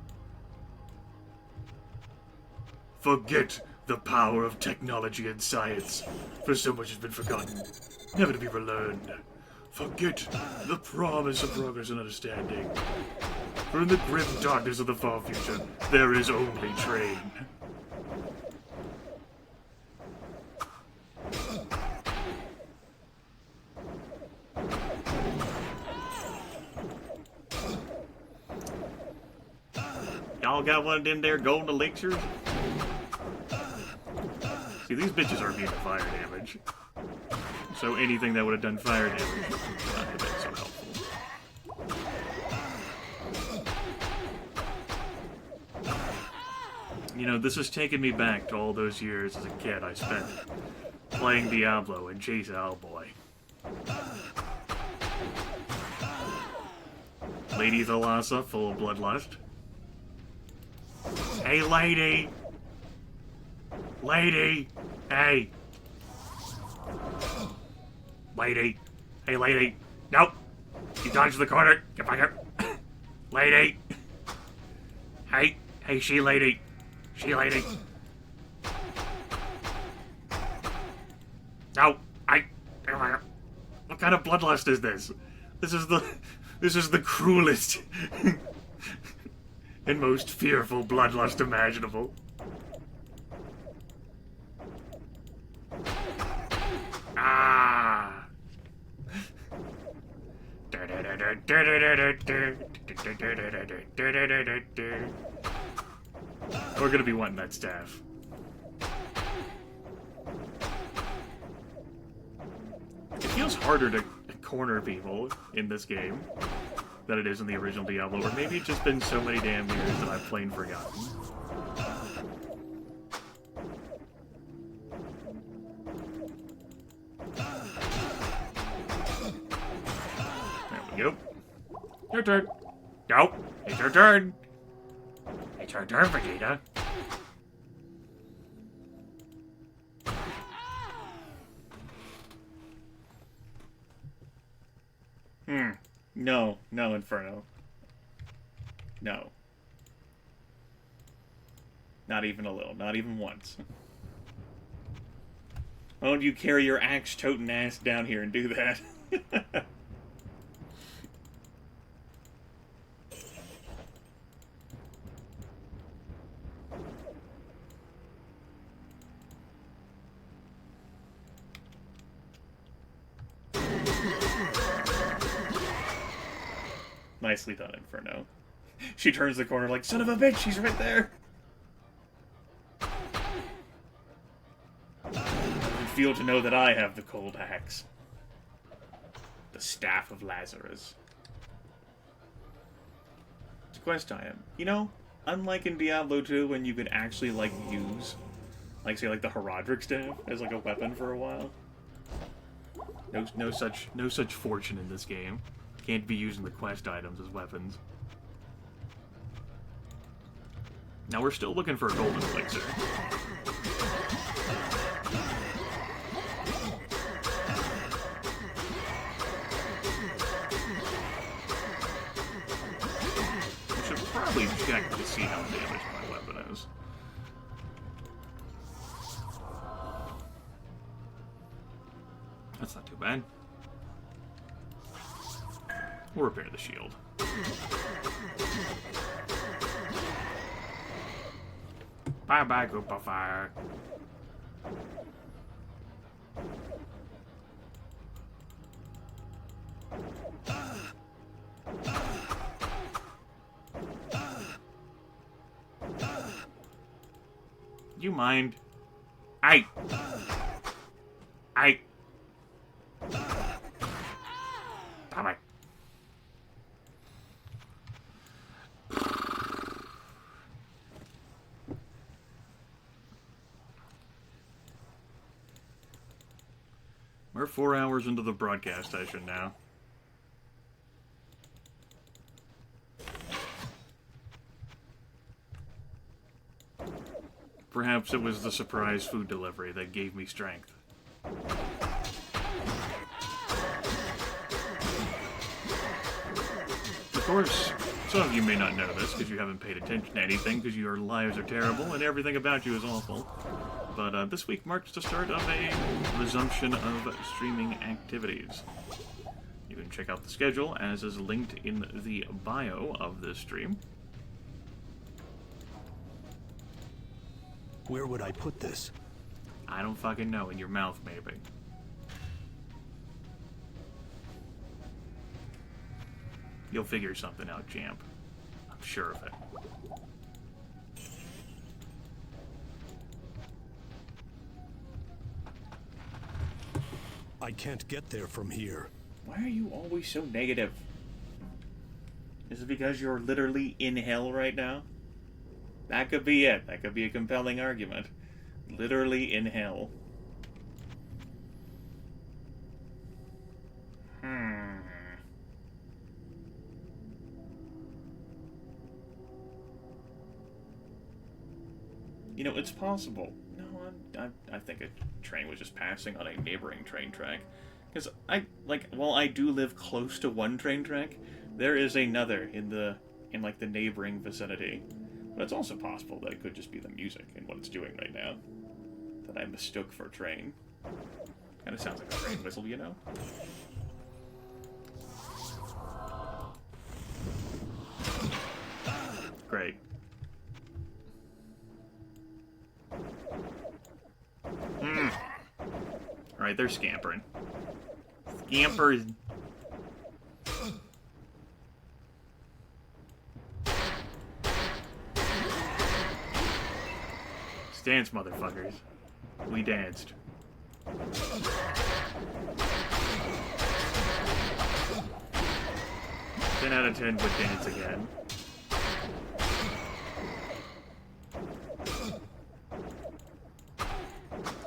Forget the power of technology and science, for so much has been forgotten, never to be relearned. Forget the promise of progress and understanding. For in the grim darkness of the far future, there is only train. Y'all got one of them there golden elixirs? See, these bitches are immune to fire damage. So anything that would have done fire damage would not have been so helpful. You know, this has taken me back to all those years as a kid I spent playing Diablo and Chase Owlboy. Lady Thalassa, full of bloodlust. Hey, lady! Lady! Hey! Lady! Hey, lady! Nope! You dodged the corner! Get back here! Lady! Hey! Hey, she lady! She lady! No! What kind of bloodlust is this? This is the cruelest and most fearful bloodlust imaginable. Ah! We're gonna be wanting that staff. It feels harder to corner people in this game than it is in the original Diablo, or maybe it's just been so many damn years that I've plain forgotten. There we go. Your turn. Go. It's your turn. It's your turn, Vegeta. No. No, Inferno. No. Not even a little. Not even once. Why don't you carry your axe-toting ass down here and do that? Nicely done, Inferno. She turns the corner like, son of a bitch, she's right there! I feel to know that I have the cold axe. The Staff of Lazarus. It's a quest item. You know, unlike in Diablo 2 when you could actually, like, use, like, say, like, the Herodric Staff as, like, a weapon for a while. No such fortune in this game. Can't be using the quest items as weapons. Now we're still looking for a golden elixir. I should probably check to see how damaged my weapon is. That's not too bad. We'll repair the shield. Bye-bye, group of fire. You mind? Aye. Aye. Bye-bye. We're 4 hours into the broadcast session now. Perhaps it was the surprise food delivery that gave me strength. course, some of you may not know this because you haven't paid attention to anything because your lives are terrible and everything about you is awful. But this week marks the start of a resumption of streaming activities. You can check out the schedule as is linked in the bio of this stream. Where would I put this? I don't fucking know. In your mouth, maybe. You'll figure something out, champ. I'm sure of it. I can't get there from here. Why are you always so negative? Is it because you're literally in hell right now? That could be it. That could be a compelling argument. Literally in hell. You know, it's possible. No, I think a train was just passing on a neighboring train track. Because while I do live close to one train track, there is another in the neighboring vicinity. But it's also possible that it could just be the music and what it's doing right now that I mistook for a train. Kind of sounds like a train whistle, you know? Great. Alright, they're scampering. Scampers. Dance, motherfuckers. We danced. 10 out of 10 would dance again.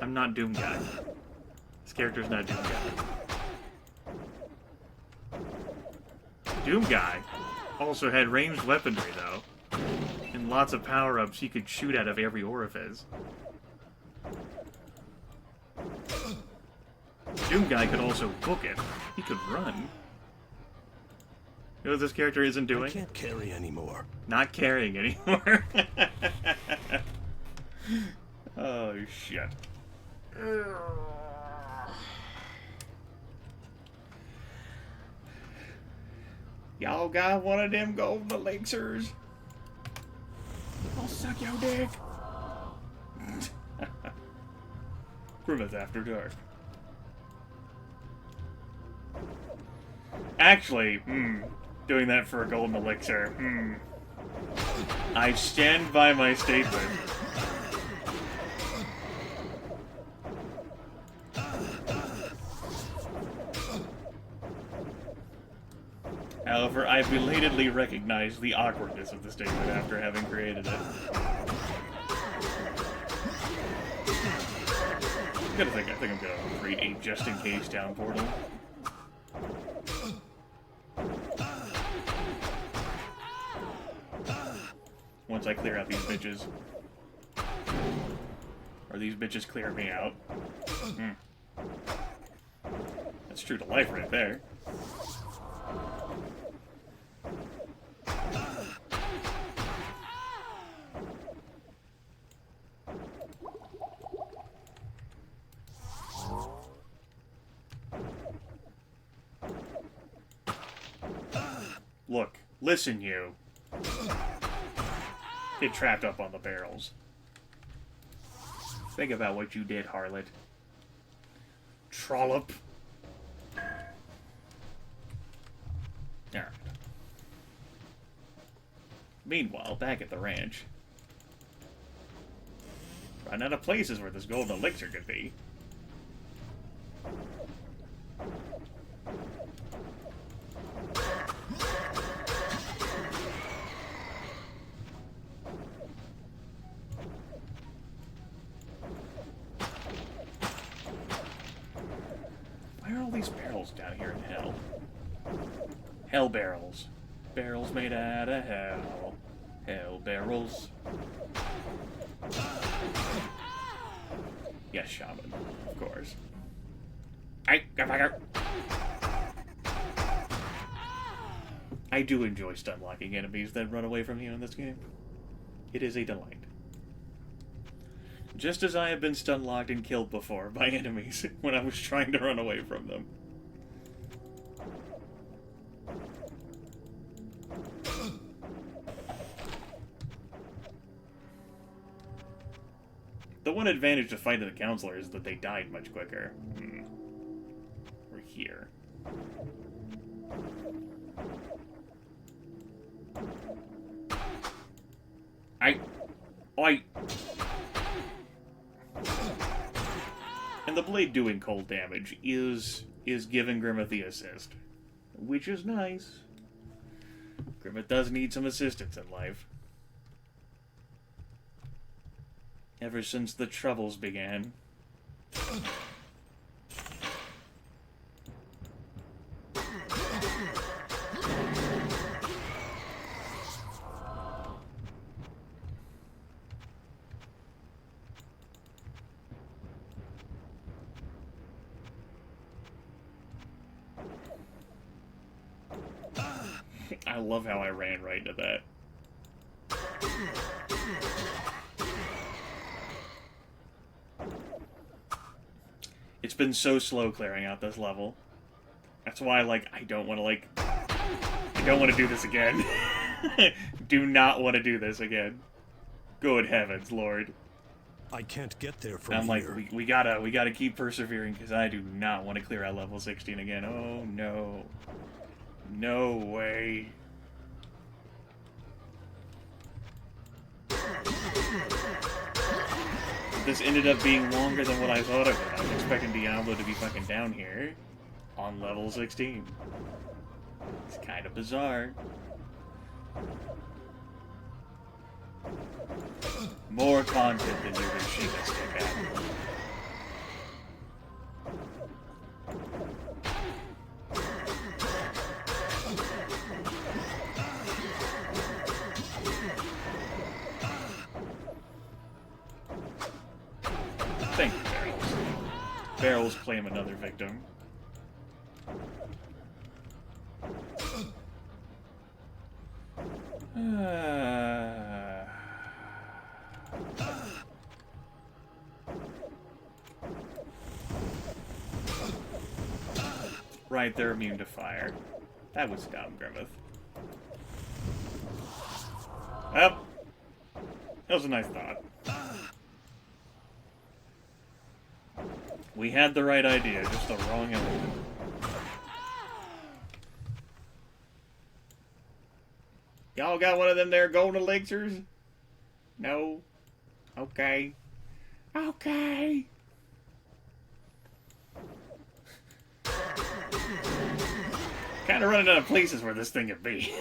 I'm not Doom Guy. This character's not Doom Guy. Doom Guy also had ranged weaponry, though. And lots of power-ups he could shoot out of every orifice. Doom Guy could also book it. He could run. You know what this character isn't doing? I can't carry anymore. Not carrying anymore. Oh, shit. Y'all got one of them golden elixirs? I'll suck your dick. Grimith After Dark. Actually, doing that for a golden elixir, I stand by my statement. However, I belatedly recognize the awkwardness of the statement after having created it. I think I'm gonna create a just-in-case down portal. Once I clear out these bitches. Or these bitches clear me out. That's true to life right there. Look, listen, you. Get trapped up on the barrels. Think about what you did, harlot. Trollop. Alright. Meanwhile, back at the ranch. Run out of places where this golden elixir could be. Why are all these barrels down here in hell? Hell barrels. Barrels made out of hell. Hell barrels. Yes, shaman. Of course. Hey, go back here. I do enjoy stun-locking enemies that run away from you in this game. It is a delight. Just as I have been stun-locked and killed before by enemies when I was trying to run away from them. The one advantage to fighting the counselor is that they died much quicker. We're here. And the blade doing cold damage is giving Grimith the assist, which is nice. Grimith does need some assistance in life. Ever since the Troubles began. I love how I ran right into that. It's been so slow clearing out this level. That's why, like, I don't want to do this again. Do not want to do this again. Good heavens, Lord. I can't get there from I'm here. like, we gotta keep persevering, because I do not want to clear out level 16 again. Oh, no. No way. This ended up being longer than what I thought it would. I was expecting Diablo to be fucking down here on level 16. It's kind of bizarre. More content than you can shoot a stick at. Thank you, Barrels. Barrels claim another victim. Right, they're immune to fire. That was dumb, Grimith. Well, that was a nice thought. We had the right idea, just the wrong element. Y'all got one of them there golden elixirs? No? Okay. Okay. Kind of running out of places where this thing could be.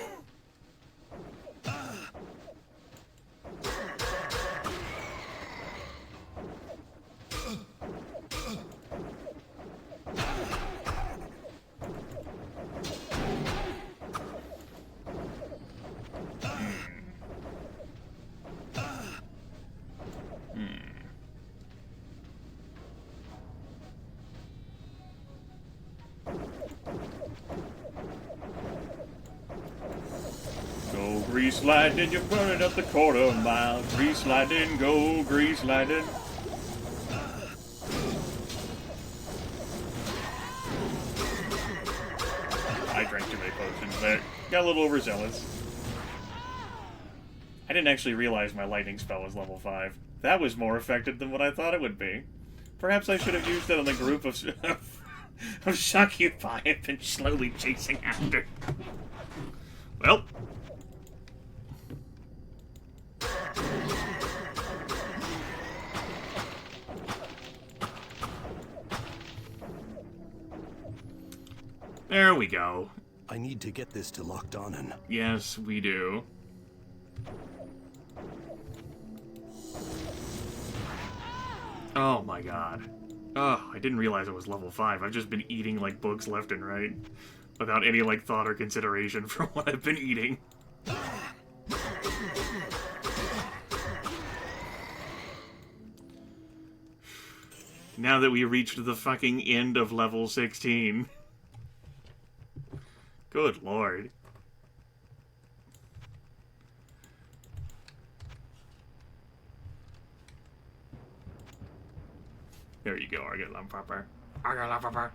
Grease lightning, you're burning up the quarter mile. Grease lightning, go grease lightning. I drank too many potions there. Got a little overzealous. I didn't actually realize my lightning spell was level 5. That was more effective than what I thought it would be. Perhaps I should have used it on the group of Shockupy I've been slowly chasing after. Well. There we go. I need to get this to Lochdonnen. Yes, we do. Oh my god. Oh, I didn't realize it was level 5. I've just been eating like bugs left and right. Without any like thought or consideration for what I've been eating. Now that we reached the fucking end of level 16. Good lord. There you go, Argalamfapper. Argalamfapper.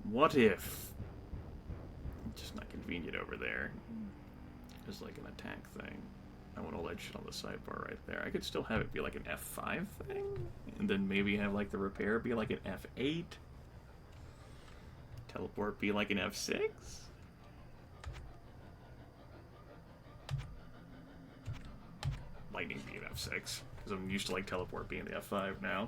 What if... Just not convenient over there. There's like an attack thing. I want to let shit on the sidebar right there. I could still have it be like an F5 thing, and then maybe have like the repair be like an F8. Teleport be like an F6. Lightning be an F6, because I'm used to like teleport being the F5 now.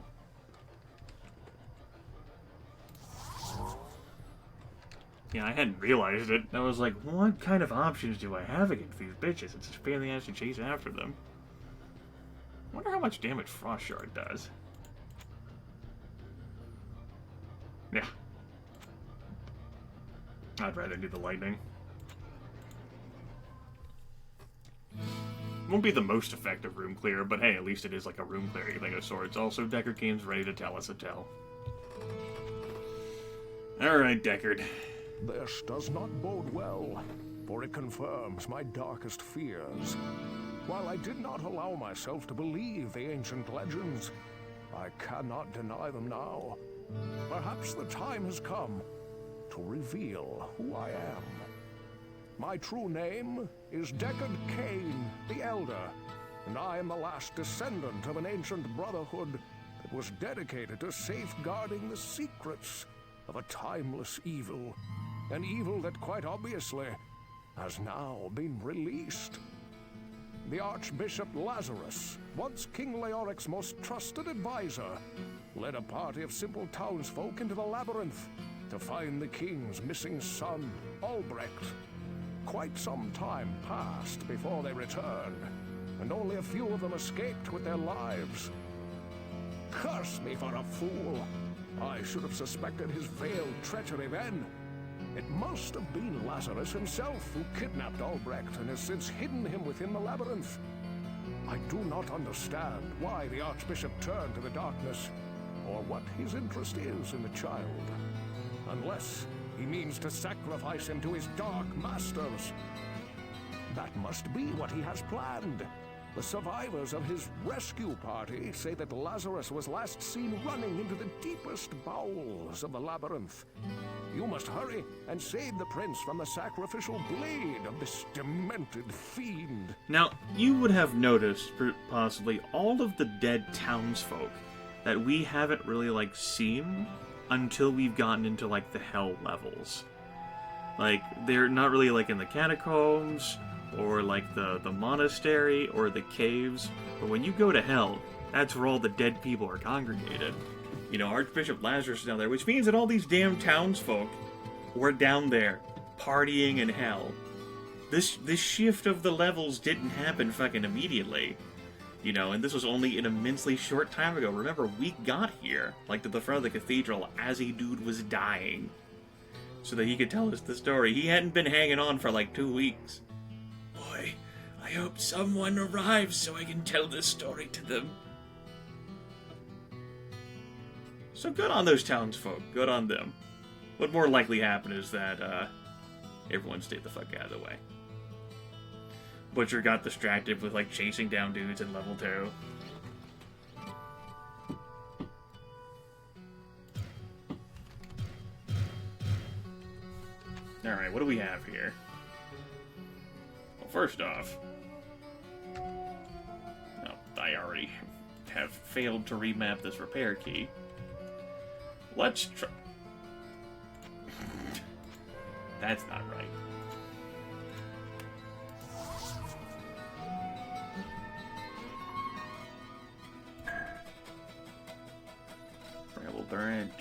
Yeah, I hadn't realized it. I was like, what kind of options do I have against these bitches? It's just a pain in the ass to chase after them. I wonder how much damage Frost Shard does. Yeah. I'd rather do the lightning. Won't be the most effective room clear, but hey, at least it is like a room clearing thing of sorts. Also, Deckard game's ready to tell us a tale. Alright, Deckard. This does not bode well, for it confirms my darkest fears. While I did not allow myself to believe the ancient legends, I cannot deny them now. Perhaps the time has come to reveal who I am. My true name is Deckard Cain the Elder, and I am the last descendant of an ancient brotherhood that was dedicated to safeguarding the secrets of a timeless evil. An evil that quite obviously has now been released. The Archbishop Lazarus, once King Leoric's most trusted advisor, led a party of simple townsfolk into the labyrinth to find the king's missing son, Albrecht. Quite some time passed before they returned, and only a few of them escaped with their lives. Curse me for a fool! I should have suspected his veiled treachery then. It must have been Lazarus himself who kidnapped Albrecht and has since hidden him within the labyrinth. I do not understand why the Archbishop turned to the darkness, or what his interest is in the child. Unless he means to sacrifice him to his dark masters. That must be what he has planned. The survivors of his rescue party say that Lazarus was last seen running into the deepest bowels of the labyrinth. You must hurry and save the prince from the sacrificial blade of this demented fiend. Now, you would have noticed, possibly, all of the dead townsfolk that we haven't really, like, seen until we've gotten into, like, the hell levels. Like, they're not really, like, in the catacombs, or like the monastery, or the caves. But when you go to hell, that's where all the dead people are congregated. You know, Archbishop Lazarus is down there, which means that all these damn townsfolk were down there, partying in hell. This shift of the levels didn't happen fucking immediately. You know, and this was only an immensely short time ago. Remember, we got here, like, to the front of the cathedral as a dude was dying. So that he could tell us the story. He hadn't been hanging on for like 2 weeks. Boy, I hope someone arrives so I can tell this story to them. So good on those townsfolk. Good on them. What more likely happened is that everyone stayed the fuck out of the way. Butcher got distracted with like chasing down dudes in level 2. Alright, what do we have here? Well, first off, I already have failed to remap this repair key. Let's try... That's not right. Bramble Branch,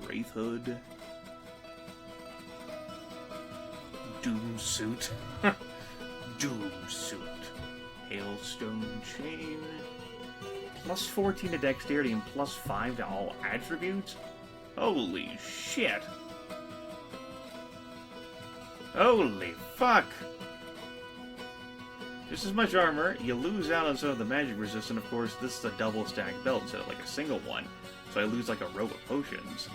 Wraith Hood, Doom Suit, Doom Suit, Hailstone Chain, plus 14 to Dexterity and plus 5 to all attributes? Holy shit! Holy fuck! Just as much armor, you lose out on some of the magic resistance. Of course, this is a double stack belt instead of like a single one, so I lose like a row of potions.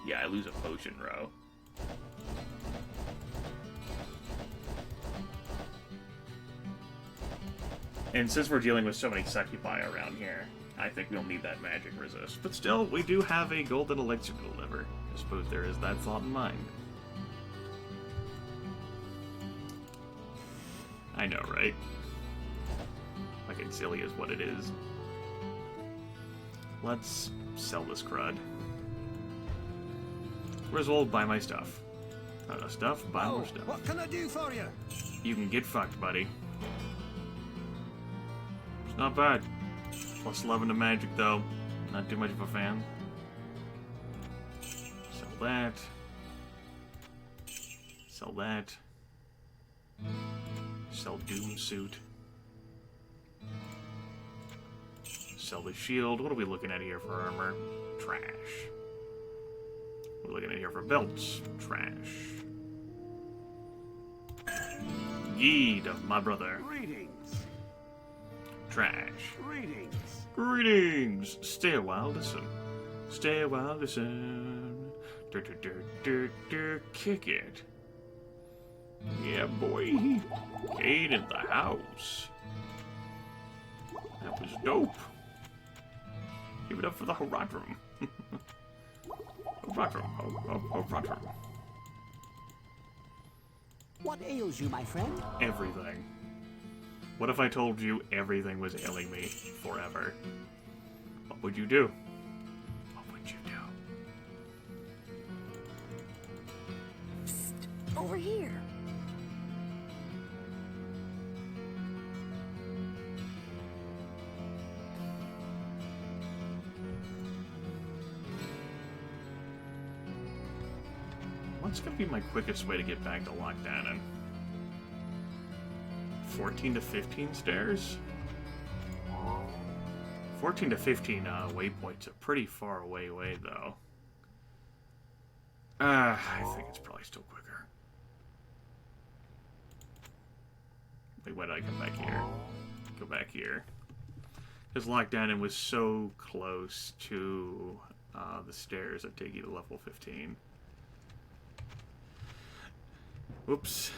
Yeah, I lose a potion row. And since we're dealing with so many succubi around here, I think we'll need that magic resist. But still, we do have a golden elixir to deliver. I suppose there is that thought in mind. I know, right? Fucking silly is what it is. Let's sell this crud. Where's old buy my stuff? Not enough stuff, buy more stuff. What can I do for you? You can get fucked, buddy. It's not bad. Plus 11 to magic, though. Not too much of a fan. Sell that. Sell that. Sell Doom Suit. Sell the shield. What are we looking at here for armor? Trash. We're looking at here for belts. Trash. Yeed, my brother. Greetings. Trash. Greetings. Greetings. Stay a while, listen. Stay a while, listen. Dur, dur, dur, dur, dur. Kick it. Yeah, boy. Kate in the house. That was dope. Give it up for the Horadrim. Horadrim. What ails you, my friend? Everything. What if I told you everything was ailing me forever? What would you do? What would you do? Psst, over here. What's gonna be my quickest way to get back to Lockdown? 14 to 15 stairs? 14 to 15 waypoints a pretty far away though. I think it's probably still quicker. Wait, why did I come back here? Go back here. Because Lockdown was so close to the stairs that take you to level 15. Whoops.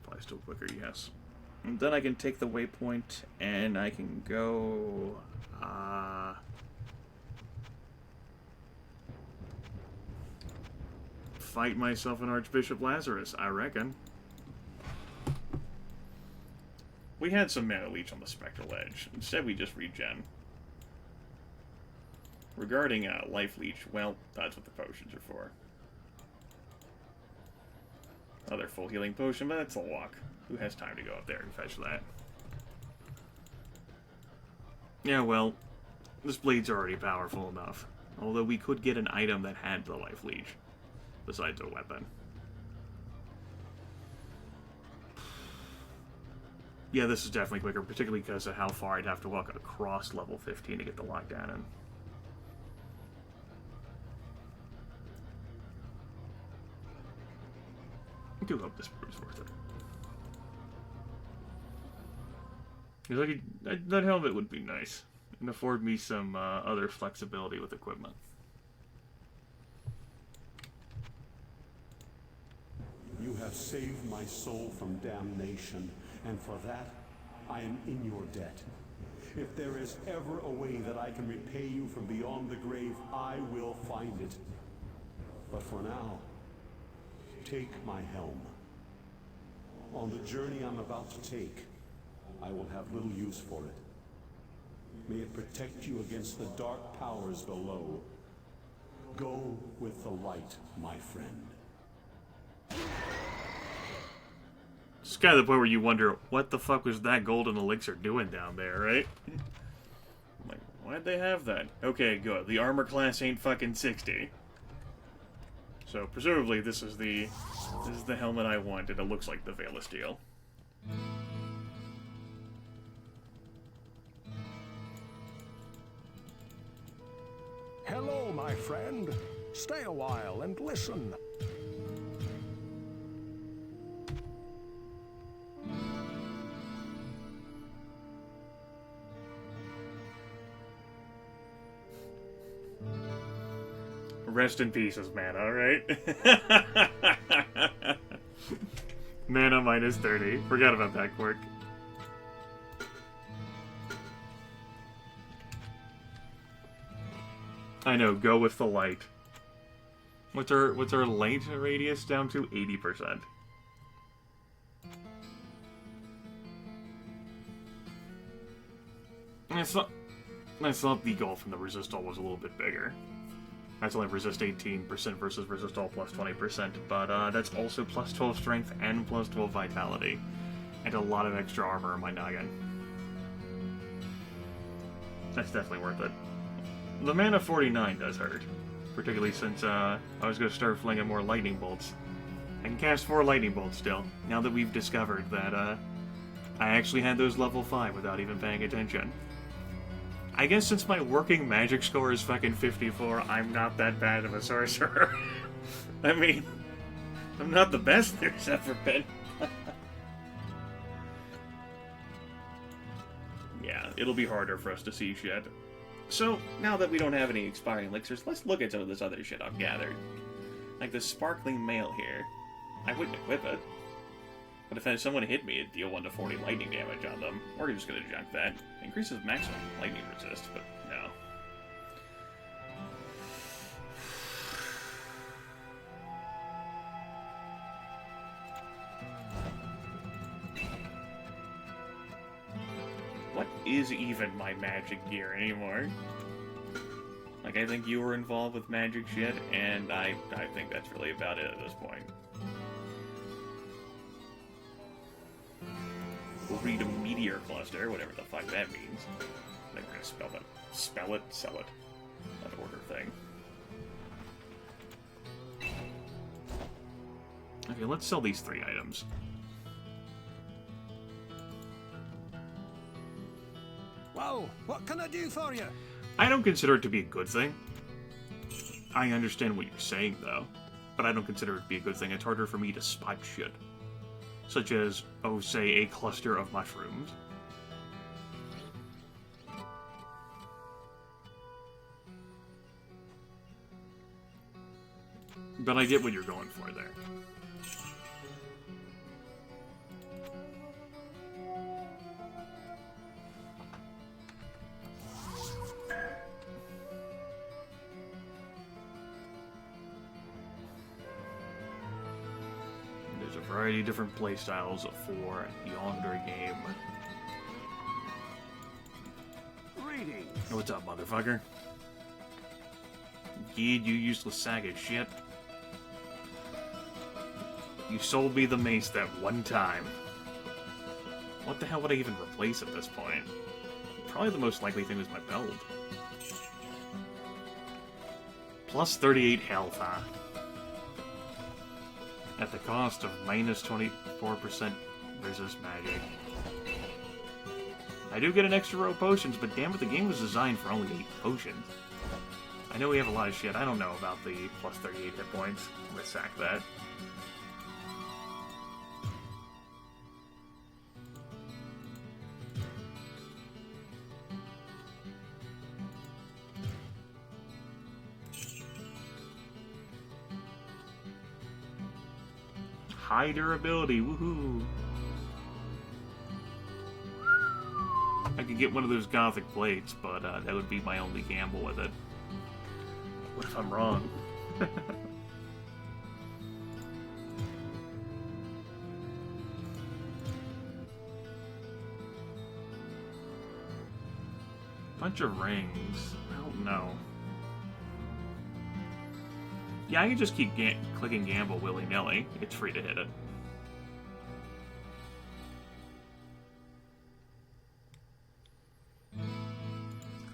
Probably still quicker, yes. And then I can take the waypoint and I can go fight myself an Archbishop Lazarus, I reckon. We had some Mana Leech on the Spectral Edge. Instead we just regen. Regarding Life Leech, well, that's what the potions are for. Another full healing potion, but that's a walk. Who has time to go up there and fetch that? Yeah, well, this blade's already powerful enough. Although we could get an item that had the Life Leech, besides a weapon. Yeah, this is definitely quicker, particularly because of how far I'd have to walk across level 15 to get the lockdown in. I do hope this proves worth it. That helmet would be nice and afford me some other flexibility with equipment. You have saved my soul from damnation, and for that, I am in your debt. If there is ever a way that I can repay you from beyond the grave, I will find it. But for now, take my helm. On the journey I'm about to take, I will have little use for it. May it protect you against the dark powers below. Go with the light, my friend. It's kind of the point where you wonder, what the fuck was that golden elixir doing down there, right? Like, why'd they have that? Okay, good. The armor class ain't fucking 60. So, presumably, this is the helmet I wanted. It looks like the Veil of Steel. Hello, my friend. Stay a while and listen. Rest in pieces, mana, alright? Mana minus 30. Forgot about that quirk. I know, go with the light. What's our light radius down to? 80%. I thought the goal from the resistol was a little bit bigger. That's only resist 18% versus resistol plus 20%, but that's also plus 12 strength and plus 12 vitality. And a lot of extra armor in my noggin. That's definitely worth it. The mana 49 does hurt. Particularly since I was going to start flinging more lightning bolts. I can cast 4 lightning bolts still, now that we've discovered that I actually had those level 5 without even paying attention. I guess since my working magic score is fucking 54, I'm not that bad of a sorcerer. I mean, I'm not the best there's ever been. Yeah, it'll be harder for us to see shit. So, now that we don't have any expiring elixirs, let's look at some of this other shit I've gathered. Like this sparkling mail here. I wouldn't equip it. But if someone hit me, it'd deal 1 to 40 lightning damage on them. Or you're just gonna junk that. Increases maximum lightning resist, but no. What is even my magic gear anymore? Like, I think you were involved with magic shit, and I think that's really about it at this point. We'll read a meteor cluster, whatever the fuck that means. I think we're gonna spell that. Spell it, sell it. That order thing. Okay, let's sell these 3 items. Whoa, what can I do for you? I don't consider it to be a good thing. I understand what you're saying, though. But I don't consider it to be a good thing. It's harder for me to spot shit. Such as, oh, say, a cluster of mushrooms. But I get what you're going for there. There's a variety of different playstyles for yonder game. Reading. Hey, what's up, motherfucker? Geed, you useless sack of shit. You sold me the mace that one time. What the hell would I even replace at this point? Probably the most likely thing was my belt. Plus 38 health, huh? At the cost of minus 24% resist magic. I do get an extra row of potions, but damn it, the game was designed for only 8 potions. I know we have a lot of shit. I don't know about the plus 38 hit points. Let's sack that. High durability, woohoo! I could get one of those gothic plates, but that would be my only gamble with it. What if I'm wrong? Bunch of rings. I don't know. Yeah, I can just keep clicking gamble willy-nilly. It's free to hit it.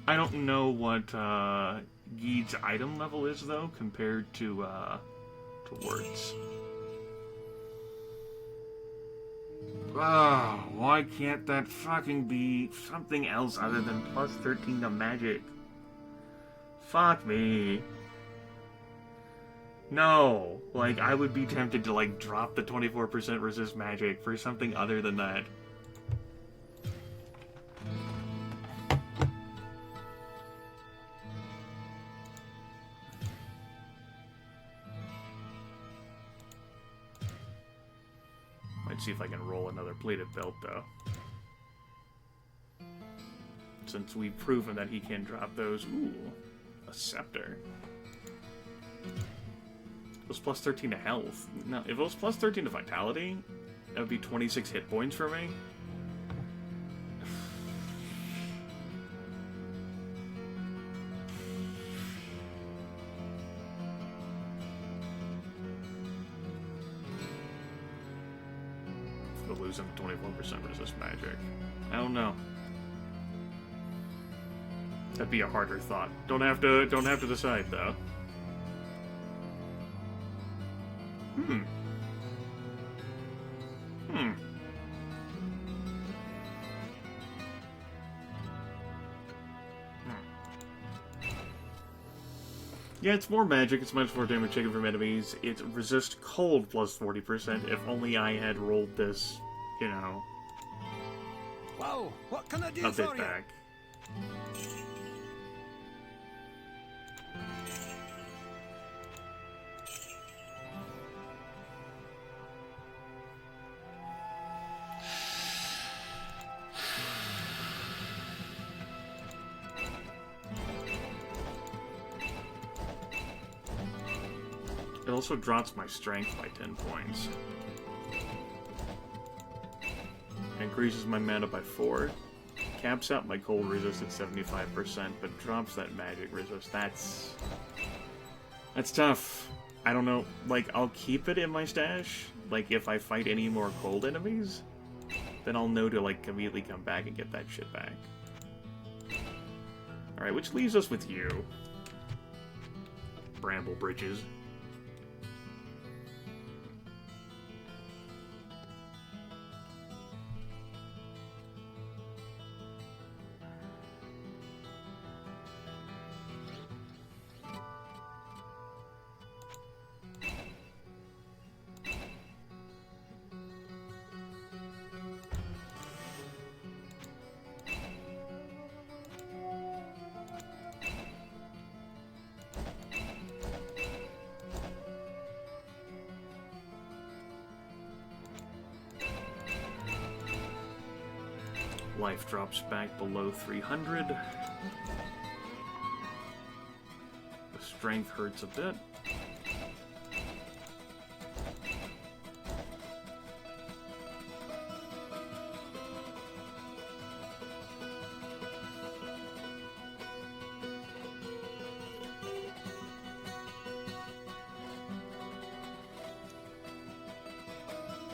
I don't know what Geed's item level is, though, compared to Wirt's. Oh, why can't that fucking be something else other than plus 13 to magic? Fuck me. No, like, I would be tempted to, like, drop the 24% resist magic for something other than that. Might see if I can roll another plated belt, though. Since we've proven that he can drop those. Ooh, a A scepter. It was plus 13 to health. No, if it was plus 13 to vitality, that would be 26 hit points for me. Losing 24% resist magic. I don't know. That'd be a harder thought. Don't have to decide though. Yeah, it's more magic, it's much more damage taken from enemies. It resists cold plus 40%. If only I had rolled this, you know, Well, what can I do a for bit you? back. It also drops my strength by 10 points. Increases my mana by 4. Caps out my cold resist at 75%, but drops that magic resist. That's tough. I don't know. Like, I'll keep it in my stash. Like, if I fight any more cold enemies, then I'll know to, like, immediately come back and get that shit back. Alright, which leaves us with you. Bramble Bridges. Life drops back below 300. The strength hurts a bit.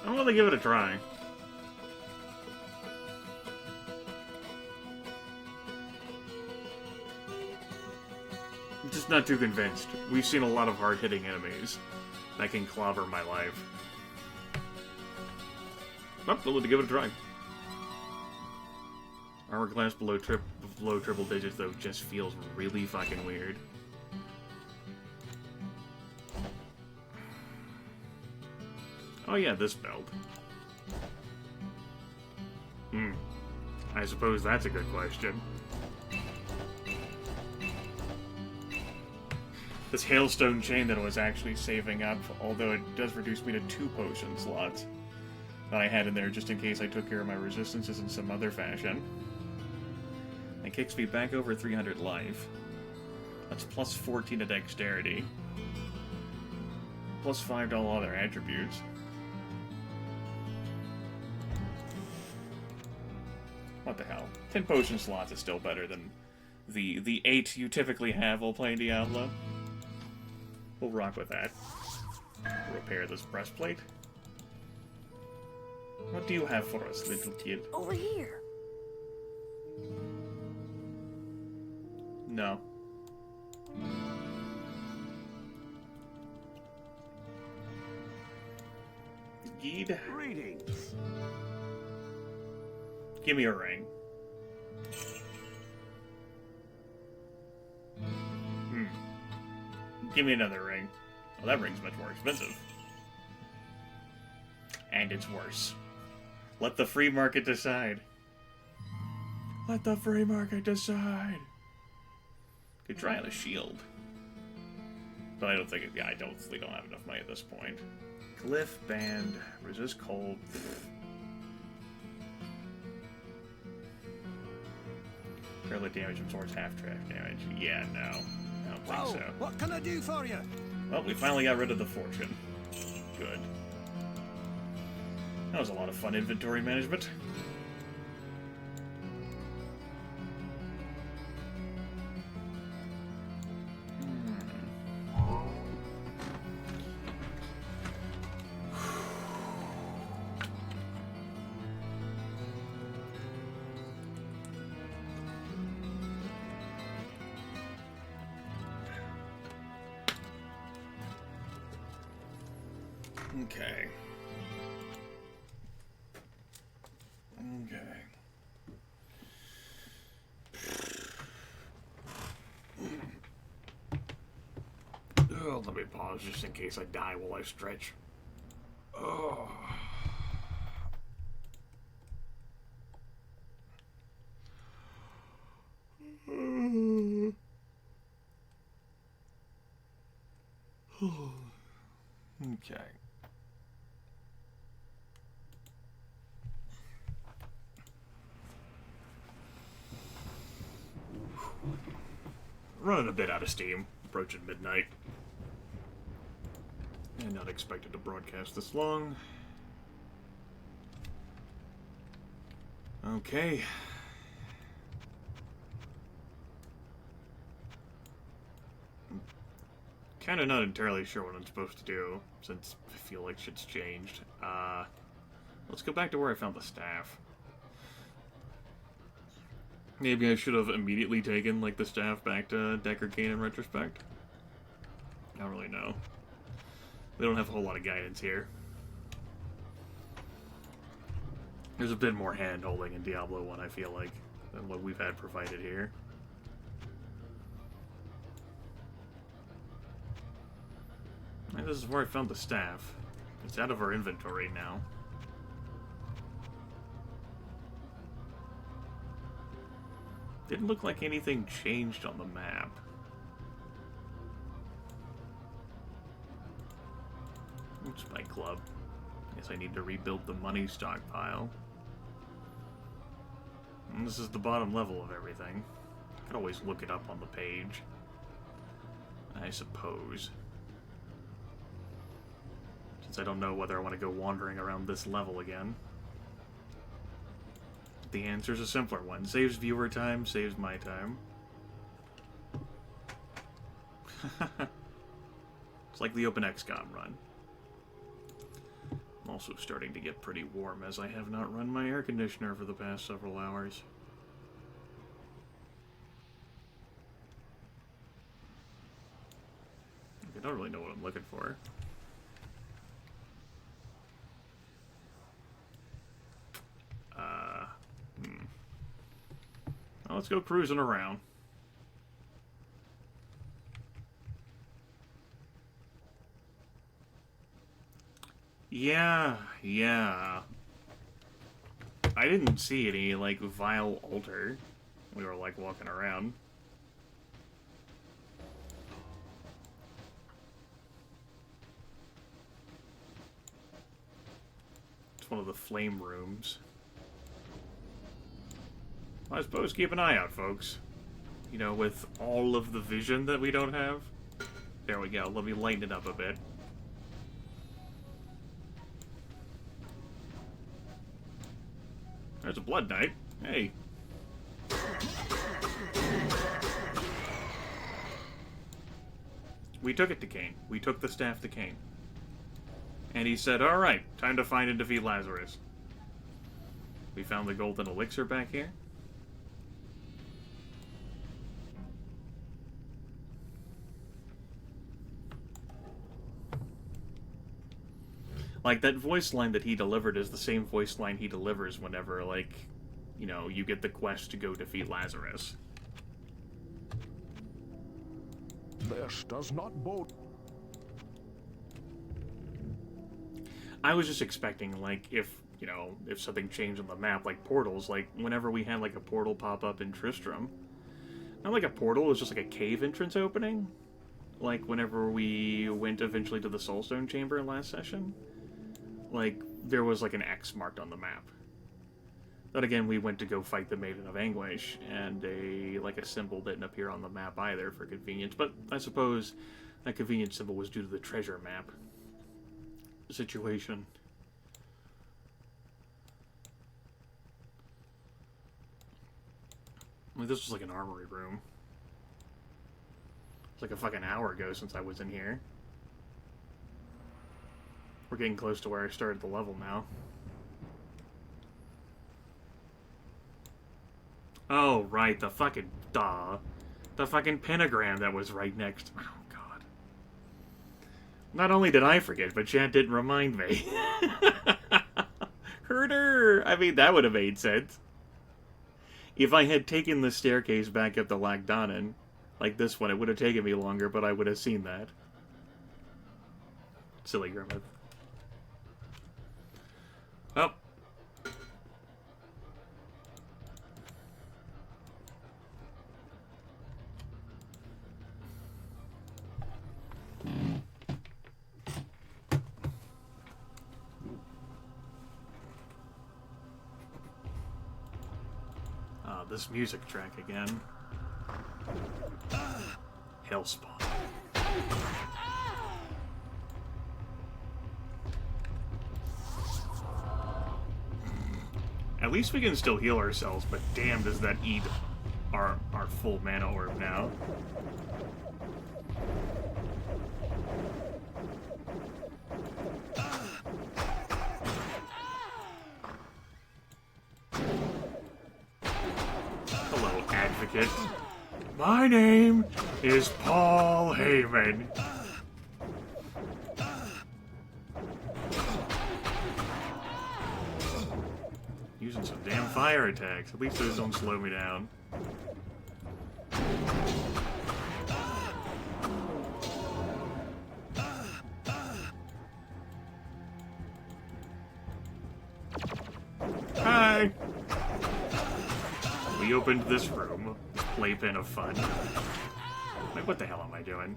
I'm gonna give it a try. Just not too convinced. We've seen a lot of hard-hitting enemies that can clobber my life. Nope, willing to give it a try. Armor class below triple digits, though, just feels really fucking weird. Oh yeah, this belt. I suppose that's a good question. This hailstone chain that I was actually saving up, although it does reduce me to 2 potion slots that I had in there just in case I took care of my resistances in some other fashion. And kicks me back over 300 life. That's plus 14 to dexterity. Plus 5 to all other attributes. What the hell? 10 potion slots is still better than the 8 you typically have while playing Diablo. We'll rock with that. Repair this breastplate. What do you have for us, little kid? Over here. No. Geed. Greetings. Give me a ring. Give me another ring. Well, that ring's much more expensive. And it's worse. Let the free market decide. Let the free market decide. Could try on a shield. But I don't think I don't have enough money at this point. Glyph band, resist cold. Fairly damage absorbs half trash damage. Yeah, no. I don't think so. What can I do for you? Well, we finally got rid of the fortune. Good. That was a lot of fun inventory management. Okay. Okay. Oh, let me pause just in case I die while I stretch. Oh. Okay. Running a bit out of steam, approaching midnight. And not expected to broadcast this long. Okay. Kinda not entirely sure what I'm supposed to do, since I feel like shit's changed. Let's go back to where I found the staff. Maybe I should have immediately taken, like, the staff back to Decker Kane in retrospect. I don't really know. They don't have a whole lot of guidance here. There's a bit more hand-holding in Diablo 1, I feel like, than what we've had provided here. And this is where I found the staff. It's out of our inventory now. Didn't look like anything changed on the map. Oops, my club. Guess I need to rebuild the money stockpile. And this is the bottom level of everything. I could always look it up on the page, I suppose. Since I don't know whether I want to go wandering around this level again. The answer's a simpler one. Saves viewer time, saves my time. It's like the Open XCOM run. I'm also starting to get pretty warm as I have not run my air conditioner for the past several hours. I don't really know what I'm looking for. Well, let's go cruising around. Yeah. I didn't see any, like, vile altar. We were, like, walking around. It's one of the flame rooms. I suppose keep an eye out, folks. You know, with all of the vision that we don't have. There we go. Let me lighten it up a bit. There's a Blood Knight. Hey. We took it to Kane. We took the staff to Kane. And he said, alright, time to find and defeat Lazarus. We found the golden elixir back here. Like, that voice line that he delivered is the same voice line he delivers whenever, like, you know, you get the quest to go defeat Lazarus. This does not bode. I was just expecting, like, if, you know, if something changed on the map, like portals, like, whenever we had, like, a portal pop up in Tristram. Not like a portal, it was just like a cave entrance opening. Like, whenever we went eventually to the Soulstone Chamber last session. Like, there was, like, an X marked on the map. But again, we went to go fight the Maiden of Anguish, and a symbol didn't appear on the map either for convenience. But I suppose that convenience symbol was due to the treasure map situation. I mean, this was like an armory room. It's like a fucking hour ago since I was in here. We're getting close to where I started the level now. Oh, right, the fucking pentagram that was right next. Oh, God. Not only did I forget, but Chad didn't remind me. Herder! I mean, that would have made sense. If I had taken the staircase back up to Lagdanan, like this one, it would have taken me longer, but I would have seen that. Silly Grimith. Oh. This music track again. Hellspawn. At least we can still heal ourselves, but damn does that eat our full mana orb now. Hello, advocate. My name is Paul Heyman. Using some damn fire attacks. At least those don't slow me down. Hi! We opened this room, this playpen of fun. Like, what the hell am I doing?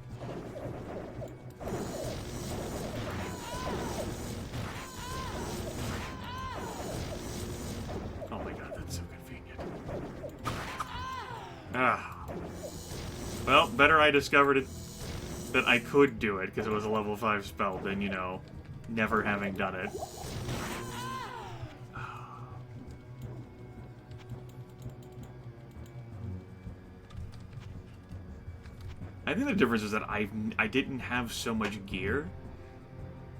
Oh my god, that's so convenient. Ah. Well, better I discovered it that I could do it, because it was a level 5 spell, than, you know, never having done it. I think the difference is that I didn't have so much gear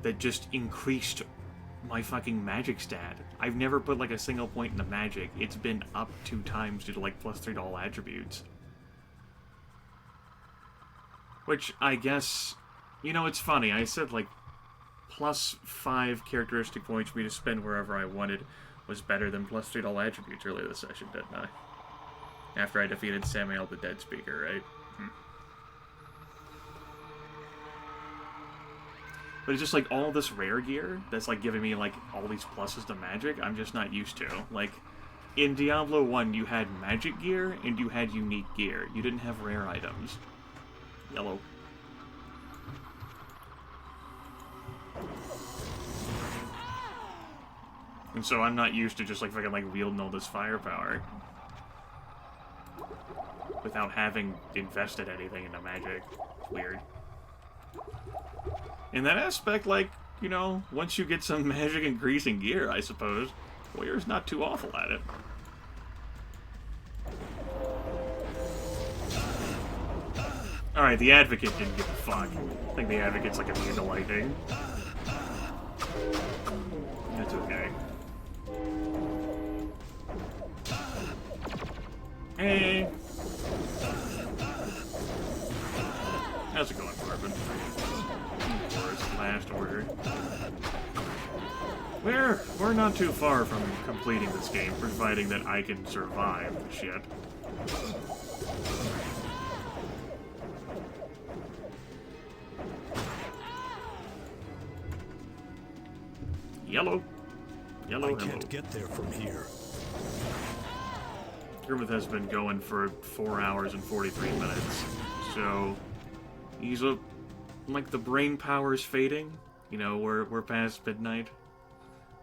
that just increased my fucking magic stat. I've never put like a single point into magic. It's been up 2 times due to like +3 to all attributes. Which I guess, you know, it's funny. I said like +5 characteristic points for me to spend wherever I wanted was better than +3 to all attributes earlier this session, didn't I? After I defeated Samael the Dead Speaker, right? But it's just like all this rare gear that's like giving me like all these pluses to magic, I'm just not used to. Like, in Diablo 1 you had magic gear and you had unique gear. You didn't have rare items. Yellow. And so I'm not used to just like fucking like wielding all this firepower without having invested anything into magic. It's weird. In that aspect, like, you know, once you get some magic increasing gear, I suppose, Warrior's not too awful at it. Alright, the Advocate didn't give a fuck. I think the Advocate's like immune to lightning. That's okay. Hey! How's it going, Marvin? Last order. We're not too far from completing this game, providing that I can survive the shit. Yellow. Yellow, I can't get there from here. Grimith has been going for 4 hours and 43 minutes, so he's like the brain power's fading. You know, we're past midnight.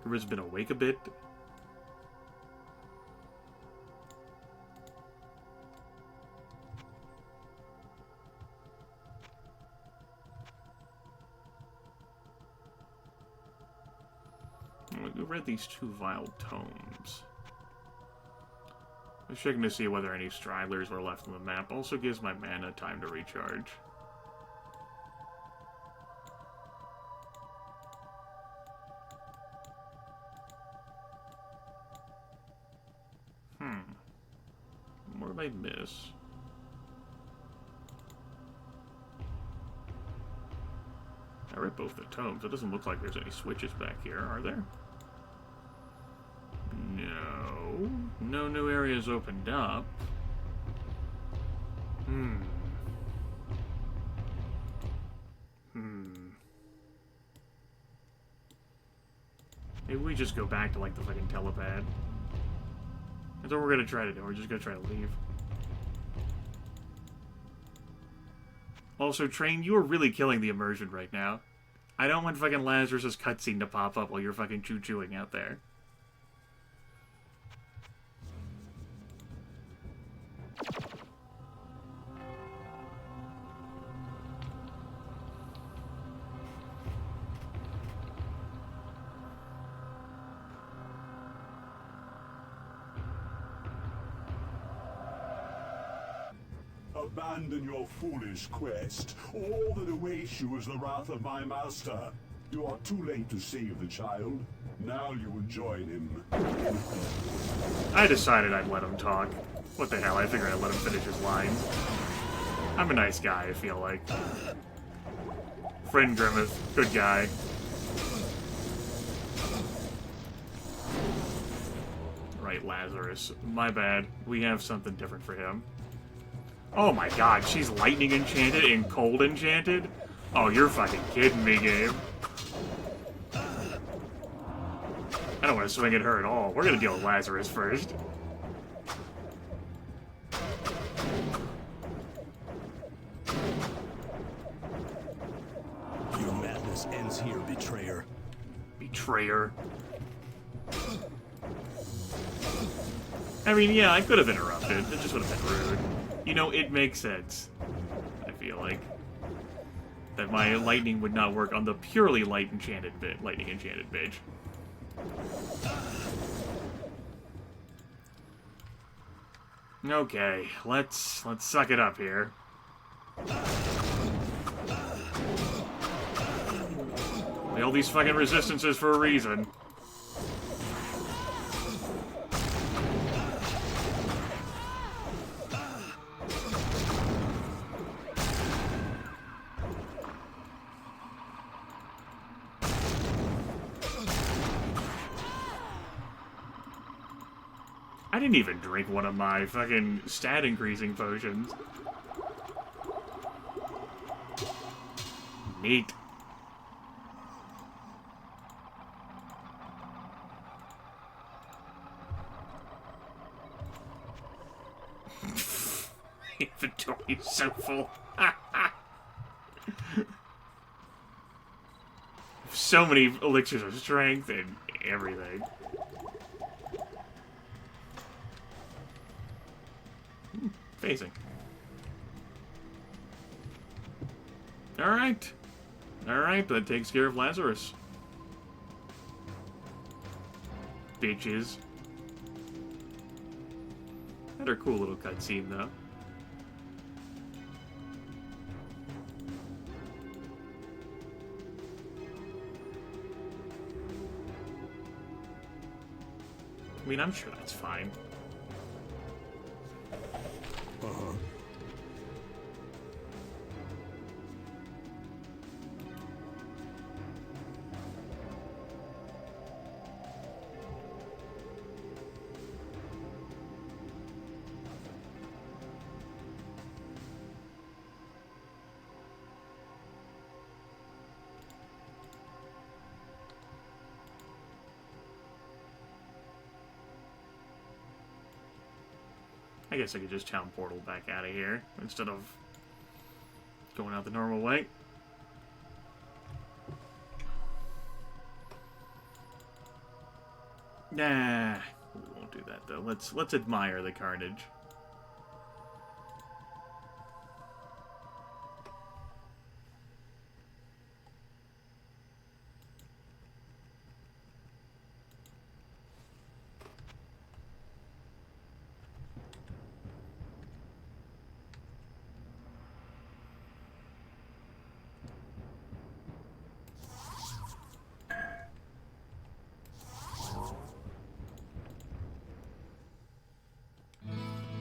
Grimith's been awake a bit. we read these 2 vile tomes. I was checking to see whether any stragglers were left on the map. Also gives my mana time to recharge. What did I miss? I read both the tomes. It doesn't look like there's any switches back here, are there? No. No new areas opened up. Maybe we just go back to, like, the fucking telepad. That's what we're gonna try to do. We're just gonna try to leave. Also, Train, you are really killing the immersion right now. I don't want fucking Lazarus' cutscene to pop up while you're fucking choo-chooing out there. Abandon your foolish quest. All that awaits you is the wrath of my master. You are too late to save the child. Now you will join him. I decided I'd let him talk. What the hell, I figured I'd let him finish his lines. I'm a nice guy, I feel like. Friend Grimith, good guy. Right, Lazarus. My bad. We have something different for him. Oh my god, she's lightning enchanted and cold enchanted? Oh, you're fucking kidding me, game. I don't want to swing at her at all. We're gonna deal with Lazarus first. Your madness ends here, betrayer. Betrayer. I mean, yeah, I could have interrupted. It just would have been rude. You know, it makes sense, I feel like, that my lightning would not work on the purely lightning enchanted bitch. Okay, let's suck it up here. All these fucking resistances for a reason. I didn't even drink one of my fucking stat increasing potions. Neat. Inventory is so full. So many elixirs of strength and everything. Facing. Alright. Alright, that takes care of Lazarus. Bitches. Had a cool little cutscene, though. I mean, I'm sure that's fine. Uh-huh. I guess I could just town portal back out of here instead of going out the normal way. Nah, we won't do that though. Let's admire the carnage.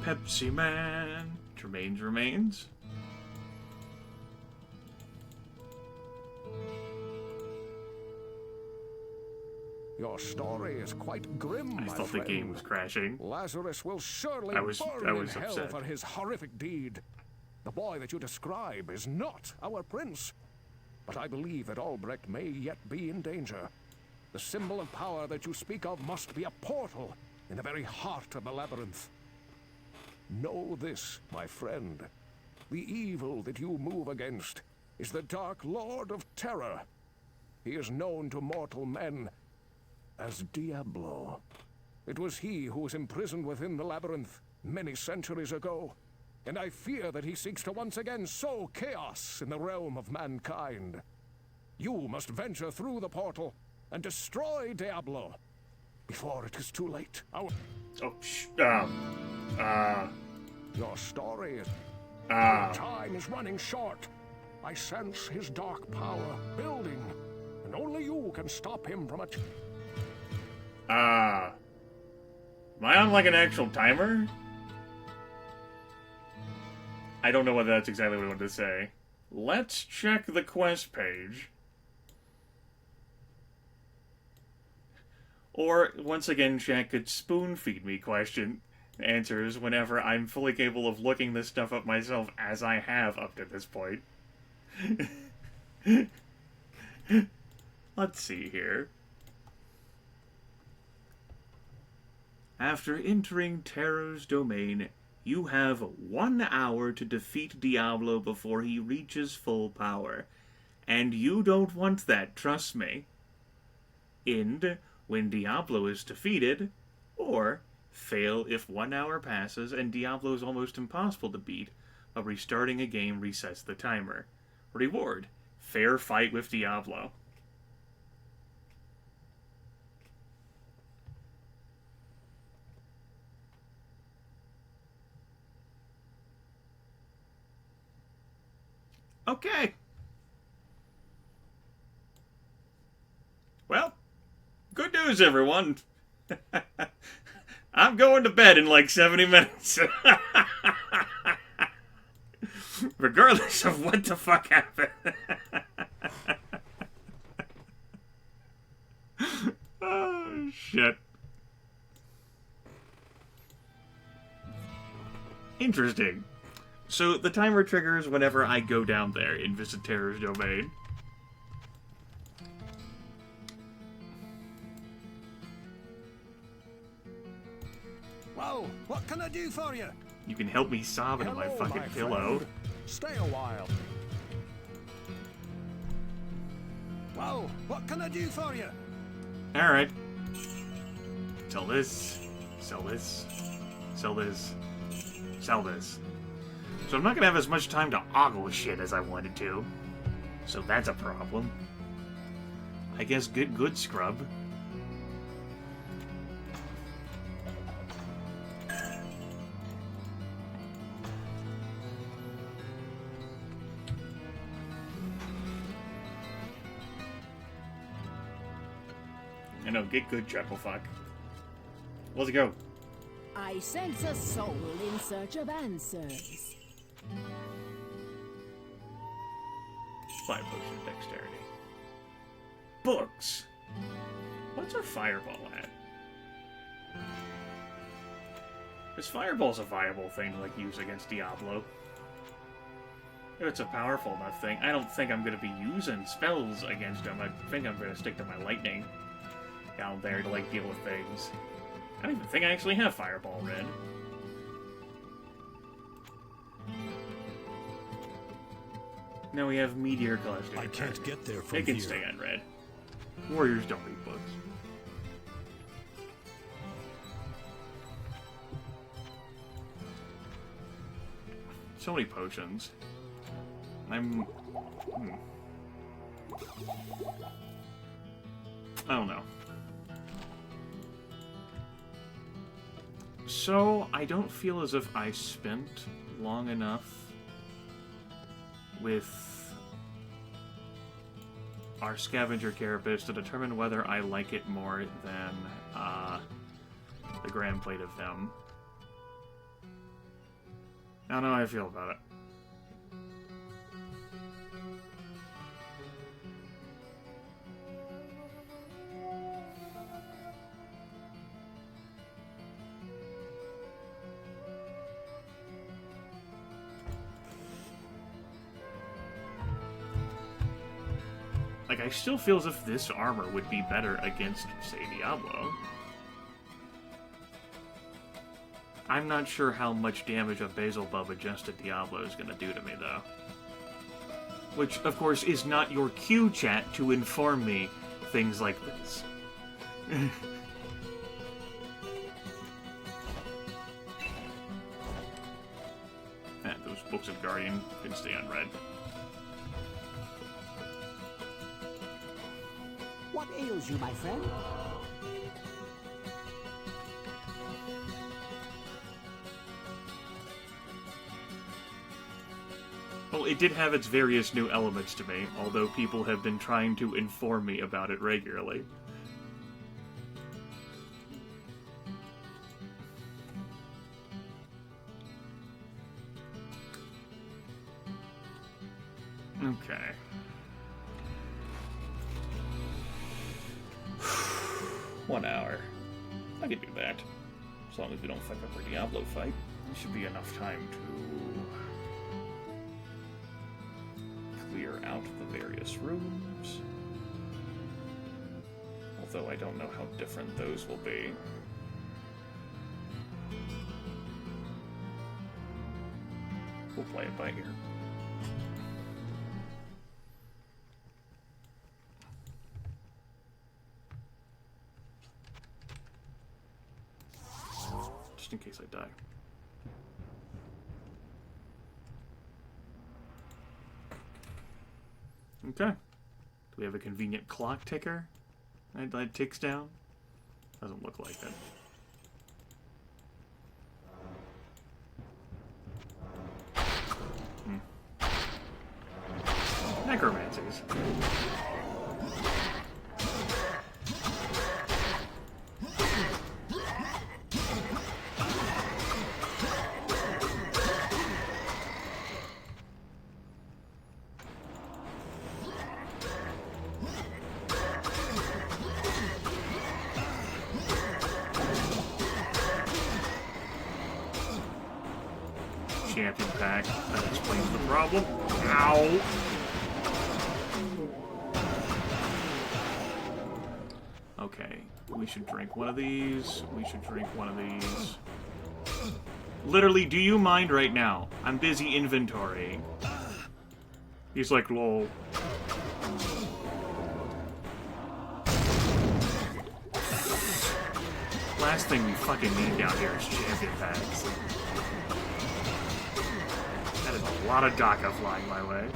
Pepsi Man. Jermaine's remains. Your story is quite grim, my I thought friend. the game was crashing. Lazarus will surely I was burn in hell upset. for his horrific deed. The boy that you describe is not our prince. But I believe that Albrecht may yet be in danger. The symbol of power that you speak of must be a portal in the very heart of the labyrinth. Know this, my friend. The evil that you move against is the Dark Lord of Terror. He is known to mortal men as Diablo. It was he who was imprisoned within the labyrinth many centuries ago, and I fear that he seeks to once again sow chaos in the realm of mankind. You must venture through the portal and destroy Diablo before it is too late. Your story is... Time is running short. I sense his dark power building, and only you can stop him from it. Am I on like an actual timer? I don't know whether that's exactly what I wanted to say. Let's check the quest page. Or, once again, Jack could spoon-feed me answers whenever I'm fully capable of looking this stuff up myself, as I have up to this point. Let's see here. After entering Terror's domain, you have 1 hour to defeat Diablo before he reaches full power. And you don't want that, trust me. End when Diablo is defeated, or fail if 1 hour passes and Diablo is almost impossible to beat, but restarting a game resets the timer. Reward: fair fight with Diablo. Okay. Well, good news, everyone. I'm going to bed in like 70 minutes. Regardless of what the fuck happened. Oh, shit. Interesting. So, the timer triggers whenever I go down there and visit Terror's domain. Well, what can I do for you? You can help me sob into my fucking pillow. Friend. Stay a while. Well, what can I do for you? Alright. Sell this. Sell this. Sell this. Sell this. So I'm not gonna have as much time to ogle shit as I wanted to. So that's a problem. I guess get good, scrub. I know, get good, Chucklefuck. Let's go. I sense a soul in search of answers. 5 potion dexterity. Books! What's our fireball at? Because fireball's a viable thing to, like, use against Diablo. If it's a powerful enough thing. I don't think I'm going to be using spells against him. I think I'm going to stick to my lightning down there to, like, deal with things. I don't even think I actually have fireball red. Now we have meteor cluster. I can't get there from here. It can here. stay on red. Warriors don't read books. So many potions. I don't know. So, I don't feel as if I spent long enough with our scavenger carapace to determine whether I like it more than the grand plate of them. I don't know how I feel about it. Like, I still feel as if this armor would be better against, say, Diablo. I'm not sure how much damage a Belzebub adjusted Diablo is going to do to me, though. Which, of course, is not your cue, chat, to inform me things like this. Those Books of Guardian can stay unread. What ails you, my friend? Well, it did have its various new elements to me, although people have been trying to inform me about it regularly. Okay. 1 hour. I can do that. As long as we don't fuck up our Diablo fight. There should be enough time to clear out the various rooms. Although I don't know how different those will be. We'll play it by ear. Just in case I die. Okay. Do we have a convenient clock ticker that ticks down? Doesn't look like it. Necromancies. Champion pack. That explains the problem. Ow! Okay, we should drink one of these. We should drink one of these. Literally, do you mind right now? I'm busy inventorying. He's like, lol. Last thing we fucking need down here is champion packs. That is a lot of DACA flying my way.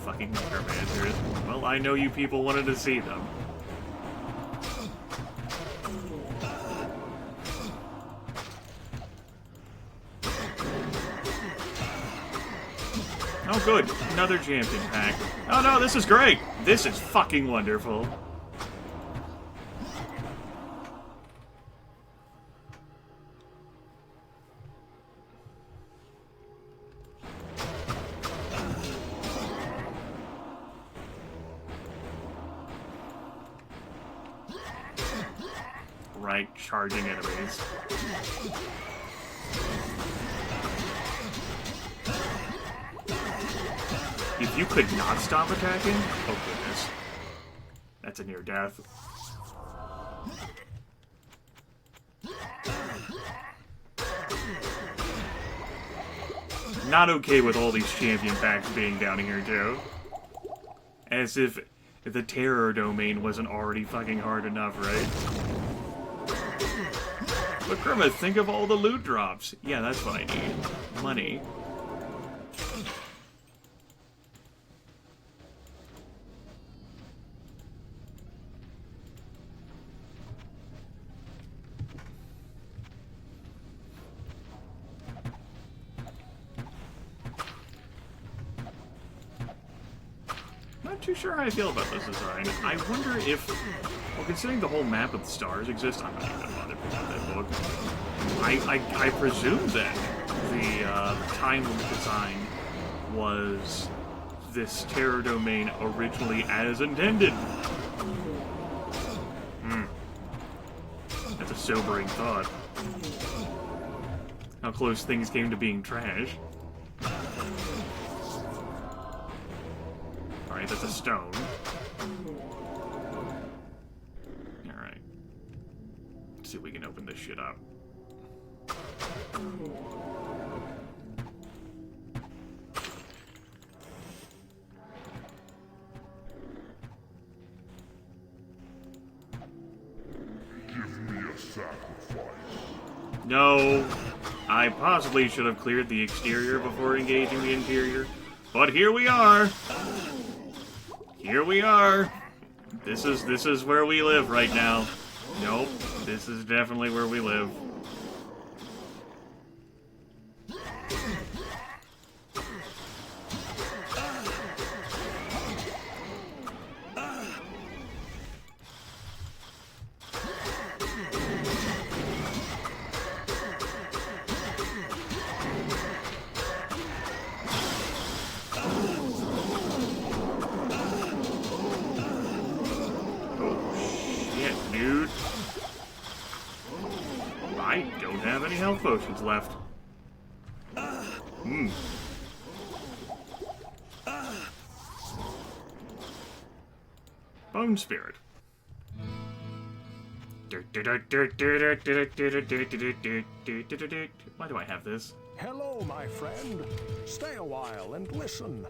Fucking necromancers. Well, I know you people wanted to see them. Oh good, another champion pack. Oh no, this is great! This is fucking wonderful. Right, charging enemies. If you could not stop attacking, oh goodness. That's a near death. Not okay with all these champion packs being down here too. As if the terror domain wasn't already fucking hard enough, right? But Grimith, think of all the loot drops. Yeah, that's what I need. Money. Not too sure how I feel about this design. I wonder if, well, considering the whole map of the stars exists, I'm not even gonna bother picking up that book. I presume that the time of the design was this terror domain originally as intended. That's a sobering thought. How close things came to being trash. Alright, that's a stone. Alright. Let's see if we can open this shit up. Give me a sacrifice. No, I possibly should have cleared the exterior before engaging the interior, but here we are. Here we are. This is where we live right now. Nope, this is definitely where we live. Dude. I don't have any health potions left. Bone Spirit. Why do I have this? Hello, my friend. Stay a while and listen.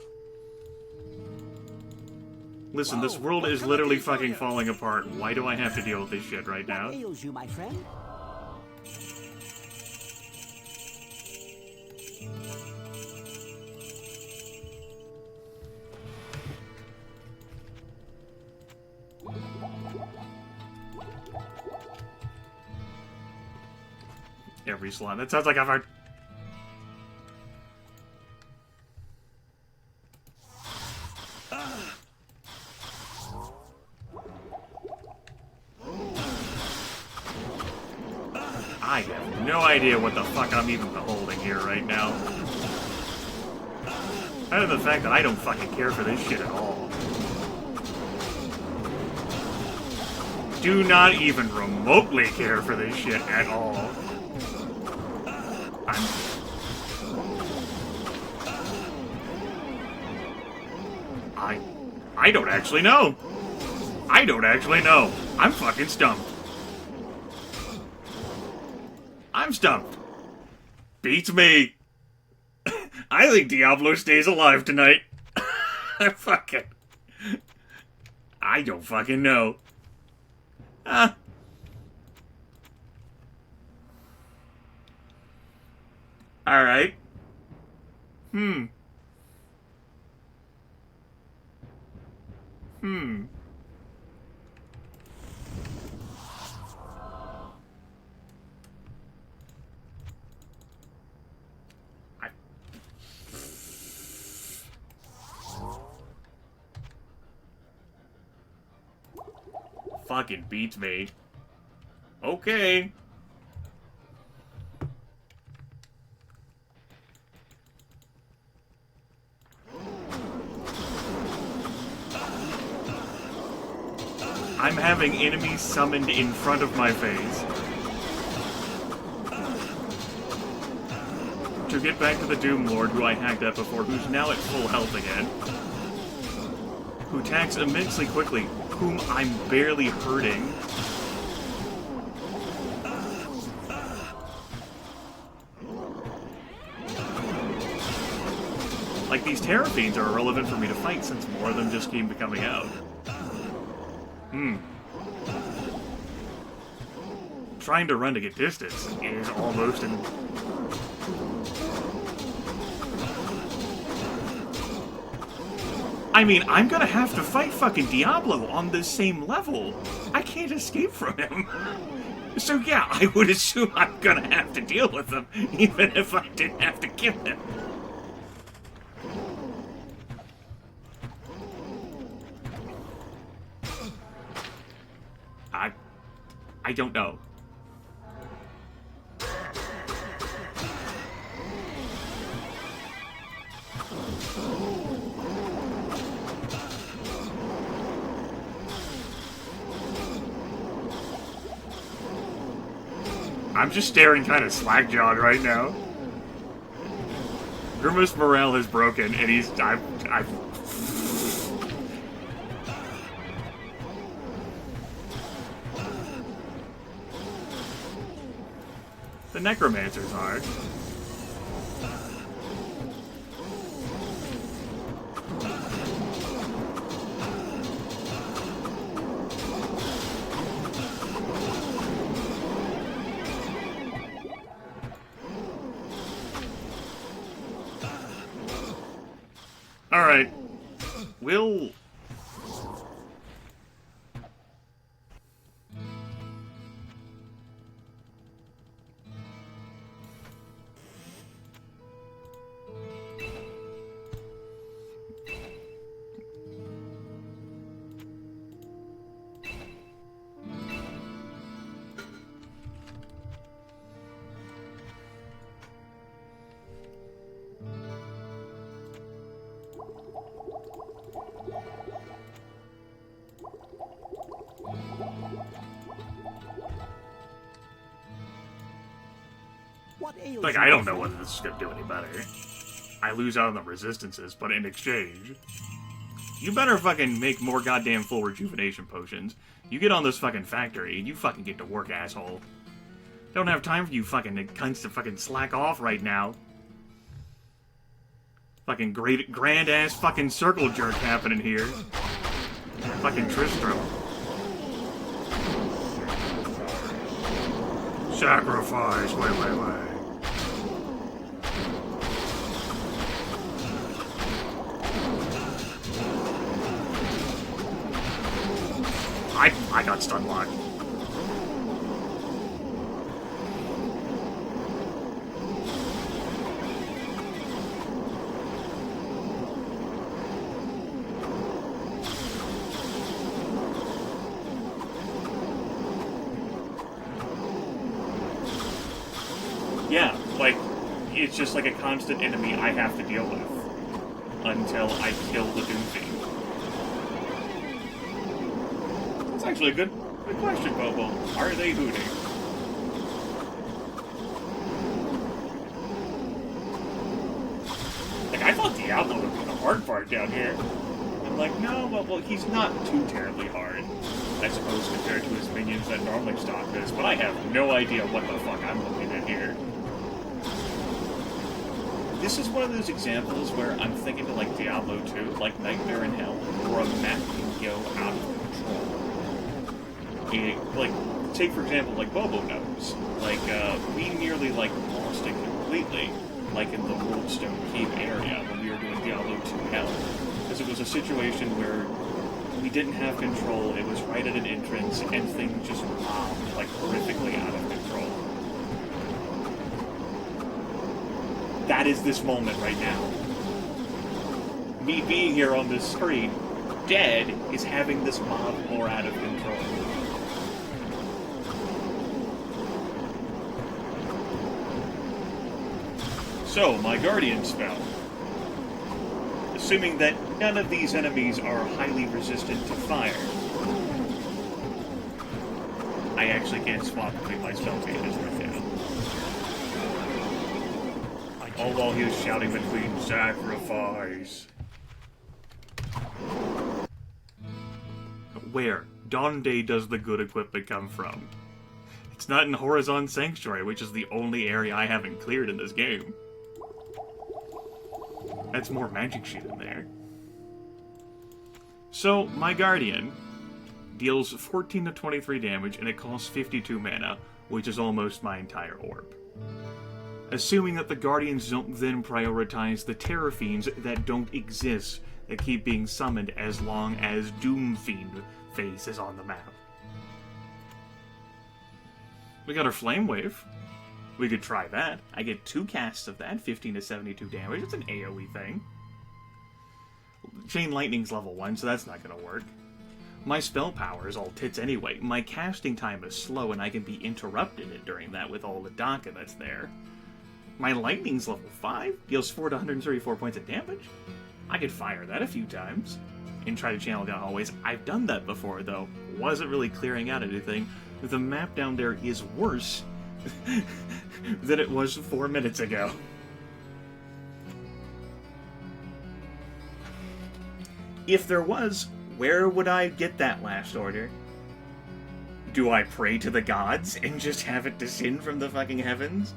Listen, this world is literally fucking falling apart. Why do I have to deal with this shit right now? What ails you, my friend? Every slot. That sounds like I've heard. I have no idea what the fuck I'm even beholding here right now. Other than the fact that I don't fucking care for this shit at all. Do not even remotely care for this shit at all. I don't actually know. I don't actually know. I'm fucking stumped. I'm stumped. Beats me. I think Diablo stays alive tonight. I don't fucking know. Alright. Fucking beats me. Okay. I'm having enemies summoned in front of my face. To get back to the Doom Lord, who I hacked at before, who's now at full health again. Who attacks immensely quickly, whom I'm barely hurting. Like, these Terror Fiends are irrelevant for me to fight since more of them just keep coming out. Trying to run to get distance is almost an... I mean, I'm gonna have to fight fucking Diablo on the same level. I can't escape from him. So yeah, I would assume I'm gonna have to deal with him, even if I didn't have to kill him. I don't know. I'm just staring kind of slack-jawed right now. Grimith's morale is broken, and he's... The Necromancer's hard. Alright. We'll... Like, I don't know whether this is gonna do any better. I lose out on the resistances, but in exchange, you better fucking make more goddamn full rejuvenation potions. You get on this fucking factory, and you fucking get to work, asshole. Don't have time for you fucking cunts to fucking slack off right now. Fucking grand-ass fucking circle jerk happening here. Fucking Tristram. Sacrifice, wait. I got stun locked. Yeah, like, it's just like a constant enemy I have to deal with until I kill the Doom Fiend. That's actually a good question, Bobo. Are they hooting? Like, I thought Diablo would be the hard part down here. I'm like, no, well, he's not too terribly hard, I suppose, compared to his minions that normally stock this, but I have no idea what the fuck I'm looking at here. This is one of those examples where I'm thinking to, like, Diablo 2, like Nightmare in Hell, where a map can go out of control. Like, take, for example, like Bobo knows. Like, we nearly, like, lost it completely, like in the Worldstone Cave area when we were doing Diablo 2 Hell. Because it was a situation where we didn't have control, it was right at an entrance, and things just bombed, like, horrifically out of control. That is this moment right now. Me being here on this screen, dead, is having this mob more out of control. So, my Guardian spell. Assuming that none of these enemies are highly resistant to fire. I actually can't swap between my spell pages right now. All while he was shouting between sacrifice. Where? Donde does the good equipment come from? It's not in Horizon Sanctuary, which is the only area I haven't cleared in this game. That's more magic shit in there. So, my Guardian deals 14 to 23 damage, and it costs 52 mana, which is almost my entire orb. Assuming that the Guardians don't then prioritize the Terror Fiends that don't exist, that keep being summoned as long as Doom Fiend face is on the map. We got our Flame Wave. We could try that. I get 2 casts of that, 15 to 72 damage. It's an AoE thing. Chain Lightning's level 1, so that's not going to work. My spell power is all tits anyway. My casting time is slow, and I can be interrupted during that with all the Daka that's there. My lightning's level 5, deals 4 to 134 points of damage. I could fire that a few times and try to channel down hallways. I've done that before, though. Wasn't really clearing out anything. The map down there is worse than it was 4 minutes ago. If there was, where would I get that last order? Do I pray to the gods and just have it descend from the fucking heavens?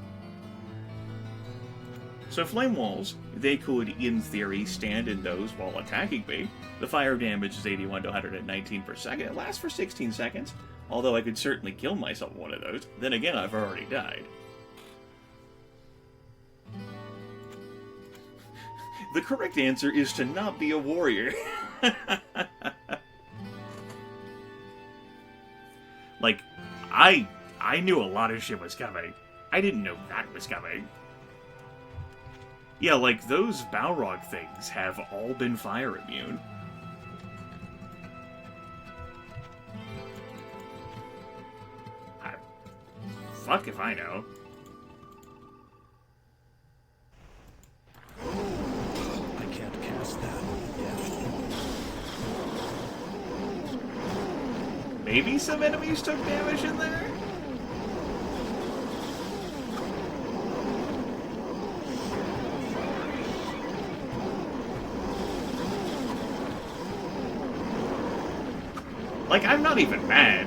So flame walls, they could, in theory, stand in those while attacking me. The fire damage is 81 to 119 per second. It lasts for 16 seconds, although I could certainly kill myself with one of those. Then again, I've already died. The correct answer is to not be a warrior. Like, I knew a lot of shit was coming. I didn't know that was coming. Yeah, like, those Balrog things have all been fire immune. Fuck if I know. I can't cast that yet. Maybe some enemies took damage in there? Like, I'm not even mad.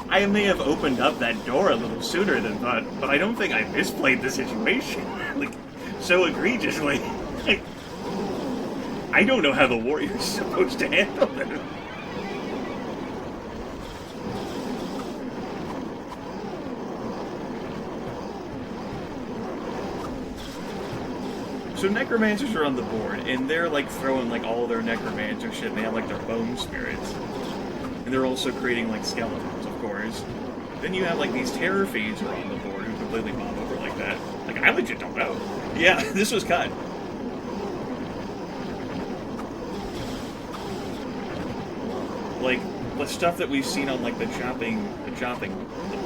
I may have opened up that door a little sooner than thought, but I don't think I misplayed the situation. Like, so egregiously. Like, I don't know how the warrior's supposed to handle it. So necromancers are on the board, and they're like throwing like all their necromancer shit, and they have like their bone spirits. And they're also creating like skeletons, of course. Then you have like these terror fiends are on the board who completely mob over like that. Like, I legit don't know. Yeah, this was cut. Like, the stuff that we've seen on like the chopping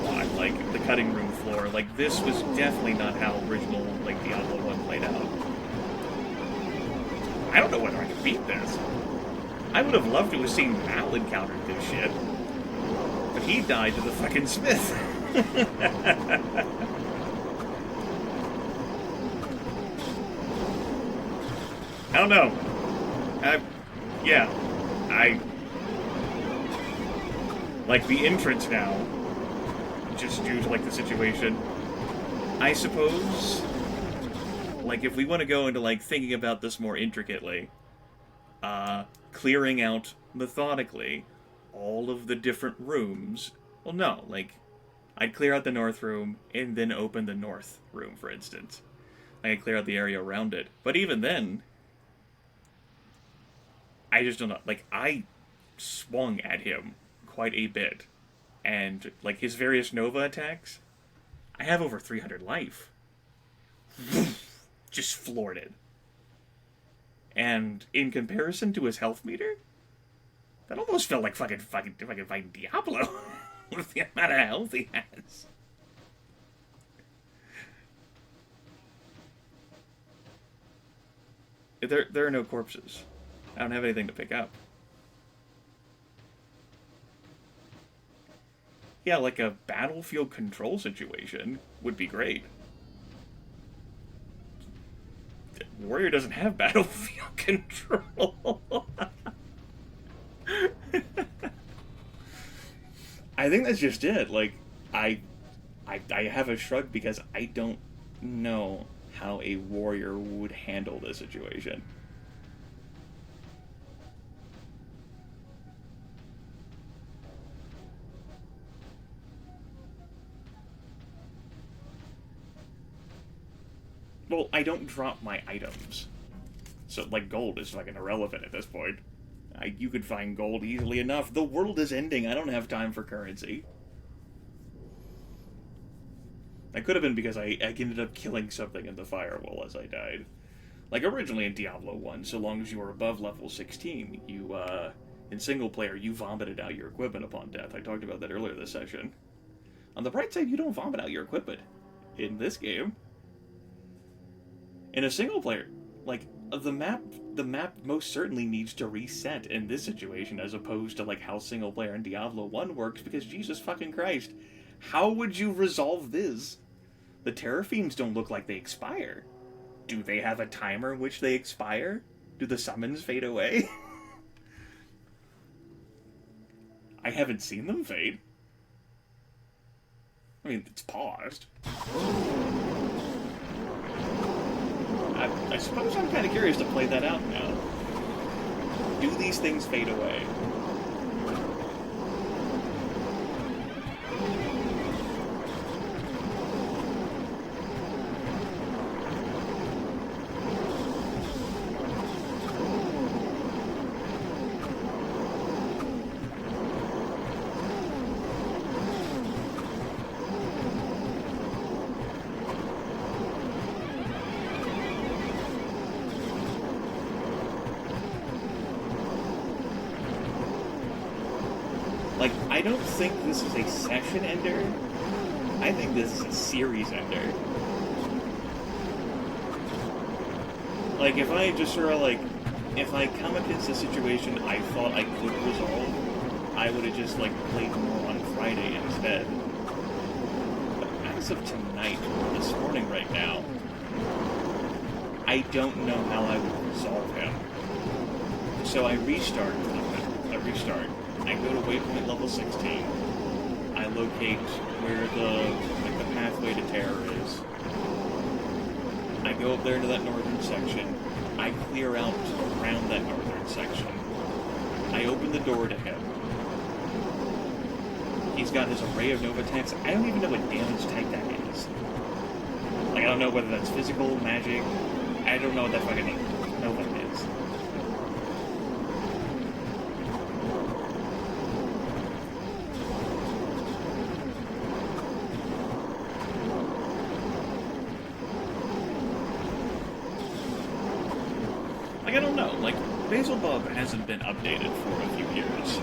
block, like the cutting room floor, like this was definitely not how original like Diablo 1 played out. I don't know whether I can beat this. I would have loved to have seen Mal encounter this shit. But he died to the fucking smith. I don't know. Like, the entrance now, just due to, like, the situation, I suppose, like, if we want to go into, like, thinking about this more intricately, clearing out, methodically, all of the different rooms, well, no, like, I'd clear out the north room, and then open the north room, for instance. I could clear out the area around it. But even then, I just don't know. Like, I swung at him quite a bit. And, like, his various Nova attacks, I have over 300 life. Just floored it. And in comparison to his health meter, that almost felt like fucking fighting Diablo with the amount of health he has. There are no corpses. I don't have anything to pick up. Yeah, like a battlefield control situation would be great. Warrior doesn't have battlefield control. I think that's just it. Like, I have a shrug because I don't know how a warrior would handle this situation. Well, I don't drop my items. So, like, gold is fucking irrelevant at this point. You could find gold easily enough. The world is ending. I don't have time for currency. That could have been because I ended up killing something in the firewall as I died. Like, originally in Diablo 1, so long as you were above level 16, you In single player, you vomited out your equipment upon death. I talked about that earlier this session. On the bright side, you don't vomit out your equipment in this game. In a single player, like, the map most certainly needs to reset in this situation as opposed to, like, how single player in Diablo 1 works, because Jesus fucking Christ, how would you resolve this? The Terraphenes don't look like they expire. Do they have a timer in which they expire? Do the summons fade away? I haven't seen them fade. I mean, it's paused. I suppose I'm kind of curious to play that out now. Do these things fade away? Like, I don't think this is a session ender. I think this is a series ender. Like, if I just sort of, like, if I come against a situation I thought I could resolve, I would have just, like, played more on Friday instead. But as of tonight, or this morning right now, I don't know how I would resolve him. So I restart. I go to waypoint level 16. I locate where the pathway to terror is. I go up there into that northern section. I clear out around that northern section. I open the door to him. He's got his array of Nova attacks. I don't even know what damage type that is. Like, I don't know whether that's physical, magic. I don't know what that fucking Nova is. Like, I don't know. Like, Belzebub hasn't been updated for a few years.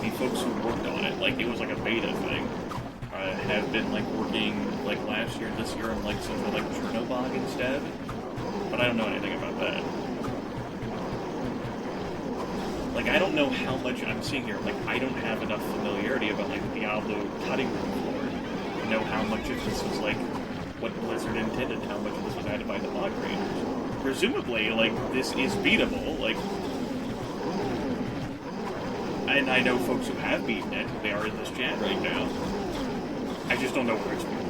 The folks who worked on it, like, it was like a beta thing, have been, like, working, like, last year, this year, on, like, something like Chernobog instead. But I don't know anything about that. Like, I don't know how much I'm seeing here. Like, I don't have enough familiarity about, like, the Diablo cutting room floor to know how much of this was, like, what Blizzard intended, how much of this was added by the mod creators. Presumably, like, this is beatable, like... And I know folks who have beaten it, they are in this chat right now. I just don't know where it's beatable.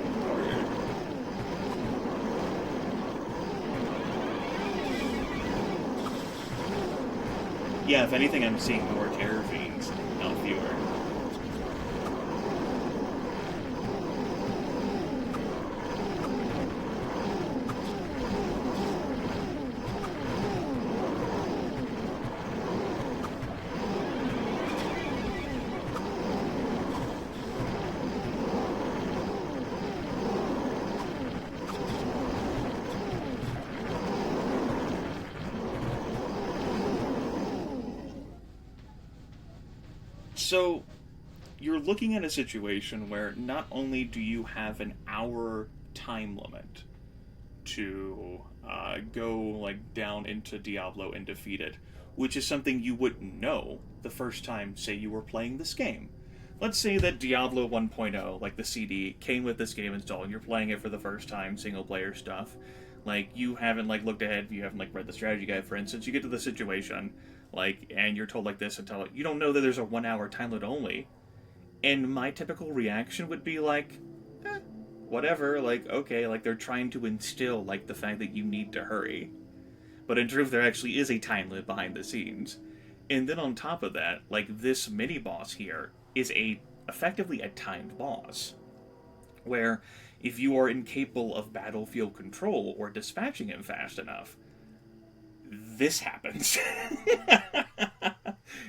Yeah, if anything, I'm seeing more Terror Fiends, not fewer. So, you're looking at a situation where not only do you have an hour time limit to go, like, down into Diablo and defeat it, which is something you wouldn't know the first time, say, you were playing this game. Let's say that Diablo 1.0, like the CD, came with this game installed, and you're playing it for the first time, single-player stuff. Like, you haven't, like, looked ahead, you haven't, like, read the strategy guide, for instance. You get to the situation, like, and you're told like this until you don't know that there's a 1 hour time limit only. And my typical reaction would be like, whatever, like, okay, like, they're trying to instill, like, the fact that you need to hurry. But in truth, there actually is a time limit behind the scenes. And then on top of that, like, this mini-boss here is effectively a timed boss. Where, if you are incapable of battlefield control or dispatching him fast enough, this happens.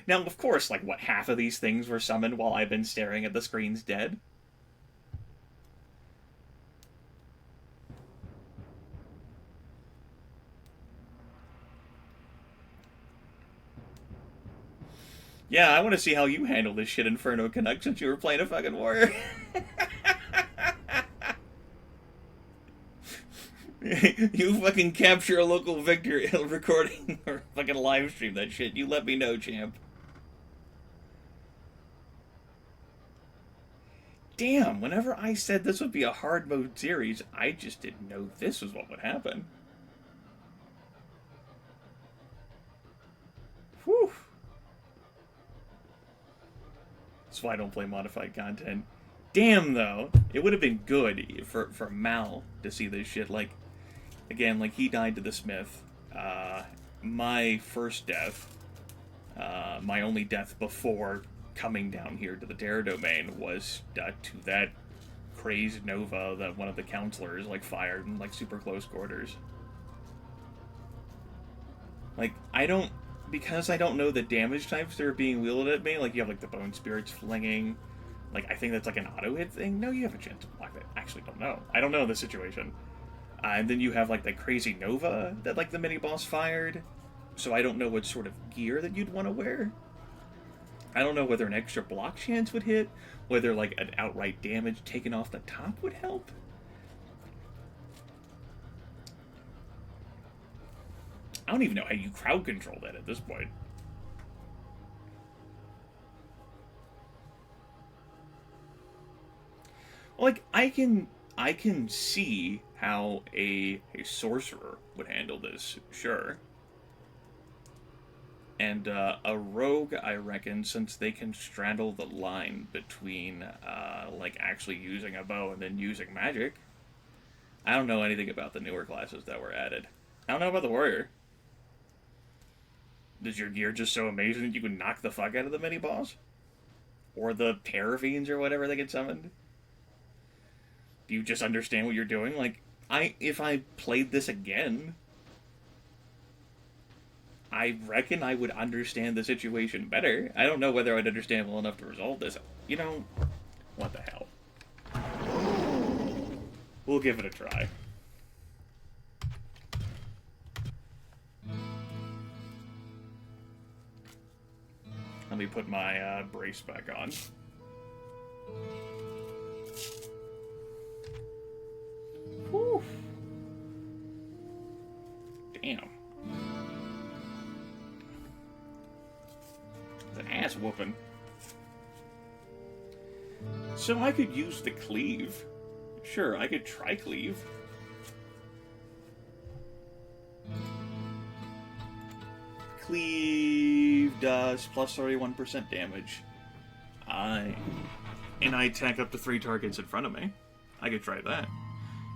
Now, of course, like, what, half of these things were summoned while I've been staring at the screens dead? Yeah, I want to see how you handle this shit, Inferno Canuck, since you were playing a fucking warrior. You fucking capture a local victor recording or fucking live stream that shit. You let me know, champ. Damn, whenever I said this would be a hard mode series, I just didn't know this was what would happen. Whew. That's why I don't play modified content. Damn, though, it would have been good for Mal to see this shit. Like, again, like, he died to the Smith. My first death, my only death before coming down here to the Terror Domain was to that crazed Nova that one of the counselors, like, fired in, like, super close quarters. Like, because I don't know the damage types that are being wielded at me, like, you have, like, the Bone Spirits flinging, like, I think that's, like, an auto-hit thing. No, you have a chance to block that. Actually, don't know. I don't know the situation. And then you have, like, the crazy Nova that, like, the mini-boss fired. So I don't know what sort of gear that you'd want to wear. I don't know whether an extra block chance would hit, whether, like, an outright damage taken off the top would help. I don't even know how you crowd control that at this point. Like, I can see how a sorcerer would handle this, sure. And a rogue, I reckon, since they can straddle the line between, like, actually using a bow and then using magic. I don't know anything about the newer classes that were added. I don't know about the warrior. Is your gear just so amazing that you can knock the fuck out of the mini-boss? Or the Terror Fiends or whatever they get summoned? Do you just understand what you're doing? Like, if I played this again, I reckon I would understand the situation better. I don't know whether I'd understand well enough to resolve this. You know, what the hell? We'll give it a try. Let me put my brace back on. Whew. Damn. It's an ass whooping. So I could use the cleave. Sure, I could try cleave. Cleave does plus 31% damage. And I attack up to 3 targets in front of me. I could try that.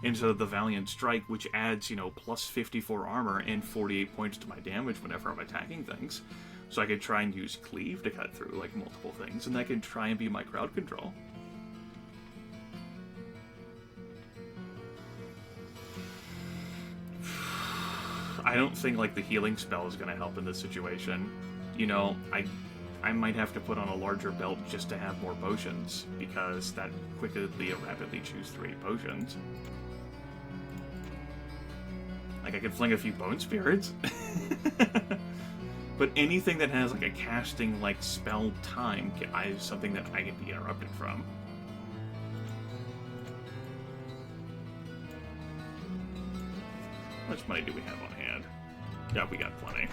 Instead of the Valiant Strike, which adds, you know, plus 54 armor and 48 points to my damage whenever I'm attacking things. So I could try and use Cleave to cut through, like, multiple things, and that could try and be my crowd control. I don't think, like, the healing spell is going to help in this situation. You know, I might have to put on a larger belt just to have more potions, because that quickly and rapidly choose 3 potions. Like, I could fling a few Bone Spirits. But anything that has, like, a casting, like, spell time is something that I can be interrupted from. How much money do we have on hand? Yeah, we got plenty.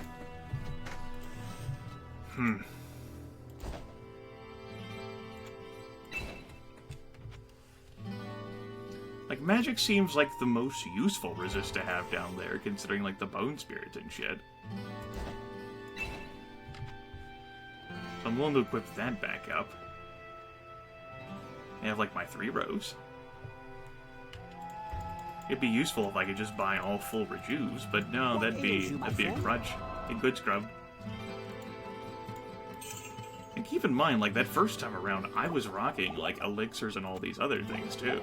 Like, magic seems like the most useful resist to have down there, considering, like, the Bone Spirits and shit. So I'm willing to equip that back up. I have, like, my 3 rows. It'd be useful if I could just buy all full rejuves, but no, that'd be a crutch. A good scrub. And keep in mind, like, that first time around, I was rocking, like, elixirs and all these other things, too.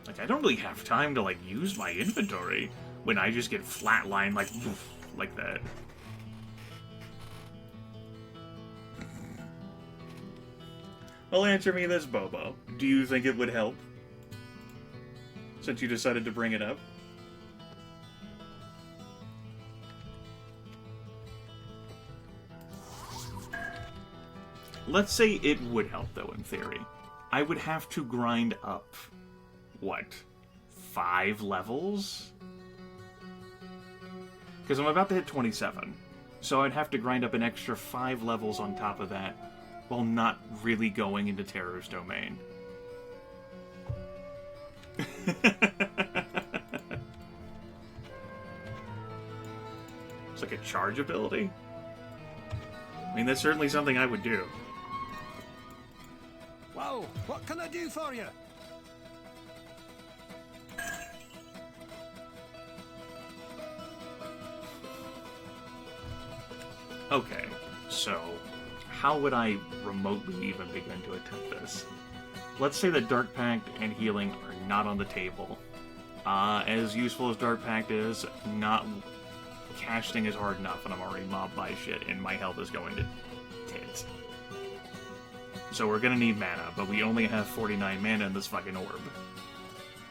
Like, I don't really have time to, like, use my inventory when I just get flatlined, like, poof, like that. Well, answer me this, Bobo. Do you think it would help? Since you decided to bring it up? Let's say it would help, though, in theory. I would have to grind up, what, 5 levels? Because I'm about to hit 27, so I'd have to grind up an extra 5 levels on top of that, while not really going into Terror's domain. It's like a charge ability? I mean, that's certainly something I would do. Whoa, what can I do for you? Okay, so how would I remotely even begin to attempt this? Let's say that Dark Pact and healing are not on the table. As useful as Dark Pact is, not casting is hard enough and I'm already mobbed by shit and my health is going to tits. So we're gonna need mana, but we only have 49 mana in this fucking orb.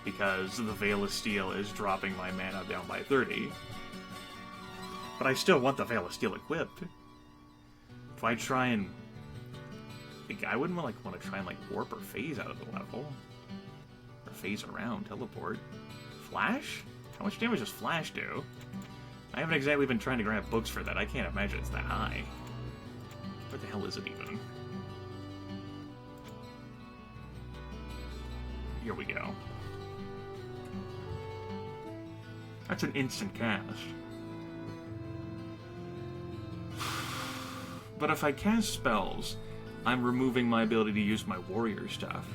Because the Veil of Steel is dropping my mana down by 30. But I still want the Veil of Steel equipped. If I try and... I wouldn't want to try and warp or phase out of the level. Or phase around, teleport. Flash? How much damage does Flash do? I haven't exactly been trying to grab books for that. I can't imagine it's that high. What the hell is it even? Here we go. That's an instant cast. But if I cast spells, I'm removing my ability to use my warrior stuff.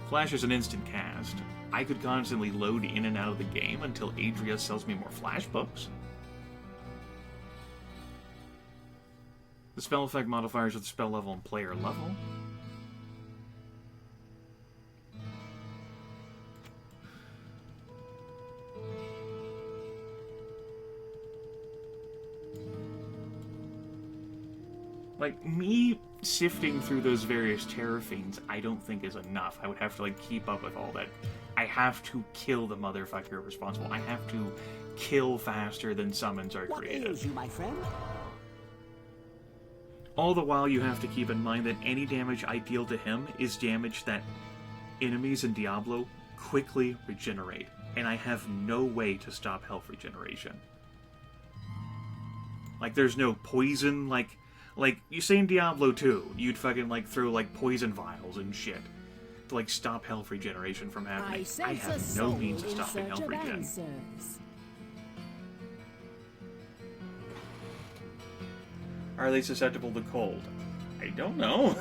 Flash is an instant cast. I could constantly load in and out of the game until Adria sells me more Flash books. The spell effect modifiers with spell level and player level. Me sifting through those various Terror Fiends, I don't think is enough. I would have to, keep up with all that. I have to kill the motherfucker responsible. I have to kill faster than summons are created. What ails you, my friend? All the while, you have to keep in mind that any damage I deal to him is damage that enemies in Diablo quickly regenerate. And I have no way to stop health regeneration. There's no poison, you say in Diablo 2, you'd fucking, throw, poison vials and shit to, stop health regeneration from happening. I have no means of stopping health regen. Are they susceptible to cold? I don't know.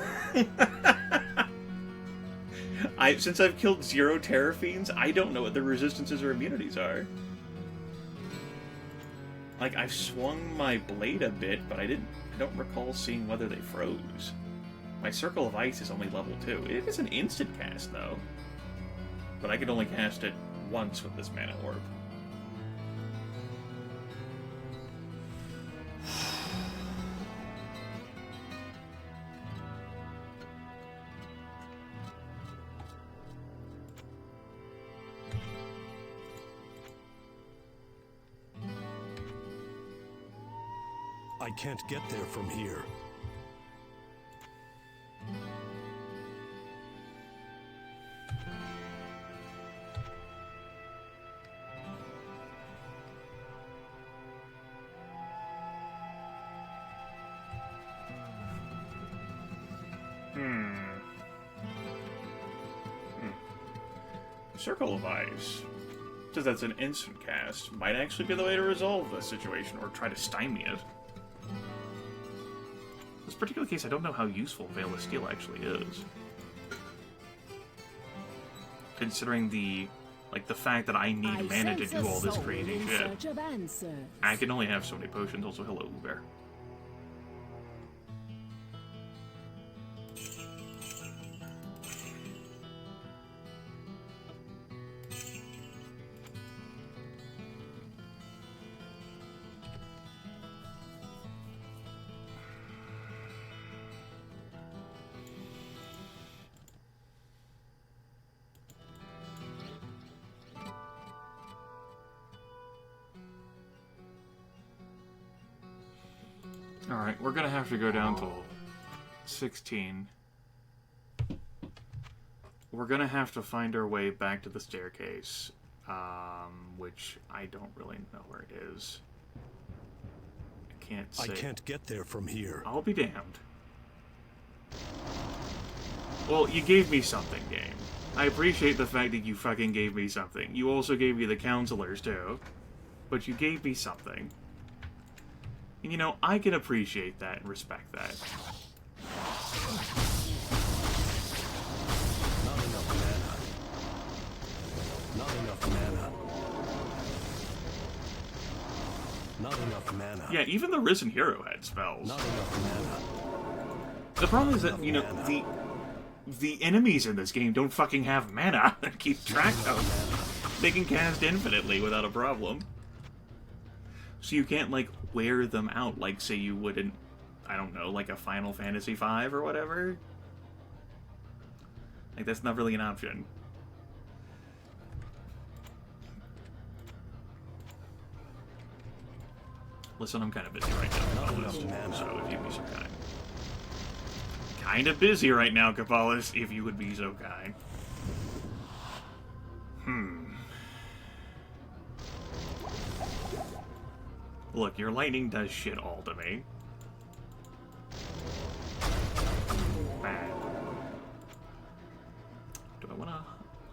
Since I've killed 0 Terror Fiends, I don't know what their resistances or immunities are. I've swung my blade a bit, but I don't recall seeing whether they froze. My Circle of Ice is only level 2. It is an instant cast, though. But I could only cast it once with this mana orb. I can't get there from here. Circle of Ice. Says that's an instant cast. Might actually be the way to resolve this situation, or try to stymie it. In this particular case, I don't know how useful Veil of Steel actually is. Considering the fact that I need mana to do all this crazy shit. I can only have so many potions. Also, hello, Uber. Alright, we're gonna have to go down to 16. We're gonna have to find our way back to the staircase, which I don't really know where it is. I can't say. I can't get there from here. I'll be damned. Well, you gave me something, game. I appreciate the fact that you fucking gave me something. You also gave me the counselors, too. But you gave me something. And, you know, I can appreciate that and respect that. Not enough mana. Not enough mana. Yeah, even the Risen Hero had spells. Not enough mana. The problem is that, you know, the enemies in this game don't fucking have mana to keep track of. They can cast infinitely without a problem. So you can't, like, wear them out like, say, you would in, I don't know, like a Final Fantasy V or whatever. Like, that's not really an option. Listen, I'm kind of busy right now, so if you'd be so kind. Kind of busy right now, Capalis, if you would be so kind. Look, your lightning does shit all to me. Bad. Do I want to,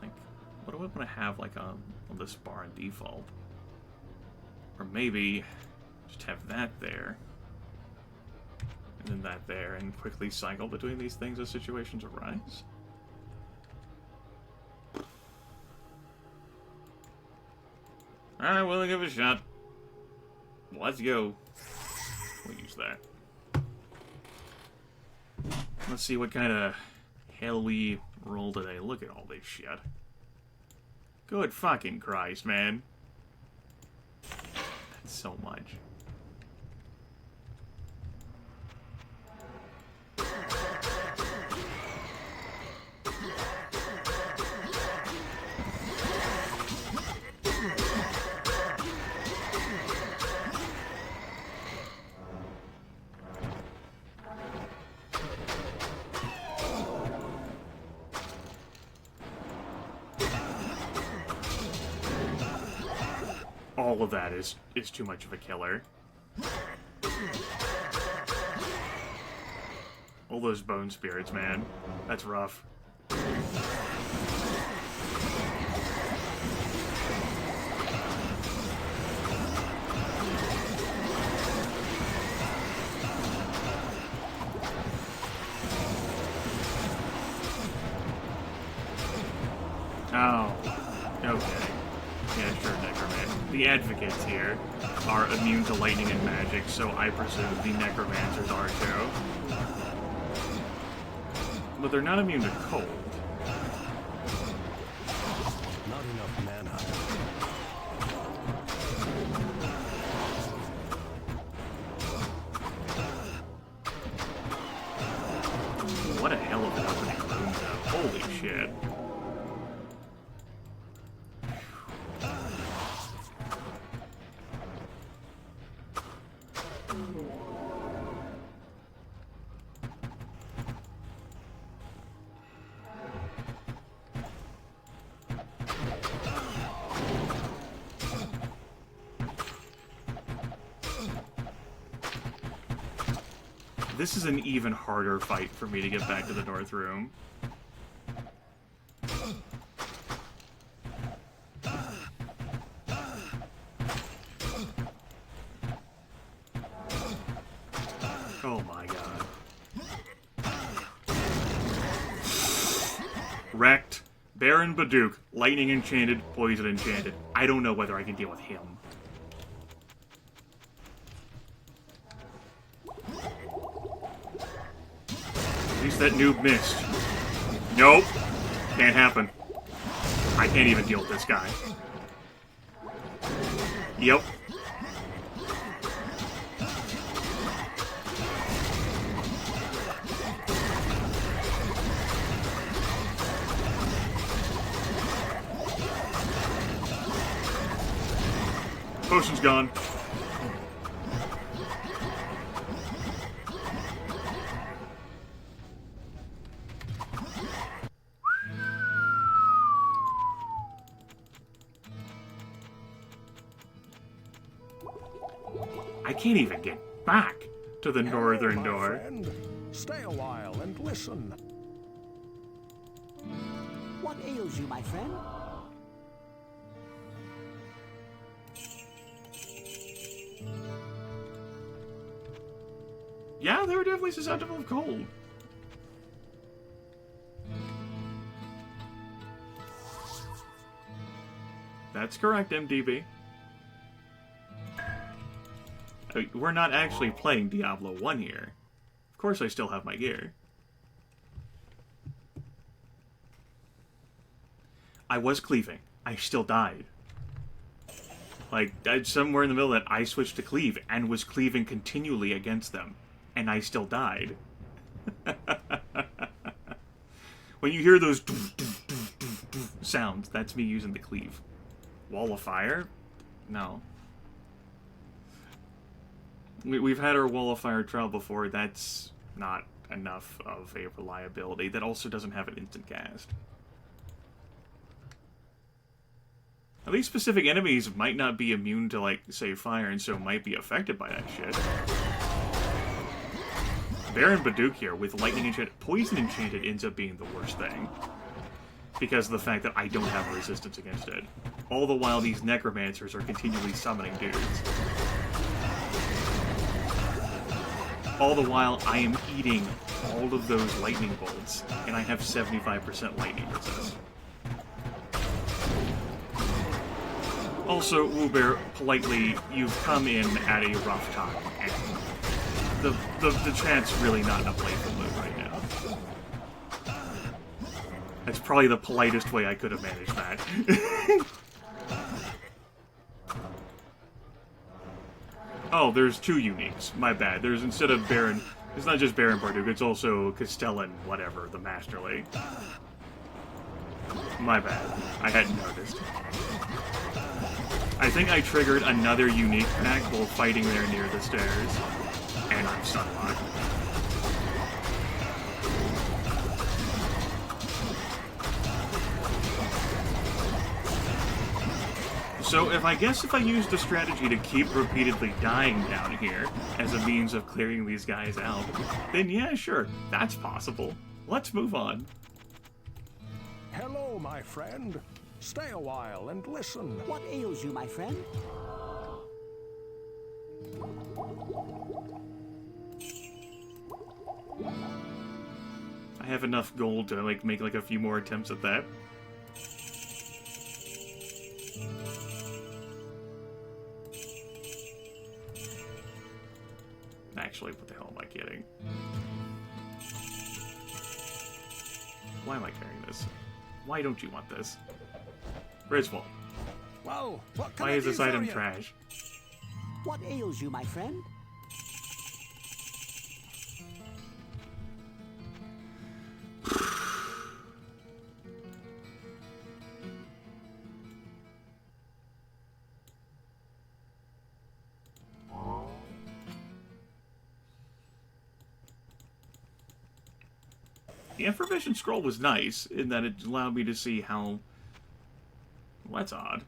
like, what do I want to have, like, on this bar in default? Or maybe just have that there. And then that there, and quickly cycle between these things as situations arise? Alright, we'll give it a shot. Let's go. We'll use that. Let's see what kind of hell we roll today. Look at all this shit. Good fucking Christ, man. That's so much. All of that is too much of a killer. All those bone spirits, man. That's rough. Oh, okay. Yeah, sure, Necromancer. The Advocates here are immune to lightning and magic, so I presume the Necromancers are too. But they're not immune to cold. Not enough mana. What a hell of an opening room, though. Holy shit. This is an even harder fight for me to get back to the North Room. Oh my god. Wrecked. Baron Baduk. Lightning enchanted, poison enchanted. I don't know whether I can deal with him. At least that noob missed. Nope. Can't happen. I can't even deal with this guy. Yep. Potion's gone. I can't even get back to the northern my door. friend. Stay a while and listen. What ails you, my friend? Yeah, they were definitely susceptible of cold. That's correct, MDB. I mean, we're not actually playing Diablo 1 here. Of course I still have my gear. I was cleaving. I still died. Like, somewhere in the middle of that, I switched to cleave and was cleaving continually against them. And I still died. When you hear those sounds, that's me using the cleave. Wall of fire? No. We've had our wall of fire trial before. That's not enough of a reliability. That also doesn't have an instant cast. Now, these specific enemies might not be immune to, like, say, fire, and so might be affected by that shit. Baron Baduk here, with lightning enchanted, poison enchanted ends up being the worst thing. Because of the fact that I don't have a resistance against it. All the while these necromancers are continually summoning dudes. All the while I am eating all of those lightning bolts, and I have 75% lightning resist. Also, Woobear, politely, you've come in at a rough time, and the chat's really not in a playful mood right now. That's probably the politest way I could have managed that. Oh, there's two uniques. My bad. There's, instead of Baron, it's not just Baron Barduk, it's also Castellan, whatever, the Masterly. My bad. I hadn't noticed. I think I triggered another unique pack while fighting there near the stairs, and I'm stunlocked. So if I use the strategy to keep repeatedly dying down here as a means of clearing these guys out, then yeah, sure, that's possible. Let's move on. Hello, my friend. Stay a while and listen. What ails you, my friend? I have enough gold to make a few more attempts at that. Actually, what the hell am I getting? Why am I carrying this? Why don't you want this? Griswold. Whoa, what can Why I is do this for item you? trash? What ails you, my friend? The information scroll was nice in that it allowed me to see how... Well, that's odd.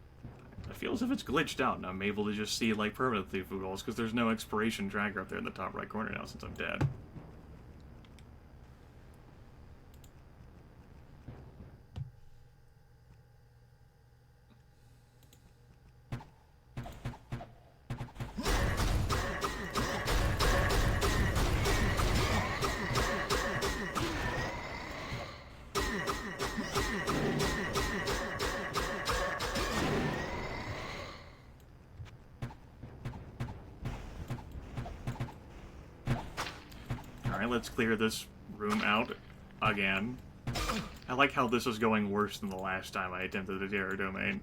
I feel as if it's glitched out and I'm able to just see, like, permanently food holes because there's no expiration tracker up there in the top right corner now since I'm dead. Alright, let's clear this room out again. I like how this is going worse than the last time I attempted the Terror Domain.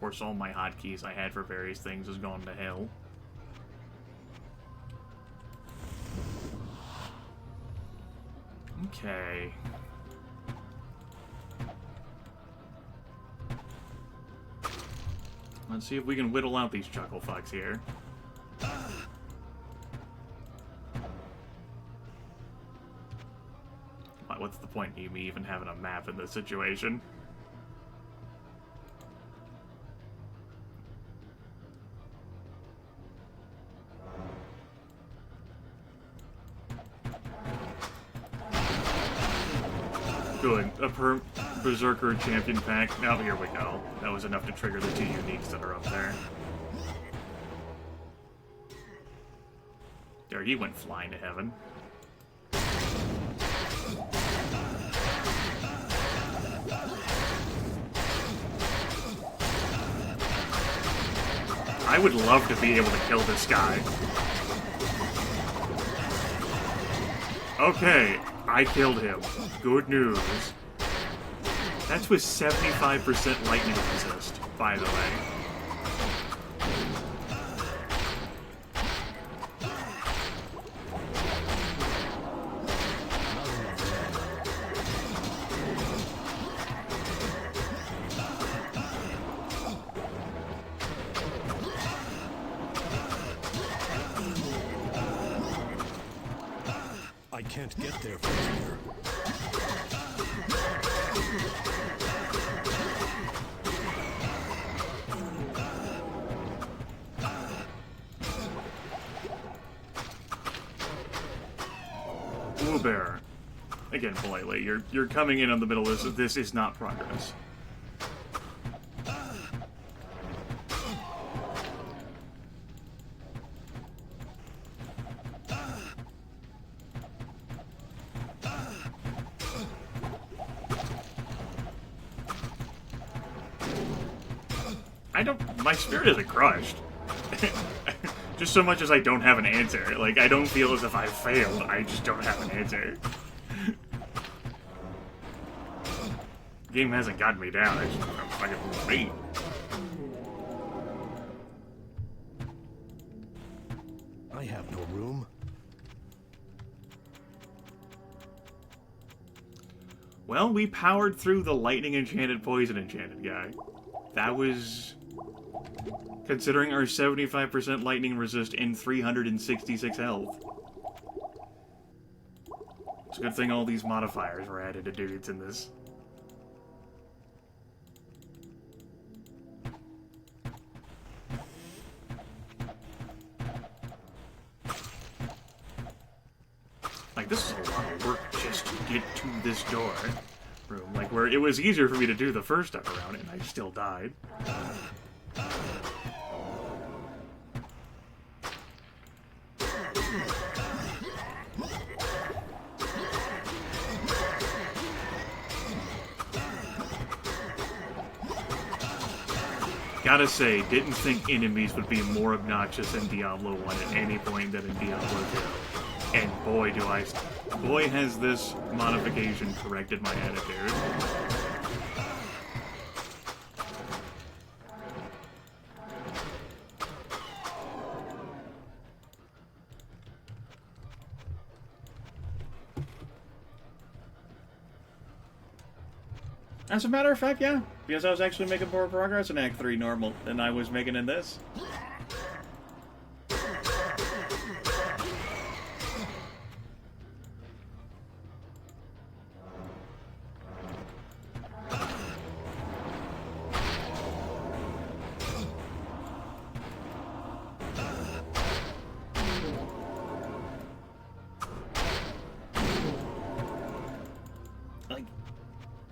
course, all my hotkeys I had for various things has gone to hell. Okay. Let's see if we can whittle out these chuckle fucks here. What's the point of me even having a map in this situation? Good. A Berserker champion pack. Now here we go. That was enough to trigger the 2 uniques that are up there. There, he went flying to heaven. I would love to be able to kill this guy. Okay, I killed him. Good news. That's with 75% lightning resist, by the way. I can't get there from here. Bear. Again, politely, you're coming in on the middle of this. This is not progress. My spirit isn't crushed. Just so much as I don't have an answer. Like, I don't feel as if I failed. I just don't have an answer. The game hasn't gotten me down. I'm fucking great. I have no room. Well, we powered through the lightning enchanted, poison enchanted guy. That was... Considering our 75% lightning resist and 366 health. It's a good thing all these modifiers were added to dudes in this. Like, this is a lot of work just to get to this door room. Like, where it was easier for me to do the first step around it, and I still died. Gotta say, didn't think enemies would be more obnoxious in Diablo 1 at any point than in Diablo 2. And boy has this modification corrected my attitude. As a matter of fact, yeah. Because I was actually making more progress in Act 3 normal than I was making in this.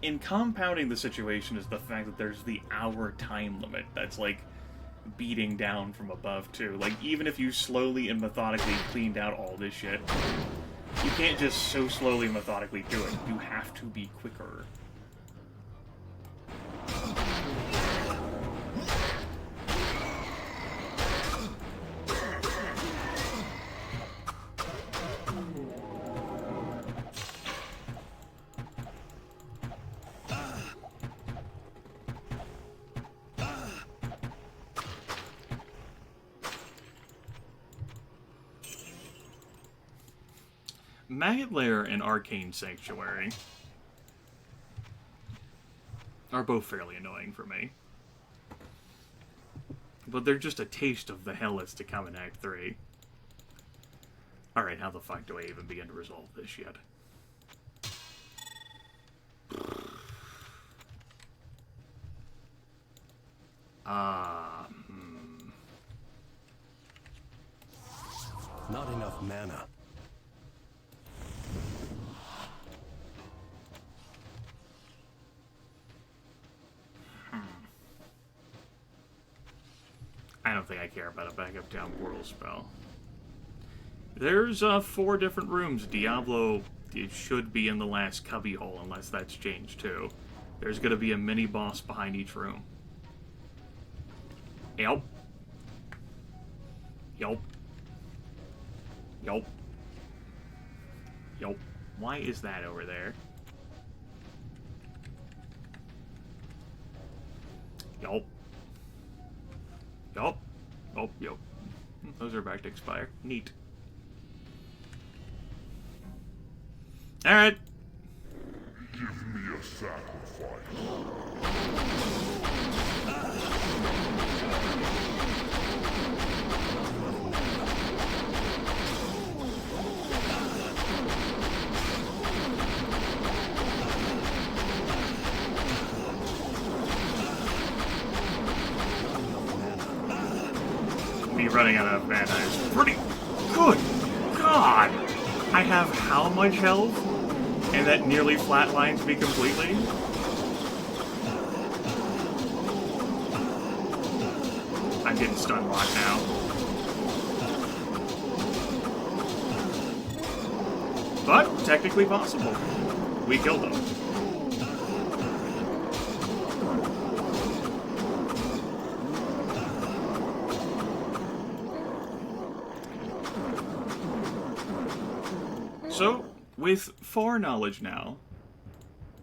And compounding the situation is the fact that there's the hour time limit that's, like, beating down from above, too. Like, even if you slowly and methodically cleaned out all this shit, you can't just so slowly and methodically do it. You have to be quicker. Maggot Lair and Arcane Sanctuary are both fairly annoying for me. But they're just a taste of the hell that's to come in Act 3. Alright, how the fuck do I even begin to resolve this yet? Not enough mana. I don't think I care about a backup down portal spell. There's 4 different rooms. Diablo, it should be in the last cubbyhole, unless that's changed too. There's gonna be a mini-boss behind each room. Yelp. Yelp. Yelp. Yelp. Why is that over there? Yelp. Yelp. Oh, yelp. Those are about to expire. Neat. Alright. Give me a sacrifice. Me running out of mana is pretty good. God! I have how much health? And that nearly flatlines me completely? I'm getting stun locked now. But, technically possible. We killed them. So, with foreknowledge now,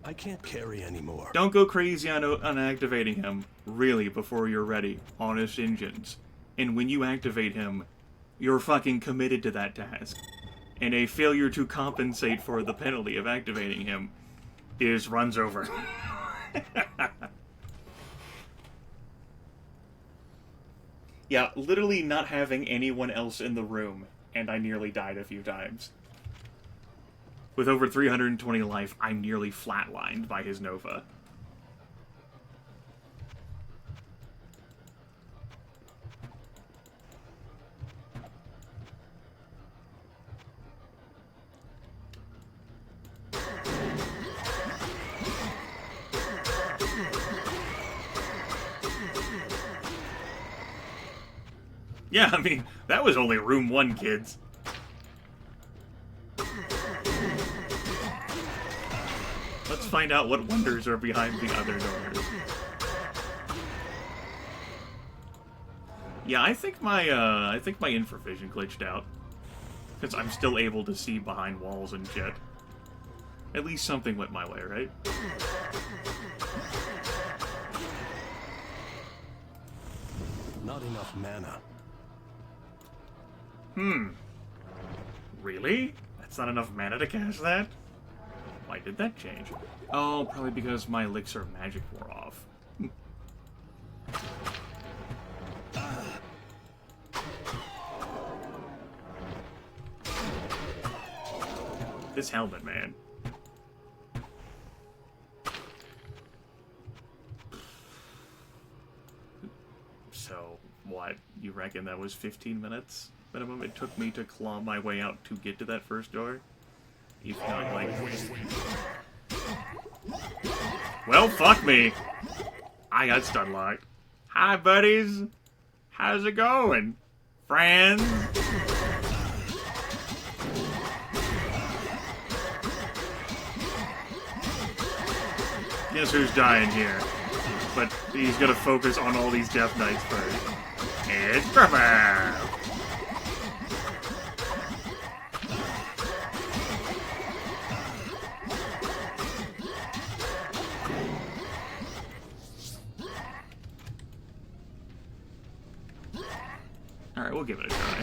I can't carry anymore. Don't go crazy on activating him, really, before you're ready. Honest engines. And when you activate him, you're fucking committed to that task. And a failure to compensate for the penalty of activating him runs over. Yeah, literally not having anyone else in the room, and I nearly died a few times. With over 320 life, I'm nearly flatlined by his Nova. Yeah, I mean, that was only room 1, kids. Let's find out what wonders are behind the other doors. Yeah, I think my infravision glitched out. Because I'm still able to see behind walls and shit. At least something went my way, right? Not enough mana. Really? That's not enough mana to cast that? Why did that change? Oh, probably because my elixir of magic wore off. This helmet, man. So, what? You reckon that was 15 minutes? Minimum it took me to claw my way out to get to that first door? You feeling like... Well, fuck me! I got stun locked. Hi, buddies! How's it going? Friends? Guess who's dying here? But he's gonna focus on all these Death Knights first. It's Grimith! Alright, we'll give it a try.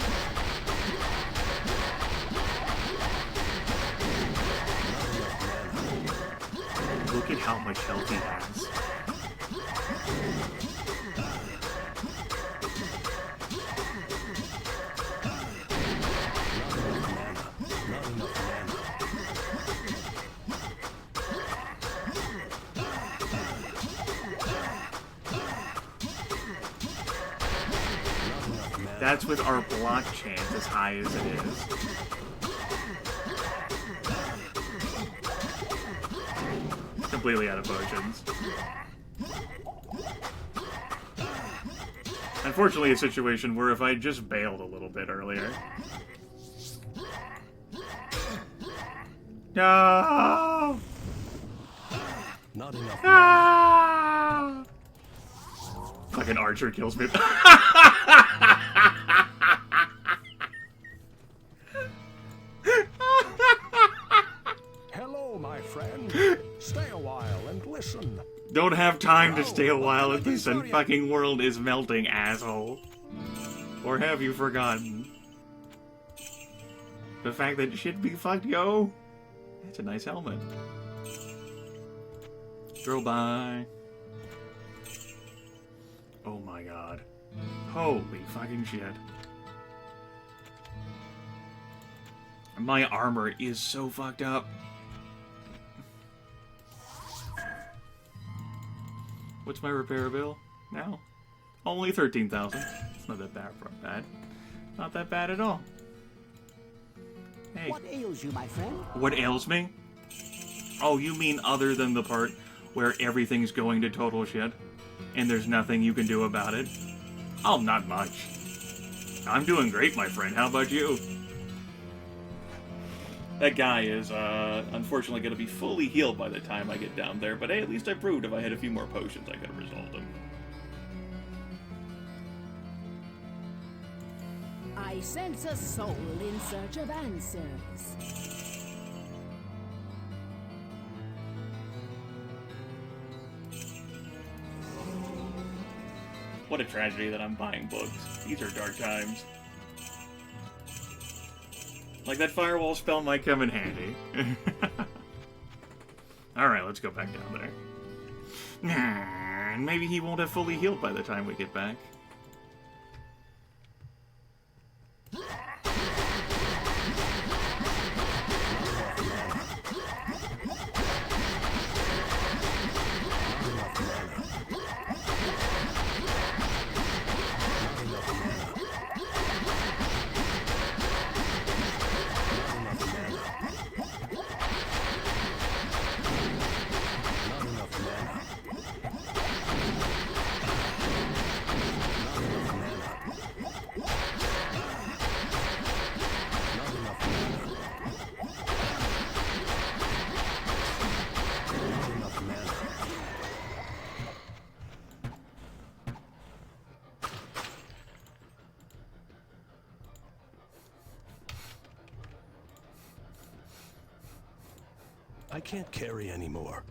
Look at how much health he has. That's with our block chance as high as it is. Completely out of potions. Unfortunately, a situation where if I just bailed a little bit earlier. No! Not enough. No! Fucking archer kills me. Hello, my friend. Stay a while and listen. Don't have time to stay a while if this fucking world is melting, asshole. Or have you forgotten? The fact that shit be fucked, yo? That's a nice helmet. Throw by. Oh my god. Holy fucking shit. My armor is so fucked up. What's my repair bill now? Only 13,000. It's not that bad. Not that bad at all. Hey. What ails you, my friend? What ails me? Oh, you mean other than the part where everything's going to total shit and there's nothing you can do about it? Oh, not much. I'm doing great, my friend. How about you? That guy is, unfortunately going to be fully healed by the time I get down there, but hey, at least I proved if I had a few more potions, I could have resolved him. I sense a soul in search of answers. What a tragedy that I'm buying books. These are dark times. Like, that firewall spell might come in handy. Alright, let's go back down there. And maybe he won't have fully healed by the time we get back. I can't carry anymore.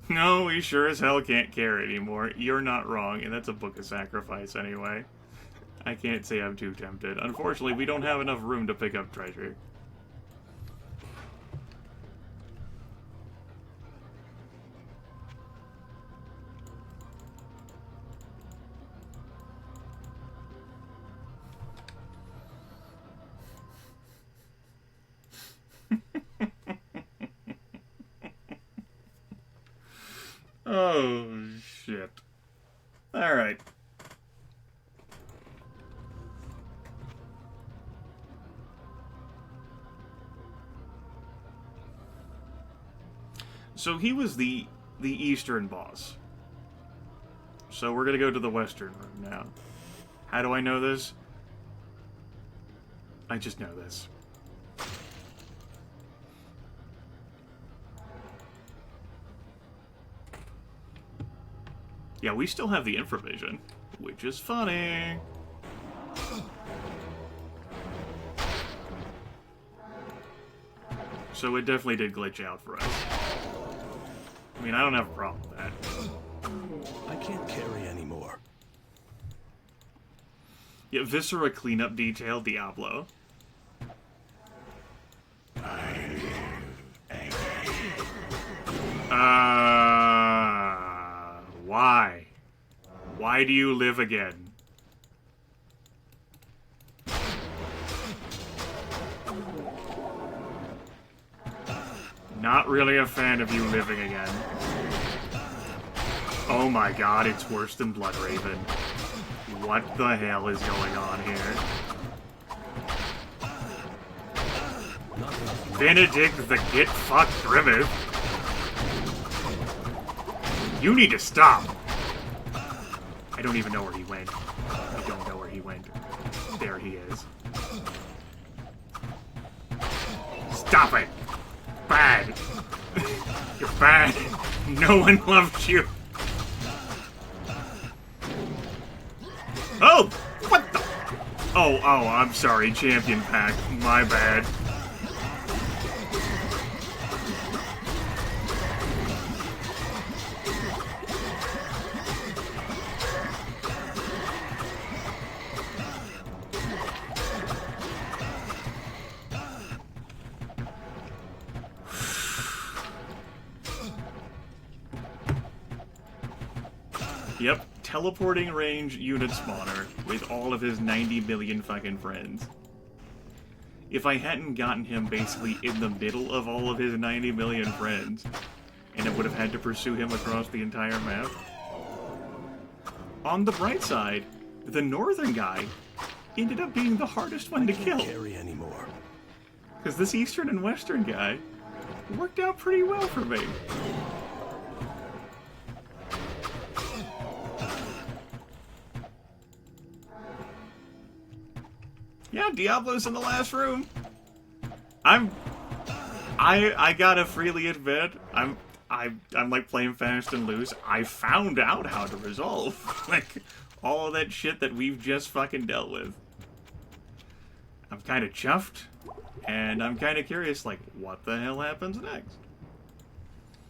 No, we sure as hell can't carry anymore. You're not wrong, and that's a book of sacrifice anyway. I can't say I'm too tempted. Unfortunately, we don't have enough room to pick up treasure. Oh, shit. Alright. So he was the eastern boss. So we're gonna go to the western room now. How do I know this? I just know this. Yeah, we still have the infravision, which is funny. So it definitely did glitch out for us. I mean, I don't have a problem with that. I can't carry anymore. Yeah, Viscera cleanup detail, Diablo. Why? Why do you live again? Not really a fan of you living again. Oh my god, it's worse than Bloodraven. What the hell is going on here? Benedict the get-fucked Grimith. You need to stop! I don't even know where he went. I don't know where he went. There he is. Stop it! Bad! You're bad! No one loves you! Oh! What the? Oh, I'm sorry, Champion Pack. My bad. Yep, teleporting range unit spawner with all of his 90 million fucking friends. If I hadn't gotten him basically in the middle of all of his 90 million friends, and it would have had to pursue him across the entire map. On the bright side, the northern guy ended up being the hardest one to kill. Because this eastern and western guy worked out pretty well for me. Yeah, Diablo's in the last room. I gotta freely admit, I'm like playing fast and loose. I found out how to resolve like all of that shit that we've just fucking dealt with. I'm kind of chuffed, and I'm kind of curious, like, what the hell happens next?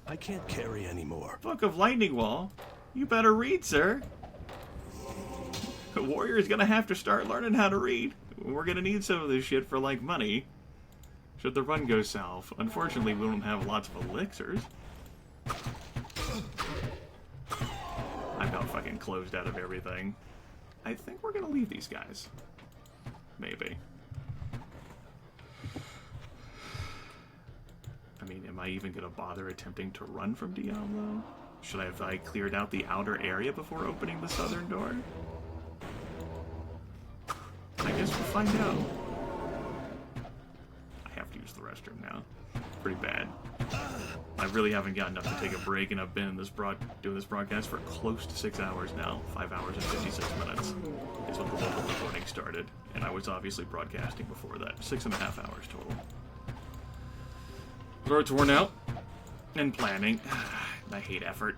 I can't carry anymore. Book of Lightning Wall? You better read, sir. The warrior's gonna have to start learning how to read. We're gonna need some of this shit for, like, money. Should the run go south. Unfortunately, we don't have lots of elixirs. I got fucking closed out of everything. I think we're gonna leave these guys. Maybe. I mean, am I even gonna bother attempting to run from Diablo? Should I have cleared out the outer area before opening the southern door? I guess we'll find out. I have to use the restroom now. Pretty bad. I really haven't gotten up to take a break, and I've been in this doing this broadcast for close to 6 hours now. 5 hours and 56 minutes is when the local recording started, and I was obviously broadcasting before that. 6.5 hours total. Throat's worn out, and planning. I hate effort.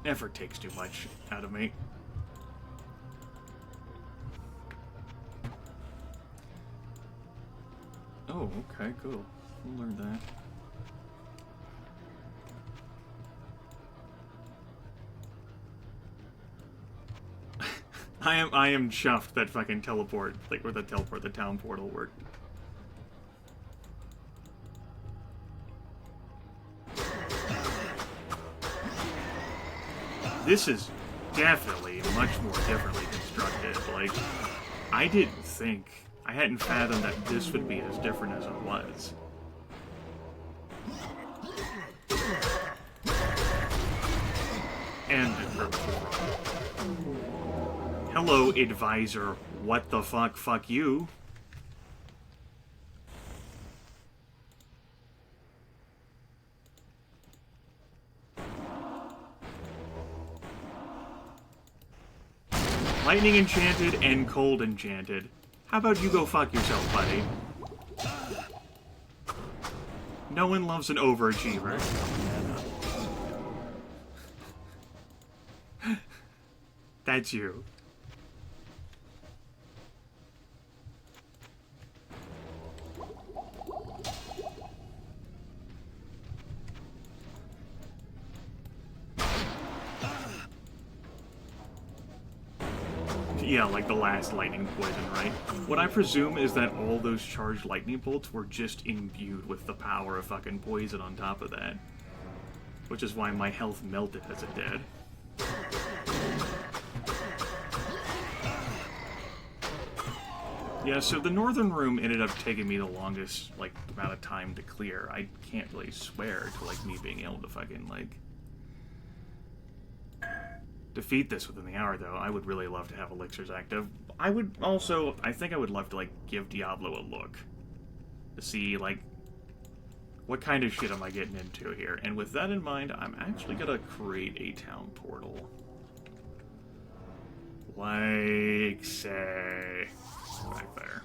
Effort takes too much out of me. Oh, okay, cool. We'll learn that. I am chuffed that fucking teleport, like where the town portal worked. This is definitely much more differently constructed. Like, I hadn't fathomed that this would be as different as it was. And hello, advisor. What the fuck? Fuck you. Lightning enchanted and cold enchanted. How about you go fuck yourself, buddy? No one loves an overachiever. That's you. Yeah, like the last lightning poison, right? What I presume is that all those charged lightning bolts were just imbued with the power of fucking poison on top of that. Which is why my health melted as it did. Yeah, so the northern room ended up taking me the longest, like, amount of time to clear. I can't really swear to, like, me being able to fucking, like, defeat this within the hour, though. I would really love to have elixirs active. I would also, I think I would love to, like, give Diablo a look. To see, like, what kind of shit am I getting into here? And with that in mind, I'm actually gonna create a town portal. Like, say, back there.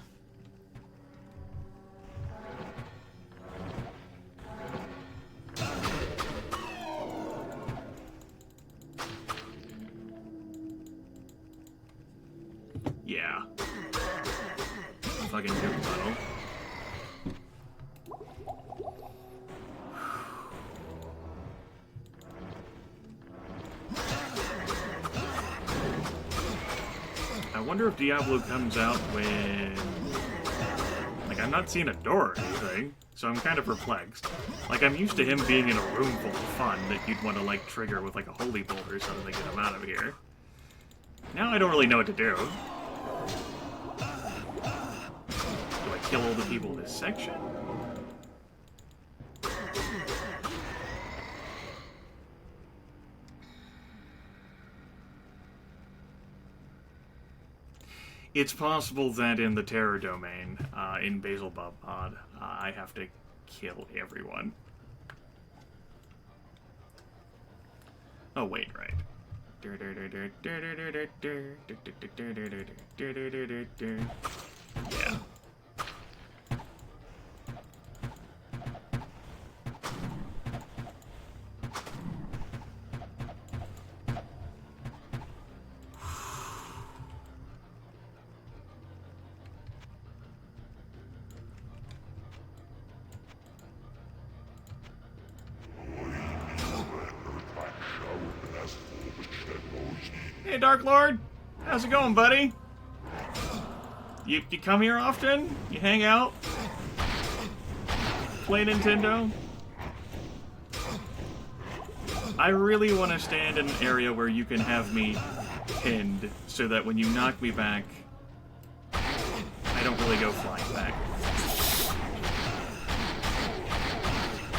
Yeah. Fucking nuke tunnel. I wonder if Diablo comes out when... Like, I'm not seeing a door or anything, so I'm kind of perplexed. Like, I'm used to him being in a room full of fun that you'd want to, like, trigger with, like, a holy bolt or something to get him out of here. Now I don't really know what to do. Do I kill all the people in this section? It's possible that in the Terror Domain, in Belzebub, I have to kill everyone. Oh, wait, right. Yeah. Hey, Dark Lord! How's it going, buddy? You come here often? You hang out? Play Nintendo? I really want to stand in an area where you can have me pinned, so that when you knock me back, I don't really go flying back.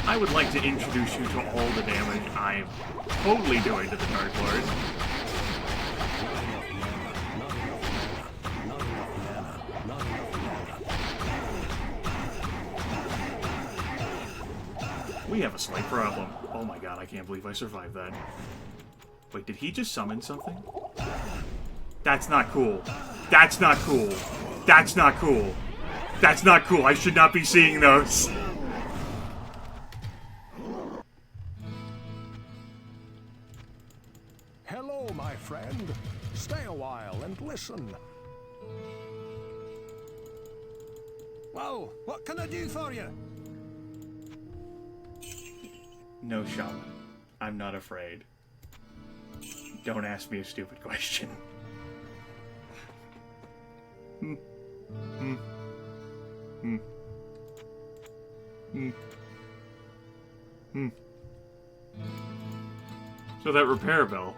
I would like to introduce you to all the damage I'm totally doing to the Dark Lord. We have a slight problem. Oh my god, I can't believe I survived that. Wait, did he just summon something? That's not cool. That's not cool. That's not cool. That's not cool. I should not be seeing those. Hello, my friend. Stay a while and listen. Well, what can I do for you? No, Shaman. I'm not afraid. Don't ask me a stupid question. So that repair bell.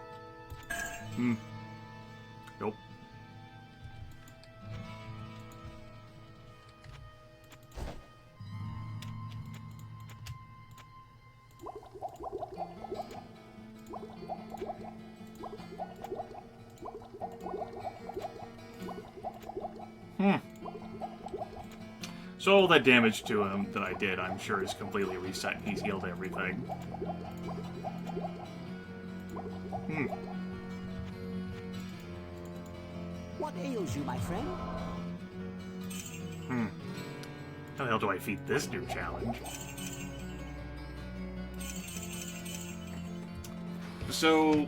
Nope. So all that damage to him that I did, I'm sure is completely reset and he's healed everything. What ails you, my friend? How the hell do I defeat this new challenge? So,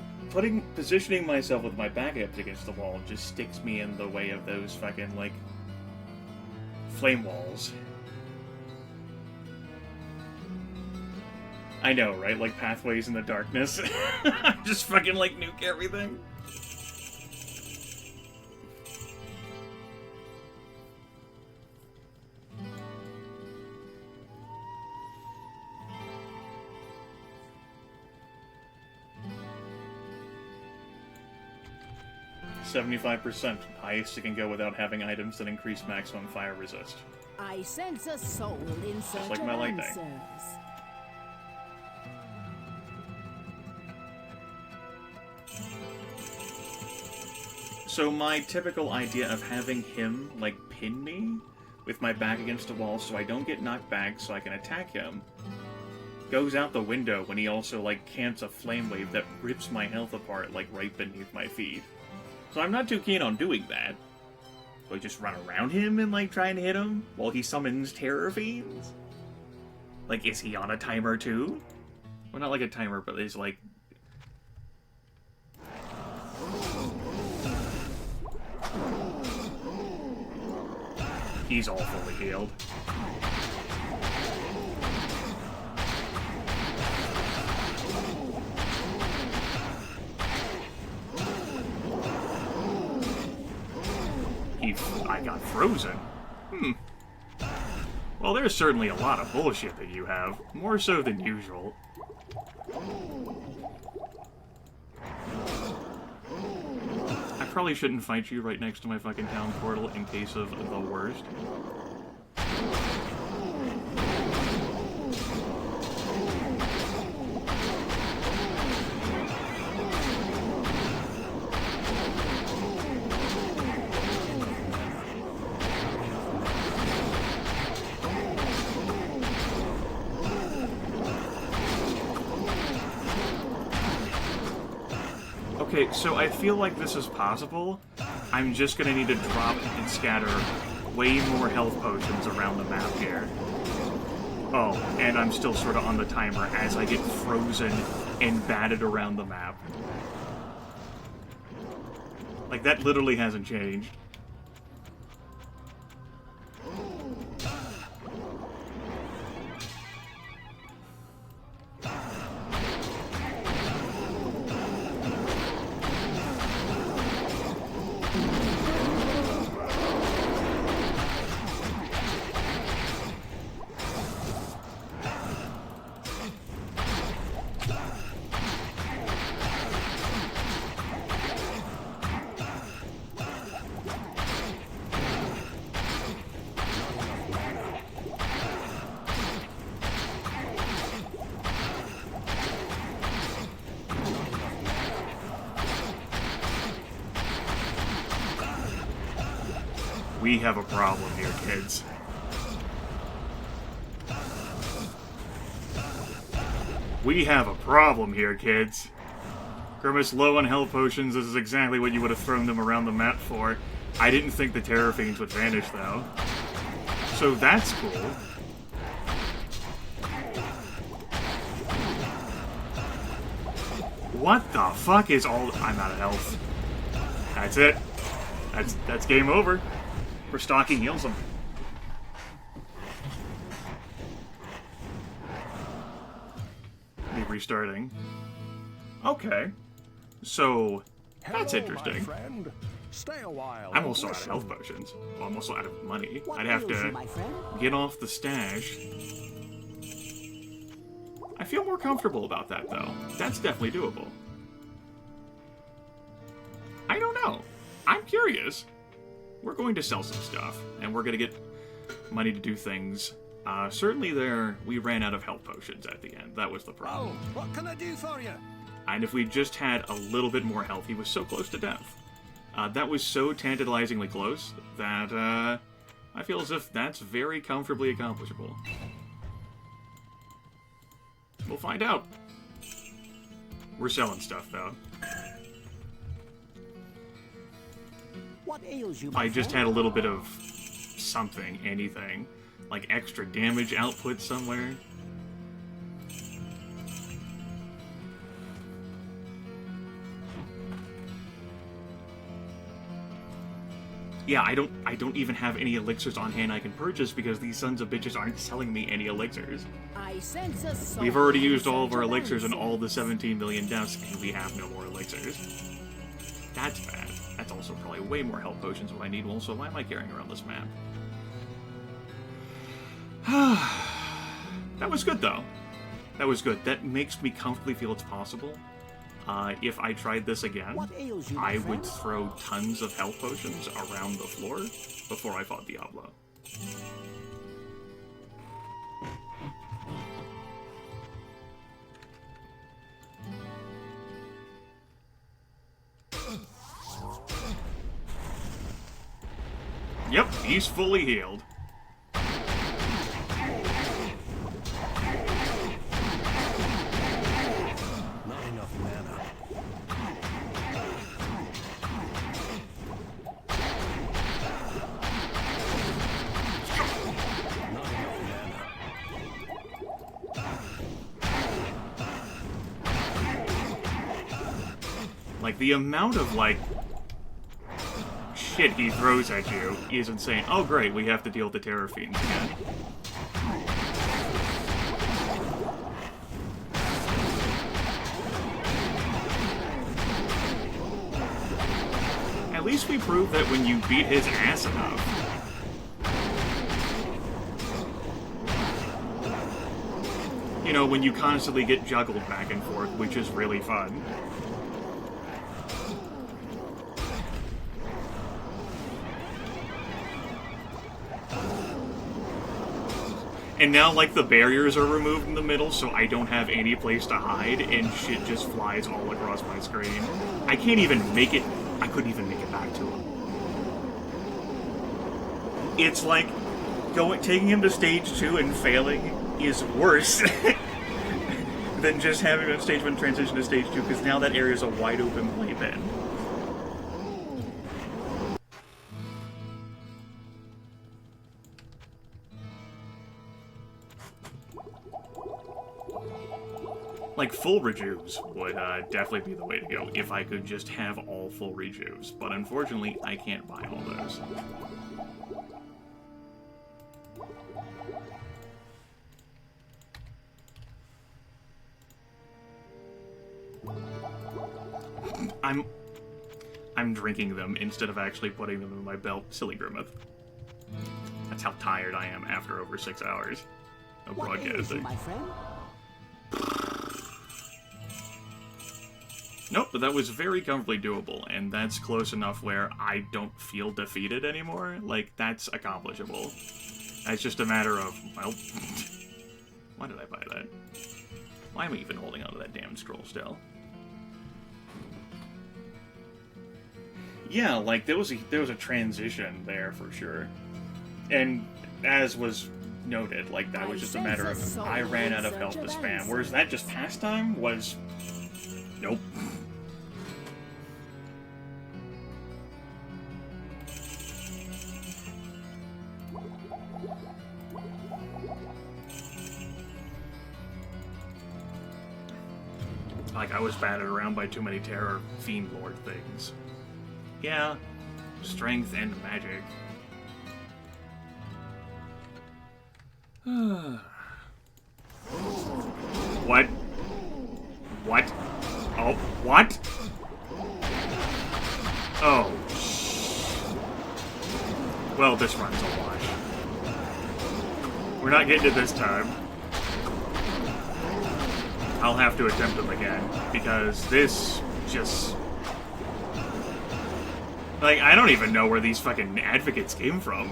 positioning myself with my back up against the wall just sticks me in the way of those fucking, like, flame walls. I know, right? Like pathways in the darkness. Just fucking, like, nuke everything. 75%. Highest it can go without having items that increase maximum fire resist. I sense a soul in search Just like of my lightning. answers. So my typical idea of having him, like, pin me with my back against a wall so I don't get knocked back so I can attack him goes out the window when he also, like, camps a flame wave that rips my health apart, like, right beneath my feet. So I'm not too keen on doing that. Do I just run around him and, like, try and hit him while he summons terror fiends? Like, is he on a timer too? Well, not like a timer, but he's like... He's all fully healed. I got frozen. Well, there's certainly a lot of bullshit that you have. More so than usual. I probably shouldn't fight you right next to my fucking town portal in case of the worst. Okay, so I feel like this is possible. I'm just gonna need to drop and scatter way more health potions around the map here. Oh, and I'm still sort of on the timer as I get frozen and batted around the map. Like, that literally hasn't changed. We have a problem here, kids. We have a problem here, kids. Grimith's low on health potions. This is exactly what you would have thrown them around the map for. I didn't think the Terror Fiends would vanish, though. So that's cool. What the fuck is all... I'm out of health. That's it. That's game over. Restocking heals him. Be restarting. Okay. So, that's interesting. Stay a while. I'm also out of health potions. Well, I'm also out of money. I'd have to get off the stash. I feel more comfortable about that, though. That's definitely doable. I don't know. I'm curious. We're going to sell some stuff, and we're going to get money to do things. Certainly we ran out of health potions at the end. That was the problem. Oh, what can I do for you? And if we just had a little bit more health, he was so close to death. That was so tantalizingly close that I feel as if that's very comfortably accomplishable. We'll find out. We're selling stuff, though. What ails you, if I just had a little bit of something, anything, like extra damage output somewhere. Yeah, I don't even have any elixirs on hand I can purchase because these sons of bitches aren't selling me any elixirs. I sense a soul. We've already used all of our elixirs and all the 17 million deaths, and we have no more elixirs. That's bad. That's also probably way more health potions than I need. Also, why am I carrying around this map? That was good, though. That was good. That makes me comfortably feel it's possible. if I tried this again, What ails you, my I would friend? throw tons of health potions around the floor before I fought Diablo. Yep, he's fully healed. Not enough mana. Not enough mana. Like, the amount of, like, shit he throws at you is insane. Oh, great, we have to deal with the Terror Fiends again. At least we proved that when you beat his ass enough, you know, when you constantly get juggled back and forth, which is really fun. And now, like, the barriers are removed in the middle, so I don't have any place to hide, and shit just flies all across my screen. I can't even make it... I couldn't even make it back to him. It's like, taking him to stage 2 and failing is worse than just having him on stage 1 transition to stage 2, because now that area is a wide open playpen. Like, full rejuves would definitely be the way to go if I could just have all full rejuves, but unfortunately, I can't buy all those. I'm drinking them instead of actually putting them in my belt. Silly Grimith. That's how tired I am after over 6 hours of broadcasting. My friend? Nope, but that was very comfortably doable, and that's close enough where I don't feel defeated anymore. Like, that's accomplishable. It's just a matter of, well, why did I buy that? Why am I even holding onto that damn scroll still? Yeah, like, there was a transition there for sure. And as was noted, like, that was just a matter of I ran out of health to spam, whereas that just pastime was... Nope. Like, I was battered around by too many Terror Fiend Lord things. Yeah, strength and magic. What? What? Oh, what? Oh. Well, this run's a wash. We're not getting it this time. I'll have to attempt them again, because this just... Like, I don't even know where these fucking advocates came from.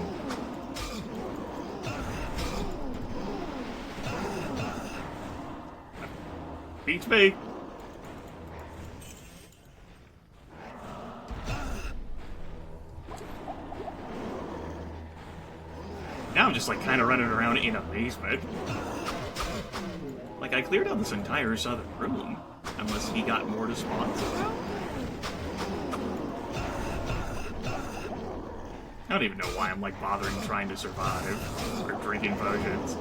Beats me. Now I'm just, like, kind of running around in amazement. Like, I cleared out this entire southern room, unless he got more to spawn. I don't even know why I'm, like, bothering trying to survive, or drinking potions.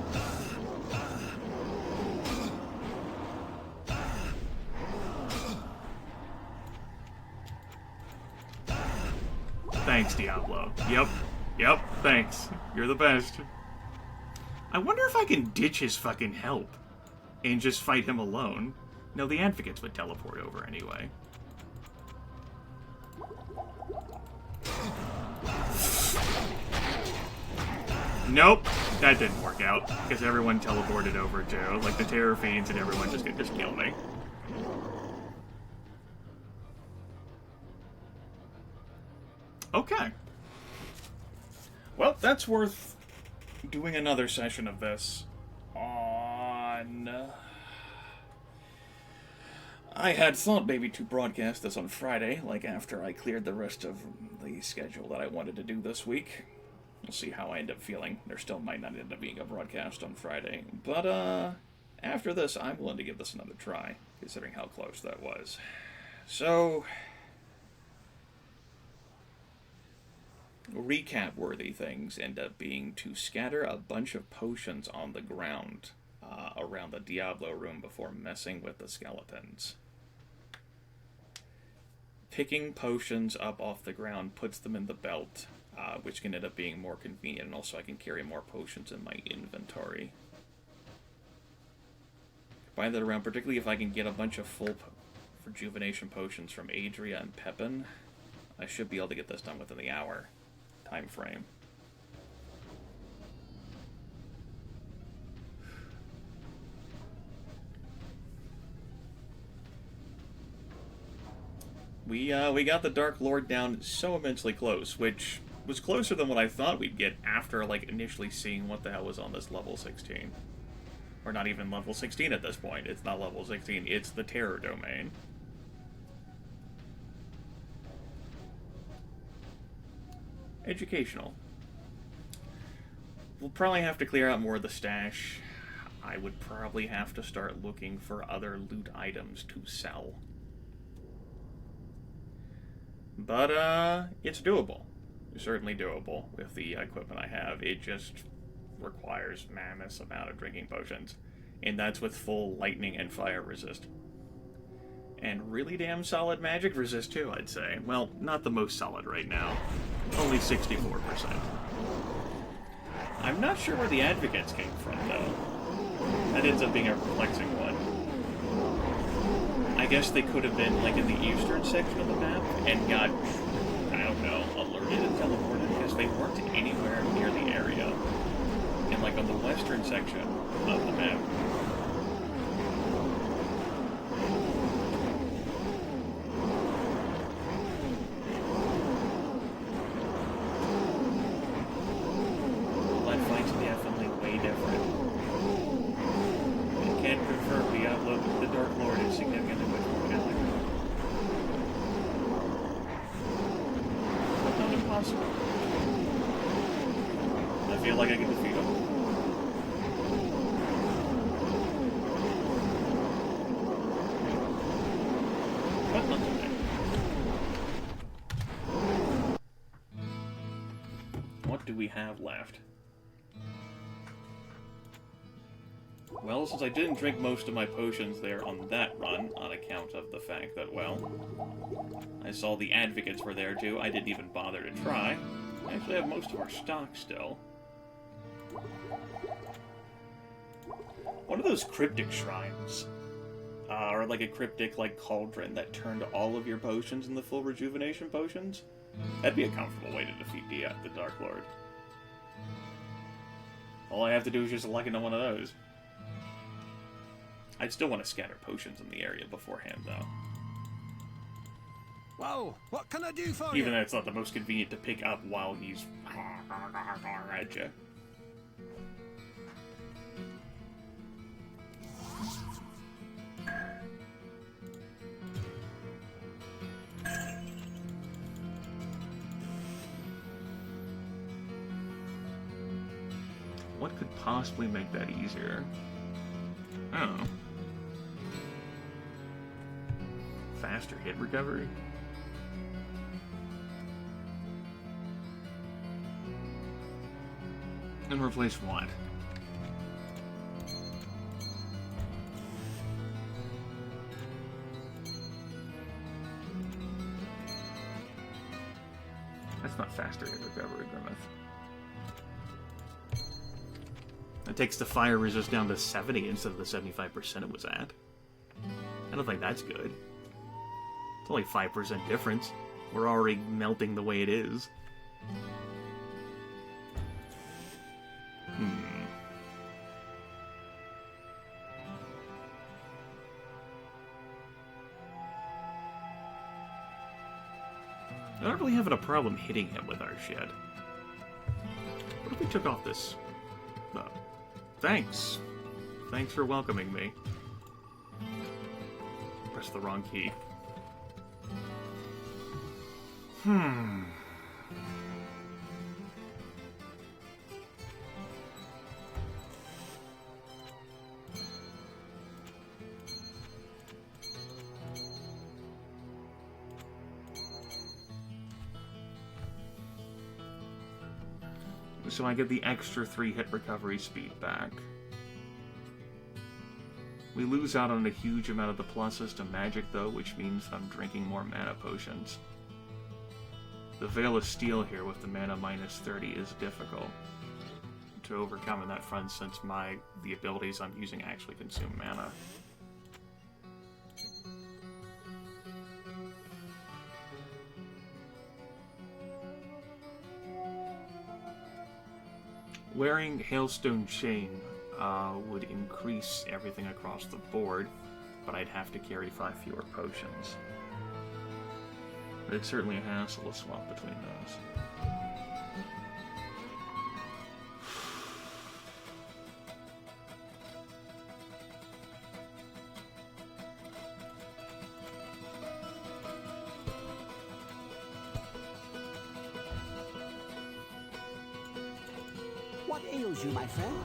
Thanks, Diablo. Yep, thanks. You're the best. I wonder if I can ditch his fucking help and just fight him alone. No, the advocates would teleport over anyway. Nope, that didn't work out, because everyone teleported over too. Like, the Terror Fiends and everyone just killed me. Okay. Well, that's worth doing another session of this on... I had thought maybe to broadcast this on Friday, like after I cleared the rest of the schedule that I wanted to do this week. We'll see how I end up feeling. There still might not end up being a broadcast on Friday. But, after this, I'm willing to give this another try, considering how close that was. So... recap-worthy things end up being to scatter a bunch of potions on the ground around the Diablo room before messing with the skeletons. Picking potions up off the ground puts them in the belt, which can end up being more convenient, and also I can carry more potions in my inventory. Buy that around, particularly if I can get a bunch of full rejuvenation potions from Adria and Pepin. I should be able to get this done within the hour time frame. We got the Dark Lord down so immensely close, which was closer than what I thought we'd get after, like, initially seeing what the hell was on this level 16. Or not even level 16 at this point. It's not level 16, it's the Terror Domain. Educational. We'll probably have to clear out more of the stash. I would probably have to start looking for other loot items to sell. But, it's doable. It's certainly doable with the equipment I have. It just requires mammoth amount of drinking potions. And that's with full lightning and fire resist. And really damn solid magic resist, too, I'd say. Well, not the most solid right now. Only 64%. I'm not sure where the advocates came from, though. That ends up being a perplexing one. I guess they could have been, like, in the eastern section of the map and got, I don't know, alerted and teleported, because they weren't anywhere near the area. And, like, on the western section of the map, have left. Well, since I didn't drink most of my potions there on that run, on account of the fact that, well, I saw the advocates were there too, I didn't even bother to try. I actually have most of our stock still. What are those cryptic shrines? Or like a cryptic, like, cauldron that turned all of your potions into full rejuvenation potions? That'd be a comfortable way to defeat the Dark Lord. All I have to do is just lock into one of those. I'd still want to scatter potions in the area beforehand, though. Whoa, what can I do for you? Even though it's not the most convenient to pick up while he's at you. What could possibly make that easier? I don't know. Faster hit recovery? And replace what? That's not faster hit recovery, Grimith. It takes the fire resist down to 70 instead of the 75% it was at. I don't think that's good. It's only 5% difference. We're already melting the way it is. I'm not really having a problem hitting him with our shit. What if we took off this? Thanks. Thanks for welcoming me. Press the wrong key. So I get the extra 3 hit recovery speed back. We lose out on a huge amount of the pluses to magic though, which means that I'm drinking more mana potions. The Veil of Steel here with the mana minus 30 is difficult to overcome in that front since the abilities I'm using actually consume mana. Wearing Hailstone Chain would increase everything across the board, but I'd have to carry 5 fewer potions. But it's certainly a hassle to swap between those. What ails you, my friend?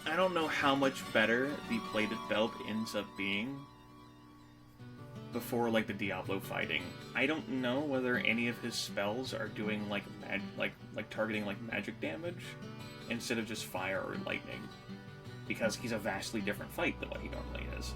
I don't know how much better the plated belt ends up being before like the Diablo fighting. I don't know whether any of his spells are doing like targeting like magic damage instead of just fire or lightning, because he's a vastly different fight than what he normally is.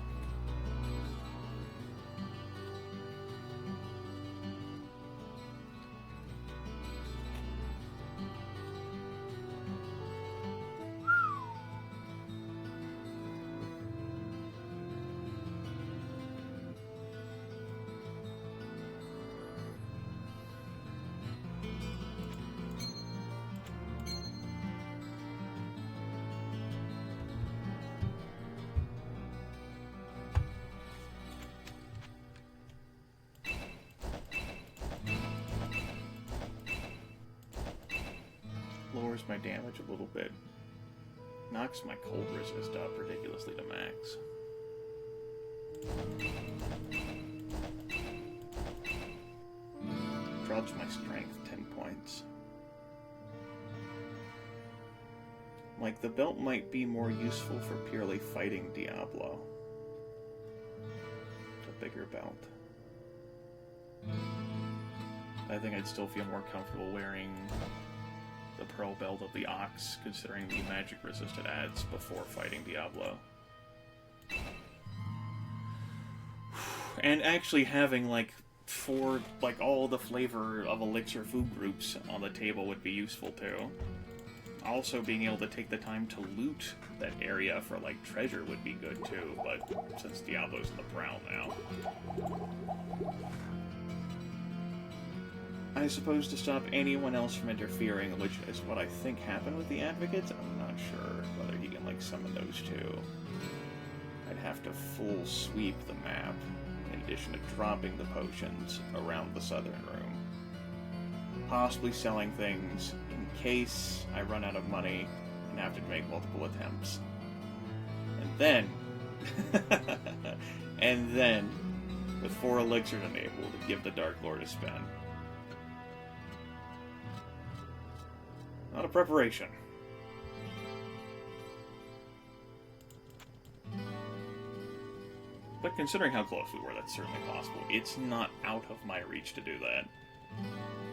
Lowers my damage a little bit. Knocks my cold resist up ridiculously to max. Drops my strength 10 points. Like, the belt might be more useful for purely fighting Diablo. It's a bigger belt. I think I'd still feel more comfortable wearing the Pearl Belt of the Ox, considering the magic resist it adds before fighting Diablo. And actually having, like, all the flavor of elixir food groups on the table would be useful, too. Also, being able to take the time to loot that area for, like, treasure would be good, too, but since Diablo's in the brown now. I suppose to stop anyone else from interfering, which is what I think happened with the Advocates. I'm not sure whether he can, like, summon those too. I'd have to full sweep the map, in addition to dropping the potions around the southern room. Possibly selling things in case I run out of money and have to make multiple attempts. And then, with 4 elixirs enabled, give the Dark Lord a spin. Not a preparation. But considering how close we were, that's certainly possible. It's not out of my reach to do that.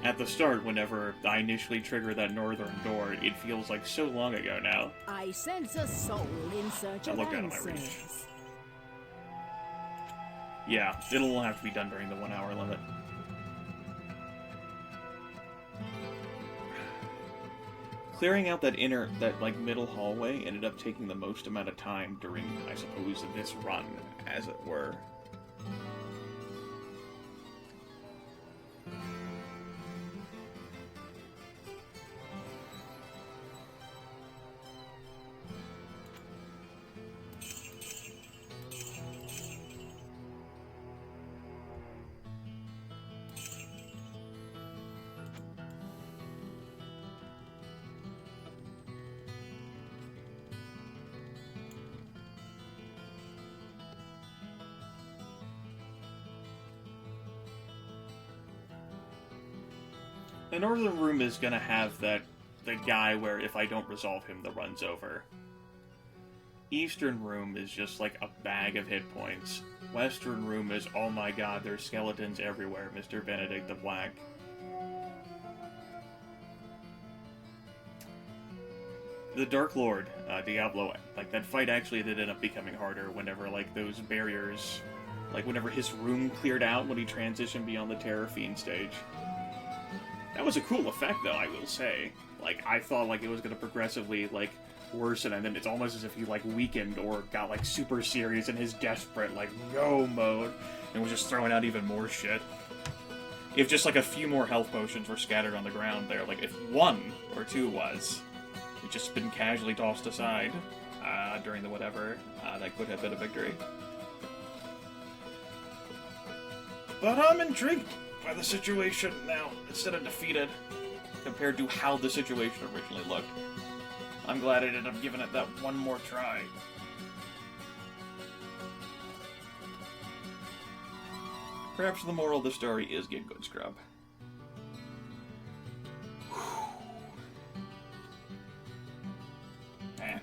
At the start, whenever I initially trigger that northern door, it feels like so long ago now. I sense a soul in search of answers. Yeah, it'll have to be done during the 1 hour limit. clearing out that middle hallway ended up taking the most amount of time during, I suppose, this run, as it were. The northern room is gonna have the guy where if I don't resolve him, the run's over. Eastern room is just like a bag of hit points. Western room is, oh my god, there's skeletons everywhere, Mr. Benedict the Black. The Dark Lord, Diablo, like, that fight actually did end up becoming harder whenever, like, those barriers, like, whenever his room cleared out when he transitioned beyond the Terror Fiend stage. That was a cool effect, though, I will say. Like, I thought, like, it was going to progressively, like, worsen, and then it's almost as if he, like, weakened or got, like, super serious in his desperate, like, no mode, and was just throwing out even more shit. If just, like, a few more health potions were scattered on the ground there, like, if one or two was, it just been casually tossed aside during the whatever, that could have been a victory. But I'm intrigued by the situation now, instead of defeated, compared to how the situation originally looked. I'm glad I ended up giving it that one more try. Perhaps the moral of the story is get good, scrub. Man.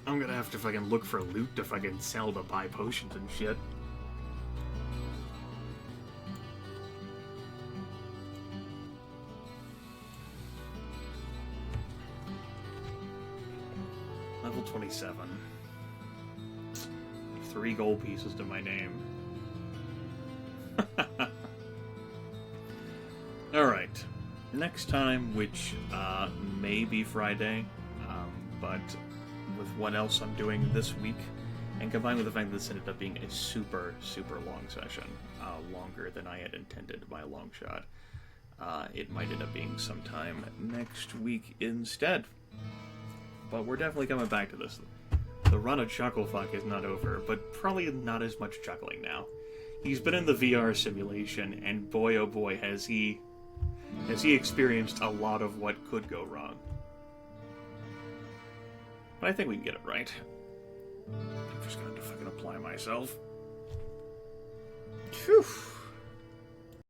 I'm gonna have to fucking look for loot to fucking sell to buy potions and shit. Level 27. 3 gold pieces to my name. Alright. Next time, which may be Friday, but with what else I'm doing this week, and combined with the fact that this ended up being a super, super long session, longer than I had intended by a long shot, it might end up being sometime next week instead. But we're definitely coming back to this. The run of Chucklefuck is not over, but probably not as much chuckling now. He's been in the VR simulation, and boy oh boy has he experienced a lot of what could go wrong. But I think we can get it right. I'm just gonna have to fucking apply myself. Phew.